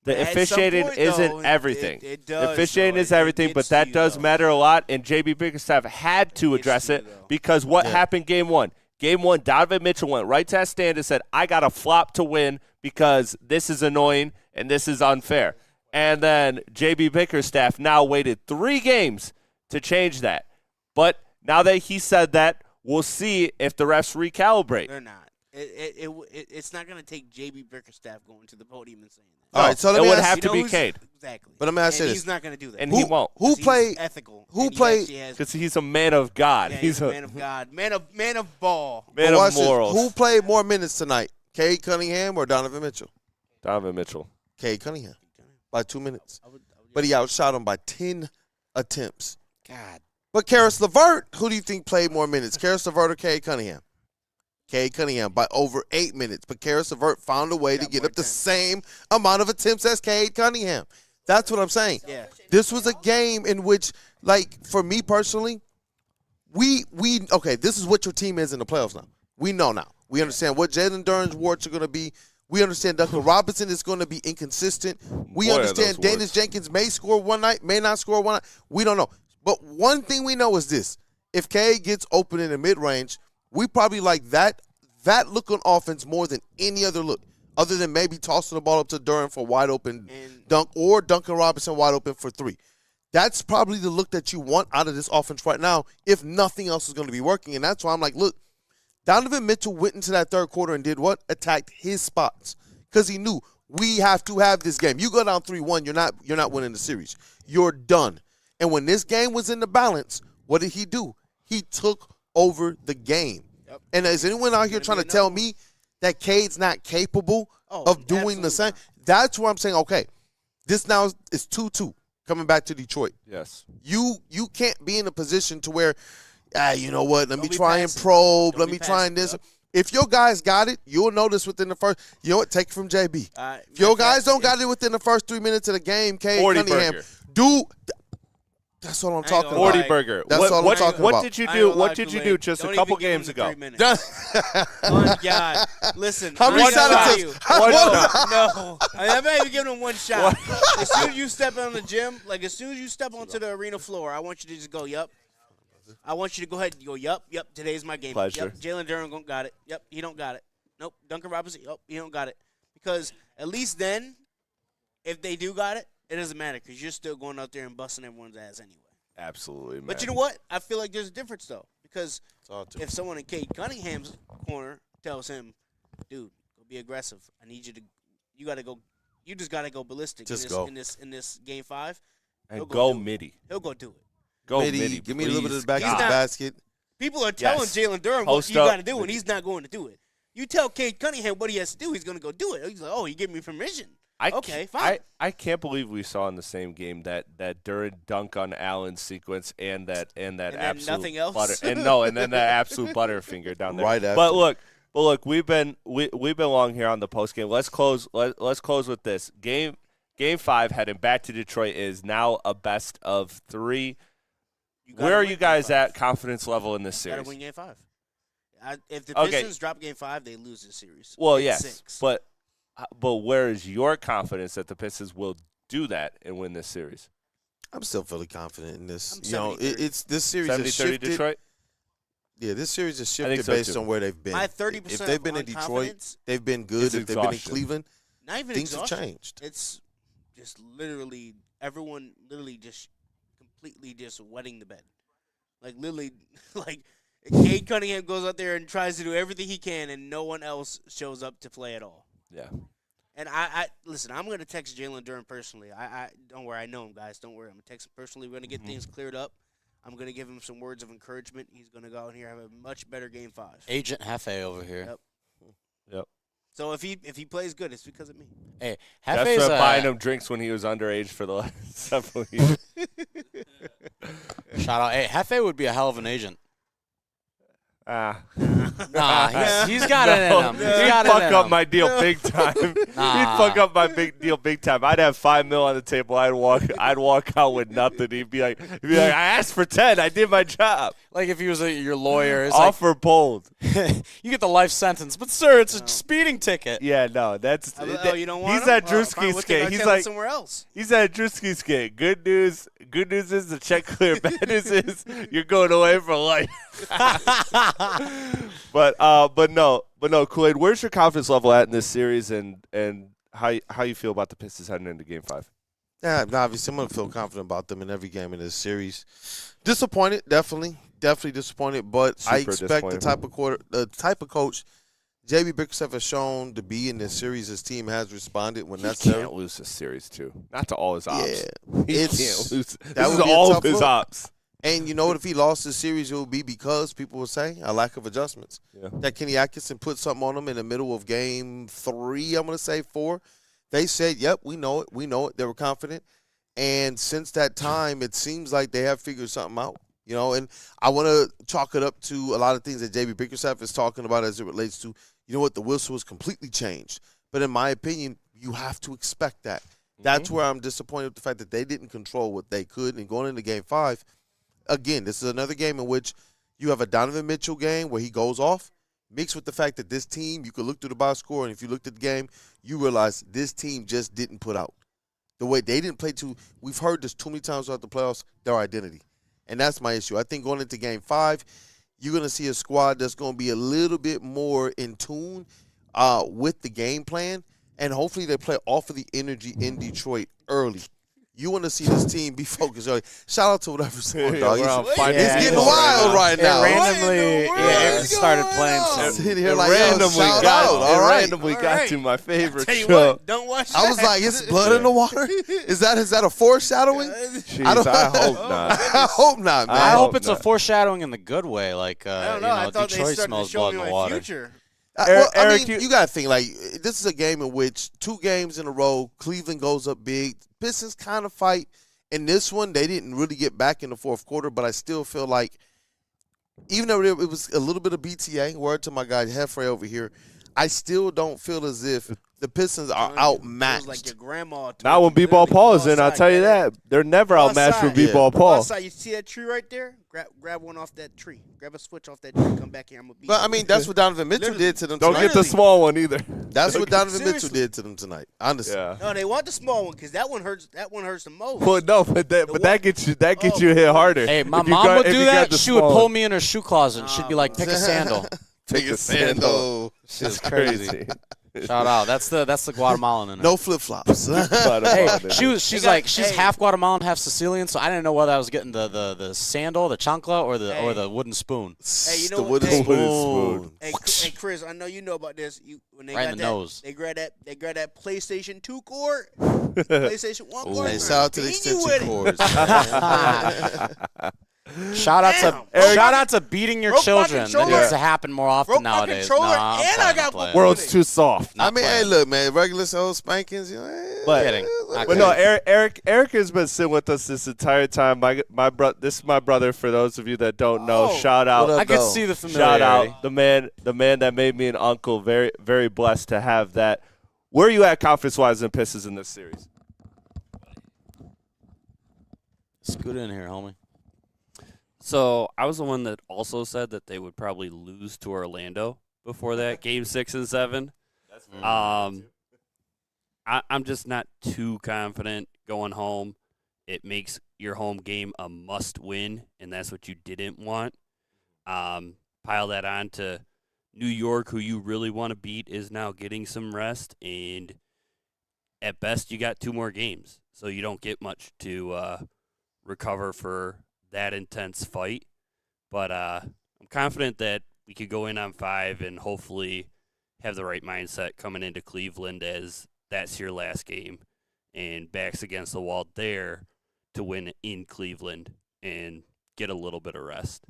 B: The officiating isn't everything.
F: It does.
B: The officiating is everything, but that does matter a lot, and JB Bickerstaff had to address it because what happened game 1? Game 1, Donovan Mitchell went right to that stand and said, I got a flop to win because this is annoying and this is unfair. And then JB Bickerstaff now waited 3 games to change that. But now that he said that, we'll see if the refs recalibrate.
F: They're not. It's not going to take JB Bickerstaff going to the podium and saying that.
A: All right, so
B: it would have to be Cade.
F: Exactly.
A: But I'm going to ask you this.
F: He's not going to do that.
B: And he won't.
A: Who played
F: ethical?
A: Who played?
B: Because he's a man of God.
F: Yeah, he's a man of God. Man of ball.
B: Man of morals.
A: Who played more minutes tonight? Cade Cunningham or Donovan Mitchell?
B: Donovan Mitchell.
A: Cade Cunningham by 2 minutes. But he outshot him by 10 attempts.
F: God.
A: But Karis LeVert, who do you think played more minutes? Karis LeVert or Cade Cunningham? Cade Cunningham by over 8 minutes. But Karis LeVert found a way to get up the same amount of attempts as Cade Cunningham. That's what I'm saying.
F: Yeah.
A: This was a game in which, like, for me personally, okay, this is what your team is in the playoffs now. We know now. We understand what Jalen Duren's warts are going to be. We understand Duncan Robinson is going to be inconsistent. We understand Dennis Jenkins may score one night, may not score one night. We don't know. But one thing we know is this. If Cade gets open in the mid-range, we probably like that look on offense more than any other look, other than maybe tossing the ball up to Duren for wide open dunk or Duncan Robinson wide open for 3. That's probably the look that you want out of this offense right now if nothing else is going to be working. And that's why I'm like, look, Donovan Mitchell went into that third quarter and did what? Attacked his spots because he knew we have to have this game. You go down 3-1, you're not winning the series. You're done. And when this game was in the balance, what did he do? He took over the game. Yep. And is anyone out here trying to tell me that Cade's not capable of doing the same? That's where I'm saying, okay, this now is 2-2 coming back to Detroit.
B: Yes.
A: You can't be in a position to where, you know what, let me try and probe, let me try and this. Yep. If your guys got it, you'll notice within the first, you know what, take it from JB. If your guys don't got it within the first 3 minutes of the game, Cade Cunningham, that's what I'm talking about.
B: 40 burger.
A: That's all I'm talking about.
B: What did you do? What did you do just a couple games ago?
F: One God. Listen.
A: How many shots?
F: No. I'm not even giving him one shot. As soon as you step on the gym, like as soon as you step onto the arena floor, I want you to just go, yup. I want you to go ahead and go, yup, today's my game.
B: Pleasure.
F: Yep, Jalen Duren got it. Yep, he don't got it. Nope, Duncan Robinson, yep, he don't got it. Because at least then, if they do got it, it doesn't matter because you're still going out there and busting everyone's ass anyway.
B: Absolutely, man.
F: But you know what? I feel like there's a difference, though. Because if someone in Cade Cunningham's corner tells him, dude, go be aggressive. I need you to – you just got to go ballistic in this game 5.
B: And go midi.
F: He'll go do it.
B: Go
A: midi. Give me a little bit of the back of the
F: not-
A: basket.
F: People are telling Jalen Durham
B: Post
F: what you
B: up.
F: got to do, and he's not going to do it. You tell Cade Cunningham what he has to do, he's going to go do it. He's like, oh, you gave me permission. Okay, fine.
B: I can't believe we saw in the same game that Duran dunk on Allen's sequence and that absolute
F: nothing else?
B: butter and then that absolute butterfinger down there.
A: Right after.
B: But look, we've been long here on the post game. Let's close with this. Game 5 heading back to Detroit is now a best of 3. Where are you guys at confidence level in this
F: Got
B: series?
F: to win Game 5. If the Pistons drop Game 5, they lose the series.
B: Well,
F: It's
B: yes,
F: 6.
B: but where is your confidence that the Pistons will do that and win this series?
A: I'm still fairly confident in this.
F: I'm
A: You know,
F: 70-30.
A: it's this series has
B: 70-30
A: shifted.
B: Detroit?
A: Yeah, this series has
B: I think
A: shifted
B: so,
A: based
B: too.
A: on where they've been.
F: My 30%
A: If they've been in
F: on
A: Detroit,
F: confidence,
A: they've been good.
B: It's
A: If they've been in
B: exhaustion.
A: Cleveland,
F: not even
A: things have
F: exhaustion.
A: changed.
F: It's just literally everyone literally just completely just wetting the bed. Like literally, like Cade Cunningham goes out there and tries to do everything he can, and no one else shows up to play at all.
B: Yeah.
F: And I listen. I'm gonna text Jalen Durham personally. I don't worry. I know him, guys. Don't worry. I'm gonna text him personally. We're gonna get things cleared up. I'm gonna give him some words of encouragement. He's gonna go out here and have a much better Game 5.
E: Agent Hefe over here.
F: Yep.
B: Yep.
F: So if he plays good, it's because of me.
E: Hey,
B: That's
E: Hefe's
B: for buying him drinks when he was underage for the last several years.
E: shout out. Hey, Hefe would be a hell of an agent.
B: Nah,
E: He's got it in him. He's
B: He'd
E: got it
B: fuck
E: in
B: up
E: him.
B: my deal big time. He'd fuck up my big deal big time. I'd have $5 million on the table. I'd walk out with nothing. He'd be like, I asked for 10. I did my job.
E: Like if he was your lawyer, it's
B: Offer bold.
E: like, you get the life sentence, but sir, it's a speeding ticket.
B: Yeah, no, that's.
F: Oh, you don't want
B: he's
F: him?
B: at
F: Well,
B: Drewski's
F: fine, we'll take our
B: skate. He's
F: talent
B: like
F: somewhere else.
B: He's at Drewski's skate. Good news is the check clear. Bad news is you're going away for life. But no, Kool-Aid. Where's your confidence level at in this series, and how you feel about the Pistons heading into Game 5?
A: Yeah, obviously, I'm gonna feel confident about them in every game in this series. Disappointed, definitely disappointed. But I
B: Super
A: expect the
B: disappointed.
A: type of coach J.B. Bickerstaff has shown to be in this series. His team has responded when necessary.
B: He can't lose this series too. Not to all his ops.
A: Yeah,
B: He
A: it's
B: can't lose.
A: that
B: This
A: would
B: is
A: be a
B: all
A: tough
B: of his
A: look.
B: ops.
A: And you know what? If he lost this series, it would be because people would say a lack of adjustments.
B: Yeah.
A: That Kenny Atkinson put something on them in the middle of Game 3. I'm going to say 4. They said, "Yep, we know it. We know it." They were confident, and since that time, it seems like they have figured something out. You know, and I want to chalk it up to a lot of things that J.B. Bickerstaff is talking about as it relates to, you know what, the whistle has completely changed. But in my opinion, you have to expect that. That's where I'm disappointed with the fact that they didn't control what they could. And going into Game 5, again, this is another game in which you have a Donovan Mitchell game where he goes off, mixed with the fact that this team, you could look through the box score, and if you looked at the game, you realize this team just didn't put out. The way they didn't play we've heard this too many times throughout the playoffs, their identity. And that's my issue. I think going into Game 5, you're going to see a squad that's going to be a little bit more in tune with the game plan, and hopefully they play off of the energy in Detroit early. You want to see this team be focused early. Shout out to whatever's going on, dog. It's getting wild right now.
E: It started playing some.
A: Sitting here
B: It
A: like,
B: randomly got to my favorite
F: Tell you
B: show.
F: what, don't watch that.
A: I was like, it's blood in the water? Is that a foreshadowing?
B: Jeez,
A: I
B: I hope not.
A: I hope not, man.
E: I
B: hope
E: hope it's
B: not.
E: a foreshadowing in the good way. Like,
F: I don't know. I thought
E: Detroit
F: they started
E: smells
F: to show
E: blood
F: me
E: in the
F: my
E: water.
F: future.
A: I
B: Eric,
A: mean, you got to think, like, this is a game in which 2 games in a row, Cleveland goes up big. Pistons kind of fight. In this one, they didn't really get back in the fourth quarter, but I still feel like, even though it was a little bit of BTA, word to my guy Jeffrey over here, I still don't feel as if the Pistons are outmatched.
F: Like your grandma.
B: Not when B-Ball Paul is in, I'll tell you that. They're never outmatched with B-Ball Paul.
F: Outside, you see that tree right there? Grab one off that tree. Grab a switch off that tree. Come back here. I'm gonna beat
A: But,
F: you.
A: I mean, that's what Donovan Mitchell did to them
B: Don't
A: tonight.
B: get the small one either.
A: That's what Donovan Mitchell
F: Seriously.
A: did to them tonight. Honestly.
B: Yeah.
F: No, they want the small one because that one hurts. That one hurts the most.
B: Well, no, but that gets you hit harder.
E: Hey, my
B: If you
E: mom
B: got-
E: would
B: if
E: do
B: you got
E: that.
B: the
E: She would
B: small
E: pull
B: one.
E: me in her shoe closet, and she'd be like, "Pick a sandal."
A: Take a sandal.
B: That's crazy.
E: Shout out. That's the Guatemalan in it.
A: No flip flops.
E: Hey, she's half Guatemalan, half Sicilian, so I didn't know whether I was getting the sandal, the chancla, or the wooden spoon.
F: Hey, you know
A: the
F: what?
A: wooden spoon.
F: Hey, Chris, I know you know about this. When they
E: Right
F: got
E: in the
F: that,
E: nose.
F: they grab that PlayStation 2 cord, PlayStation 1 cord.
A: Hey, shout out to the extension cords.
E: Shout out to beating your
F: Broke my
E: children. That
F: controller.
E: needs to happen more often
F: Broke my
E: nowadays.
F: controller,
E: Nah, I'm
F: and
E: playing,
F: I got
E: I'm playing.
B: World's too soft.
A: I mean, hey,
E: playing.
A: look, man, regular old spankings. You know,
B: But-
E: Kidding. Not
B: But no,
E: kidding.
B: Eric has been sitting with us this entire time. This is my brother. For those of you that don't know, shout out.
A: What up,
E: I could
A: though?
E: see the
B: Shout
E: familiarity.
B: out the man that made me an uncle. Very, very blessed to have that. Where are you at confidence-wise in Pistons in this series?
E: Scoot in here, homie.
I: So I was the one that also said that they would probably lose to Orlando before that, Game 6 and 7. I'm just not too confident going home. It makes your home game a must-win, and that's what you didn't want. Pile that on to New York, who you really want to beat, is now getting some rest, and at best you got 2 more games, so you don't get much to recover for that intense fight. But I'm confident that we could go in on 5 and hopefully have the right mindset coming into Cleveland, as that's your last game and backs against the wall there to win in Cleveland and get a little bit of rest.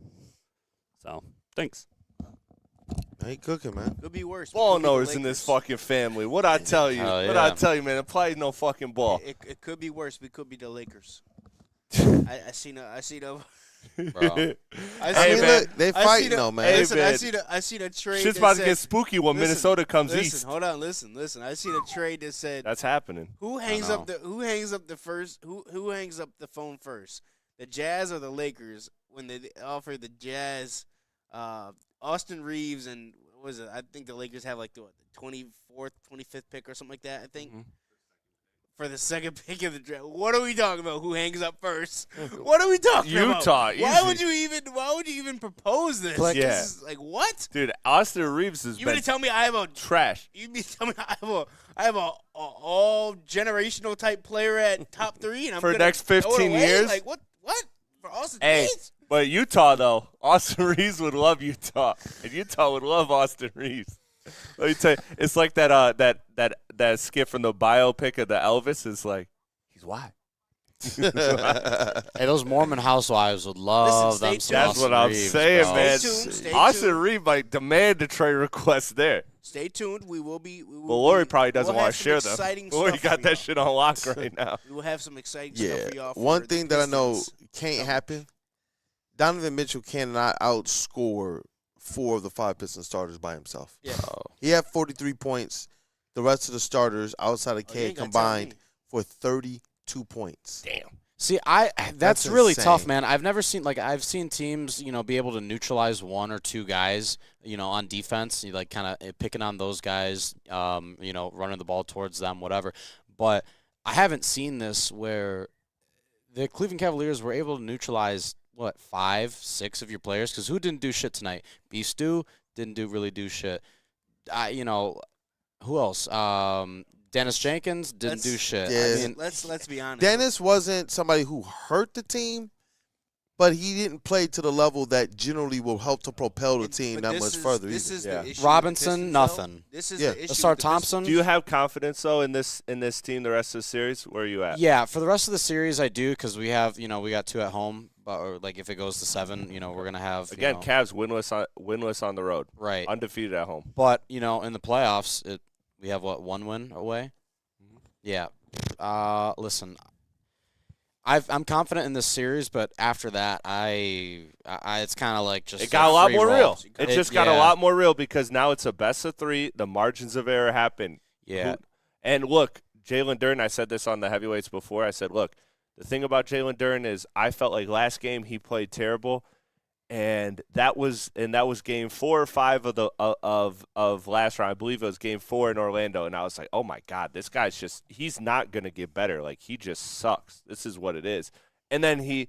I: So, thanks.
A: Ain't cooking, man.
F: Could be worse.
B: Ball
F: Could be the
B: knowers in this
F: Lakers.
B: fucking family. What I tell you?
E: Oh,
B: What
E: yeah.
B: I tell you, man? It plays no fucking ball.
F: It could be worse. We could be the Lakers. I seen a.
E: Bro.
A: I mean,
B: man.
A: look, they
F: I
A: fighting
F: seen a-
A: though, man.
B: Hey,
F: Listen,
B: man.
F: I seen a trade.
B: Shit's
F: that
B: about to
F: said-
B: get spooky when
F: Listen,
B: Minnesota comes
F: listen,
B: east.
F: Hold on, listen. I seen a trade that said
B: That's happening.
F: who hangs
E: know.
F: up who hangs up the phone first, the Jazz or the Lakers? When they offered the Jazz, Austin Reeves and what was it? I think the Lakers have like the 24th, 25th pick or something like that. I think. For the second pick of the draft. What are we talking about? Who hangs up first? What are we talking about?
B: Utah,
F: Why
B: easy.
F: would you even propose this?
B: Like, yeah.
F: This is like what?
B: Dude, Austin Reeves has
F: You mean
B: been
F: to tell me I have a
B: trash.
F: you mean to tell me I have a all generational type player at top 3 and I'm
B: For the
F: gonna
B: next
F: throw it
B: 15
F: away?
B: years?
F: Like what? For Austin
B: Hey,
F: Reeves?
B: but Utah, though, Austin Reeves would love Utah. And Utah would love Austin Reeves. Let me tell you, it's like that skit from the biopic of the Elvis. Is like, he's white.
E: Hey, those Mormon housewives would love
F: Listen,
E: them.
F: stay
E: some
B: That's
E: Austin
B: what I'm
E: Reeves,
B: saying,
E: bro.
B: man.
F: Stay
B: Austin
F: tuned.
B: Reeves might demand a trade request there.
F: Stay tuned. We will be.
B: Well, Lori probably doesn't
F: we'll
B: want
F: have
B: to share
F: some
B: them.
F: exciting
B: Lori
F: stuff
B: got
F: for
B: that
F: y'all.
B: shit on lock right now.
F: We will have some exciting
A: Yeah.
F: stuff for y'all.
A: One
F: for
A: thing
F: the
A: that I know
F: Pistons.
A: can't happen, Donovan Mitchell cannot outscore 4 of the 5 Pistons starters by himself.
F: Yeah.
A: He had 43 points. The rest of the starters outside of
F: Oh, you
A: K
F: ain't gotta tell
A: combined
F: me.
A: for 32 points.
B: Damn.
E: See, that's
A: That's
E: really
A: insane.
E: tough, man. I've seen teams, be able to neutralize 1 or 2 guys, on defense, kind of picking on those guys, running the ball towards them, whatever. But I haven't seen this where the Cleveland Cavaliers were able to neutralize 5, 6 of your players, because who didn't do shit tonight? Beef Stew didn't really do shit. Who else? Dennis Jenkins didn't do shit.
A: Yeah.
E: I mean,
F: Let's be honest.
A: Dennis wasn't somebody who hurt the team, but he didn't play to the level that generally will help to propel the team
F: But
A: that
F: this
A: much
F: is-
A: further.
F: This
A: either.
F: is
B: Yeah.
F: the issue.
E: Robinson,
F: with the Pistons,
E: nothing.
F: though. This is
A: Yeah.
F: the issue.
E: Asar
F: with the Pistons.
E: Thompson.
B: Do you have confidence though in this team the rest of the series? Where are you at?
E: Yeah, for the rest of the series, I do, because we have, we got 2 at home. But or if it goes to 7, we're gonna have
B: Again, Cavs winless on the road,
E: right.
B: undefeated at home.
E: But in the playoffs, we have 1 win away. Yeah. Listen, I'm confident in this series, but after that, it's kind of like just
B: It got a lot
E: free
B: more
E: roll.
B: real. It just got a
E: yeah.
B: lot more real because now it's a best of 3. The margins of error happen.
E: Yeah.
B: And look, Jalen Duren, I said this on the heavyweights before. I said, look, the thing about Jalen Duren is I felt like last game he played terrible, and that was game 4 or 5 of the of last round. I believe it was game 4 in Orlando, and I was like, oh my God, this guy's he's not gonna get better. Like he just sucks. This is what it is. And then he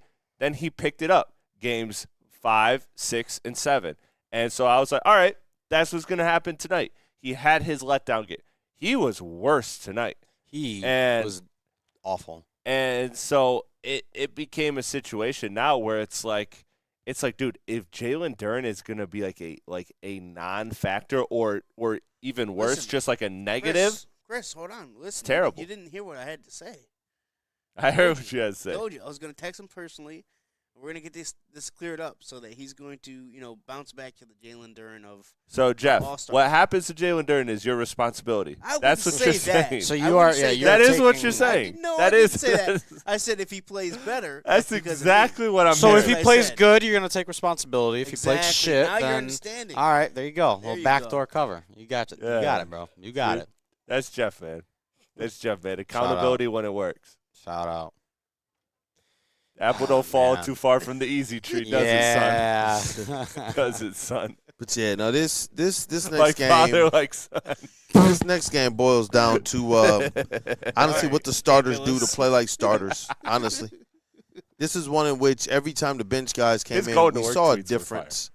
B: picked it up games 5, 6, and 7, and so I was like, all right, that's what's gonna happen tonight. He had his letdown game. he was worse tonight.
E: He was awful.
B: And so it became a situation now where it's like, dude, if Jalen Duren is gonna be like a non-factor or even worse,
F: Listen,
B: just like a negative.
F: Chris, hold on. Listen,
B: it's terrible.
F: You didn't hear what I had to say.
B: I heard what you had to say.
F: I told you I was gonna text him personally. We're gonna get this cleared up so that he's going to bounce back to the Jalen Duren of.
B: So Jeff,
F: All-Stars.
B: what happens to Jalen Duren is your responsibility. That's what you're saying.
E: So you are, yeah,
B: that is what you're saying.
F: I didn't say that. I said if he plays better.
B: That's exactly what I'm.
E: So
B: hearing.
E: if he plays good, you're gonna take responsibility. If he plays shit,
F: now
E: then
F: you're understanding.
E: all right, there you go.
F: There
E: Well,
F: you
E: backdoor
F: go.
E: cover. You got it.
B: Yeah.
E: You got it, bro. You got it.
B: That's Jeff, man. That's Jeff, man. Accountability when it works.
E: Shout out.
B: Apple don't fall
E: man.
B: too far from the easy tree, does
E: Yeah.
B: it, son? Does it, son?
A: But yeah, no, this next
B: Like
A: game,
B: father, like son.
A: this next game boils down to honestly what the starters do to play like starters. Honestly, this is one in which every time the bench guys came
B: His
A: in,
B: going to
A: we
B: work
A: saw a
B: tweets were
A: difference,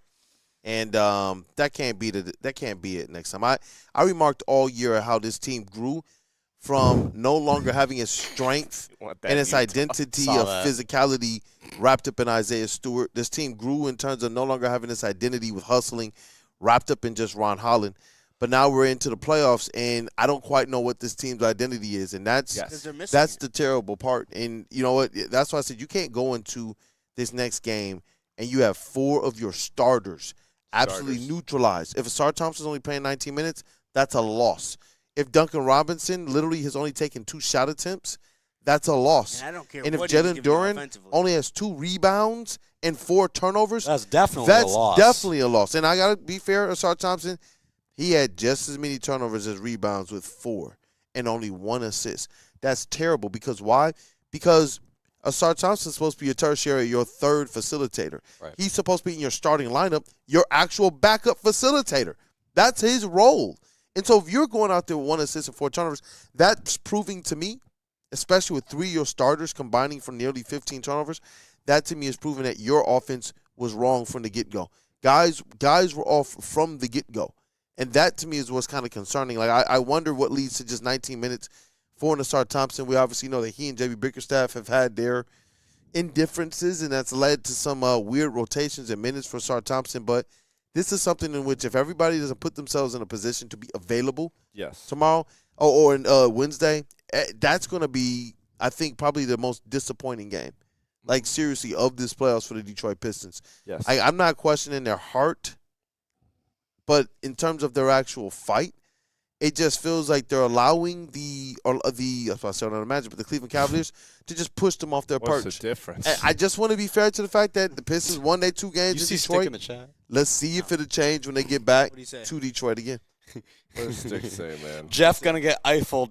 A: and that can't be it next time. I remarked all year how this team grew from no longer having its strength and its identity of physicality wrapped up in Isaiah Stewart. This team grew in terms of no longer having its identity with hustling wrapped up in just Ron Holland. But now we're into the playoffs, and I don't quite know what this team's identity is, and that's the terrible part. And you know what? That's why I said you can't go into this next game and you have 4 of your starters absolutely neutralized. If Asar Thompson's only playing 19 minutes, that's a loss. If Duncan Robinson literally has only taken 2 shot attempts, that's a loss.
F: And I don't care
A: and if
F: what he's
A: Jalen
F: giving
A: Duren
F: offensively.
A: only has 2 rebounds and 4 turnovers,
E: That's definitely a loss.
A: definitely a loss. And I got to be fair, Asar Thompson, he had just as many turnovers as rebounds with 4 and only 1 assist. That's terrible because why? Because Asar Thompson's supposed to be your tertiary, your third facilitator.
E: Right.
A: He's supposed to be in your starting lineup, your actual backup facilitator. That's his role. And so if you're going out there with 1 assist and 4 turnovers, that's proving to me, especially with 3 of your starters combining for nearly 15 turnovers, that to me is proving that your offense was wrong from the get-go. Guys were off from the get-go. And that to me is what's kind of concerning. Like I wonder what leads to just 19 minutes for Asar Thompson. We obviously know that he and JB Bickerstaff have had their indifferences, and that's led to some weird rotations and minutes for Asar Thompson. But this is something in which if everybody doesn't put themselves in a position to be available tomorrow or Wednesday, that's going to be, I think, probably the most disappointing game. Like, seriously, of this playoffs for the Detroit Pistons.
B: Yes.
A: I'm not questioning their heart, but in terms of their actual fight, it just feels like they're allowing the Cleveland Cavaliers to just push them off their perch.
B: What's the difference?
A: I just want to be fair to the fact that the Pistons won their 2 games
E: You
A: in
E: see
A: Detroit.
E: Stick in the chat.
A: Let's see if it'll change when they get back
F: What'd he say?
A: to Detroit again.
B: What does Stick say, man?
E: Jeff gonna get Eiffel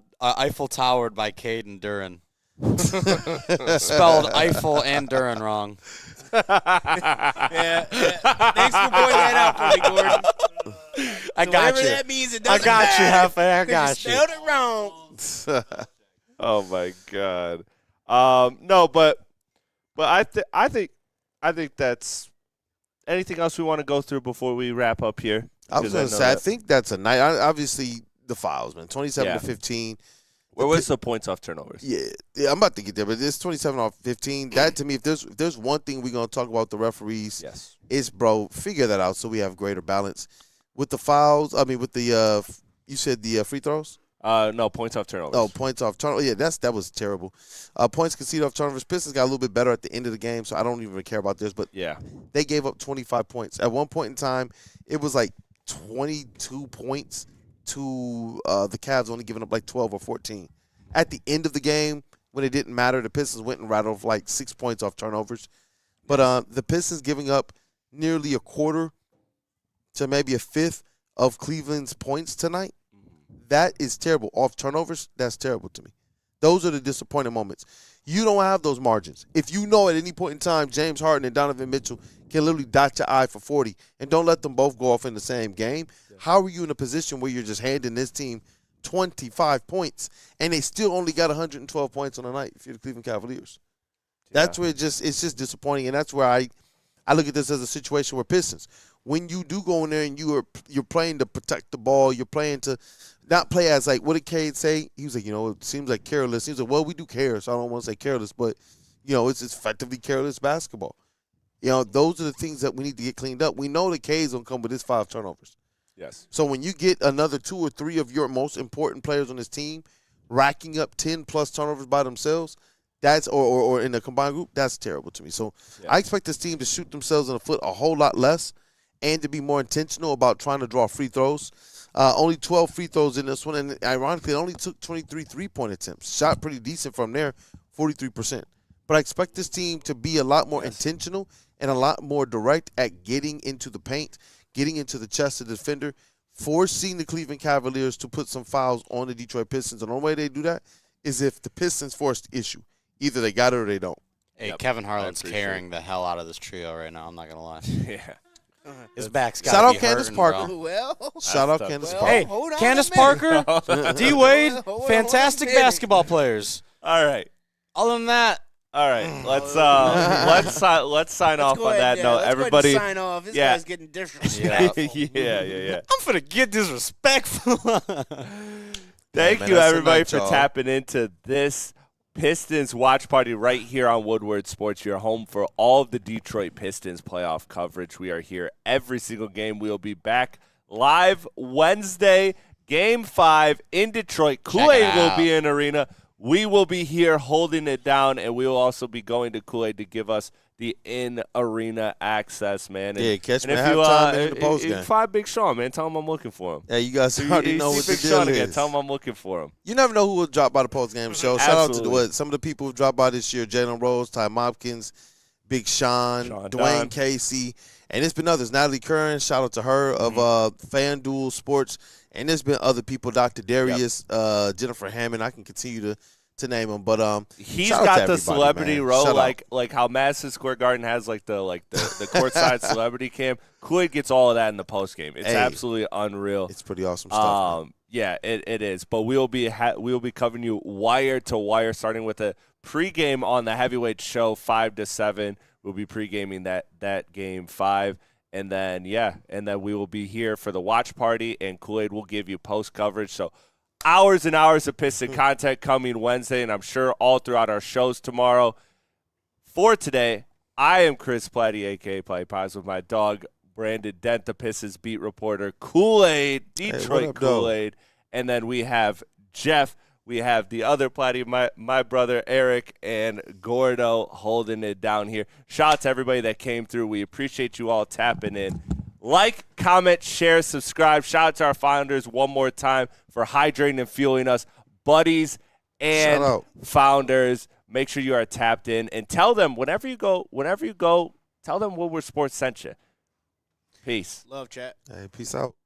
E: Towered by Cade and Duren. Spelled Eiffel and Duren wrong.
F: Yeah. Thanks for pointing that out for me, Gordon.
E: I
F: So
E: got
F: whatever
E: you.
F: that means, it
E: I
F: doesn't
E: got you,
F: matter,
E: Hefe. I
F: 'cause
E: got you.
F: spelled it wrong.
B: Oh my God. No, but I think that's. Anything else we want to go through before we wrap up here?
A: I was going to say, I think that's a night. Obviously, the fouls, man. 27 to 15.
B: Where was the points off turnovers?
A: Yeah, I'm about to get there, but it's 27 off 15. That to me, if there's one thing we're gonna talk about the referees,
B: Yes.
A: is figure that out so we have greater balance with the fouls. I mean, with the you said the free throws.
B: No, points off turnovers.
A: Oh, points off turnovers. Yeah, that was terrible. Points conceded off turnovers. Pistons got a little bit better at the end of the game, so I don't even care about this. But
B: yeah,
A: they gave up 25 points at one point in time. It was like 22 points to the Cavs only giving up like 12 or 14. At the end of the game, when it didn't matter, the Pistons went and rattled off like 6 points off turnovers. But the Pistons giving up nearly a quarter to maybe a fifth of Cleveland's points tonight, that is terrible. Off turnovers, that's terrible to me. Those are the disappointing moments. You don't have those margins. If you know at any point in time James Harden and Donovan Mitchell can literally dot your eye for 40 and don't let them both go off in the same game, how are you in a position where you're just handing this team 25 points and they still only got 112 points on the night if you're the Cleveland Cavaliers? That's where it's just disappointing, and that's where I look at this as a situation where Pistons, when you do go in there and you're playing to protect the ball, you're playing to not play as like, what did Cade say? He was like, it seems like careless. He was like, well, we do care, so I don't want to say careless, but, it's effectively careless basketball. Those are the things that we need to get cleaned up. We know that Cade's going to come with his 5 turnovers.
B: Yes.
A: So when you get another 2 or 3 of your most important players on this team racking up 10-plus turnovers by themselves, that's or in a combined group, that's terrible to me. So I expect this team to shoot themselves in the foot a whole lot less and to be more intentional about trying to draw free throws. Only 12 free throws in this one, and ironically, it only took 23 three-point attempts. Shot pretty decent from there, 43%. But I expect this team to be a lot more intentional and a lot more direct at getting into the paint, getting into the chest of the defender, forcing the Cleveland Cavaliers to put some fouls on the Detroit Pistons. And the only way they do that is if the Pistons force the issue. Either they got it or they don't.
E: Hey, Kevin Harlan's carrying the hell out of this trio right now. I'm not going to lie.
B: Yeah.
E: His back's got
A: Shout
E: to
A: out
E: be
A: Candace
E: hurting,
A: Parker.
E: bro.
F: Well,
A: Shout out Candace Parker.
E: Hey,
F: hold on
E: Candace
F: a minute.
E: Parker, D-Wade,
F: Hold on
E: fantastic
F: a minute.
E: basketball players.
B: All right.
E: Other than that,
B: All right. Let's sign off
F: Go
B: on
F: ahead,
B: that note.
F: let's go ahead and
B: Everybody.
F: sign off. This
B: Yeah.
F: guy's getting disrespectful.
B: yeah.
E: I'm finna get disrespectful.
B: Thank
A: man,
B: you,
A: that's a
B: everybody,
A: night,
B: for
A: y'all.
B: tapping into this Pistons watch party right here on Woodward Sports, your home for all of the Detroit Pistons playoff coverage. We are here every single game. We'll be back live Wednesday, Game 5 in Detroit. Kool-Aid will be in arena. We will be here holding it down, and we will also be going to Kool-Aid to give us the in-arena access, man. And,
A: Yeah, catch me
B: and
A: at
B: if you,
A: halftime and in the
B: if you
A: postgame.
B: find Big Sean, man, tell him I'm looking for him.
A: Yeah, you guys already know what the
B: Big Sean
A: deal
B: again.
A: is.
B: Tell him I'm looking for him.
A: You never know who will drop by the post-game show. Shout out to
B: Absolutely.
A: some of the people who dropped by this year: Jalen Rose, Ty Mopkins, Big Sean,
B: Sean
A: Dwayne
B: Dunn.
A: Casey, and it's been others. Natalie Curran, shout out to her of FanDuel Sports, and there's been other people: Dr. Darius, Jennifer Hammond. I can continue to name them, but
B: he's
A: shout out
B: got
A: to
B: the
A: everybody,
B: celebrity
A: man.
B: row,
A: Shout out.
B: like how Madison Square Garden has the courtside celebrity cam. Kool-Aid gets all of that in the post game. It's absolutely unreal.
A: It's pretty awesome stuff. Man.
B: Yeah, it is. But we'll be covering you wire to wire, starting with a pregame on the heavyweight show 5 to 7. We'll be pregaming that game 5. And then we will be here for the watch party, and Kool-Aid will give you post coverage. So hours and hours of Piston content coming Wednesday, and I'm sure all throughout our shows tomorrow. For today, I am Chris Platty, a.k.a. Platty Pies, with my dog, Brandon Dent, the Pistons beat reporter, Kool-Aid, Detroit Kool-Aid. And then we have Jeff. We have the other Platty, my brother, Eric, and Gordo holding it down here. Shout out to everybody that came through. We appreciate you all tapping in. Like, comment, share, subscribe. Shout out to our founders one more time for hydrating and fueling us. Buddies and founders, make sure you are tapped in. And tell them, whenever you go, tell them Woodward Sports sent you. Peace.
F: Love, chat.
A: Hey, peace out.